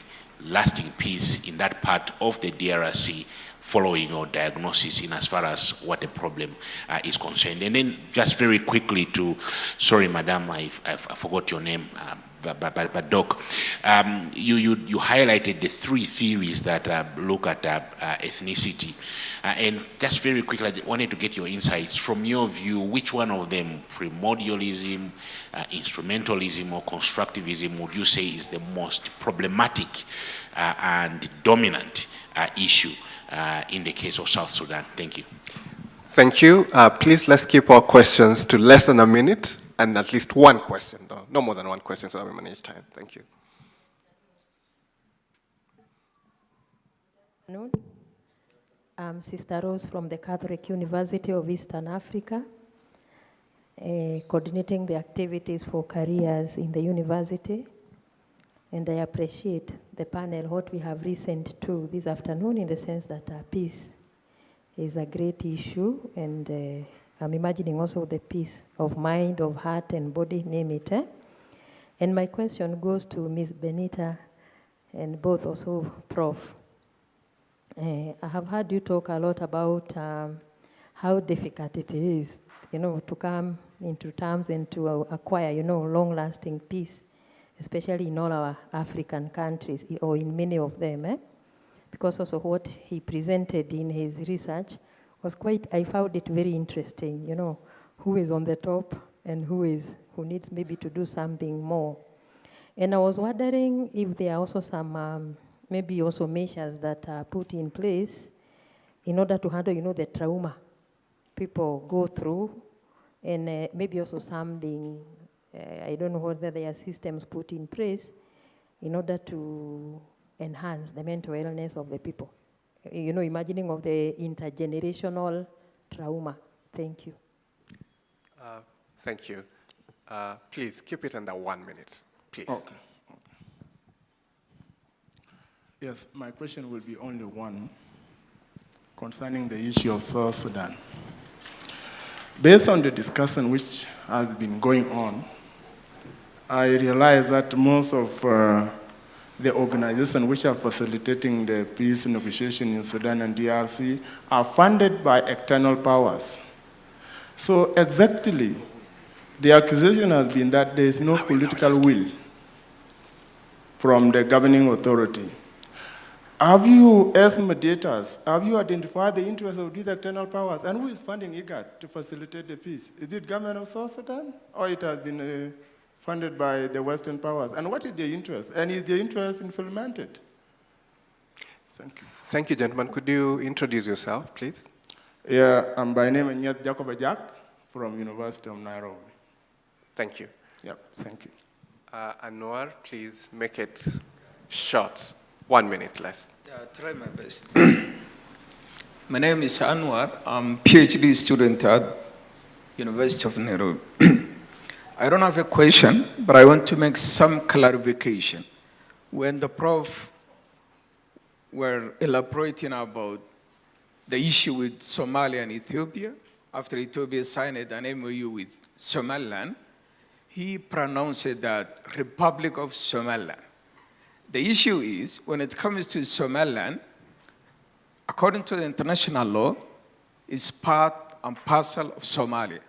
lasting peace in that part of the DRC, following your diagnosis in as far as what the problem is concerned? And then just very quickly to, sorry madam, I forgot your name, but Doc, you highlighted the 3 theories that look at ethnicity. And just very quickly, I wanted to get your insights. From your view, which one of them, primordialism, instrumentalism, or constructivism, would you say is the most problematic and dominant issue in the case of South Sudan? Thank you. Thank you. Please, let's keep our questions to less than a minute and at least 1 question. No more than 1 question, so that we manage time. Thank you. I'm Sister Rose from the Catholic University of Eastern Africa, coordinating the activities for careers in the university. And I appreciate the panel, what we have listened to this afternoon, in the sense that peace is a great issue, and I'm imagining also the peace of mind, of heart and body, name it. And my question goes to Ms. Benita and both also Prof. I have heard you talk a lot about how difficult it is, to come into terms and to acquire, long-lasting peace, especially in all our African countries, or in many of them. Because also what he presented in his research was I found it very interesting, who is on the top and who needs maybe to do something more. And I was wondering if there are also some, maybe also measures that are put in place in order to handle, the trauma people go through, and maybe also something, I don't know whether there are systems put in place in order to enhance the mental illness of the people. Imagining of the intergenerational trauma. Thank you. Thank you. Please keep it under 1 minute, please. Okay. Yes, my question will be only one concerning the issue of South Sudan. Based on the discussion which has been going on, I realize that most of the organizations which are facilitating the peace negotiation in Sudan and DRC are funded by external powers. So exactly, the accusation has been that there is no political will from the governing authority. Have you, as mediators, have you identified the interests of these external powers? And who is funding IGAD to facilitate the peace? Is it government of South Sudan, or it has been funded by the Western powers? And what is their interest? And is their interest implemented? Thank you. Thank you, gentlemen. Could you introduce yourself, please? Yeah, I'm by name Anyat Jacob Jack from University of Nairobi. Thank you. Yep, thank you. Anwar, please make it short. 1 minute less. Yeah, I'll try my best. My name is Anwar. I'm a PhD student at University of Nairobi. I don't have a question, but I want to make some clarification. When the prof were elaborating about the issue with Somalia and Ethiopia, after Ethiopia signed an MOU with Somaliland, he pronounced that Republic of Somaliland. The issue is, when it comes to Somaliland, according to the international law, it's part and parcel of Somalia.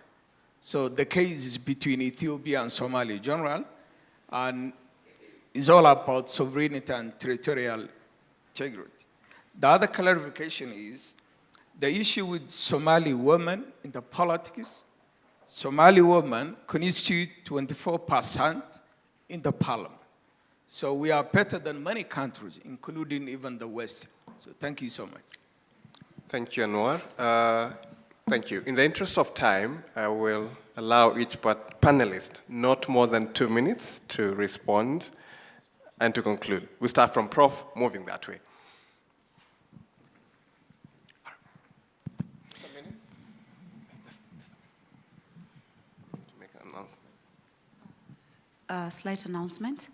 So the case is between Ethiopia and Somalia in general, and it's all about sovereignty and territorial integrity. The other clarification is the issue with Somali women in the politics. Somali women constitute 24% in the parliament. So we are better than many countries, including even the West. So thank you so much. Thank you, Anwar. Thank you. In the interest of time, I will allow each panelist not more than 2 minutes to respond and to conclude. We start from Prof, moving that way. Slight announcement,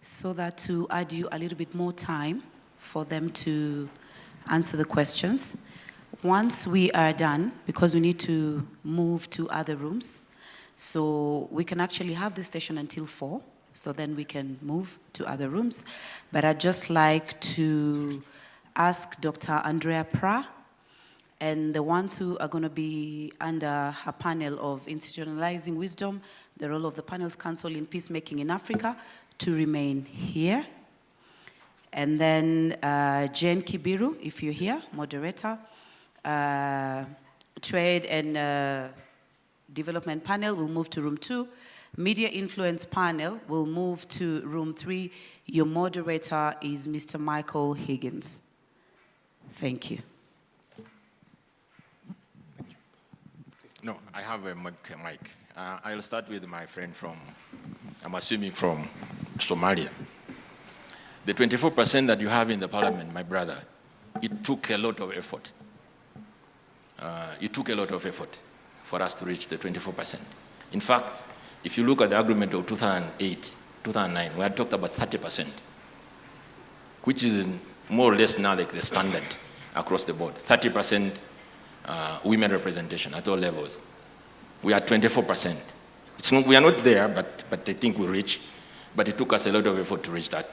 so that to add you a little bit more time for them to answer the questions. Once we are done, because we need to move to other rooms, so we can actually have this session until 4, so then we can move to other rooms. But I'd just like to ask Dr. Andrea Pra and the ones who are going to be under her panel of institutionalizing wisdom, the role of the Panels Council in Peacemaking in Africa, to remain here. And then Jane Kibiru, if you're here, moderator, Trade and Development panel will move to room 2. Media Influence panel will move to room 3. Your moderator is Mr. Michael Higgins. Thank you. No, I have a mic. I'll start with my friend from, I'm assuming from Somalia. The 24% that you have in the parliament, my brother, it took a lot of effort. It took a lot of effort for us to reach the 24%. In fact, if you look at the agreement of 2008, 2009, we had talked about 30%, which is more or less now like the standard across the board. 30% women representation at all levels. We are 24%. It's not, we are not there, but I think we reach. But it took us a lot of effort to reach that.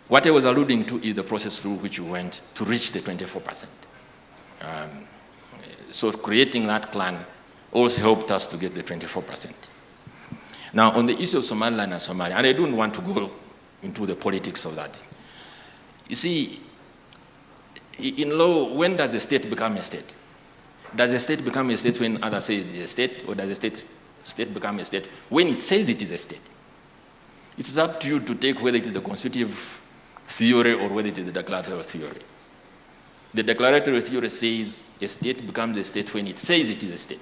What I was alluding to is the process through which we went to reach the 24%. So creating that plan also helped us to get the 24%. Now, on the issue of Somaliland and Somalia, and I don't want to go into the politics of that. You see, in law, when does a state become a state? Does a state become a state when others say it is a state, or does a state become a state when it says it is a state? It's up to you to take whether it is the constitutive theory or whether it is the declaratory theory. The declaratory theory says a state becomes a state when it says it is a state.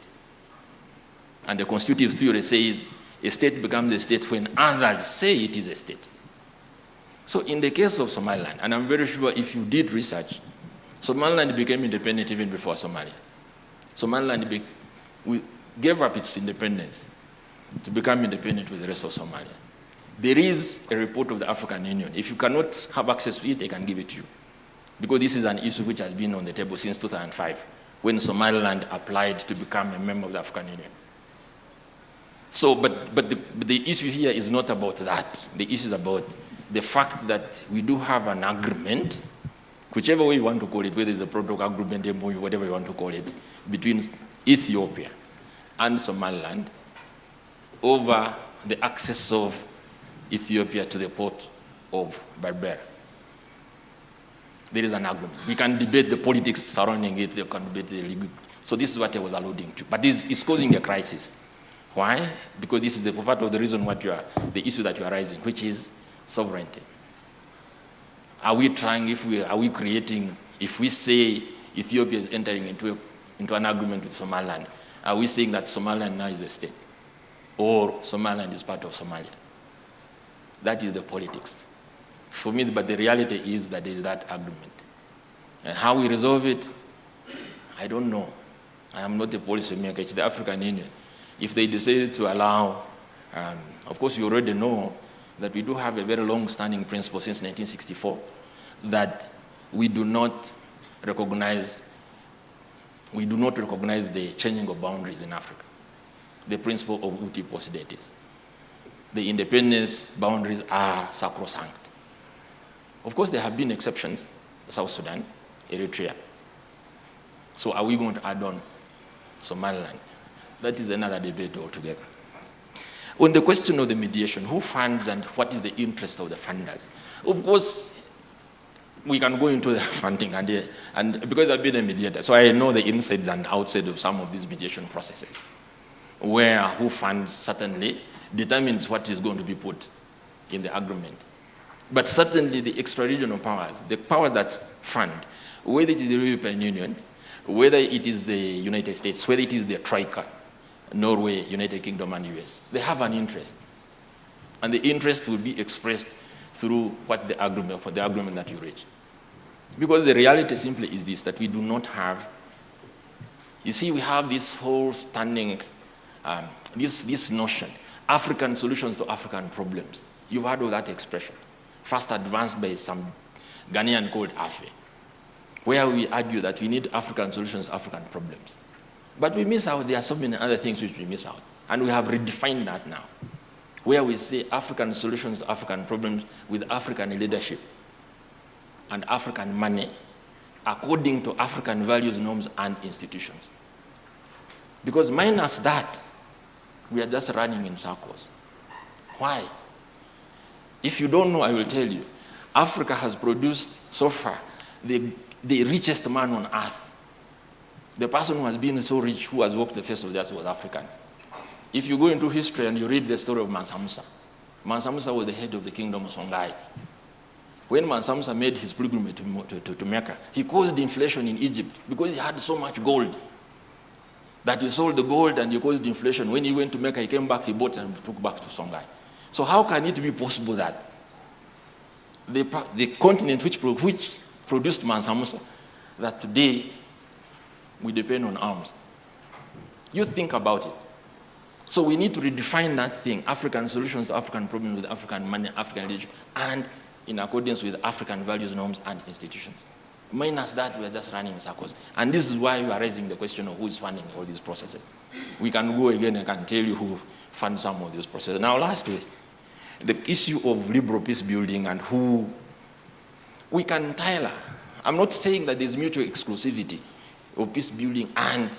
And the constitutive theory says a state becomes a state when others say it is a state. So in the case of Somaliland, and I'm very sure if you did research, Somaliland became independent even before Somalia. Somaliland, gave up its independence to become independent with the rest of Somalia. There is a report of the African Union. If you cannot have access to it, they can give it to you. Because this is an issue which has been on the table since 2005, when Somaliland applied to become a member of the African Union. So, but the issue here is not about that. The issue is about the fact that we do have an agreement, whichever way you want to call it, whether it's a protocol agreement, MOU, whatever you want to call it, between Ethiopia and Somaliland over the access of Ethiopia to the port of Berbera. There is an agreement. We can debate the politics surrounding it, we can debate the legal. So this is what I was alluding to. But this is causing a crisis. Why? Because this is the part of the reason the issue that you are raising, which is sovereignty. Are we trying, are we creating, if we say Ethiopia is entering into an agreement with Somaliland, are we saying that Somaliland now is a state? Or Somaliland is part of Somalia? That is the politics. For me, but the reality is that there is that agreement. And how we resolve it, I don't know. I am not a policy maker, it's the African Union. If they decided to allow, of course you already know that we do have a very long-standing principle since 1964 that we do not recognize the changing of boundaries in Africa. The principle of uti possidetis. The independence boundaries are sacrosanct. Of course, there have been exceptions, South Sudan, Eritrea. So are we going to add on Somaliland? That is another debate altogether. On the question of the mediation, who funds and what is the interest of the funders? Of course, we can go into the funding, and because I've been a mediator, so I know the insides and outside of some of these mediation processes, where who funds certainly determines what is going to be put in the agreement. But certainly the extra-regional powers, the powers that fund, whether it is the European Union, whether it is the United States, whether it is the Troika, Norway, United Kingdom, and US, they have an interest. And the interest will be expressed through what the agreement that you reach. Because the reality simply is this, that we do not have, you see, we have this whole standing, this notion, African solutions to African problems. You've heard of that expression, first advanced by some Ghanaian called Afe, where we argue that we need African solutions to African problems. But we miss out, there are so many other things which we miss out. And we have redefined that now, where we say African solutions to African problems with African leadership and African money according to African values, norms, and institutions. Because minus that, we are just running in circles. Why? If you don't know, I will tell you. Africa has produced so far the richest man on earth. The person who has been so rich, who has walked the face of the earth, was African. If you go into history and you read the story of Mansa Musa, Mansa Musa was the head of the kingdom of Songhai. When Mansa Musa made his pilgrimage to Mecca, he caused inflation in Egypt because he had so much gold that he sold the gold and he caused inflation. When he went to Mecca, he came back, he bought and took back to Songhai. So how can it be possible that the continent which produced Mansa Musa, that today we depend on arms? You think about it. So we need to redefine that thing, African solutions to African problems with African money, African leadership, and in accordance with African values, norms, and institutions. Minus that, we are just running in circles. And this is why we are raising the question of who is funding all these processes. We can go again and can tell you who funds some of these processes. Now, lastly, the issue of liberal peace building and who we can tailor. I'm not saying that there's mutual exclusivity of peace building and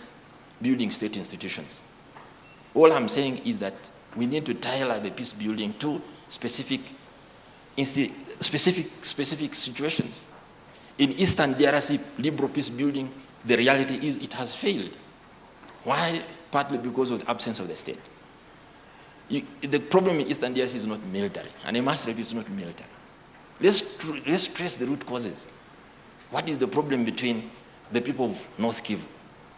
building state institutions. All I'm saying is that we need to tailor the peace building to specific situations. In Eastern DRC, liberal peace building, the reality is it has failed. Why? Partly because of the absence of the state. The problem in Eastern DRC is not military, and I must repeat, it's not military. Let's trace the root causes. What is the problem between the people of North Kivu?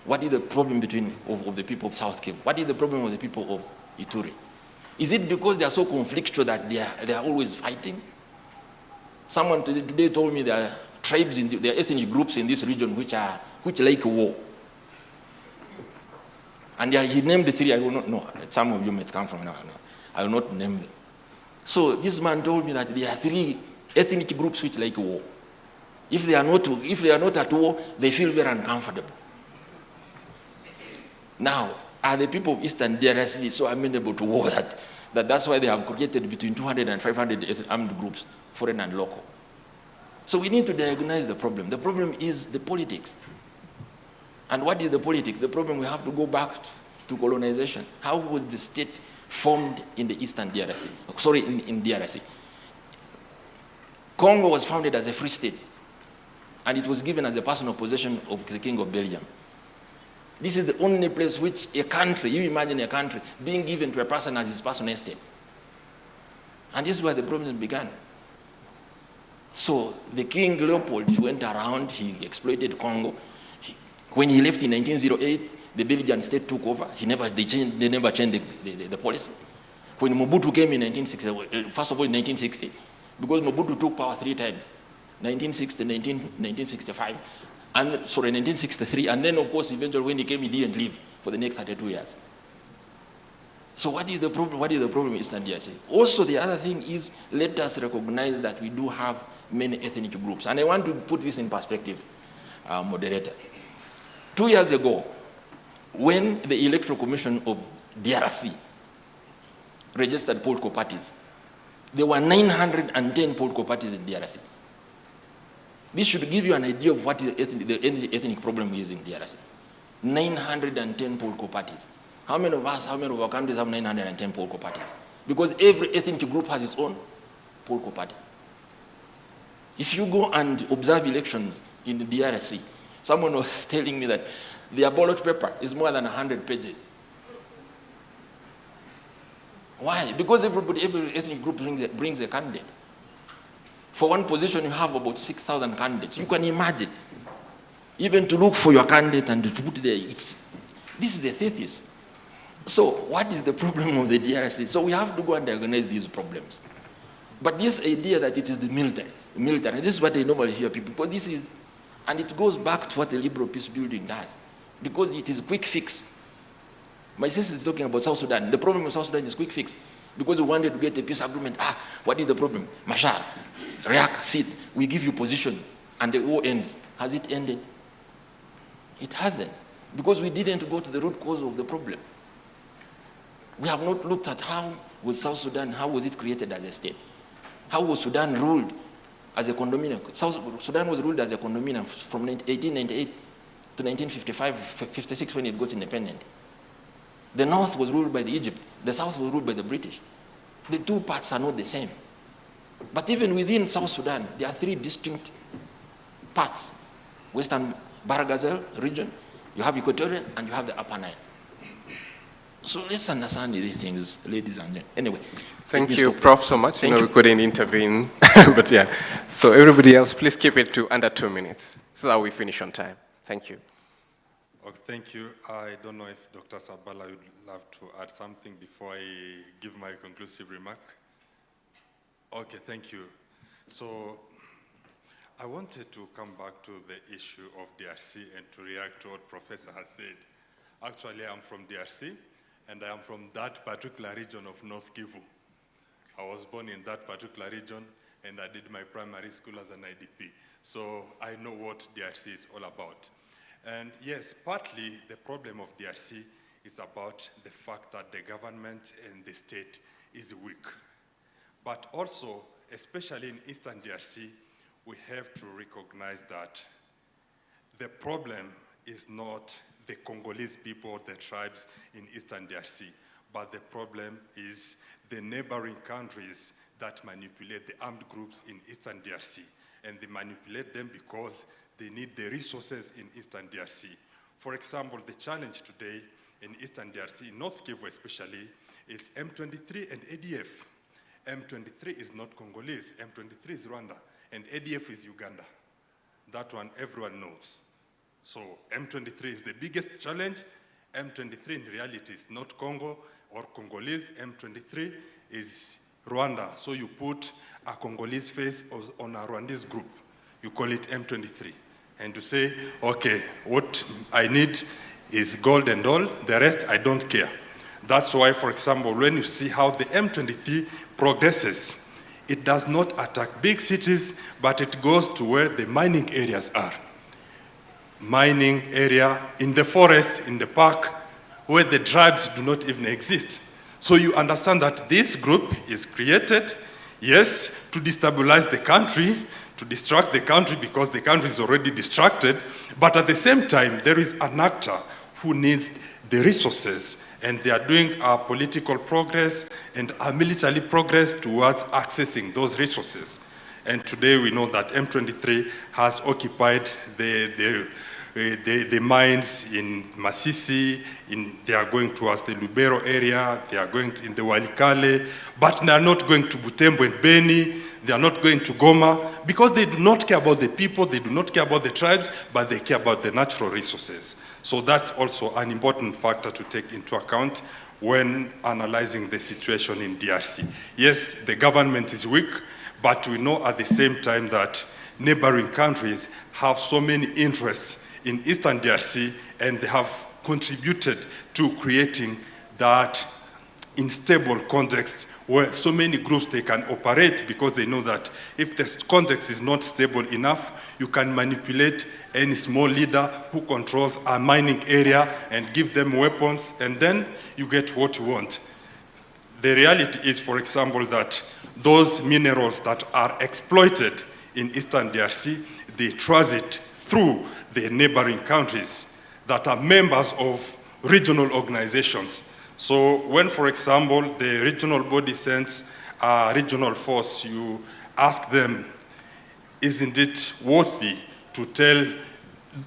What is the problem of the people of South Kivu? What is the problem of the people of Ituri? Is it because they are so conflictual that they are always fighting? Someone today told me there are tribes, there are ethnic groups in this region which like war. And he named the three. I will not know. Some of you may come from now. I will not name them. So this man told me that there are three ethnic groups which like war. If they are not at war, they feel very uncomfortable. Now, are the people of Eastern DRC so amenable to war that's why they have created between 200 and 500 armed groups, foreign and local? So we need to diagnose the problem. The problem is the politics. And what is the politics? The problem, we have to go back to colonization. How was the state formed in the Eastern DRC? Sorry, in DRC. Congo was founded as a free state, and it was given as a personal possession of the King of Belgium. This is the only place which a country, you imagine a country, being given to a person as his personal estate. And this is where the problem began. So the King Leopold went around, he exploited Congo. When he left in 1908, the Belgian state took over. They never changed the policy. When Mobutu came in 1960, first of all in 1960, because Mobutu took power 3 times, 1960, 1965, and 1963, and then of course eventually when he came, he didn't leave for the next 32 years. So what is the problem? What is the problem in Eastern DRC? Also, the other thing is, let us recognize that we do have many ethnic groups, and I want to put this in perspective, moderator. 2 years ago, when the Electoral Commission of DRC registered political parties, there were 910 political parties in DRC. This should give you an idea of what the ethnic problem is in DRC. 910 political parties. How many of our countries have 910 political parties? Because every ethnic group has its own political party. If you go and observe elections in the DRC, someone was telling me that their ballot paper is more than 100 pages. Why? Because every ethnic group brings a candidate. For one position, you have about 6,000 candidates. You can imagine, even to look for your candidate and to put there, this is the thesis. So what is the problem of the DRC? So we have to go and diagnose these problems. But this idea that it is the military, and this is what I normally hear people, because this is, and it goes back to what the liberal peace building does, because it is quick fix. My sister is talking about South Sudan. The problem with South Sudan is quick fix, because we wanted to get a peace agreement. What is the problem? Mashar, React, sit, we give you position, and the war ends. Has it ended? It hasn't, because we didn't go to the root cause of the problem. We have not looked at how was South Sudan, how was it created as a state? How was Sudan ruled as a condominium? South Sudan was ruled as a condominium from 1898 to 1955-56 when it got independent. The north was ruled by the Egypt, the south was ruled by the British. The two parts are not the same. But even within South Sudan, there are 3 distinct parts. Western Baragazal region, you have Equatorial, and you have the Upper Nile. So let's understand these things, ladies and gentlemen. Anyway. Thank you, Prof, so much. We couldn't intervene, but yeah. So everybody else, please keep it to under 2 minutes so that we finish on time. Thank you. Okay, thank you. I don't know if Dr. Sabala would love to add something before I give my conclusive remark. Okay, thank you. So I wanted to come back to the issue of DRC and to react to what Professor has said. Actually, I'm from DRC, and I am from that particular region of North Kivu. I was born in that particular region, and I did my primary school as an IDP. So I know what DRC is all about. And yes, partly the problem of DRC is about the fact that the government and the state is weak. But also, especially in Eastern DRC, we have to recognize that the problem is not the Congolese people, the tribes in Eastern DRC, but the problem is the neighboring countries that manipulate the armed groups in Eastern DRC. And they manipulate them because they need the resources in Eastern DRC. For example, the challenge today in Eastern DRC, in North Kivu especially, is M23 and ADF. M23 is not Congolese, M23 is Rwanda, and ADF is Uganda. That one everyone knows. So M23 is the biggest challenge. M23 in reality is not Congo or Congolese. M23 is Rwanda. So you put a Congolese face on a Rwandese group. You call it M23. And to say, okay, what I need is gold and all, the rest I don't care. That's why, for example, when you see how the M23 progresses, it does not attack big cities, but it goes to where the mining areas are. Mining area in the forest, in the park, where the tribes do not even exist. So you understand that this group is created, yes, to destabilize the country, to distract the country because the country is already distracted, but at the same time, there is an actor who needs the resources, and they are doing a political progress and a military progress towards accessing those resources. And today we know that M23 has occupied the mines in Masisi, they are going towards the Lubero area, they are going in the Walikale, but they are not going to Butembo and Beni, they are not going to Goma, because they do not care about the people, they do not care about the tribes, but they care about the natural resources. So that's also an important factor to take into account when analyzing the situation in DRC. Yes, the government is weak, but we know at the same time that neighboring countries have so many interests in Eastern DRC, and they have contributed to creating that unstable context where so many groups they can operate, because they know that if the context is not stable enough, you can manipulate any small leader who controls a mining area and give them weapons, and then you get what you want. The reality is, for example, that those minerals that are exploited in Eastern DRC, they transit through the neighboring countries that are members of regional organizations. So when, for example, the regional body sends a regional force, you ask them, isn't it worthy to tell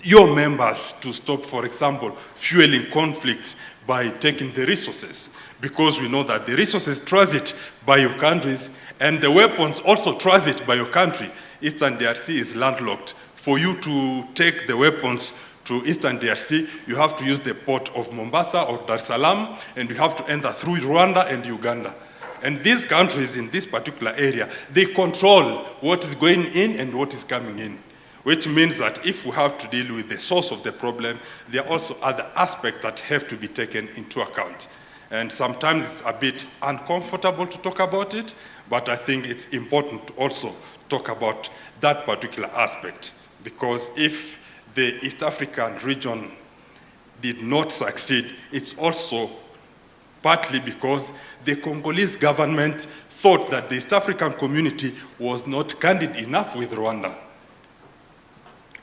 your members to stop, for example, fueling conflicts by taking the resources? Because we know that the resources transit by your countries, and the weapons also transit by your country. Eastern DRC is landlocked. For you to take the weapons to Eastern DRC, you have to use the port of Mombasa or Dar es Salaam, and you have to enter through Rwanda and Uganda. And these countries in this particular area, they control what is going in and what is coming in, which means that if we have to deal with the source of the problem, there are also other aspects that have to be taken into account. And sometimes it's a bit uncomfortable to talk about it, but I think it's important to also talk about that particular aspect, because if the East African region did not succeed, it's also partly because the Congolese government thought that the East African community was not candid enough with Rwanda.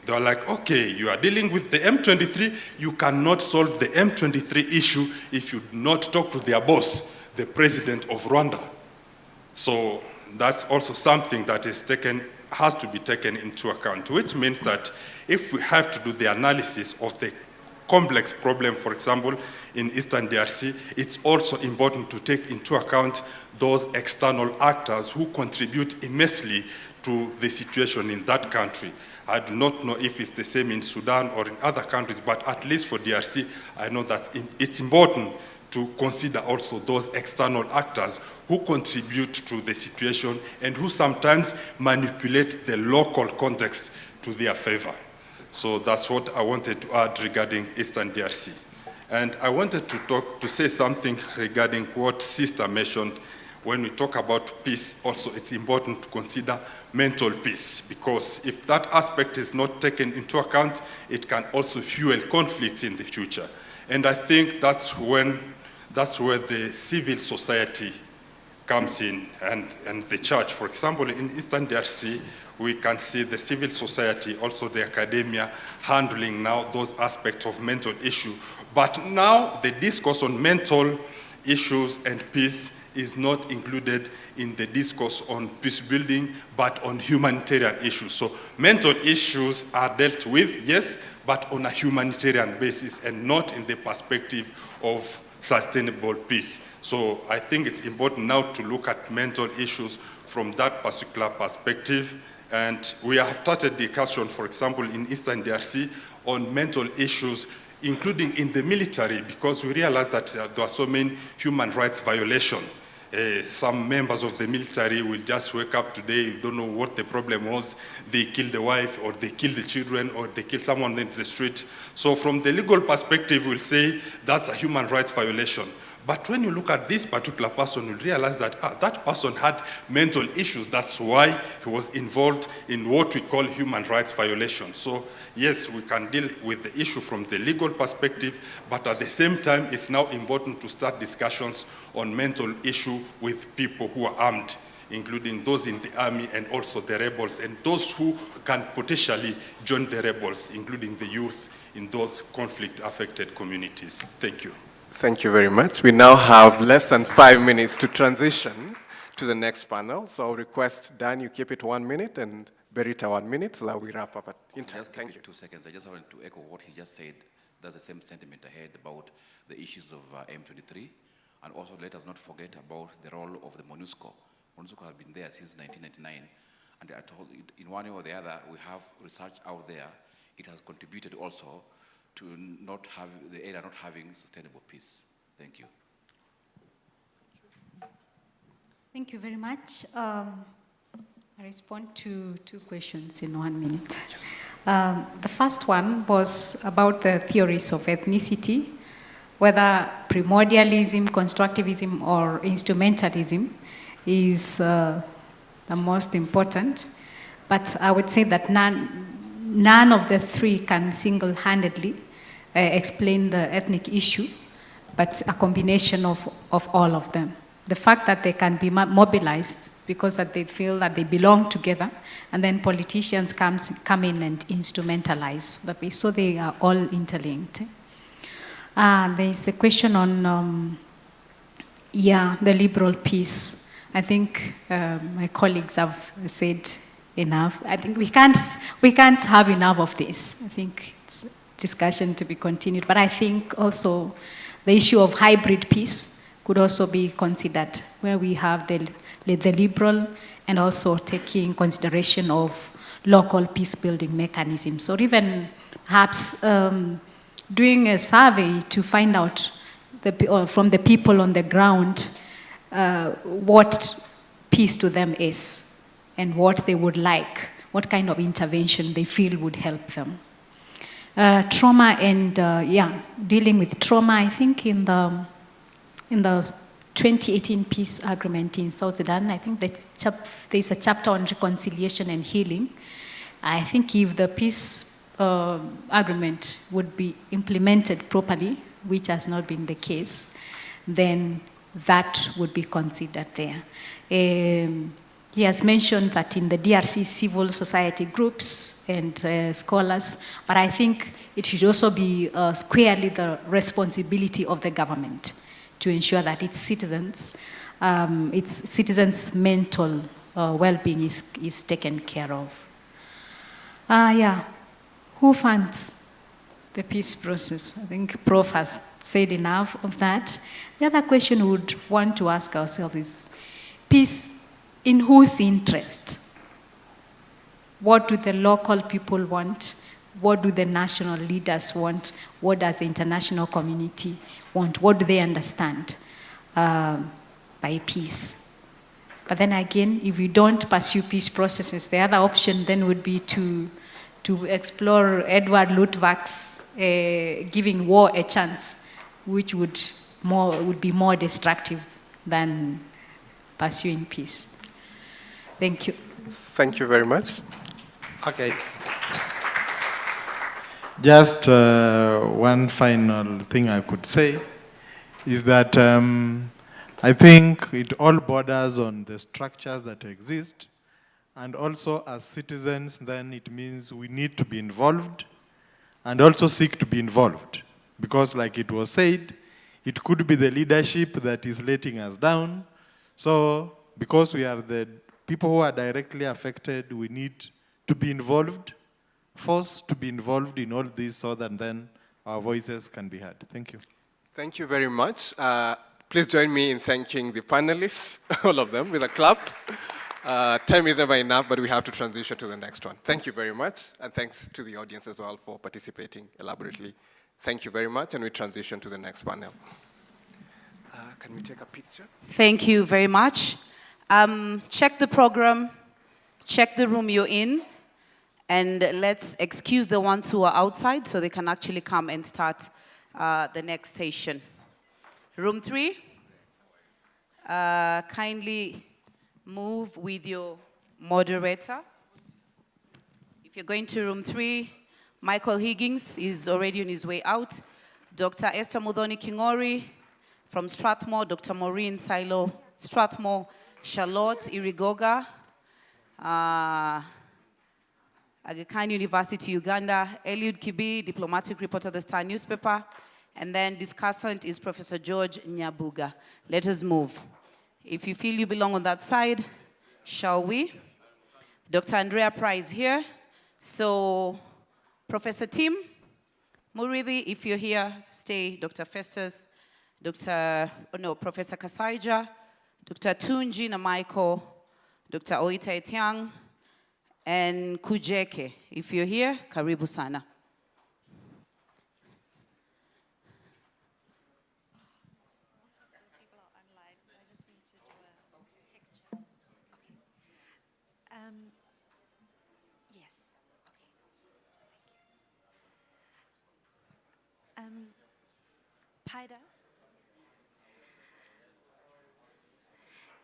They were like, okay, you are dealing with the M23, you cannot solve the M23 issue if you do not talk to their boss, the president of Rwanda. So that's also something that has to be taken into account, which means that if we have to do the analysis of the complex problem, for example, in Eastern DRC, it's also important to take into account those external actors who contribute immensely to the situation in that country. I do not know if it's the same in Sudan or in other countries, but at least for DRC, I know that it's important to consider also those external actors who contribute to the situation and who sometimes manipulate the local context to their favor. So that's what I wanted to add regarding Eastern DRC. And I wanted to say something regarding what Sister mentioned. When we talk about peace, also it's important to consider mental peace, because if that aspect is not taken into account, it can also fuel conflicts in the future. And I think that's where the civil society comes in, and the church. For example, in Eastern DRC, we can see the civil society, also the academia, handling now those aspects of mental issue. But now the discourse on mental issues and peace is not included in the discourse on peace building, but on humanitarian issues. So mental issues are dealt with, yes, but on a humanitarian basis and not in the perspective of sustainable peace. So I think it's important now to look at mental issues from that particular perspective. And we have started discussion, for example, in Eastern DRC on mental issues, including in the military, because we realize that there are so many human rights violations. some members of the military will just wake up today, you don't know what the problem was, they kill the wife, or they kill the children, or they kill someone in the street. So from the legal perspective, we'll say that's a human rights violation. But when you look at this particular person, you'll realize that that person had mental issues. That's why he was involved in what we call human rights violation. So yes, we can deal with the issue from the legal perspective, but at the same time, it's now important to start discussions on mental issue with people who are armed, including those in the army and also the rebels, and those who can potentially join the rebels, including the youth in those conflict-affected communities. Thank you. Thank you very much. We now have less than 5 minutes to transition to the next panel. So I'll request Dan, you keep it 1 minute, and Berita 1 minute, so that we wrap up in time. Thank you. 2 seconds. I just wanted to echo what he just said. That's the same sentiment I had about the issues of M23. And also let us not forget about the role of the MONUSCO. MONUSCO has been there since 1999. And I told you, in one way or the other, we have research out there. It has contributed also to not have the area not having sustainable peace. Thank you. Thank you very much. I respond to 2 questions in 1 minute. Yes. The first one was about the theories of ethnicity, whether primordialism, constructivism, or instrumentalism is the most important. But I would say that none of the 3 can single-handedly explain the ethnic issue, but a combination of all of them. The fact that they can be mobilized because that they feel that they belong together, and then politicians come in and instrumentalize the piece, so they are all interlinked. There is the question on, the liberal peace. I think my colleagues have said enough. I think we can't have enough of this. I think it's discussion to be continued. But I think also the issue of hybrid peace could also be considered, where we have the liberal and also taking consideration of local peace-building mechanisms, or even perhaps doing a survey to find out from the people on the ground what peace to them is and what they would like, what kind of intervention they feel would help them. Trauma and, dealing with trauma, I think in the 2018 peace agreement in South Sudan, I think there's a chapter on reconciliation and healing. I think if the peace agreement would be implemented properly, which has not been the case, then that would be considered there. He has mentioned that in the DRC civil society groups and scholars, but I think it should also be squarely the responsibility of the government to ensure that its citizens' mental well-being is taken care of. Who funds the peace process? I think Prof has said enough of that. The other question we would want to ask ourselves is, peace in whose interest? What do the local people want? What do the national leaders want? What does the international community want? What do they understand by peace? But then again, if we don't pursue peace processes, the other option then would be to explore Edward Luttwak's giving war a chance, which would be more destructive than pursuing peace. Thank you. Thank you very much. Okay. Just one final thing I could say is that I think it all borders on the structures that exist, and also as citizens, then it means we need to be involved and also seek to be involved. Because like it was said, it could be the leadership that is letting us down. So because we are the people who are directly affected, we need to be involved, forced to be involved in all this so that then our voices can be heard. Thank you. Thank you very much. Please join me in thanking the panelists, all of them, with a clap. Time is never enough, but we have to transition to the next one. Thank you very much, and thanks to the audience as well for participating elaborately. Thank you very much, and we transition to the next panel. Can we take a picture? Thank you very much. Check the program, check the room you're in, and let's excuse the ones who are outside so they can actually come and start the next session. Room 3, kindly move with your moderator. If you're going to room 3, Michael Higgins is already on his way out. Dr. Esther Mudhoni Kingori from Strathmore, Dr. Maureen Silo, Strathmore, Charlotte Irigoga, Aga Khan University, Uganda, Eliud Kibi, diplomatic reporter, The Star newspaper, and then discussant is Professor George Nyabuga. Let us move. If you feel you belong on that side, shall we? Dr. Andrea Price here. So, Professor Tim Murithi, if you're here, stay. Dr. Festus, Professor Kasaija, Dr. Tunji Namaiko, Dr. Oita Etiang, and Kujeke. If you're here, karibu sana. Yes. Paida,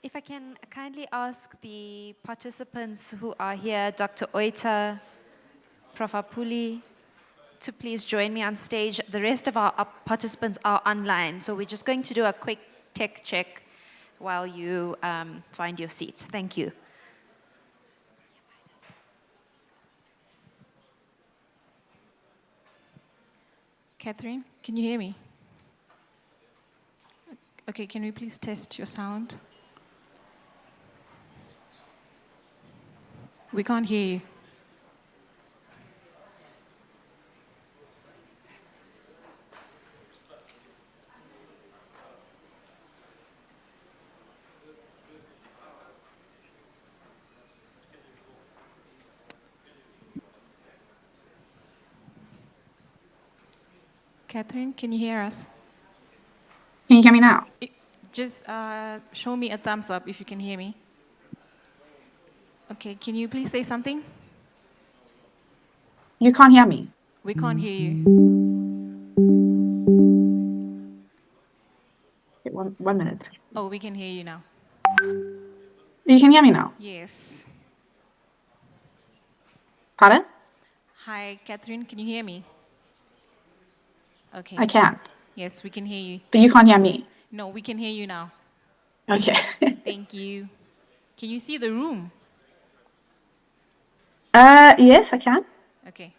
if I can kindly ask the participants who are here, Dr. Oita, Prof. Apuli, to please join me on stage. The rest of our participants are online, so we're just going to do a quick tech check while you find your seats. Thank you. Catherine, can you hear me? Okay, can we please test your sound? We can't hear you. Catherine, can you hear us? Can you hear me now? Just show me a thumbs up if you can hear me. Okay, can you please say something? You can't hear me. We can't hear you. Okay, one minute. Oh, we can hear you now. You can hear me now? Yes. Pardon? Hi, Catherine, can you hear me? Okay. I can. Yes, we can hear you. But you can't hear me? No, we can hear you now. Okay. Thank you. Can you see the room? Yes, I can. Okay.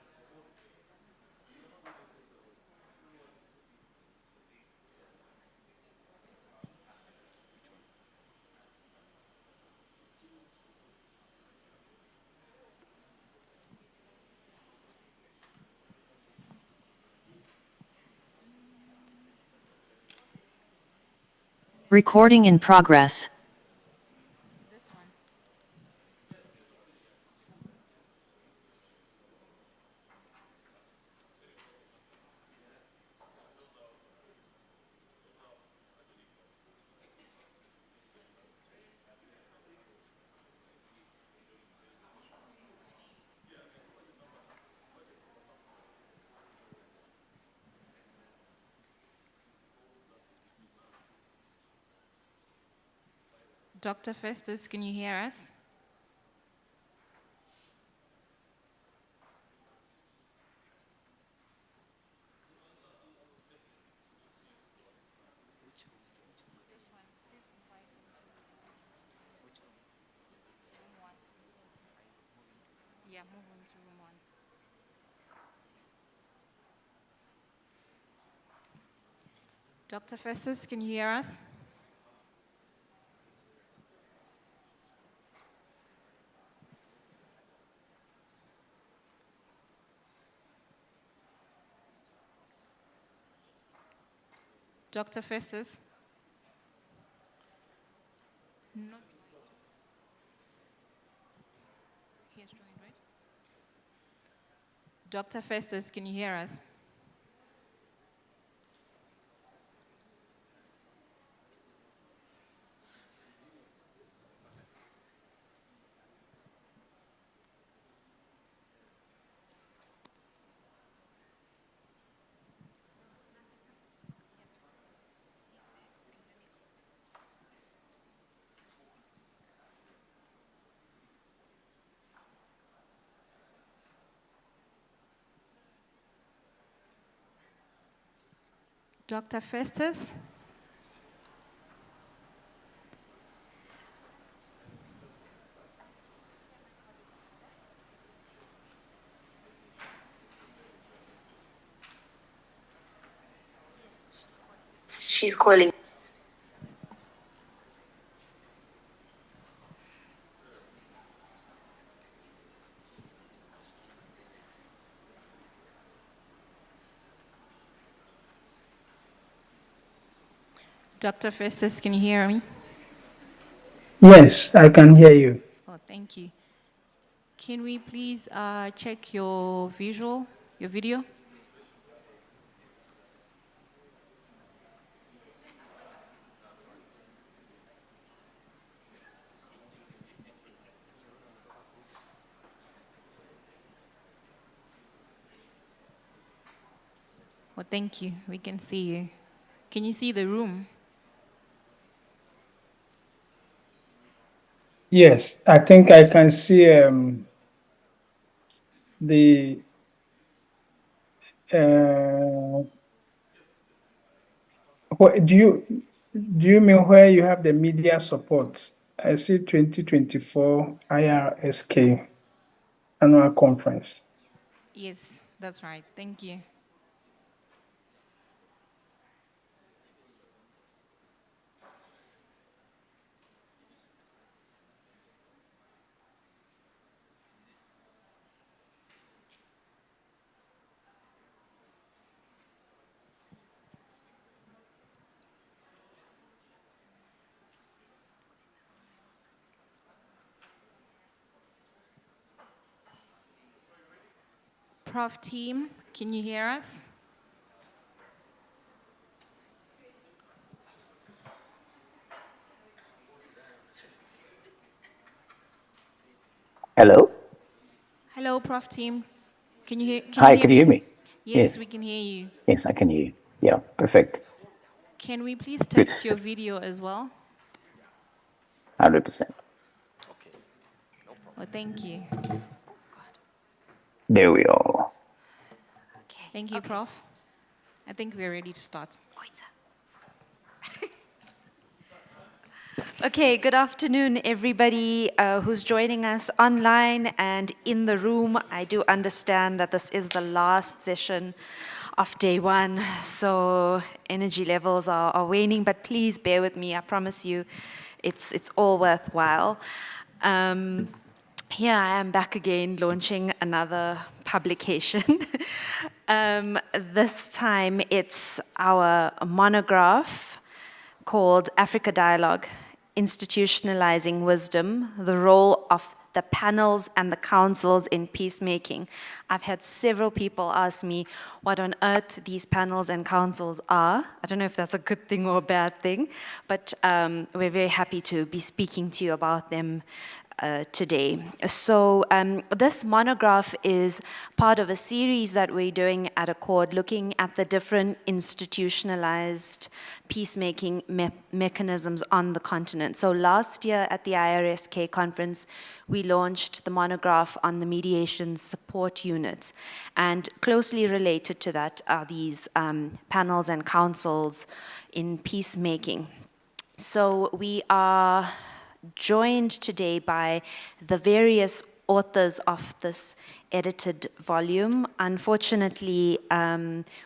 Recording in progress. Dr. Festus, can you hear us? Yeah, move on to room 1. Dr. Festus, can you hear us? Dr. Festus? Not joined. He has joined, right? Dr. Festus, can you hear us? Dr. Festus. She's calling. Dr. Festus, can you hear me? Yes, I can hear you. Oh, thank you. Can we please check your visual, your video? Oh, thank you. We can see you. Can you see the room? Yes, I think I can see the do you mean where you have the media support? I see 2024 IRSK annual conference. Yes, that's right. Thank you. Prof team, can you hear us? Hello? Hello, Prof team. Can you hear? Hi, can you hear me? Yes, we can hear you. Yes, I can hear you. Yeah, perfect. Can we please Good. test your video as well? 100%. Oh, thank you. There we are. Thank you, Prof. I think we're ready to start. Okay, good afternoon, everybody who's joining us online and in the room. I do understand that this is the last session of day one, so energy levels are waning, but please bear with me. I promise you it's all worthwhile. Here I am back again launching another publication. This time it's our monograph called Africa Dialogue, Institutionalizing Wisdom, the Role of the Panels and the Councils in Peacemaking. I've had several people ask me what on earth these panels and councils are. I don't know if that's a good thing or a bad thing, but we're very happy to be speaking to you about them today. So this monograph is part of a series that we're doing at Accord, looking at the different institutionalized peacemaking mechanisms on the continent. So last year at the IRSK conference, we launched the monograph on the mediation support unit. And closely related to that are these panels and councils in peacemaking. So we are joined today by the various authors of this edited volume. Unfortunately,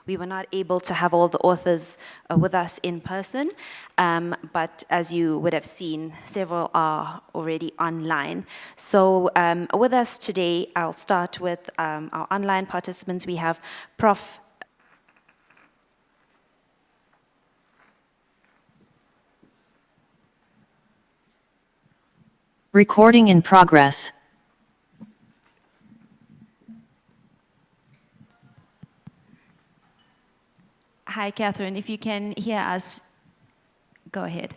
we were not able to have all the authors with us in person, but as you would have seen, several are already online. So with us today, I'll start with our online participants. We have Prof. Recording in progress. Hi, Catherine. If you can hear us, go ahead.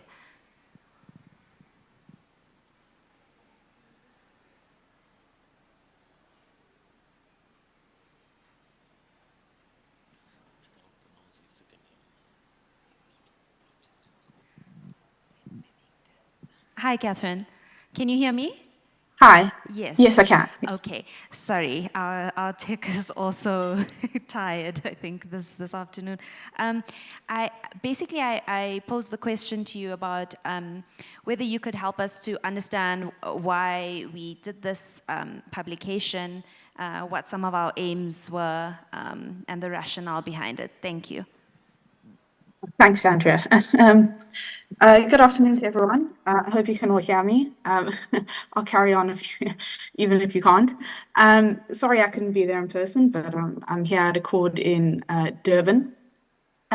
Hi, Catherine. Can you hear me? Hi. Yes. Yes, I can. Yes. Okay. Sorry, our tech is also tired, I think, this afternoon. I posed the question to you about whether you could help us to understand why we did this publication, what some of our aims were, and the rationale behind it. Thank you. Thanks, Andrea. Good afternoon to everyone. I hope you can all hear me. I'll carry on even if you can't. Sorry I couldn't be there in person, but I'm here at Accord in Durban.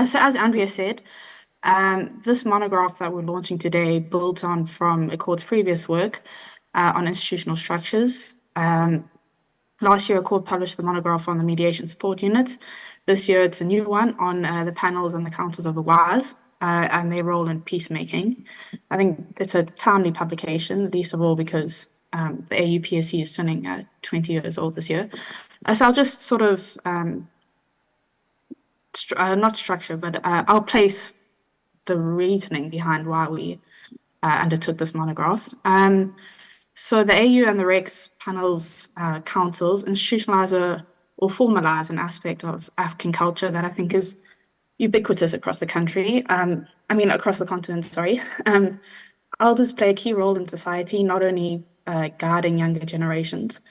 So as Andrea said, this monograph that we're launching today builds on from Accord's previous work on institutional structures. Last year, Accord published the monograph on the mediation support units. This year, it's a new one on the panels and the councils of the WAS and their role in peacemaking. I think it's a timely publication, least of all because the AUPSC is turning 20 years old this year. So I'll just sort of, not structure, but I'll place the reasoning behind why we undertook this monograph. So the AU and the REX panels, councils institutionalize or formalize an aspect of African culture that I think is ubiquitous across the country. Across the continent, sorry. Elders play a key role in society, not only guiding younger generations,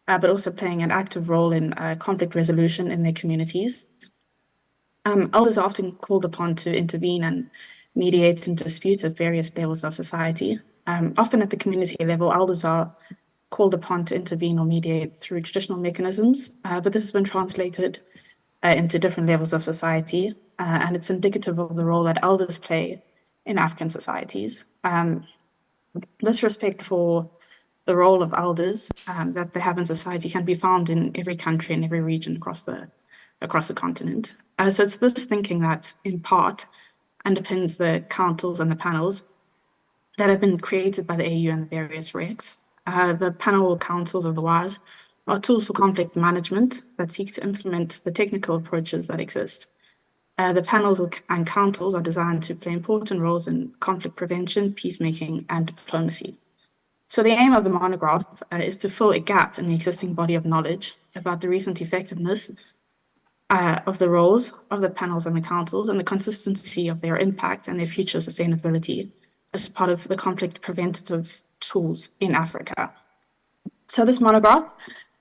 but also playing an active role in conflict resolution in their communities. Elders are often called upon to intervene and mediate in disputes at various levels of society. Often at the community level, elders are called upon to intervene or mediate through traditional mechanisms, but this has been translated into different levels of society, and it's indicative of the role that elders play in African societies. This respect for the role of elders that they have in society can be found in every country and every region across the continent. So it's this thinking that, in part, underpins the councils and the panels that have been created by the AU and the various RECs. The panel councils of the WAS are tools for conflict management that seek to implement the technical approaches that exist. The panels and councils are designed to play important roles in conflict prevention, peacemaking, and diplomacy. So the aim of the monograph is to fill a gap in the existing body of knowledge about the recent effectiveness of the roles of the panels and the councils and the consistency of their impact and their future sustainability as part of the conflict preventative tools in Africa. So this monograph,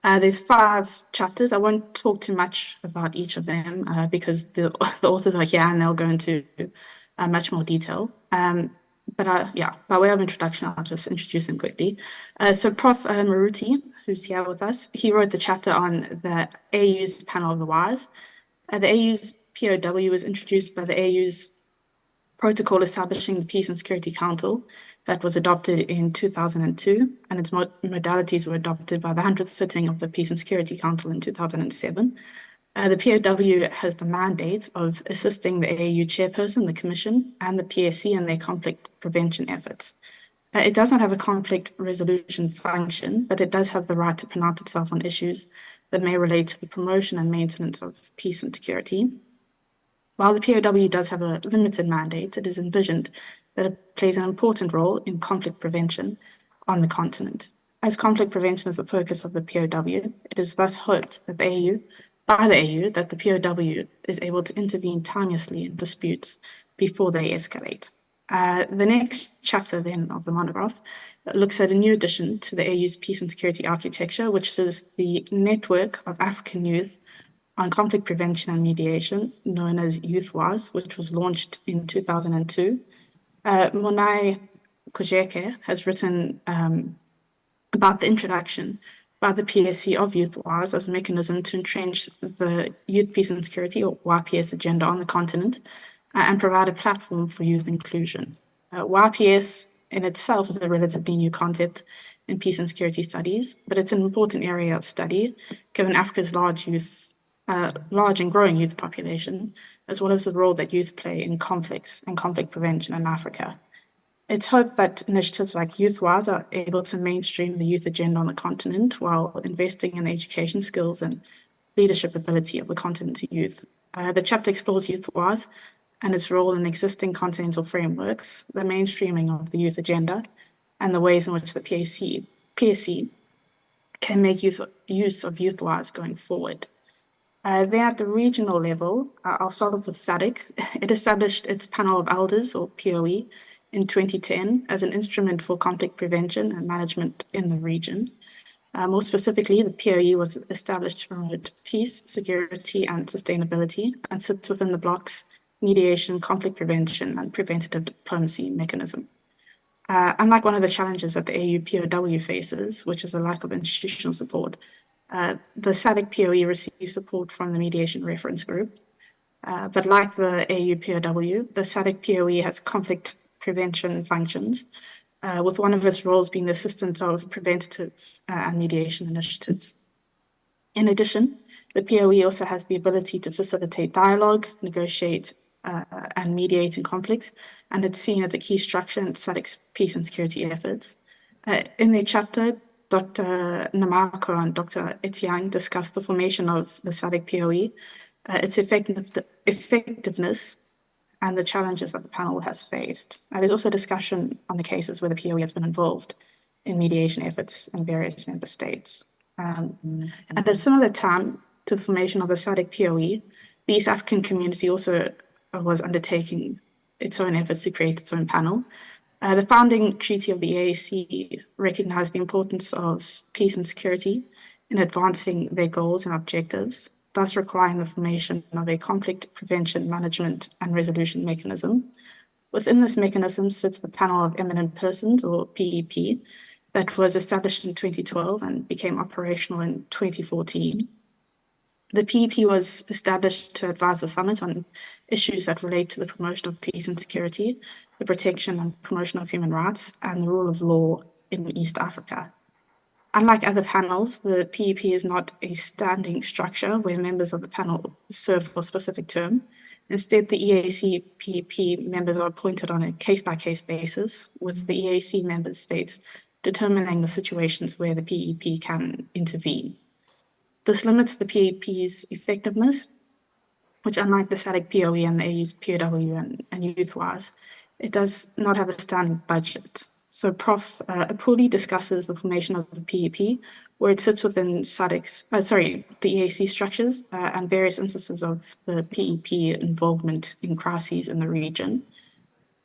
there's 5 chapters. I won't talk too much about each of them because the authors are here and they'll go into much more detail. By way of introduction, I'll just introduce them quickly. So Prof. Maruti, who's here with us, he wrote the chapter on the AU's panel of the WAS. The AU's POW was introduced by the AU's protocol establishing the Peace and Security Council that was adopted in 2002, and its modalities were adopted by the 100th sitting of the Peace and Security Council in 2007. The POW has the mandate of assisting the AU chairperson, the Commission, and the PSC in their conflict prevention efforts. It does not have a conflict resolution function, but it does have the right to pronounce itself on issues that may relate to the promotion and maintenance of peace and security. While the POW does have a limited mandate, it is envisioned that it plays an important role in conflict prevention on the continent. As conflict prevention is the focus of the POW, it is thus hoped that the POW is able to intervene timeously in disputes before they escalate. The next chapter then of the monograph looks at a new addition to the AU's peace and security architecture, which is the Network of African Youth on Conflict Prevention and Mediation, known as Youth WAS, which was launched in 2002. Monai Kojeke has written about the introduction by the PSC of Youth WAS as a mechanism to entrench the Youth Peace and Security, or YPS, agenda on the continent and provide a platform for youth inclusion. YPS in itself is a relatively new concept in peace and security studies, but it's an important area of study given Africa's large and growing youth population, as well as the role that youth play in conflicts and conflict prevention in Africa. It's hoped that initiatives like Youth WAS are able to mainstream the youth agenda on the continent while investing in the education skills and leadership ability of the continent's youth. The chapter explores Youth WAS and its role in existing continental frameworks, the mainstreaming of the youth agenda, and the ways in which the PAC PSC can make use of YouthWise going forward. Then at the regional level, I'll start off with SADC. It established its panel of elders, or POE, in 2010 as an instrument for conflict prevention and management in the region. More specifically, the POE was established to promote peace, security, and sustainability, and sits within the bloc's mediation, conflict prevention, and preventative diplomacy mechanism. Unlike one of the challenges that the AU POW faces, which is a lack of institutional support, the SADC POE receives support from the Mediation Reference Group. But like the AU POW, the SADC POE has conflict prevention functions, with one of its roles being the assistance of preventative and mediation initiatives. In addition, the POE also has the ability to facilitate dialogue, negotiate, and mediate in conflicts, and it's seen as a key structure in SADC's peace and security efforts. In their chapter, Dr. Namako and Dr. Etiang discussed the formation of the SADC POE, its effectiveness, and the challenges that the panel has faced. There's also discussion on the cases where the POE has been involved in mediation efforts in various member states. At a similar time to the formation of the SADC POE, the East African community also was undertaking its own efforts to create its own panel. The founding treaty of the EAC recognized the importance of peace and security in advancing their goals and objectives, thus requiring the formation of a conflict prevention, management, and resolution mechanism. Within this mechanism sits the Panel of Eminent Persons, or PEP, that was established in 2012 and became operational in 2014. The PEP was established to advise the summit on issues that relate to the promotion of peace and security, the protection and promotion of human rights, and the rule of law in East Africa. Unlike other panels, the PEP is not a standing structure where members of the panel serve for a specific term. Instead, the EAC PEP members are appointed on a case-by-case basis, with the EAC member states determining the situations where the PEP can intervene. This limits the PEP's effectiveness, which, unlike the SADC POE and the AU's POW and YouthWise, it does not have a standing budget. So Prof. Apuli discusses the formation of the PEP, where it sits within the EAC structures and various instances of the PEP involvement in crises in the region.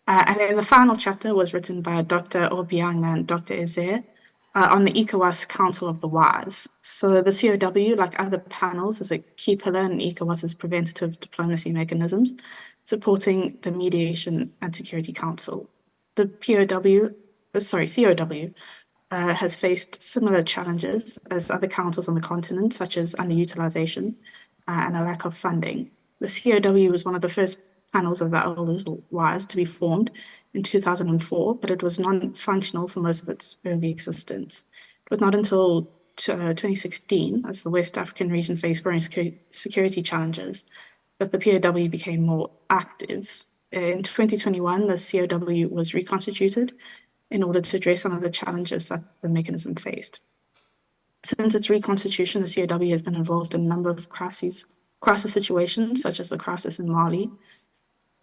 And then the final chapter was written by Dr. Obiang and Dr. Ezer on the ECOWAS Council of the Wise. So the COW, like other panels, is a key pillar in ECOWAS's preventative diplomacy mechanisms, supporting the Mediation and Security Council. The COW has faced similar challenges as other councils on the continent, such as underutilization and a lack of funding. The COW was one of the first panels of the elders, or WISE, to be formed in 2004, but it was non-functional for most of its early existence. It was not until 2016, as the West African region faced growing security challenges, that the POW became more active. In 2021, the COW was reconstituted in order to address some of the challenges that the mechanism faced. Since its reconstitution, the COW has been involved in a number of crisis situations, such as the crisis in Mali,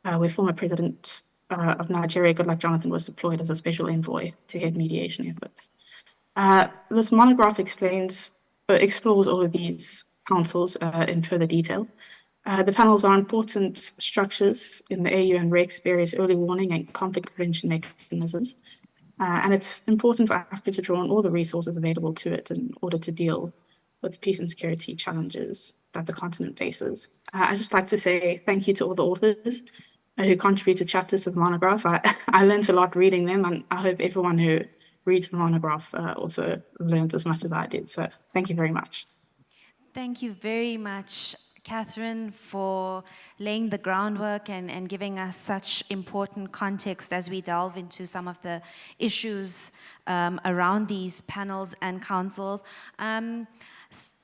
where former President of Nigeria, Goodluck Jonathan, was deployed as a special envoy to head mediation efforts. This monograph explores all of these councils in further detail. The panels are important structures in the AU and REC's various early warning and conflict prevention mechanisms. And it's important for Africa to draw on all the resources available to it in order to deal with peace and security challenges that the continent faces. I'd just like to say thank you to all the authors who contributed chapters to the monograph. I learned a lot reading them, and I hope everyone who reads the monograph also learns as much as I did. So thank you very much. Thank you very much, Catherine, for laying the groundwork and giving us such important context as we delve into some of the issues around these panels and councils.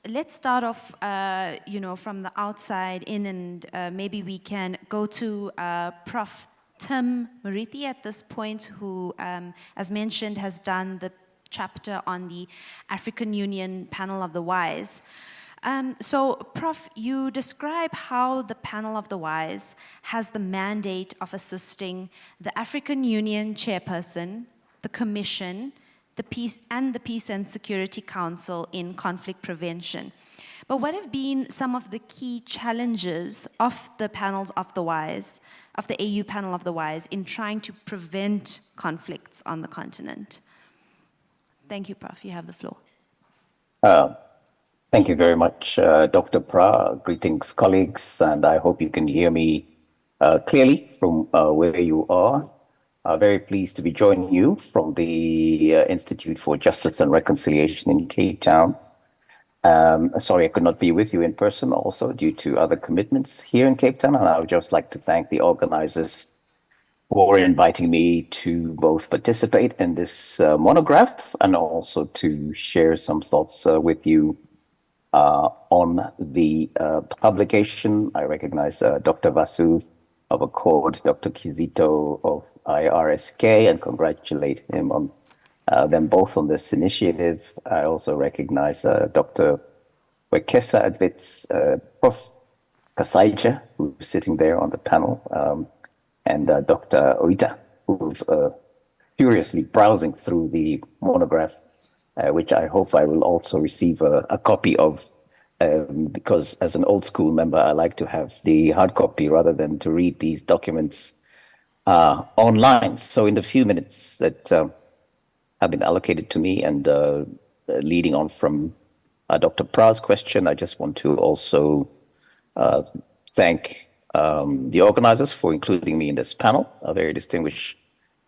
Let's start off, from the outside in, and maybe we can go to Prof. Tim Murithi at this point, who, as mentioned, has done the chapter on the African Union Panel of the Wise. So, Prof, you describe how the Panel of the Wise has the mandate of assisting the African Union chairperson, the Commission, the Peace and Security Council in conflict prevention. But what have been some of the key challenges of the panels of the WISE, of the AU panel of the WISE, in trying to prevent conflicts on the continent? Thank you, Prof. You have the floor. Thank you very much, Dr. Pra. Greetings, colleagues, and I hope you can hear me clearly from where you are. Very pleased to be joining you from the Institute for Justice and Reconciliation in Cape Town. Sorry I could not be with you in person also due to other commitments here in Cape Town, and I would just like to thank the organizers for inviting me to both participate in this monograph and also to share some thoughts with you on the publication. I recognize Dr. Vasu of Accord, Dr. Kizito of Irsk, and congratulate him on them both on this initiative. I also recognize Dr. Wekesa Advits, Prof. Kasaija, who's sitting there on the panel, and Dr. Oita, who's furiously browsing through the monograph, which I hope I will also receive a copy of, because as an old school member, I like to have the hard copy rather than to read these documents online. So in the few minutes that have been allocated to me, and leading on from Dr. Pra's question, I just want to also thank the organizers for including me in this panel, a very distinguished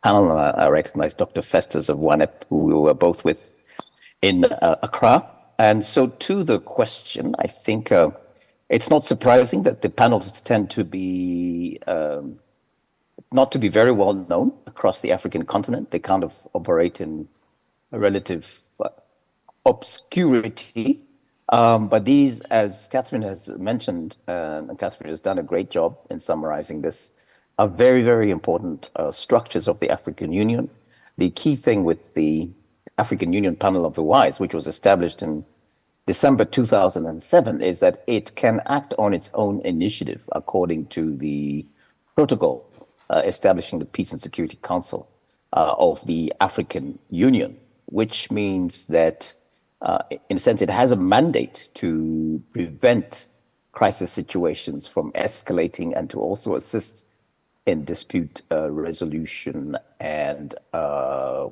panel. I recognize Dr. Festus of WANEP, who we were both with in Accra. And so to the question, I think it's not surprising that the panels tend to be not to be very well known across the African continent. They kind of operate in a relative obscurity. But these, as Catherine has mentioned, and Catherine has done a great job in summarizing this, are very, very important structures of the African Union. The key thing with the African Union Panel of the WISE, which was established in December 2007, is that it can act on its own initiative according to the protocol establishing the Peace and Security Council of the African Union, which means that in a sense, it has a mandate to prevent crisis situations from escalating and to also assist in dispute resolution and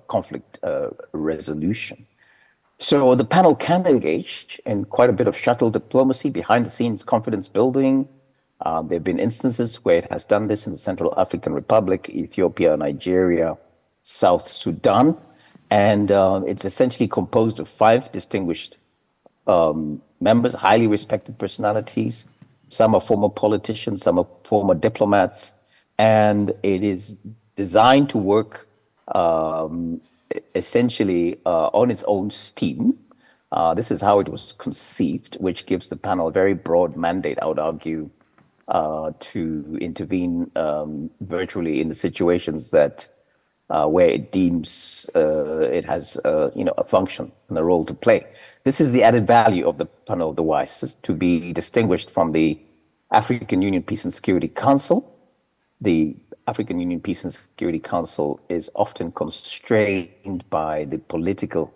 conflict resolution. So the panel can engage in quite a bit of shuttle diplomacy, behind the scenes confidence building. There have been instances where it has done this in the Central African Republic, Ethiopia, Nigeria, South Sudan. And it's essentially composed of 5 distinguished members, highly respected personalities. Some are former politicians, some are former diplomats. And it is designed to work essentially on its own steam. This is how it was conceived, which gives the panel a very broad mandate, I would argue, to intervene virtually in the situations that where it deems it has a function and a role to play. This is the added value of the panel of the WISE, to be distinguished from the African Union Peace and Security Council. The African Union Peace and Security Council is often constrained by the political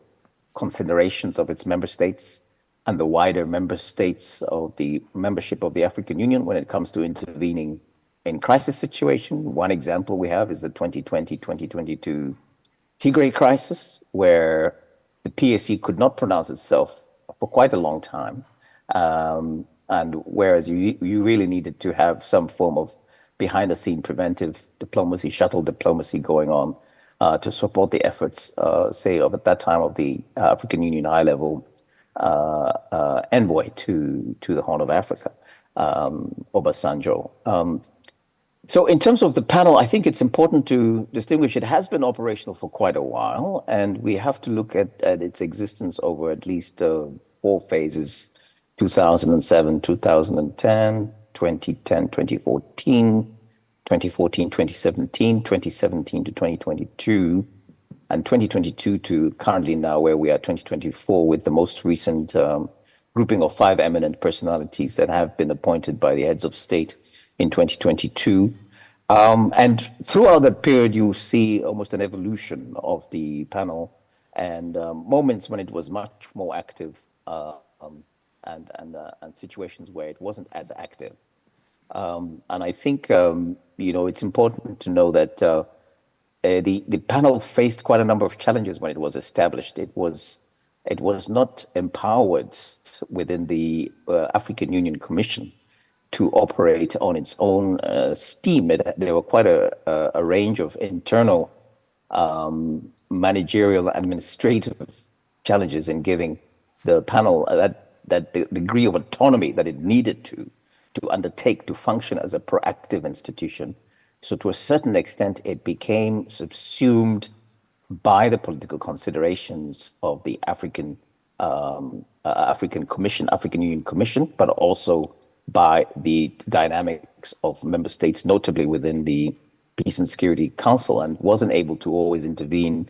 considerations of its member states and the wider member states of the membership of the African Union when it comes to intervening in crisis situation. One example we have is the 2020-2022 Tigray crisis, where the PSC could not pronounce itself for quite a long time. And whereas you really needed to have some form of behind-the-scene preventive diplomacy, shuttle diplomacy going on to support the efforts, say, of at that time of the African Union high-level envoy to the Horn of Africa, Obasanjo. So in terms of the panel, I think it's important to distinguish it has been operational for quite a while, and we have to look at its existence over at least 4 phases: 2007, 2010, 2010, 2014, 2014, 2017, 2017 to 2022, and 2022 to currently now where we are, 2024, with the most recent grouping of 5 eminent personalities that have been appointed by the heads of state in 2022. And throughout that period, you see almost an evolution of the panel and moments when it was much more active, and situations where it wasn't as active. And I think it's important to know that the panel faced quite a number of challenges when it was established. It was not empowered within the African Union Commission to operate on its own steam. There were quite a range of internal managerial, administrative challenges in giving the panel that degree of autonomy that it needed to undertake to function as a proactive institution. So to a certain extent, it became subsumed by the political considerations of the African Union Commission, but also by the dynamics of member states, notably within the Peace and Security Council, and wasn't able to always intervene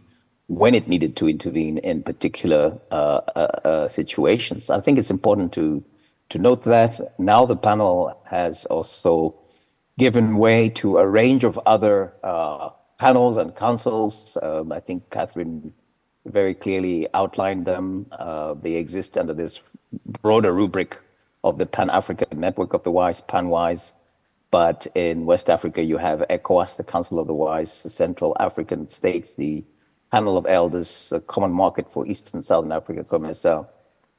when it needed to intervene in particular situations. I think it's important to note that now the panel has also given way to a range of other panels and councils. I think Catherine very clearly outlined them. They exist under this broader rubric of the Pan-African Network of the Wise, PAN-WISE. But in West Africa, you have ECOWAS, the Council of the Wise, the Central African States, the Panel of Elders, the Common Market for Eastern and Southern Africa, COMESA,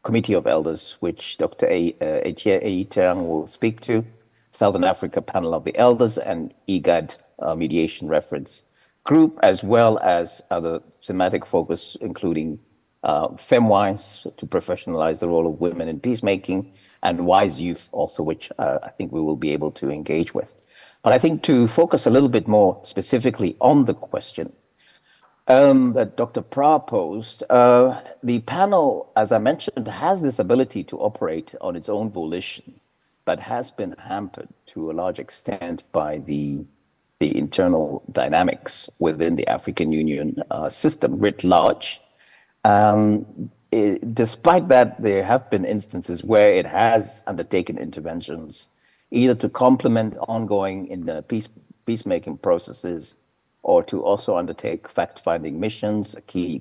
Committee of Elders, which Dr. Etienne will speak to, Southern Africa Panel of the Elders, and IGAD Mediation Reference Group, as well as other thematic focus, including FemWise, to professionalize the role of women in peacemaking, and Wise Youth also, which I think we will be able to engage with. But I think to focus a little bit more specifically on the question that Dr. Pra posed, the panel, as I mentioned, has this ability to operate on its own volition, but has been hampered to a large extent by the internal dynamics within the African Union system writ large. Despite that, there have been instances where it has undertaken interventions, either to complement ongoing in the peacemaking processes, or to also undertake fact-finding missions. A key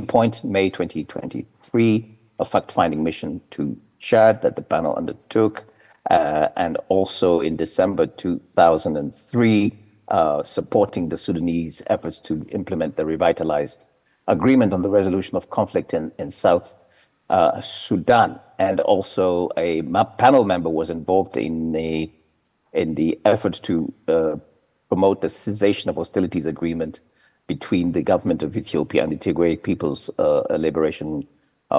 point, May 2023, a fact-finding mission to Chad that the panel undertook, and also in December 2003, supporting the Sudanese efforts to implement the revitalized agreement on the resolution of conflict in South Sudan. And also a panel member was involved in the effort to promote the cessation of hostilities agreement between the government of Ethiopia and the Tigray People's Liberation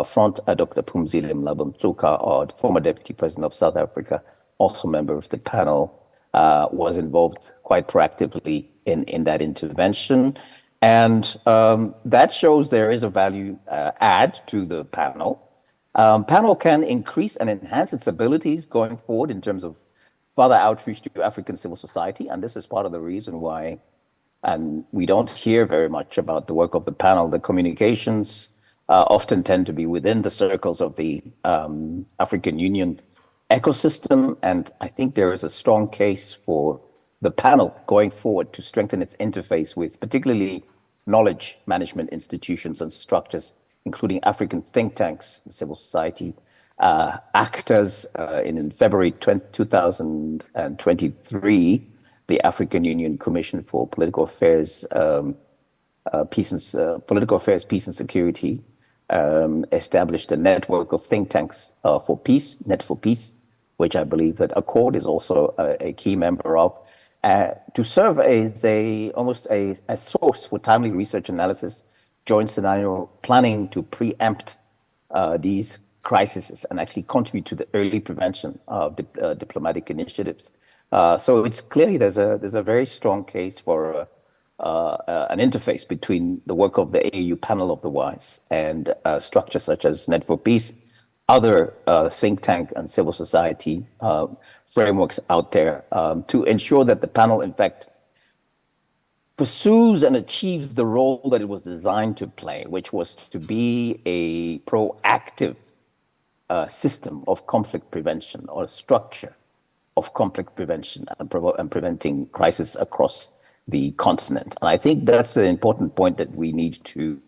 Front. Dr. Phumzile Mlambo-Ntsuka, former deputy president of South Africa, also member of the panel, was involved quite proactively in that intervention. And that shows there is a value add to the panel. Panel can increase and enhance its abilities going forward in terms of further outreach to African civil society. And this is part of the reason why we don't hear very much about the work of the panel. The communications often tend to be within the circles of the African Union ecosystem. And I think there is a strong case for the panel going forward to strengthen its interface with particularly knowledge management institutions and structures, including African think tanks, civil society actors. In February 2023, the African Union Commission for Political Affairs, Peace and Security established a network of think tanks for peace, Net for Peace, which I believe that Accord is also a key member of, to serve as almost a source for timely research analysis, joint scenario planning to preempt these crises and actually contribute to the early prevention of diplomatic initiatives. So it's clearly there's a very strong case for an interface between the work of the AU Panel of the Wise and structures such as Net for Peace, other think tank and civil society frameworks out there to ensure that the panel, in fact, pursues and achieves the role that it was designed to play, which was to be a proactive system of conflict prevention, or a structure of conflict prevention and preventing crisis across the continent. And I think that's an important point that we need to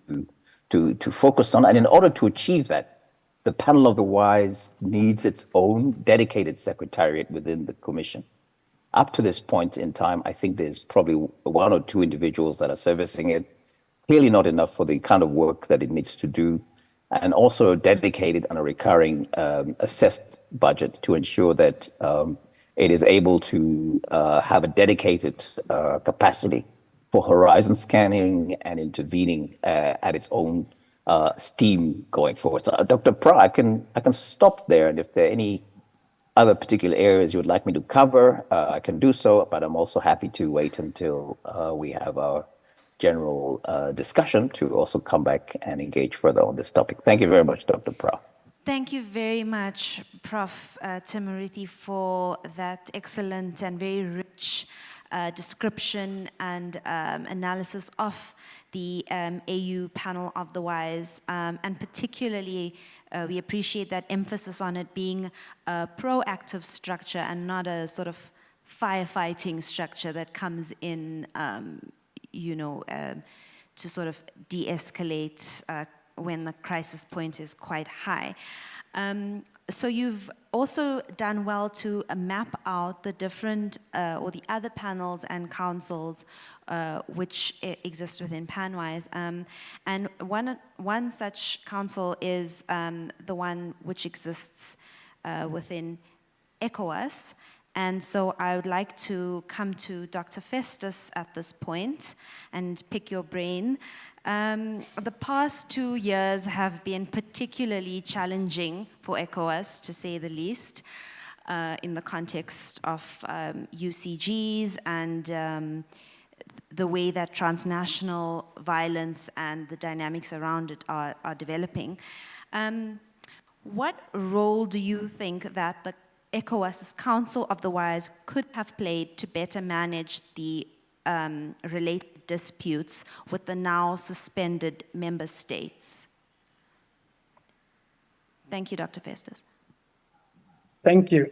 focus on. And in order to achieve that, the panel of the wise needs its own dedicated secretariat within the Commission. Up to this point in time, I think there's probably one or two individuals that are servicing it. Clearly not enough for the kind of work that it needs to do, and also dedicated on a recurring assessed budget to ensure that it is able to have a dedicated capacity for horizon scanning and intervening at its own steam going forward. So, Dr. Pra, I can stop there, and if there are any other particular areas you would like me to cover, I can do so, but I'm also happy to wait until we have our general discussion to also come back and engage further on this topic. Thank you very much, Dr. Pra. Thank you very much, Prof. Timurithi, for that excellent and very rich description and analysis of the AU panel of the wise, and particularly we appreciate that emphasis on it being a proactive structure and not a sort of firefighting structure that comes in, to sort of de-escalate when the crisis point is quite high. So you've also done well to map out the different or the other panels and councils which exist within PanWise. And one such council is the one which exists within ECOWAS. And so I would like to come to Dr. Festus at this point and pick your brain. The past 2 years have been particularly challenging for ECOWAS, to say the least, in the context of UCGs and the way that transnational violence and the dynamics around it are developing. What role do you think that the ECOWAS's Council of the Wise could have played to better manage the related disputes with the now suspended member states? Thank you, Dr. Festus. Thank you.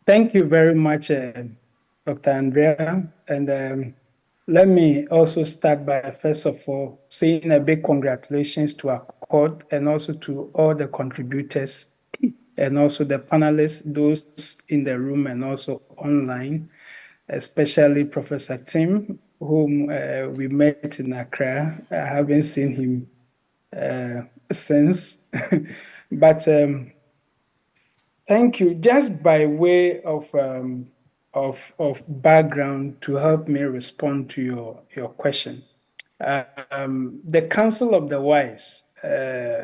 Thank you very much, Dr. Andrea. And let me also start by, first of all, saying a big congratulations to our court and also to all the contributors and also the panelists, those in the room and also online, especially Professor Tim, whom we met in Accra. I haven't seen him since. But thank you. Just by way of background to help me respond to your question. The Council of the Wise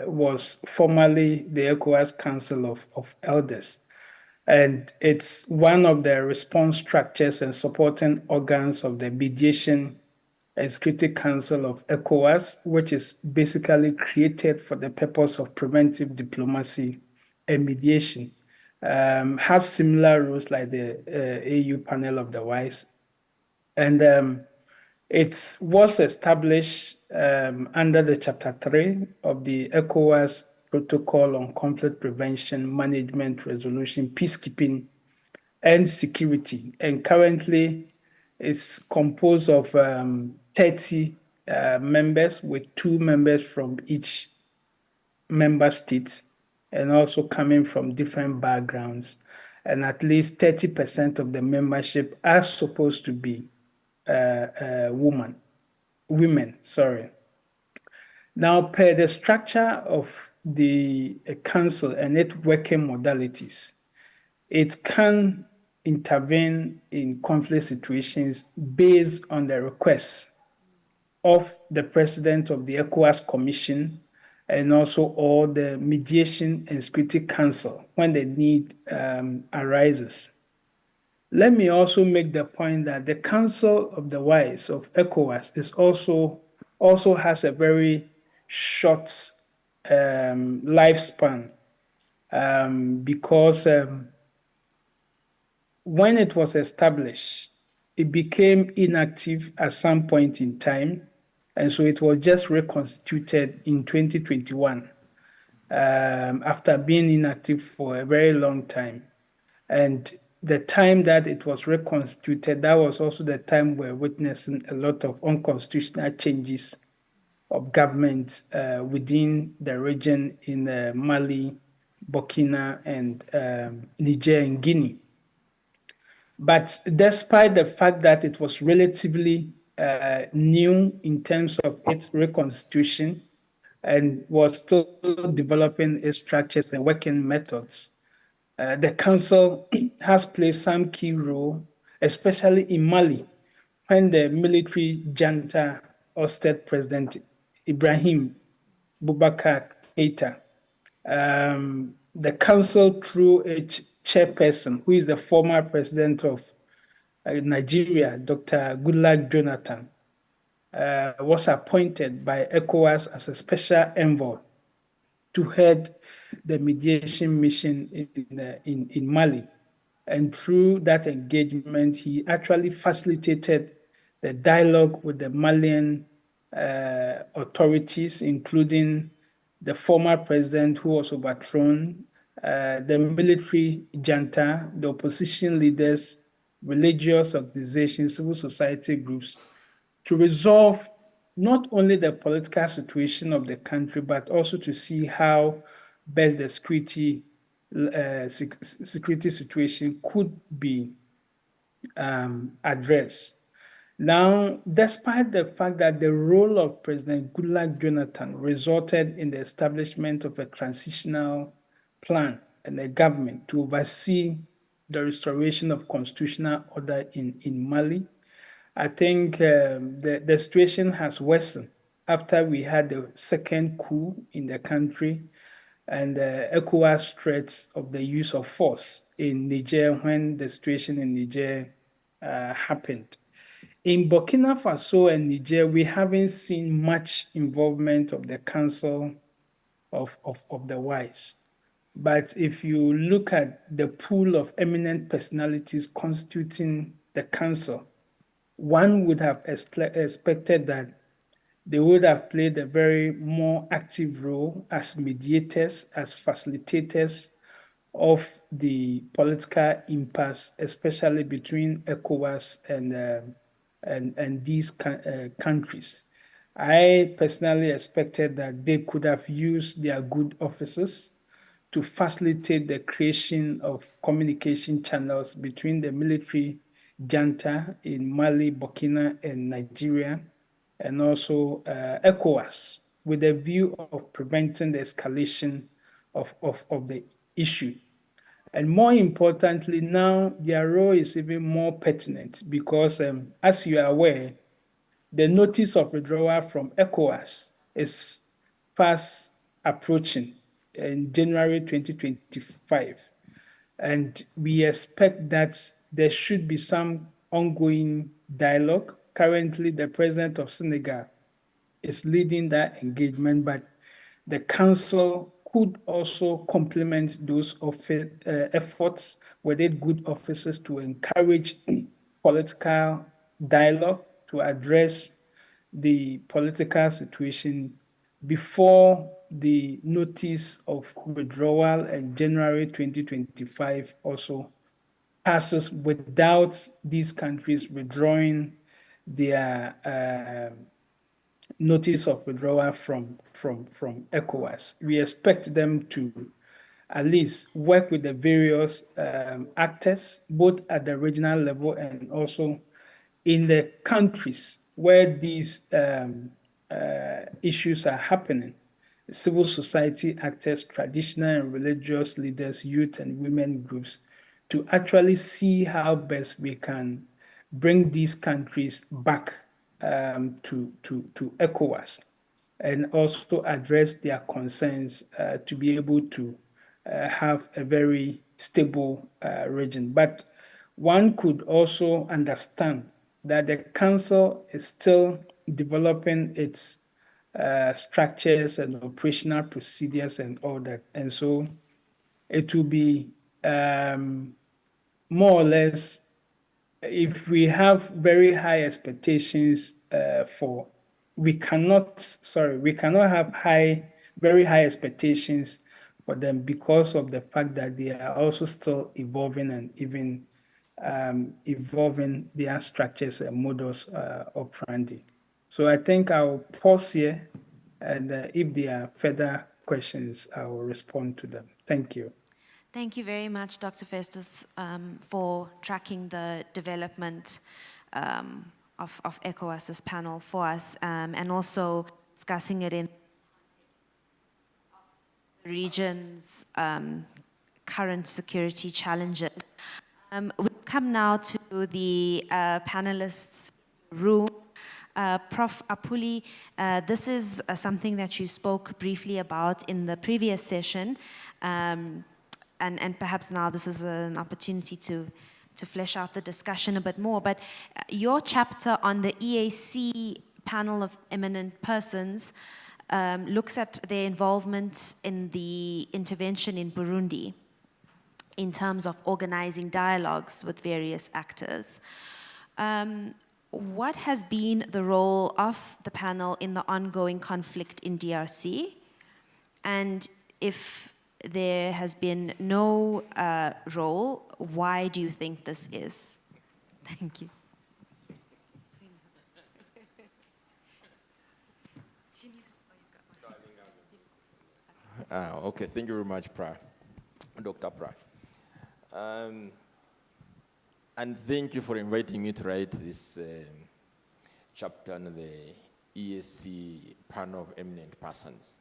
was formerly the ECOWAS Council of Elders. And it's one of the response structures and supporting organs of the Mediation and Security Council of ECOWAS, which is basically created for the purpose of preventive diplomacy and mediation. Has similar rules like the AU Panel of the Wise. And it was established under the Chapter 3 of the ECOWAS Protocol on Conflict Prevention, Management, Resolution, Peacekeeping, and Security. And currently, it's composed of 30 members, with 2 members from each member state, and also coming from different backgrounds. And at least 30% of the membership are supposed to be women. Now, per the structure of the council and its working modalities, it can intervene in conflict situations based on the requests of the president of the ECOWAS Commission and also all the Mediation and Security Council when the need arises. Let me also make the point that the Council of the Wise of ECOWAS is also has a very short lifespan because when it was established, it became inactive at some point in time, and so it was just reconstituted in 2021 after being inactive for a very long time. And the time that it was reconstituted, that was also the time we're witnessing a lot of unconstitutional changes of government within the region in Mali, Burkina, and Niger and Guinea. But despite the fact that it was relatively new in terms of its reconstitution and was still developing its structures and working methods, the council has played some key role, especially in Mali, when the military junta ousted President Ibrahim Boubacar Keita. The council, through its chairperson, who is the former president of Nigeria, Dr. Goodluck Jonathan, was appointed by ECOWAS as a special envoy to head the mediation mission in Mali. And through that engagement, he actually facilitated the dialogue with the Malian authorities, including the former president who was overthrown, the military junta, the opposition leaders, religious organizations, civil society groups, to resolve not only the political situation of the country, but also to see how best the security situation could be addressed. Now, despite the fact that the role of President Goodluck Jonathan resulted in the establishment of a transitional plan and a government to oversee the restoration of constitutional order in Mali, I think the situation has worsened after we had the second coup in the country and the ECOWAS threats of the use of force in Niger when the situation in Niger happened. In Burkina Faso and Niger, we haven't seen much involvement of the Council of the Wise. But if you look at the pool of eminent personalities constituting the Council, one would have expected that they would have played a very more active role as mediators, as facilitators of the political impasse, especially between ECOWAS and these countries. I personally expected that they could have used their good offices to facilitate the creation of communication channels between the military junta in Mali, Burkina, and Nigeria, and also ECOWAS, with a view of preventing the escalation of the issue. And more importantly, now their role is even more pertinent because, as you are aware, the notice of withdrawal from ECOWAS is fast approaching in January 2025. And we expect that there should be some ongoing dialogue. Currently, the president of Senegal is leading that engagement, but the council could also complement those efforts with it good officers to encourage political dialogue to address the political situation before the notice of withdrawal in January 2025 also passes without these countries withdrawing their notice of withdrawal from ECOWAS. We expect them to at least work with the various actors, both at the regional level and also in the countries where these issues are happening. Civil society actors, traditional and religious leaders, youth and women groups, to actually see how best we can bring these countries back to ECOWAS and also address their concerns to be able to have a very stable region. But one could also understand that the council is still developing its structures and operational procedures and all that. And so it will be more or less, if we have very high expectations we cannot have very high expectations for them because of the fact that they are also still evolving and even evolving their structures and modus operandi. So I think I'll pause here, and if there are further questions, I will respond to them. Thank you. Thank you very much, Dr. Festus, for tracking the development of ECOWAS's panel for us, and also discussing it in the region's current security challenges. We'll come now to the panelists' room. Prof. Apuli, this is something that you spoke briefly about in the previous session, and perhaps now this is an opportunity to flesh out the discussion a bit more. But your chapter on the EAC panel of eminent persons looks at their involvement in the intervention in Burundi in terms of organizing dialogues with various actors. What has been the role of the panel in the ongoing conflict in DRC? And if there has been no role, why do you think this is? Thank you. Okay, thank you very much, Dr. Pra. And thank you for inviting me to write this chapter on the EAC panel of eminent persons.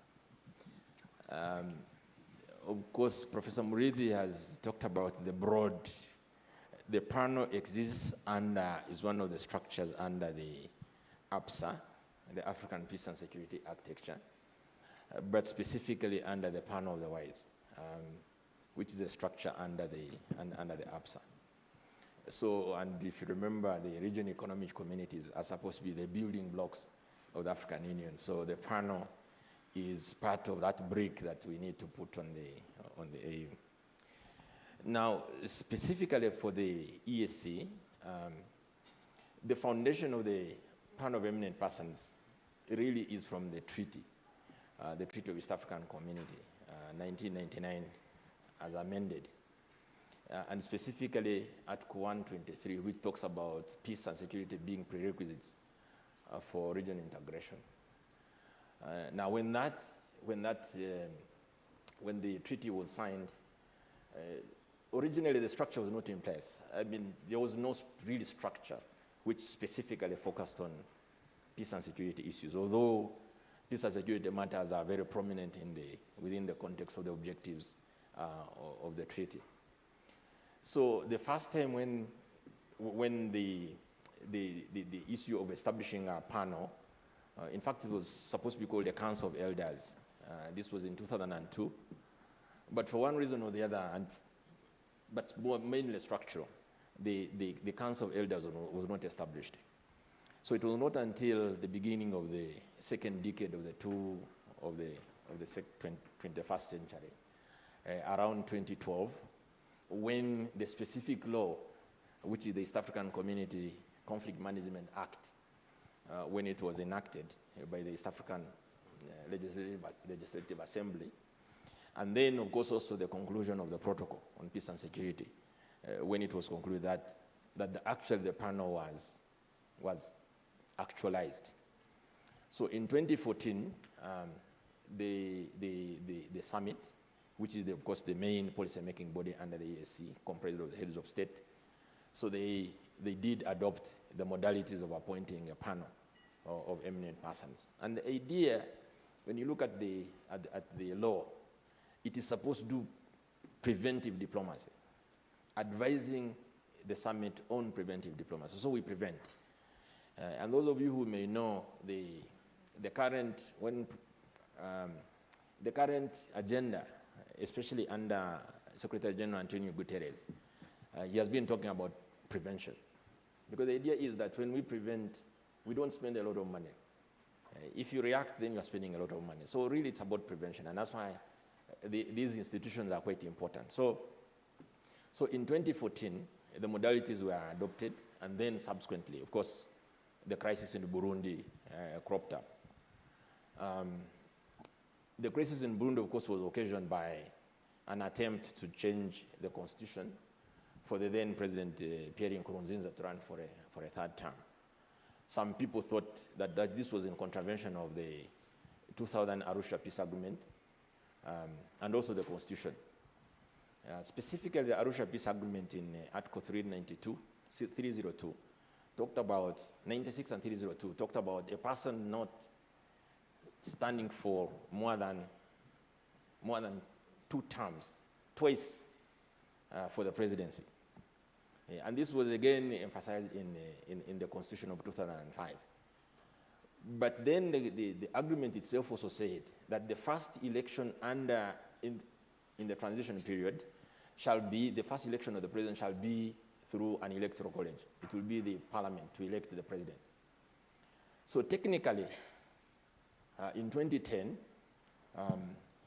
Of course, Professor Murithi has talked about the panel exists under, is one of the structures under the APSA, the African Peace and Security Architecture, but specifically under the panel of the wise, which is a structure under the APSA. So, and if you remember, the regional economic communities are supposed to be the building blocks of the African Union. So the panel is part of that brick that we need to put on the AU. Now, specifically for the EAC, the foundation of the panel of eminent persons really is from the Treaty of East African Community, 1999, as amended. And specifically Article 123, which talks about peace and security being prerequisites for regional integration. Now, when the treaty was signed, originally the structure was not in place. I mean, there was no real structure which specifically focused on peace and security issues, although peace and security matters are very prominent within the context of the objectives of the treaty. So the first time when the issue of establishing a panel, in fact, it was supposed to be called the Council of Elders. This was in 2002. But for one reason or the other, but mainly structural, the Council of Elders was not established. So it was not until the beginning of the second decade of the 21st century, around 2012, when the specific law, which is the East African Community Conflict Management Act, when it was enacted by the East African Legislative Assembly, and then, of course, also the conclusion of the protocol on peace and security, when it was concluded that actually the panel was actualized. So in 2014, the summit, which is, of course, the main policy-making body under the EAC, comprised of the heads of state. So they did adopt the modalities of appointing a panel of eminent persons. And the idea, when you look at the law, it is supposed to do preventive diplomacy, advising the summit on preventive diplomacy. So we prevent. And those of you who may know the current agenda, especially under Secretary General Antonio Guterres, he has been talking about prevention. Because the idea is that when we prevent, we don't spend a lot of money. If you react, then you're spending a lot of money. So really it's about prevention, and that's why these institutions are quite important. So in 2014, the modalities were adopted, and then subsequently, of course, the crisis in Burundi cropped up. The crisis in Burundi, of course, was occasioned by an attempt to change the constitution for the then President Pierre Nkurunziza to run for a third term. Some people thought that this was in contravention of the 2000 Arusha Peace Agreement and also the Constitution. Specifically, the Arusha Peace Agreement in Article 302 talked about, 96 and 302 talked about a person not standing for more than 2 terms, twice for the presidency. And this was again emphasized in the Constitution of 2005. But then the agreement itself also said that the first election in the transition period shall be, the first election of the president shall be through an electoral college. It will be the parliament to elect the president. So technically, in 2010,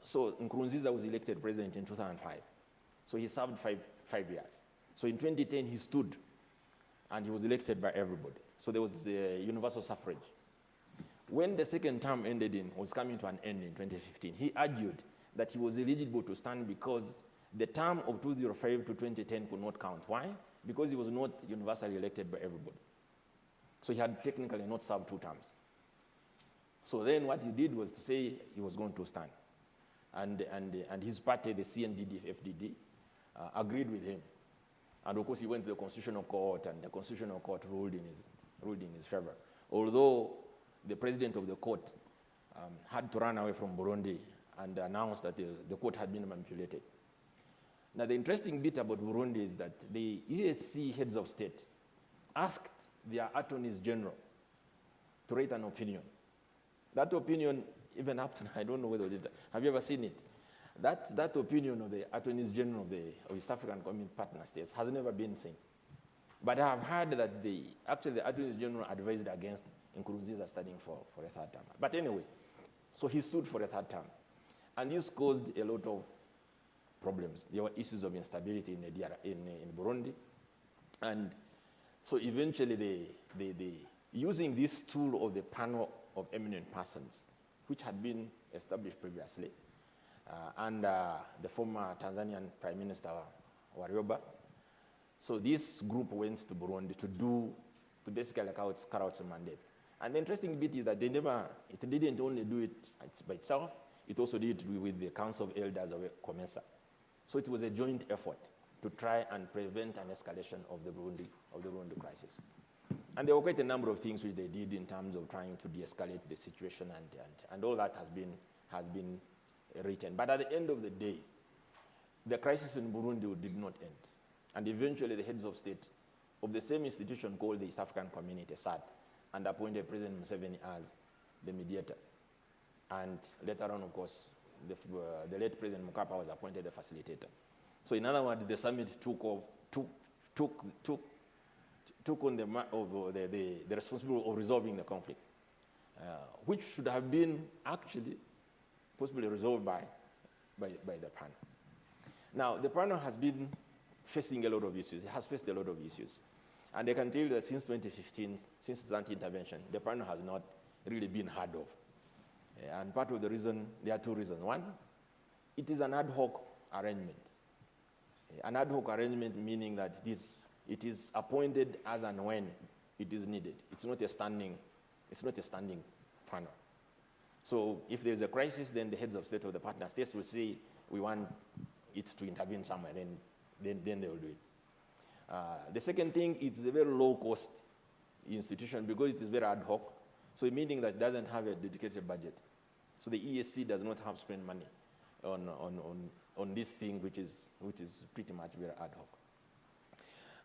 so Nkurunziza was elected president in 2005. So he served five years. So in 2010, he stood and he was elected by everybody. So there was universal suffrage. When the second term was coming to an end in 2015, he argued that he was eligible to stand because the term of 2005 to 2010 could not count. Why? Because he was not universally elected by everybody. So he had technically not served 2 terms. So then what he did was to say he was going to stand. And his party, the CNDD-FDD, agreed with him. And of course he went to the Constitutional Court, and the Constitutional Court ruled in his favor. Although the president of the court had to run away from Burundi and announced that the court had been manipulated. Now, the interesting bit about Burundi is that the ESC heads of state asked their attorneys general to write an opinion. That opinion, even up to now, I don't know whether have you ever seen it? That opinion of the attorneys general of East African Community Partner States has never been seen. But I have heard that actually the attorneys general advised against Nkurunziza standing for a third term. But anyway, so he stood for a third term. And this caused a lot of problems. There were issues of instability in Burundi. And so eventually using this tool of the panel of eminent persons, which had been established previously, under the former Tanzanian Prime Minister Warioba. So this group went to Burundi to basically carry out some mandate. And the interesting bit is that it didn't only do it by itself, it also did it with the Council of Elders of COMESA. So it was a joint effort to try and prevent an escalation of the Burundi crisis. And there were quite a number of things which they did in terms of trying to de-escalate the situation, and all that has been written. But at the end of the day, the crisis in Burundi did not end. And eventually the heads of state of the same institution called the East African Community, SAD, and appointed President Museveni as the mediator. And later on, of course, the late President Mkapa was appointed the facilitator. So in other words, the summit took on the responsibility of resolving the conflict, which should have been actually possibly resolved by the panel. Now, the panel has been facing a lot of issues. It has faced a lot of issues. And I can tell you that since 2015, since its anti-intervention, the panel has not really been heard of. And part of the reason, there are 2 reasons. One, it is an ad hoc arrangement. An ad hoc arrangement meaning that it is appointed as and when it is needed. It's not a standing panel. So if there's a crisis, then the heads of state of the partner states will say, we want it to intervene somewhere, then they will do it. The second thing, it's a very low-cost institution because it is very ad hoc, so meaning that it doesn't have a dedicated budget. So the ESC does not have to spend money on this thing, which is pretty much very ad hoc.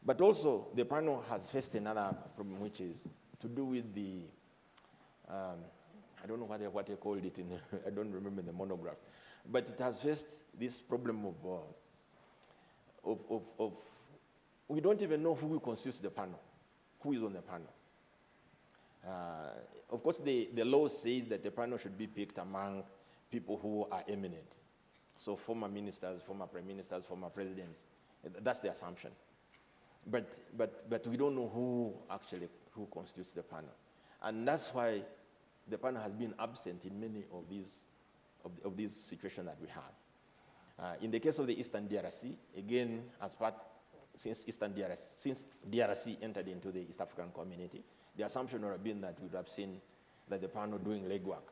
But also, the panel has faced another problem, which is to do with the, I don't know what they called it, I don't remember the monograph, but it has faced this problem of we don't even know who constitutes the panel, who is on the panel. Of course, the law says that the panel should be picked among people who are eminent. So former ministers, former prime ministers, former presidents, that's the assumption. But we don't know who constitutes the panel. And that's why the panel has been absent in many of these situations that we have. In the case of the Eastern DRC, again, as part since DRC entered into the East African community, the assumption would have been that we would have seen that the panel doing legwork,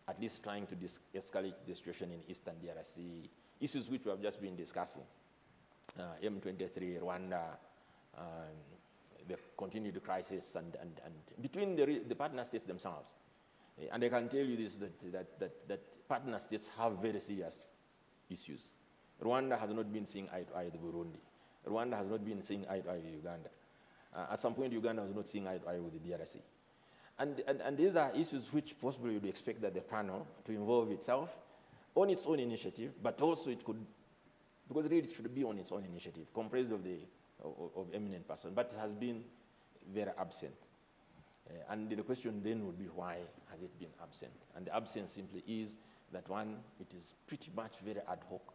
at least trying to escalate the situation in Eastern DRC, issues which we have just been discussing. M23, Rwanda, the continued crisis, and between the partner states themselves. And I can tell you this, that partner states have very serious issues. Rwanda has not been seeing eye to eye with Burundi. Rwanda has not been seeing eye to eye with Uganda. At some point, Uganda was not seeing eye to eye with the DRC. And these are issues which possibly you'd expect that the panel to involve itself on its own initiative, but also it could, because really it should be on its own initiative, comprised of eminent person, but it has been very absent. And the question then would be, why has it been absent? And the absence simply is that, one, it is pretty much very ad hoc.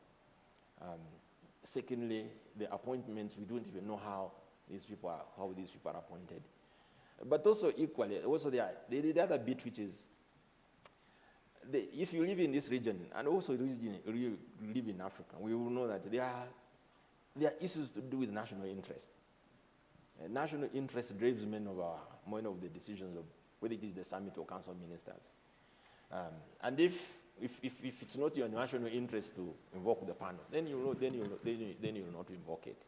Secondly, the appointments, we don't even know how these people are appointed. But also equally, the other bit, which is, if you live in this region, and also live in Africa, we will know that there are issues to do with national interest. National interest drives many of the decisions of whether it is the summit or council of ministers. And if it's not your national interest to invoke the panel, then you will not invoke it.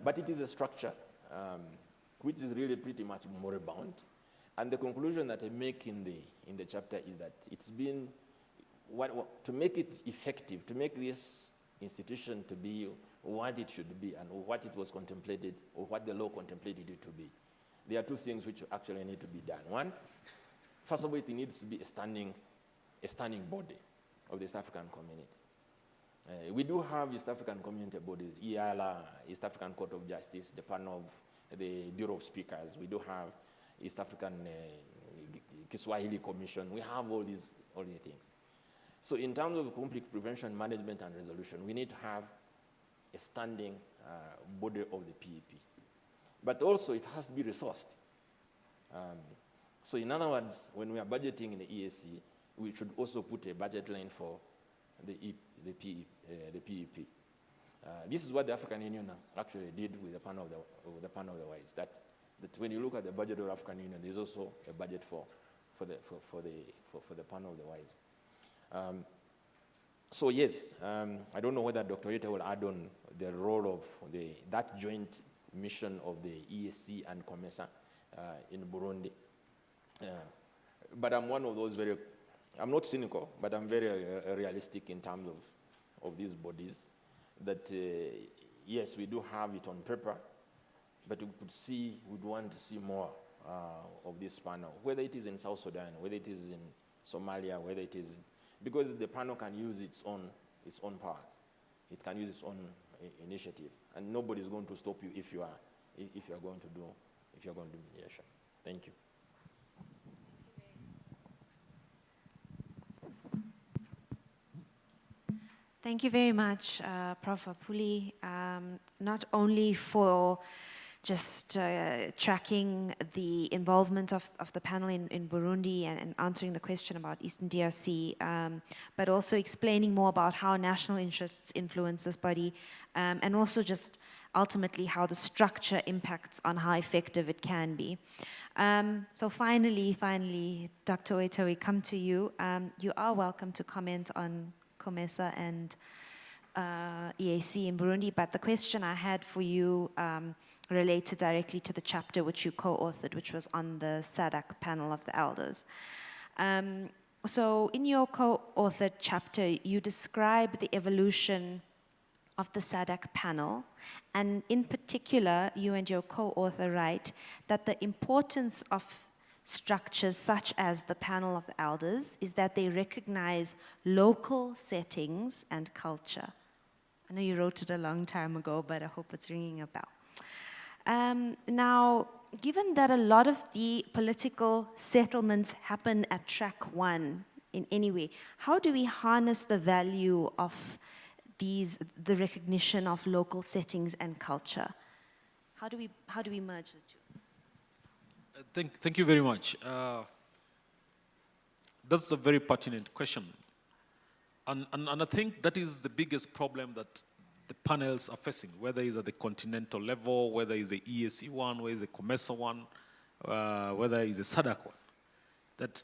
But it is a structure which is really pretty much moribund. And the conclusion that I make in the chapter is that it's been, to make it effective, to make this institution to be what it should be and what it was contemplated, or what the law contemplated it to be, there are two things which actually need to be done. One, first of all, it needs to be a standing body of the East African community. We do have East African community bodies, EALA, East African Court of Justice, the panel of the Bureau of Speakers. We do have East African Kiswahili Commission. We have all these things. So in terms of conflict prevention, management, and resolution, we need to have a standing body of the PEP. But also it has to be resourced. So in other words, when we are budgeting in the EAC, we should also put a budget line for the PEP. This is what the African Union actually did with the panel of the wise. That when you look at the budget of the African Union, there's also a budget for the panel of the wise. So yes, I don't know whether Dr. Yeta will add on the role of that joint mission of the ESC and COMESA in Burundi. But I'm one of those I'm not cynical, but I'm very realistic in terms of these bodies, that yes, we do have it on paper, but we'd want to see more of this panel, whether it is in South Sudan, whether it is in Somalia, whether it is, because the panel can use its own powers. It can use its own initiative, and nobody is going to stop you if you are going to do mediation. Thank you. Thank you very much, Prof. Apuli, not only for just tracking the involvement of the panel in Burundi and answering the question about Eastern DRC, but also explaining more about how national interests influence this body, and also just ultimately how the structure impacts on how effective it can be. So finally, Dr. Oita, we come to you. You are welcome to comment on COMESA and EAC in Burundi, but the question I had for you related directly to the chapter which you co-authored, which was on the SADC panel of the elders. So in your co-authored chapter, you describe the evolution of the SADC panel, and in particular, you and your co-author write that the importance of structures such as the panel of the elders is that they recognize local settings and culture. I know you wrote it a long time ago, but I hope it's ringing a bell. Now, given that a lot of the political settlements happen at track one in any way, how do we harness the value of the recognition of local settings and culture? How do we merge the two? Thank you very much. That's a very pertinent question. And I think that is the biggest problem that the panels are facing, whether it's at the continental level, whether it's the ESC one, whether it's the COMESA one, whether it's the SADC one. That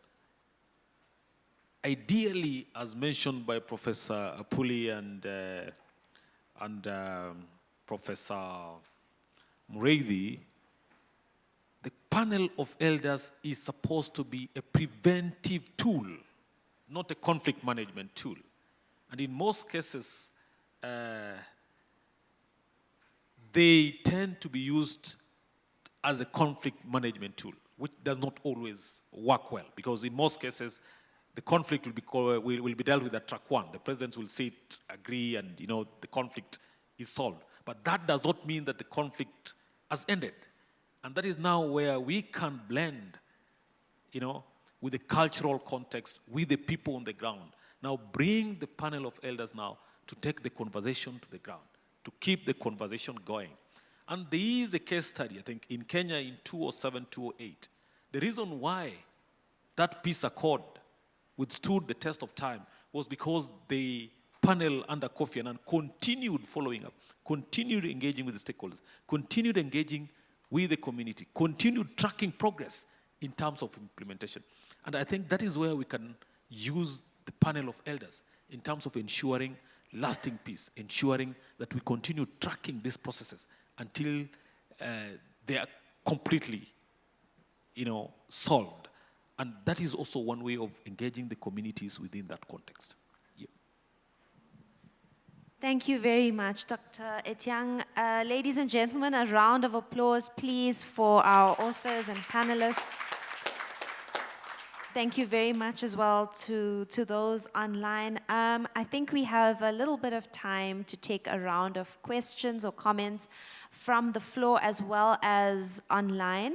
ideally, as mentioned by Professor Apuli and Professor Mureithi, the panel of elders is supposed to be a preventive tool, not a conflict management tool. And in most cases, they tend to be used as a conflict management tool, which does not always work well, because in most cases, the conflict will be dealt with at track one. The presidents will sit, agree, and the conflict is solved. But that does not mean that the conflict has ended. And that is now where we can blend, with the cultural context, with the people on the ground. Now bring the panel of elders now to take the conversation to the ground, to keep the conversation going. And there is a case study, I think, in Kenya in 2007, 2008. The reason why that peace accord withstood the test of time was because the panel under Kofi Annan continued following up, continued engaging with the stakeholders, continued engaging with the community, continued tracking progress in terms of implementation. And I think that is where we can use the panel of elders in terms of ensuring lasting peace, ensuring that we continue tracking these processes until they are completely, solved. And that is also one way of engaging the communities within that context. Yeah. Thank you very much, Dr. Etiang. Ladies and gentlemen, a round of applause, please, for our authors and panelists. Thank you very much as well to those online. I think we have a little bit of time to take a round of questions or comments from the floor as well as online.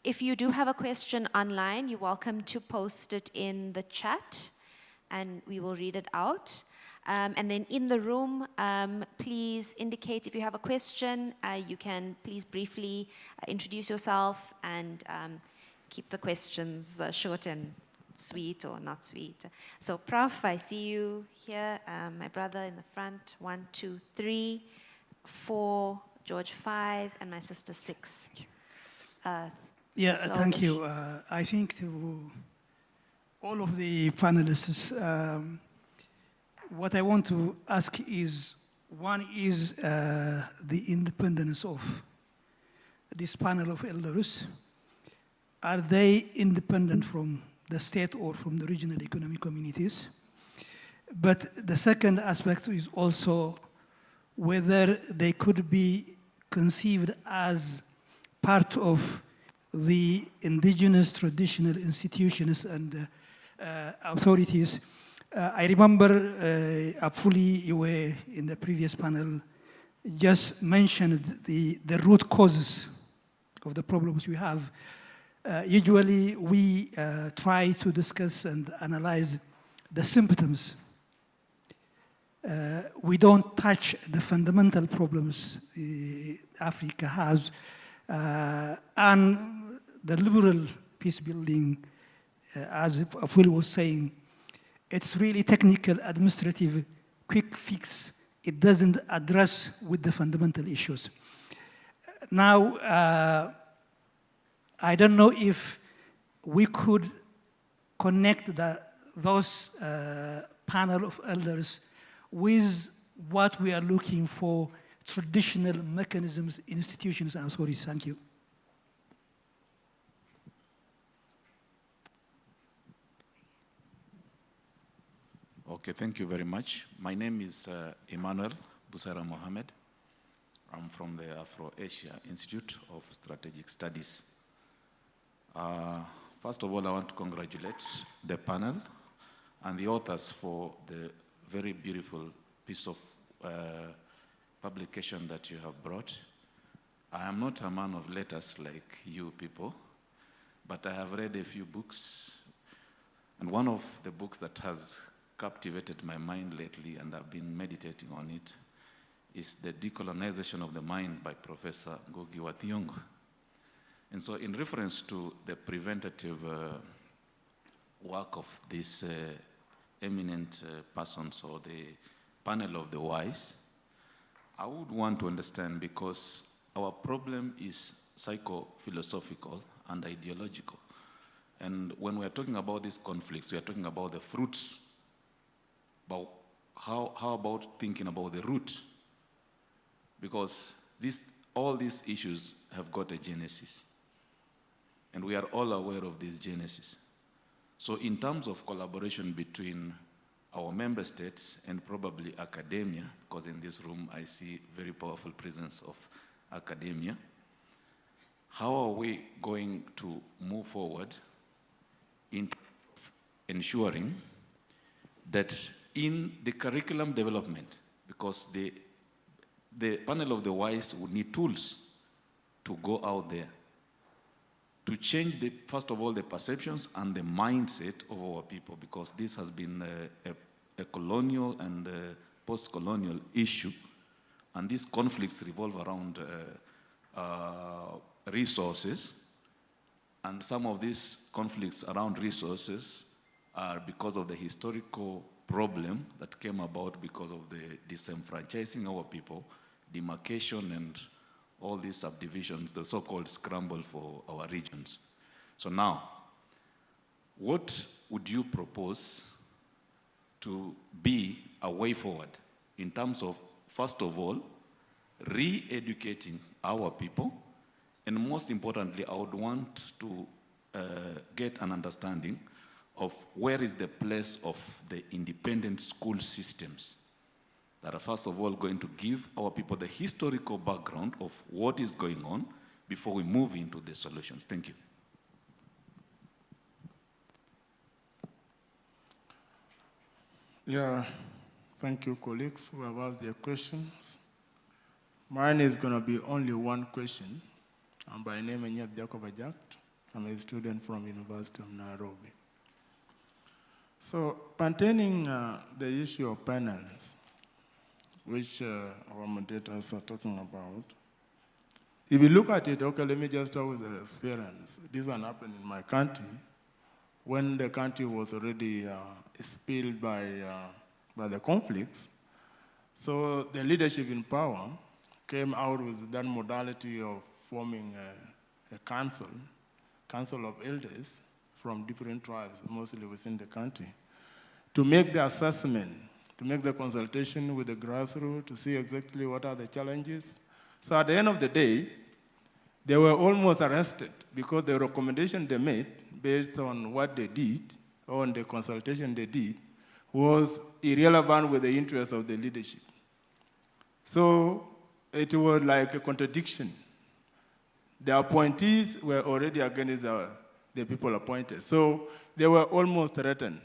If you do have a question online, you're welcome to post it in the chat and we will read it out. And then in the room, please indicate if you have a question. You can please briefly introduce yourself and keep the questions short and sweet or not sweet. So Prof, I see you here, my brother in the front, 1, 2, 3, 4, George 5, and my sister 6. Thank you. I think to all of the panelists, what I want to ask is, one is the independence of this panel of elders. Are they independent from the state or from the regional economic communities? But the second aspect is also whether they could be conceived as part of the indigenous traditional institutions and authorities. I remember Apuli, you were in the previous panel, just mentioned the root causes of the problems we have. Usually we try to discuss and analyze the symptoms. We don't touch the fundamental problems Africa has. And the liberal peace building, as Apuli was saying, it's really technical, administrative, quick fix. It doesn't address with the fundamental issues. Now, I don't know if we could connect those panel of elders with what we are looking for, traditional mechanisms, institutions, and authorities. Thank you. Okay, thank you very much. My name is Emmanuel Busara Mohammed. I'm from the Afro-Asia Institute of Strategic Studies. First of all, I want to congratulate the panel and the authors for the very beautiful piece of publication that you have brought. I am not a man of letters like you people, but I have read a few books. And one of the books that has captivated my mind lately, and I've been meditating on it, is The Decolonization of the Mind by Professor Ngugi wa Thiong'o. And so in reference to the preventative work of these eminent persons or the panel of the wise, I would want to understand, because our problem is psycho-philosophical and ideological. And when we're talking about these conflicts, we are talking about the fruits. But how about thinking about the root? Because all these issues have got a genesis. And we are all aware of this genesis. So in terms of collaboration between our member states and probably academia, because in this room I see very powerful presence of academia, how are we going to move forward in ensuring that in the curriculum development, because the panel of the wise would need tools to go out there to change, first of all, the perceptions and the mindset of our people, because this has been a colonial and post-colonial issue, and these conflicts revolve around resources, and some of these conflicts around resources are because of the historical problem that came about because of the disenfranchising our people, demarcation, and all these subdivisions, the so-called scramble for our regions. So now, what would you propose to be a way forward in terms of, first of all, re-educating our people, and most importantly, I would want to get an understanding of where is the place of the independent school systems that are first of all going to give our people the historical background of what is going on before we move into the solutions. Thank you. Yeah, thank you, colleagues who have asked their questions. Mine is going to be only one question. I'm by name Enyat Jakobajakt. I'm a student from University of Nairobi. So, pertaining the issue of panels, which our moderators are talking about, if you look at it, okay, let me just start with the experience. This one happened in my country when the country was already spilled by the conflicts. So the leadership in power came out with that modality of forming a council of elders from different tribes, mostly within the country, to make the assessment, to make the consultation with the grassroots, to see exactly what are the challenges. So at the end of the day, they were almost arrested because the recommendation they made based on what they did, or on the consultation they did, was irrelevant with the interests of the leadership. So it was like a contradiction. The appointees were already against the people appointed. So they were almost threatened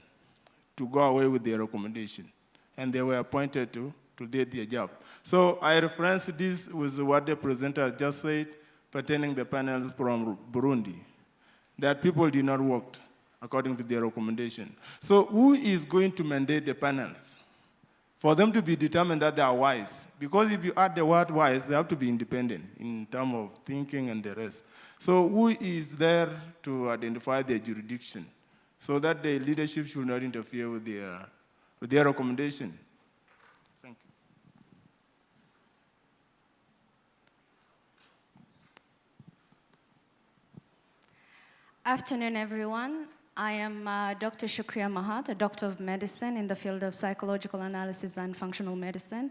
to go away with their recommendation, and they were appointed to do their job. So I reference this with what the presenter just said pertaining the panels from Burundi, that people did not work according to their recommendation. So who is going to mandate the panels? For them to be determined that they are wise. Because if you add the word wise, they have to be independent in terms of thinking and the rest. So who is there to identify their jurisdiction so that the leadership should not interfere with their recommendation? Thank you. Afternoon, everyone. I am Dr. Shukriya Mahat, a doctor of medicine in the field of psychological analysis and functional medicine.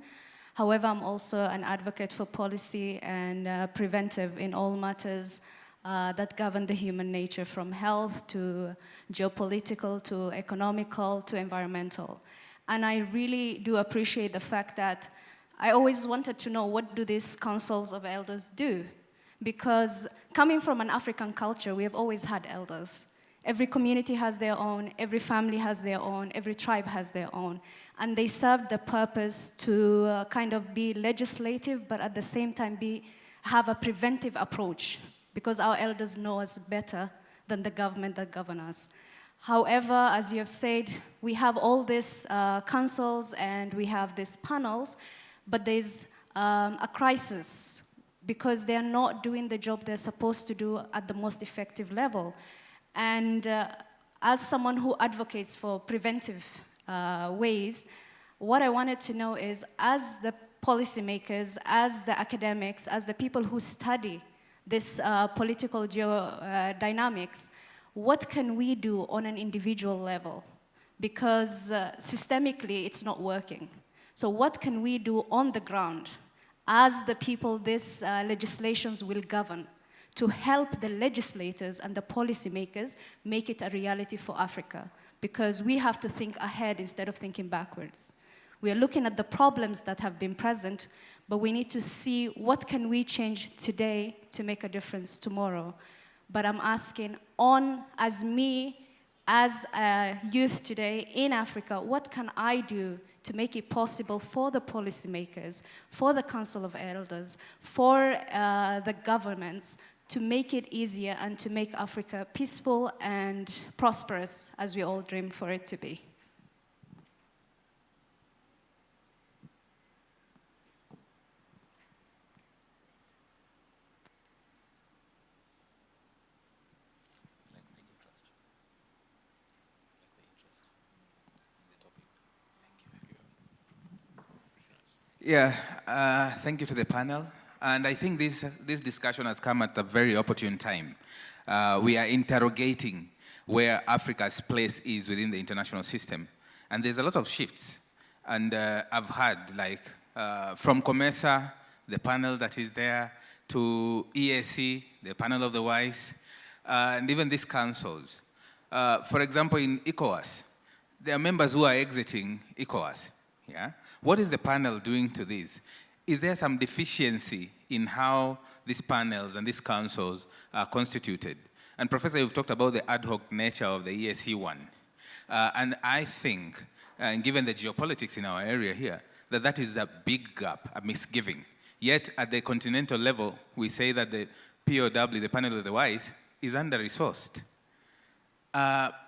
However, I'm also an advocate for policy and preventive in all matters that govern the human nature, from health to geopolitical to economical to environmental. And I really do appreciate the fact that I always wanted to know, what do these councils of elders do? Because coming from an African culture, we have always had elders. Every community has their own, every family has their own, every tribe has their own. And they serve the purpose to kind of be legislative, but at the same time have a preventive approach, because our elders know us better than the government that govern us. However, as you have said, we have all these councils and we have these panels, but there's a crisis because they're not doing the job they're supposed to do at the most effective level. And as someone who advocates for preventive ways, What I wanted to know is, as the policymakers, as the academics, as the people who study this political dynamics, what can we do on an individual level? Because systemically, it's not working. So what can we do on the ground as the people these legislations will govern to help the legislators and the policymakers make it a reality for Africa? Because we have to think ahead instead of thinking backwards. We are looking at the problems that have been present, but we need to see what can we change today to make a difference tomorrow. But I'm asking, as a youth today in Africa, what can I do to make it possible for the policymakers, for the Council of Elders, for the governments to make it easier and to make Africa peaceful and prosperous as we all dream for it to be? Yeah, thank you to the panel. And I think this discussion has come at a very opportune time. We are interrogating where Africa's place is within the international system. And there's a lot of shifts. And I've heard, like, from COMESA, the panel that is there, to EAC, the panel of the wise, and even these councils. For example, in ECOWAS, there are members who are exiting ECOWAS. Yeah? What is the panel doing to this? Is there some deficiency in how these panels and these councils are constituted? And Professor, you've talked about the ad hoc nature of the EAC one. And I think, given the geopolitics in our area here, that is a big gap, a misgiving. Yet at the continental level, we say that the POW, the panel of the wise, is under-resourced.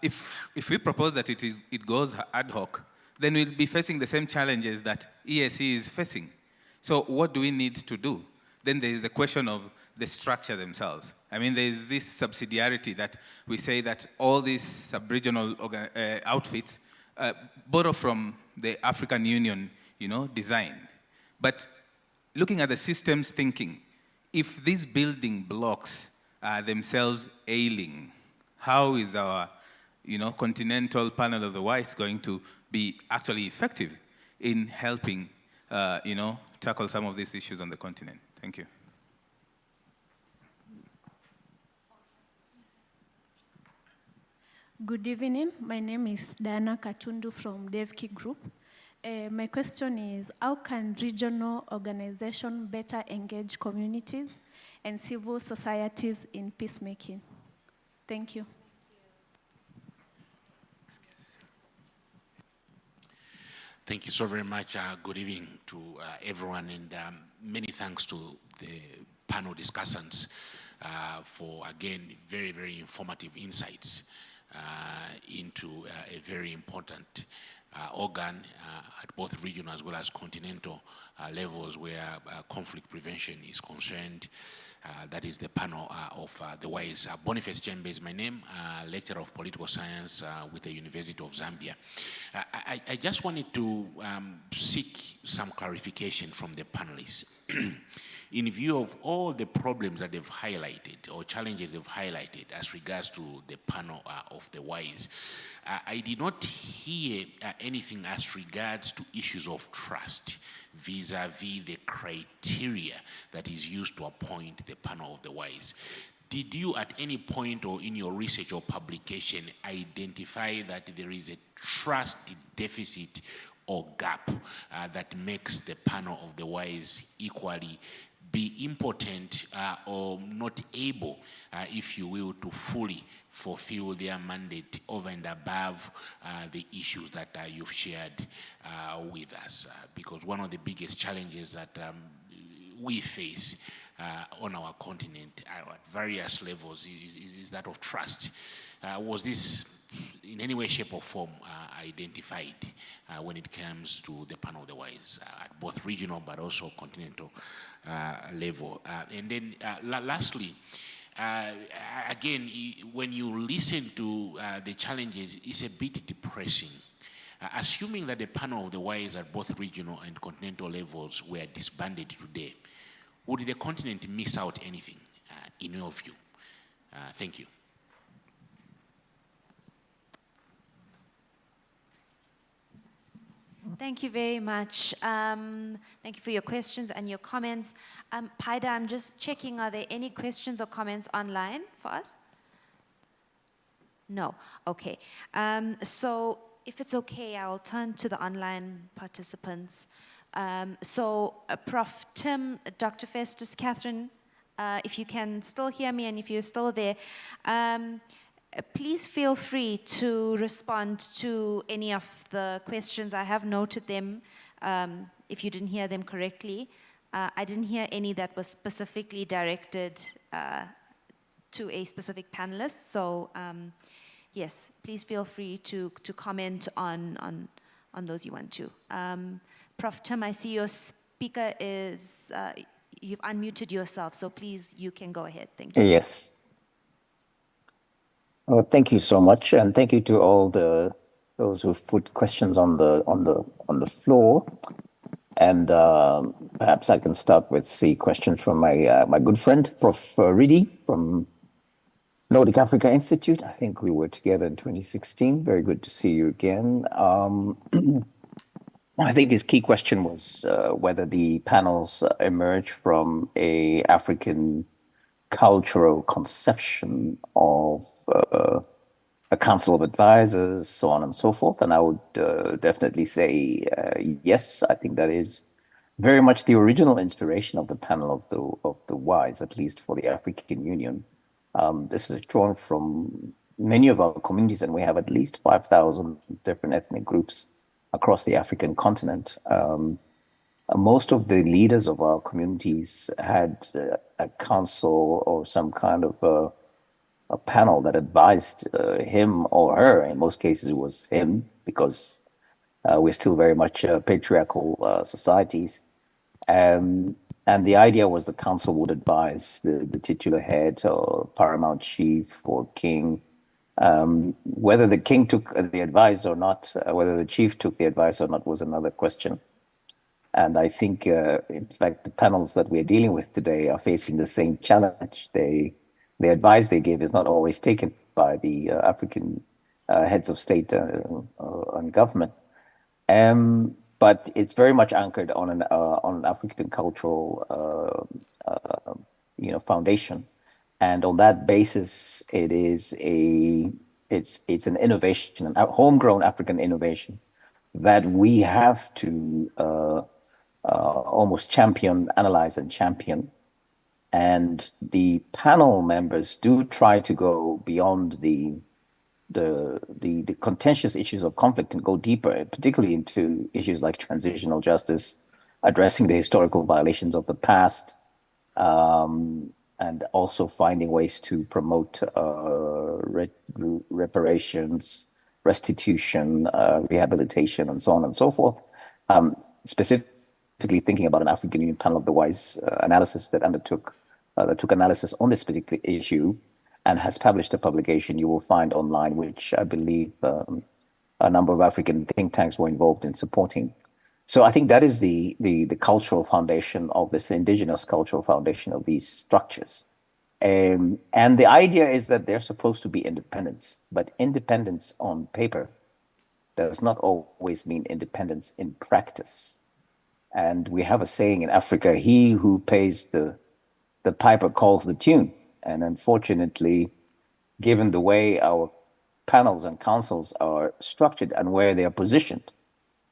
If we propose that it goes ad hoc, then we'll be facing the same challenges that EAC is facing. So what do we need to do? Then there is the question of the structure themselves. I mean, there is this subsidiarity that we say that all these sub-regional outfits borrow from the African Union, design. But looking at the systems thinking, if these building blocks are themselves ailing, how is our, continental panel of the wise going to be actually effective in helping, tackle some of these issues on the continent? Thank you. Good evening. My name is Diana Katundu from DevKey Group. My question is, how can regional organizations better engage communities and civil societies in peacemaking? Thank you. Thank you so very much. Good evening to everyone, and many thanks to the panel discussants for, again, very, very informative insights into a very important organ at both regional as well as continental levels where conflict prevention is concerned. That is the panel of the wise. Boniface Jembe is my name, lecturer of political science with the University of Zambia. I just wanted to seek some clarification from the panelists. In view of all the problems that they've highlighted or challenges they've highlighted as regards to the panel of the wise, I did not hear anything as regards to issues of trust vis-a-vis the criteria that is used to appoint the panel of the wise. Did you at any point or in your research or publication identify that there is a trust deficit or gap that makes the panel of the wise equally be impotent or not able, if you will, to fully fulfill their mandate over and above the issues that you've shared with us? Because one of the biggest challenges that we face on our continent at various levels is that of trust. Was this in any way, shape, or form identified when it comes to the panel of the wise at both regional but also continental level? And then lastly, again, when you listen to the challenges, it's a bit depressing Assuming that the panel of the wise at both regional and continental levels were disbanded today, would the continent miss out anything, in your view? Thank you. Thank you very much. Thank you for your questions and your comments. Paida, I'm just checking, are there any questions or comments online for us? No, okay. So if it's okay, I'll turn to the online participants. Prof. Tim, Dr. Festus, Catherine, if you can still hear me and if you're still there, please feel free to respond to any of the questions. I have noted them if you didn't hear them correctly. I didn't hear any that was specifically directed to a specific panelist. So yes, please feel free to comment on those you want to. Prof. Tim, I see your speaker is, you've unmuted yourself, so please, you can go ahead. Thank you. Yes. Well, thank you so much, and thank you to all those who've put questions on the floor. And perhaps I can start with the question from my good friend, Prof. Ridi from Nordic Africa Institute. I think we were together in 2016. Very good to see you again. I think his key question was whether the panels emerge from a African cultural conception of a council of advisors, so on and so forth. And I would definitely say yes. I think that is very much the original inspiration of the panel of the wise, at least for the African Union. This is drawn from many of our communities, and we have at least 5,000 different ethnic groups across the African continent. Most of the leaders of our communities had a council or some kind of a panel that advised him or her. In most cases, it was him, because we're still very much patriarchal societies. And the idea was the council would advise the titular head or paramount chief or king. Whether the king took the advice or not, whether the chief took the advice or not was another question. And I think, in fact, the panels that we're dealing with today are facing the same challenge. The advice they give is not always taken by the African heads of state and government. But it's very much anchored on an African cultural foundation. And on that basis, it's an innovation, a homegrown African innovation that we have to almost champion, analyze and champion. And the panel members do try to go beyond the contentious issues of conflict and go deeper, particularly into issues like transitional justice, addressing the historical violations of the past, and also finding ways to promote reparations, restitution, rehabilitation, and so on and so forth. Specifically thinking about an African Union panel of the wise analysis that took analysis on this particular issue and has published a publication you will find online, which I believe a number of African think tanks were involved in supporting. So I think that is the cultural foundation of this indigenous cultural foundation of these structures. And the idea is that they're supposed to be independence, but independence on paper does not always mean independence in practice. And we have a saying in Africa, he who pays the piper calls the tune. And unfortunately, given the way our panels and councils are structured and where they are positioned,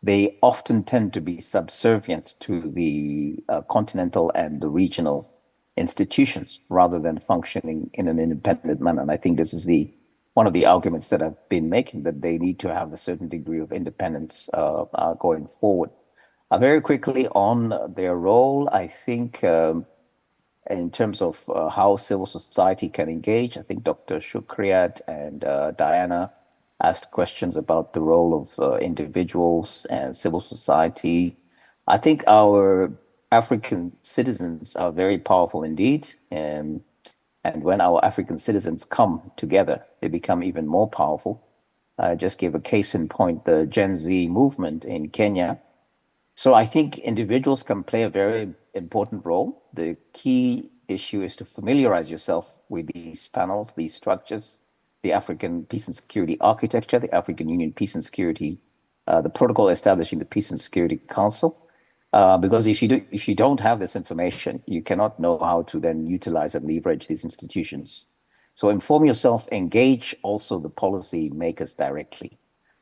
they often tend to be subservient to the continental and the regional institutions rather than functioning in an independent manner. And I think this is one of the arguments that I've been making, that they need to have a certain degree of independence going forward. Very quickly on their role, I think in terms of how civil society can engage, I think Dr. Shukriat and Diana asked questions about the role of individuals and civil society. I think our African citizens are very powerful indeed. And when our African citizens come together, they become even more powerful. just gave a case in point, the Gen Z movement in Kenya. So I think individuals can play a very important role. The key issue is to familiarize yourself with these panels, these structures, the African Peace and Security Architecture, the African Union Peace and Security, the protocol establishing the Peace and Security Council. Because if you don't have this information, you cannot know how to then utilize and leverage these institutions. So inform yourself, engage also the policy makers directly.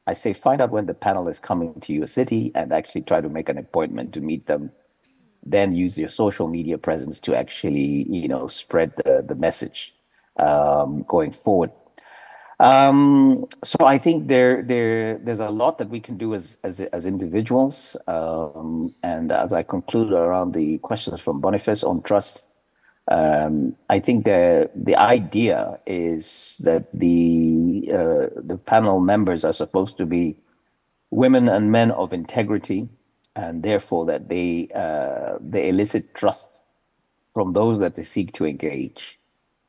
I say find out when the panel is coming to your city and actually try to make an appointment to meet them. Then use your social media presence to actually, spread the message going forward. So I think there's a lot that we can do as individuals. And as I conclude around the questions from Boniface on trust, I think the idea is that the panel members are supposed to be women and men of integrity, and therefore that they elicit trust from those that they seek to engage.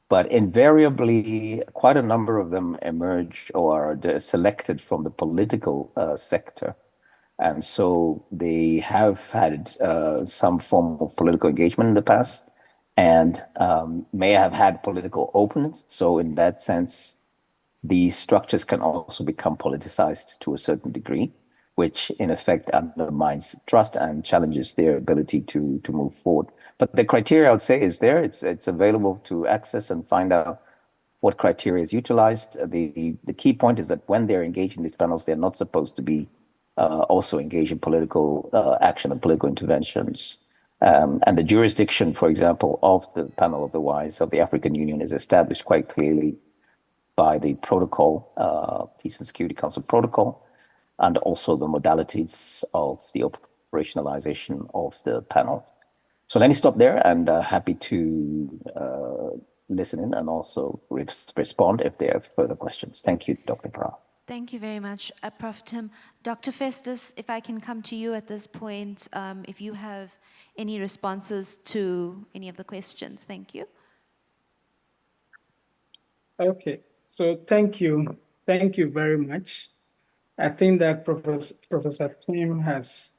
But invariably, quite a number of them emerge or are selected from the political sector. And so they have had some form of political engagement in the past and may have had political openness. So in that sense, these structures can also become politicized to a certain degree, which in effect undermines trust and challenges their ability to move forward. But the criteria, I would say, is there. It's available to access and find out what criteria is utilized. The key point is that when they're engaged in these panels, they're not supposed to be also engaged in political action and political interventions. And the jurisdiction, for example, of the panel of the wise of the African Union is established quite clearly by the protocol, Peace and Security Council protocol, and also the modalities of the operationalization of the panel. So let me stop there, and happy to listen in and also respond if there are further questions. Thank you, Dr. Pra. Thank you very much, Prof. Tim. Dr. Festus, if I can come to you at this point, if you have any responses to any of the questions. Thank you. Okay, so thank you. Thank you very much. I think that Professor Tim has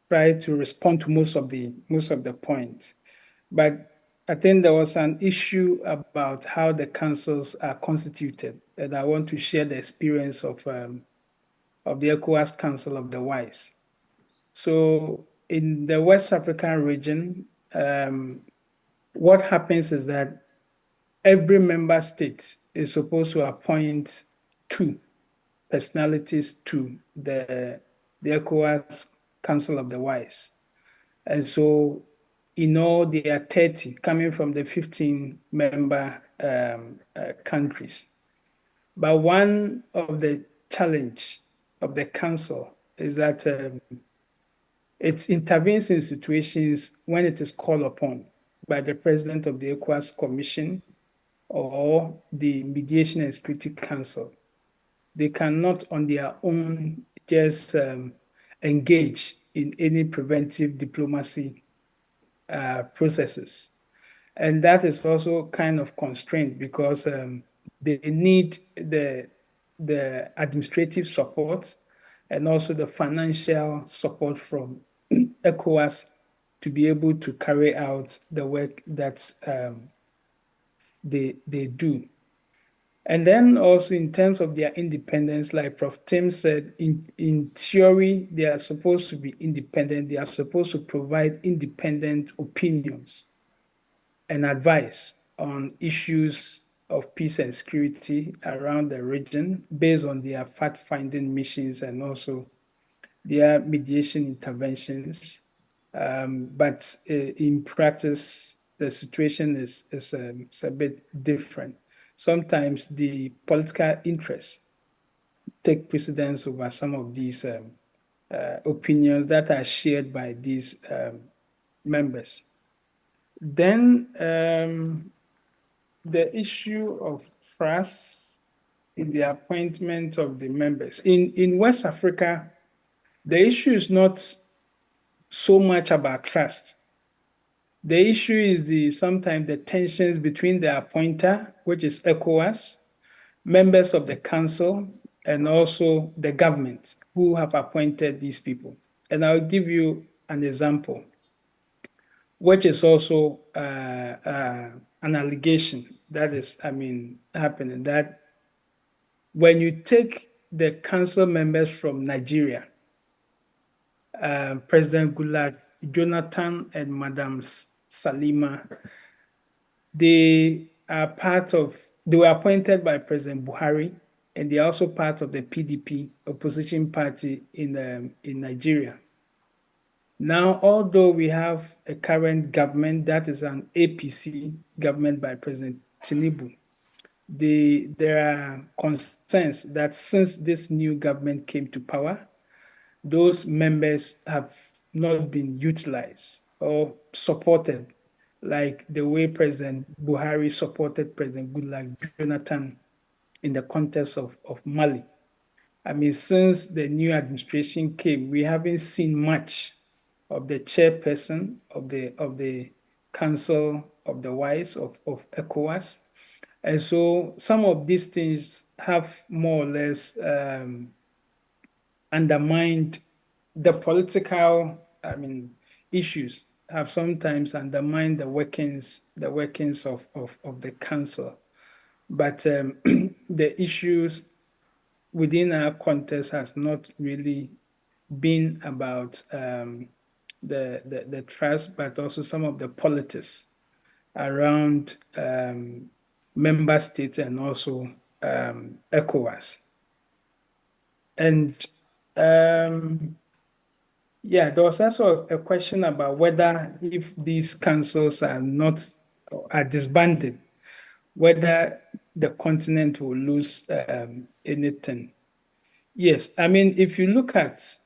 tried to respond to most of the points, but I think there was an issue about how the councils are constituted, and I want to share the experience of the ECOWAS Council of the Wise. So in the West African region, what happens is that every member state is supposed to appoint 2 personalities to the ECOWAS Council of the Wise. And so, there are 30 coming from the 15 member countries. But one of the challenge of the council is that it intervenes in situations when it is called upon by the president of the ECOWAS Commission or the Mediation and Security Council. They cannot on their own just engage in any preventive diplomacy processes. And that is also kind of constrained because they need the administrative support and also the financial support from ECOWAS to be able to carry out the work that they do. And then also in terms of their independence, like Prof. Tim said, in theory, they are supposed to be independent. They are supposed to provide independent opinions and advice on issues of peace and security around the region based on their fact-finding missions and also their mediation interventions. But in practice, the situation is a bit different. Sometimes the political interests take precedence over some of these opinions that are shared by these members. Then the issue of trust in the appointment of the members. In West Africa, the issue is not so much about trust. The issue is sometimes the tensions between the appointer, which is ECOWAS, members of the council, and also the government who have appointed these people. And I'll give you an example, which is also an allegation that is, happening, that when you take the council members from Nigeria, President Goodluck Jonathan and Madam Salima, they were appointed by President Buhari, and they are also part of the PDP opposition party in Nigeria. Now, although we have a current government that is an APC government by President Tinubu, there are concerns that since this new government came to power, those members have not been utilized or supported like the way President Buhari supported President Goodluck Jonathan in the context of Mali. Since the new administration came, we haven't seen much of the chairperson of the Council of the Wise of ECOWAS. And so some of these things have more or less undermined the political, issues have sometimes undermined the workings of the council. But the issues within our context has not really been about the trust, but also some of the politics around member states and also ECOWAS. And there was also a question about whether if these councils are disbanded, whether the continent will lose anything. Yes, if you look at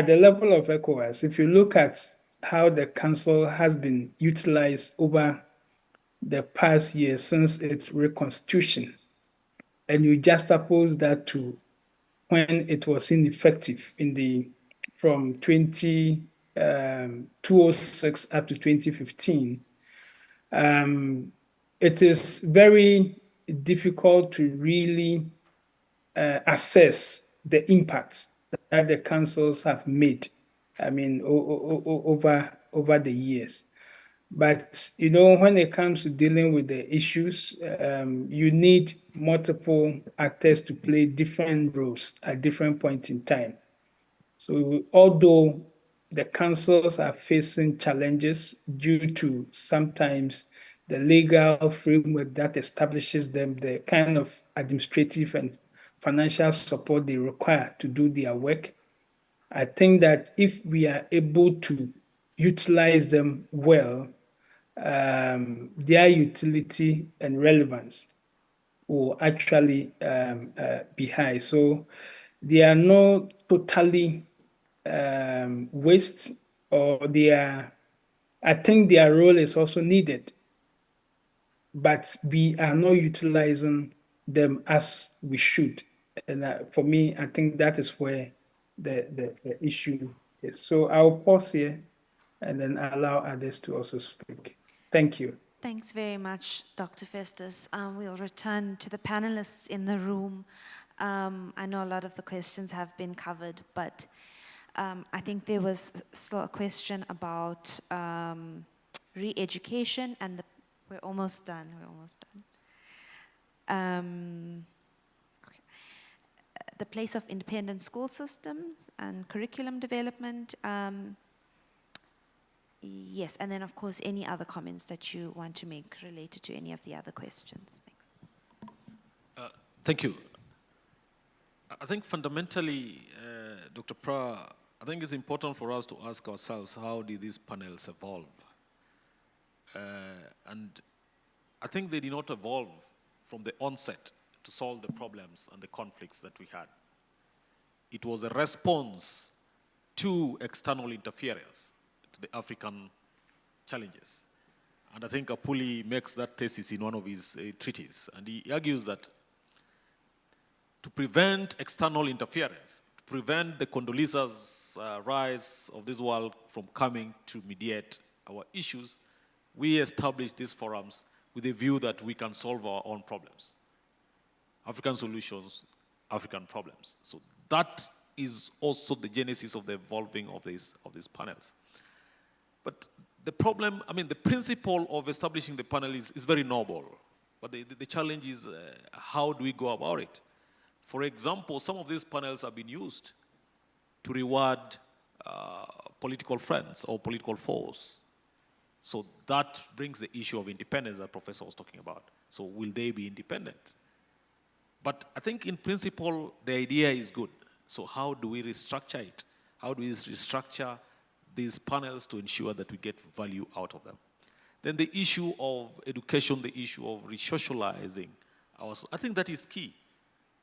the level of ECOWAS, if you look at how the council has been utilized over the past year since its reconstitution, and you juxtapose that to when it was ineffective from 2006 up to 2015, it is very difficult to really assess the impact that the councils have made, over the years. But, when it comes to dealing with the issues, you need multiple actors to play different roles at different points in time. So although the councils are facing challenges due to sometimes the legal framework that establishes them, the kind of administrative and financial support they require to do their work, I think that if we are able to utilize them well, their utility and relevance will actually be high. So they are not totally waste, or I think their role is also needed, but we are not utilizing them as we should. And for me, I think that is where the issue is. So I'll pause here and then allow others to also speak. Thank you. Thanks very much, Dr. Festus. We'll return to the panelists in the room. I know a lot of the questions have been covered, but I think there was still a question about re-education, and we're almost done. Okay. The place of independent school systems and curriculum development. Yes, and then of course any other comments that you want to make related to any of the other questions. Thanks. Thank you. I think fundamentally, Dr. Pra, I think it's important for us to ask ourselves, how did these panels evolve? And I think they did not evolve from the onset to solve the problems and the conflicts that we had. It was a response to external interference, to the African challenges. And I think Apuli makes that thesis in one of his treatises. And he argues that to prevent external interference, to prevent the Condoleezza's rise of this world from coming to mediate our issues, we established these forums with a view that we can solve our own problems. African solutions, African problems. So that is also the genesis of the evolving of these panels. But the problem, I mean, the principle of establishing the panel is very noble. But the challenge is how do we go about it? For example, some of these panels have been used to reward political friends or political foes. So that brings the issue of independence that Professor was talking about. So will they be independent? But I think in principle, the idea is good. So how do we restructure it? How do we restructure these panels to ensure that we get value out of them? Then the issue of education, the issue of resocializing, I think that is key.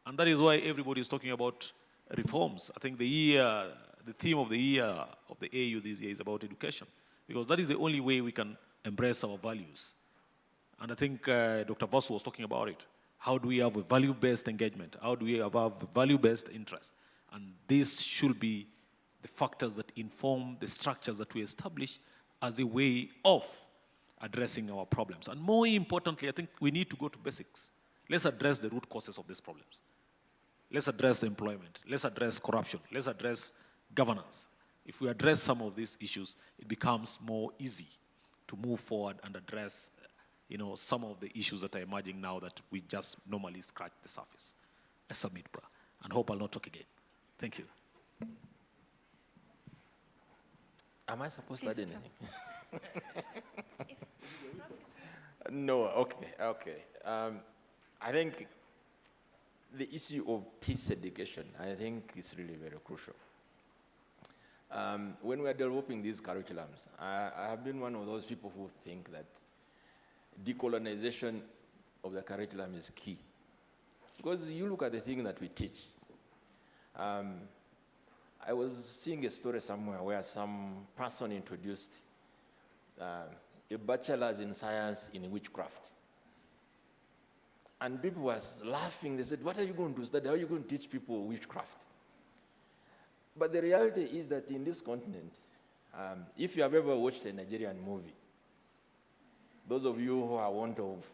And that is why everybody is talking about reforms. I think the theme of the year of the AU this year is about education, because that is the only way we can embrace our values. And I think Dr. Vasu was talking about it. How do we have a value-based engagement? How do we have a value-based interest? And these should be the factors that inform the structures that we establish as a way of addressing our problems. And more importantly, I think we need to go to basics. Let's address the root causes of these problems. Let's address employment. Let's address corruption. Let's address governance. If we address some of these issues, it becomes more easy to move forward and address some of the issues that are emerging now that we just normally scratch the surface. I submit, bro, and hope I'll not talk again. Thank you. Am I supposed to add anything? No, okay. I think the issue of peace education, I think is really very crucial. When we are developing these curriculums, I have been one of those people who think that decolonization of the curriculum is key. Because you look at the thing that we teach. I was seeing a story somewhere where some person introduced a bachelor's in science in witchcraft. And people were laughing. They said, what are you going to study? How are you going to teach people witchcraft? But the reality is that in this continent, if you have ever watched a Nigerian movie, those of you who are want of,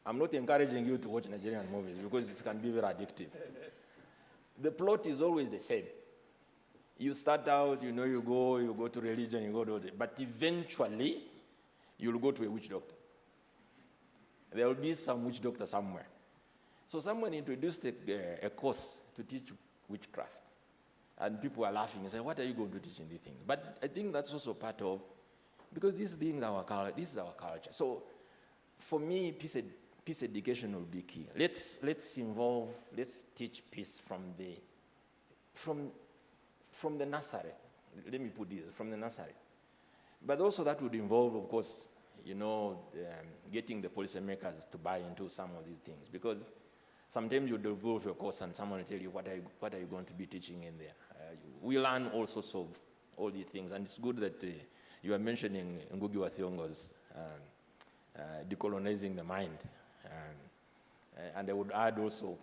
I'm not encouraging you to watch Nigerian movies because it can be very addictive. The plot is always the same. You start out, you go to religion, you go to it, but eventually, you'll go to a witch doctor. There will be some witch doctor somewhere. So someone introduced a course to teach witchcraft. And people were laughing and saying, what are you going to teach in these things? But I think that's also part of, because this is our culture. So for me, peace education will be key. Let's teach peace from the nursery. Let me put this, from the nursery. But also that would involve, of course, getting the policymakers to buy into some of these things. Because sometimes you develop your course and someone will tell you, what are you going to be teaching in there? We learn all sorts of all these things. And it's good that you are mentioning Ngugi wa Thiong'o's decolonizing the mind. And I would add also,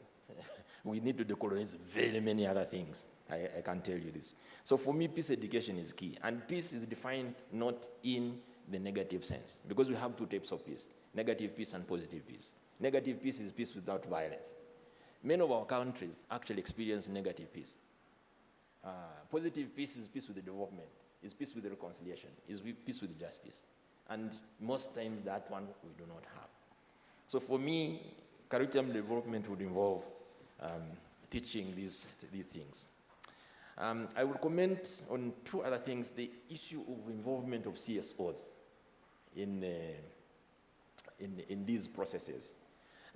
we need to decolonize very many other things. I can tell you this. So for me, peace education is key. And peace is defined not in the negative sense, because we have two types of peace, negative peace and positive peace. Negative peace is peace without violence. Many of our countries actually experience negative peace. Positive peace is peace with the development, is peace with the reconciliation, is peace with justice. And most times that one we do not have. So for me, curriculum development would involve teaching these things. I will comment on two other things, the issue of involvement of CSOs in these processes.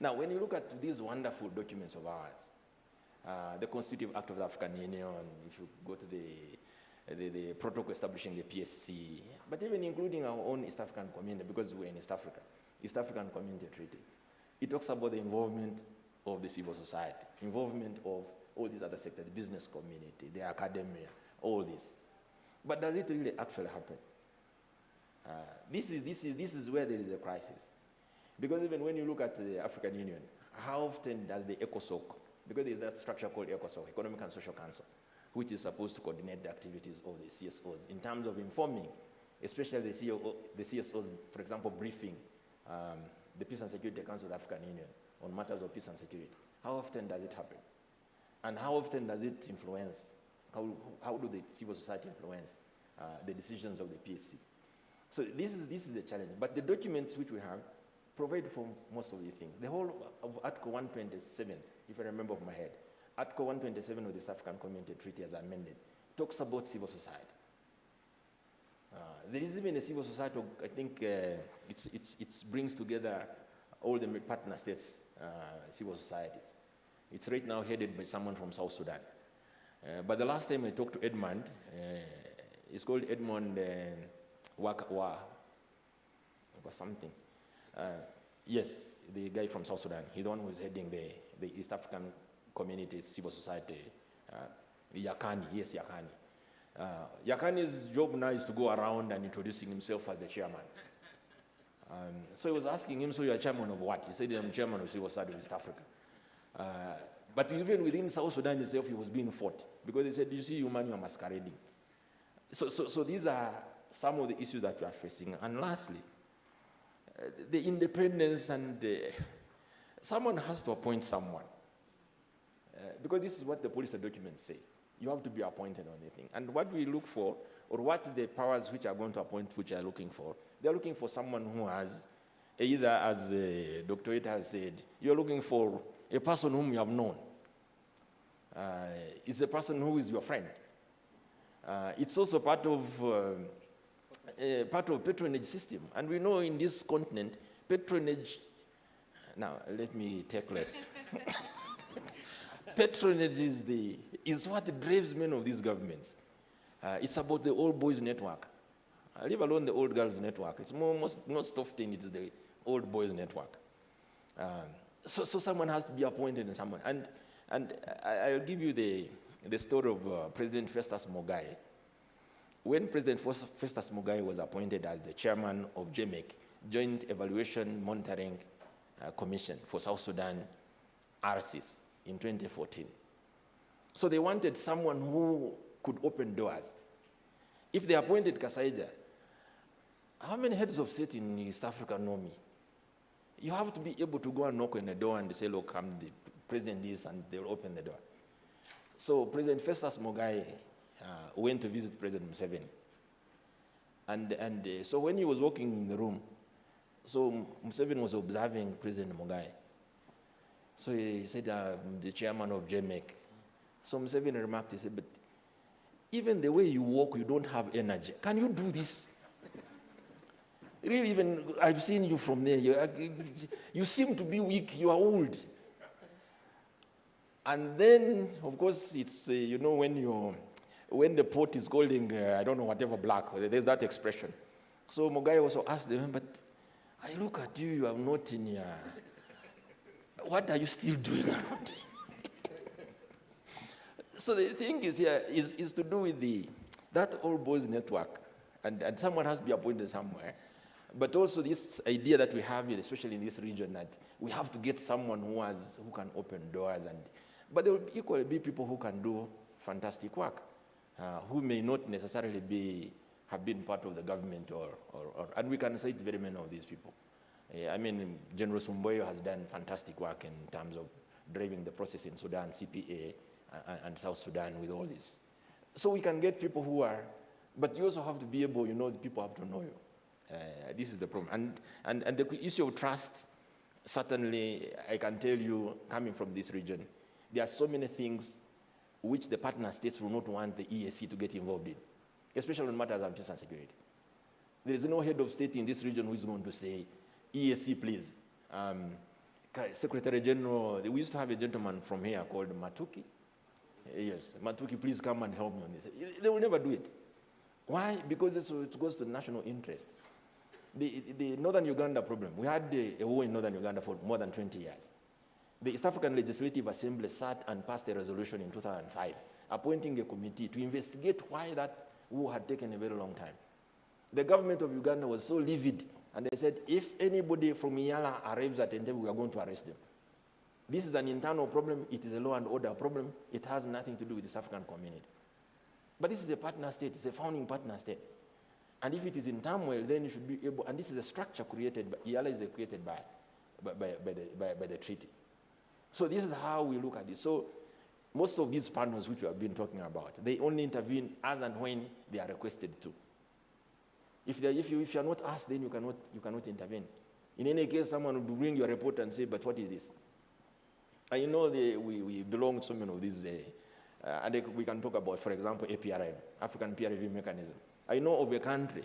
Now, when you look at these wonderful documents of ours, the Constitutive Act of the African Union, if you go to the protocol establishing the PSC, but even including our own East African community, because we're in East Africa, East African Community Treaty, it talks about the involvement of the civil society, involvement of all these other sectors, the business community, the academia, all this. But does it really actually happen? This is where there is a crisis. Because even when you look at the African Union, how often does the ECOSOC, because there's that structure called ECOSOC, Economic and Social Council, which is supposed to coordinate the activities of the CSOs in terms of informing, especially the CSOs, for example, briefing the Peace and Security Council of the African Union on matters of peace and security. How often does it happen? And how often does it influence? How do the civil society influence the decisions of the PSC? So this is the challenge. But the documents which we have provide for most of these things. The whole of Article 127, if I remember off my head, Article 127 of the South African Community Treaty as amended, talks about civil society. There is even a civil society, I think it brings together all the partner states, civil societies. It's right now headed by someone from South Sudan. But the last time I talked to Edmund, it's called Edmund Wakawa, or something. Yes, the guy from South Sudan. He's the one who's heading the East African Community Civil Society, Yakani, yes, Yakani. Yakani's job now is to go around and introducing himself as the chairman. So he was asking him, so you're chairman of what? He said, I'm chairman of Civil Society of East Africa. But even within South Sudan itself, he was being fought. Because they said, you see, you man, you're masquerading. So these are some of the issues that we are facing. And lastly, the independence and someone has to appoint someone. Because this is what the policy documents say. You have to be appointed on the thing. And what we look for, or what the powers which are going to appoint, which are looking for, they're looking for someone who has, either as Dr. Ita has said, you're looking for a person whom you have known. It's a person who is your friend. It's also part of patronage system. And we know in this continent, patronage, now let me take less. Patronage is what drives many of these governments. It's about the old boys network. Leave alone the old girls network. It's most often it's the old boys network. So someone has to be appointed and someone. And I'll give you the story of President Festus Mogae. When President Festus Mogae was appointed as the chairman of JMEC, Joint Evaluation Monitoring Commission for South Sudan, RCs, in 2014. So they wanted someone who could open doors. If they appointed Kasaija, how many heads of state in East Africa know me? You have to be able to go and knock on the door and say, look, I'm the president this, and they'll open the door. So President Festus Mogae went to visit President Museveni. And so when he was walking in the room, so Museveni was observing President Mogae. So he said, I'm the chairman of JMEC. So Museveni remarked, he said, but even the way you walk, you don't have energy. Can you do this? Really, even I've seen you from there. You seem to be weak. You are old. And then, of course, it's, you know, when the pot is golden, I don't know, whatever black, there's that expression. So Mogae also asked them, but I look at you, you are not in your... What are you still doing around? So the thing is here is to do with that old boys network, and someone has to be appointed somewhere. But also this idea that we have, especially in this region, that we have to get someone who can open doors, but there will equally be people who can do fantastic work, who may not necessarily have been part of the government, and we can cite very many of these people. I mean, General Sumboyo has done fantastic work in terms of driving the process in Sudan, CPA, and South Sudan with all this. So we can get people who are, but you also have to be able, you know, the people have to know you. This is the problem. And the issue of trust, certainly, I can tell you, coming from this region, there are so many things which the partner states will not want the EAC to get involved in, especially on matters of peace and security. There is no head of state in this region who is going to say, EAC, please. Secretary General, we used to have a gentleman from here called Matuki. Yes, Matuki, please come and help me on this. They will never do it. Why? Because it goes to national interest. The Northern Uganda problem, we had a war in Northern Uganda for more than 20 years. The East African Legislative Assembly sat and passed a resolution in 2005, appointing a committee to investigate why that war had taken a very long time. The government of Uganda was so livid, and they said, if anybody from Iyala arrives at Entebbe, we are going to arrest them. This is an internal problem. It is a law and order problem. It has nothing to do with the South African community. But this is a partner state. It's a founding partner state. And if it is in turmoil, then you should be able, and this is a structure created by, Iyala is created by the treaty. So this is how we look at it. So most of these panels which we have been talking about, they only intervene as and when they are requested to. If you are not asked, then you cannot intervene. In any case, someone will bring your report and say, but what is this? I know we belong to so many of these, and we can talk about, for example, APRM, African Peer Review Mechanism. I know of a country,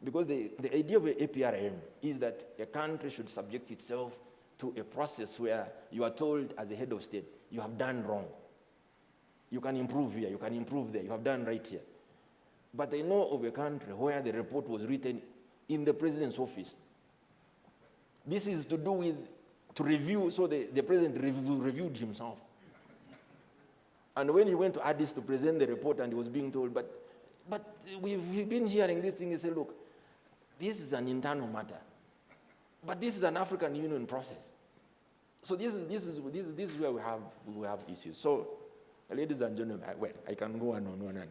because the idea of APRM is that a country should subject itself to a process where you are told as a head of state, you have done wrong. You can improve here, you can improve there, you have done right here. But I know of a country where the report was written in the president's office. This is to do with, to review, so the president reviewed himself. And when he went to Addis to present the report and he was being told, but we've been hearing this thing, he said, look, this is an internal matter. But this is an African Union process. So this is where we have issues. So, ladies and gentlemen, well, I can go on and on,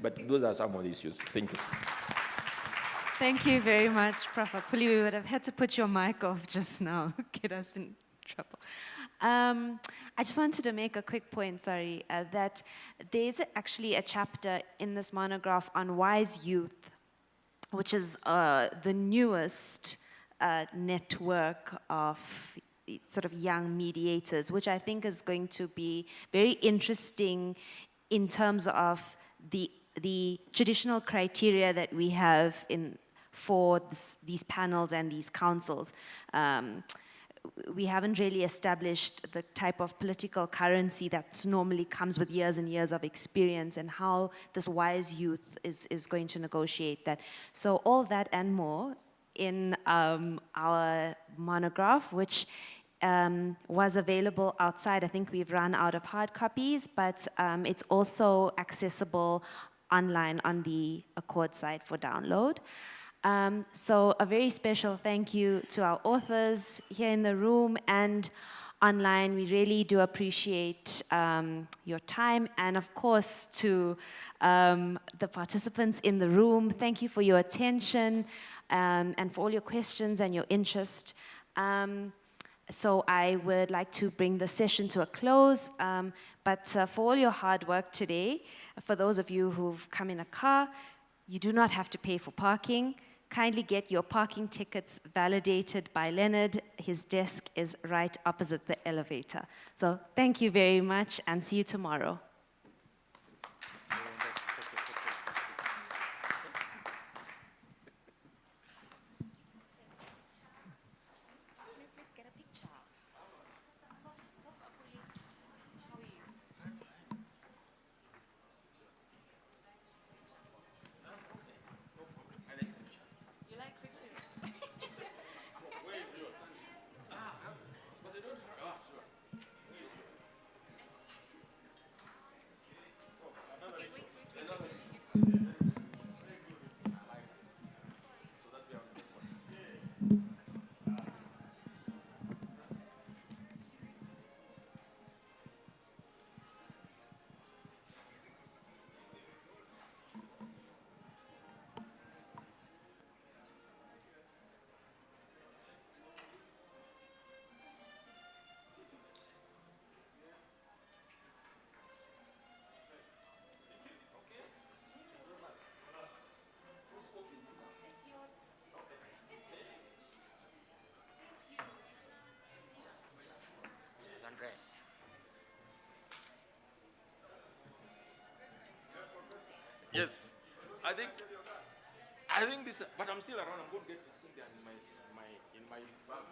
but those are some of the issues. Thank you. Thank you very much, Prof. Apuli. We would have had to put your mic off just now, get us in trouble. I just wanted to make a quick point, that there's actually a chapter in this monograph on wise youth, which is the newest network of sort of young mediators, which I think is going to be very interesting in terms of the traditional criteria that we have for these panels and these councils. We haven't really established the type of political currency that normally comes with years and years of experience, and how this wise youth is going to negotiate that. So all that and more in our monograph, which was available outside. I think we've run out of hard copies, but it's also accessible online on the Accord site for download. So a very special thank you to our authors here in the room and online. We really do appreciate your time, and of course to the participants in the room. Thank you for your attention and for all your questions and your interest. So I would like to bring the session to a close, but for all your hard work today, for those of you who've come in a car, you do not have to pay for parking. Kindly get your parking tickets validated by Leonard. His desk is right opposite the elevator. So thank you very much, and see you tomorrow. Yes, I think this, but I'm still around. I'm going to get Cynthia in my bag.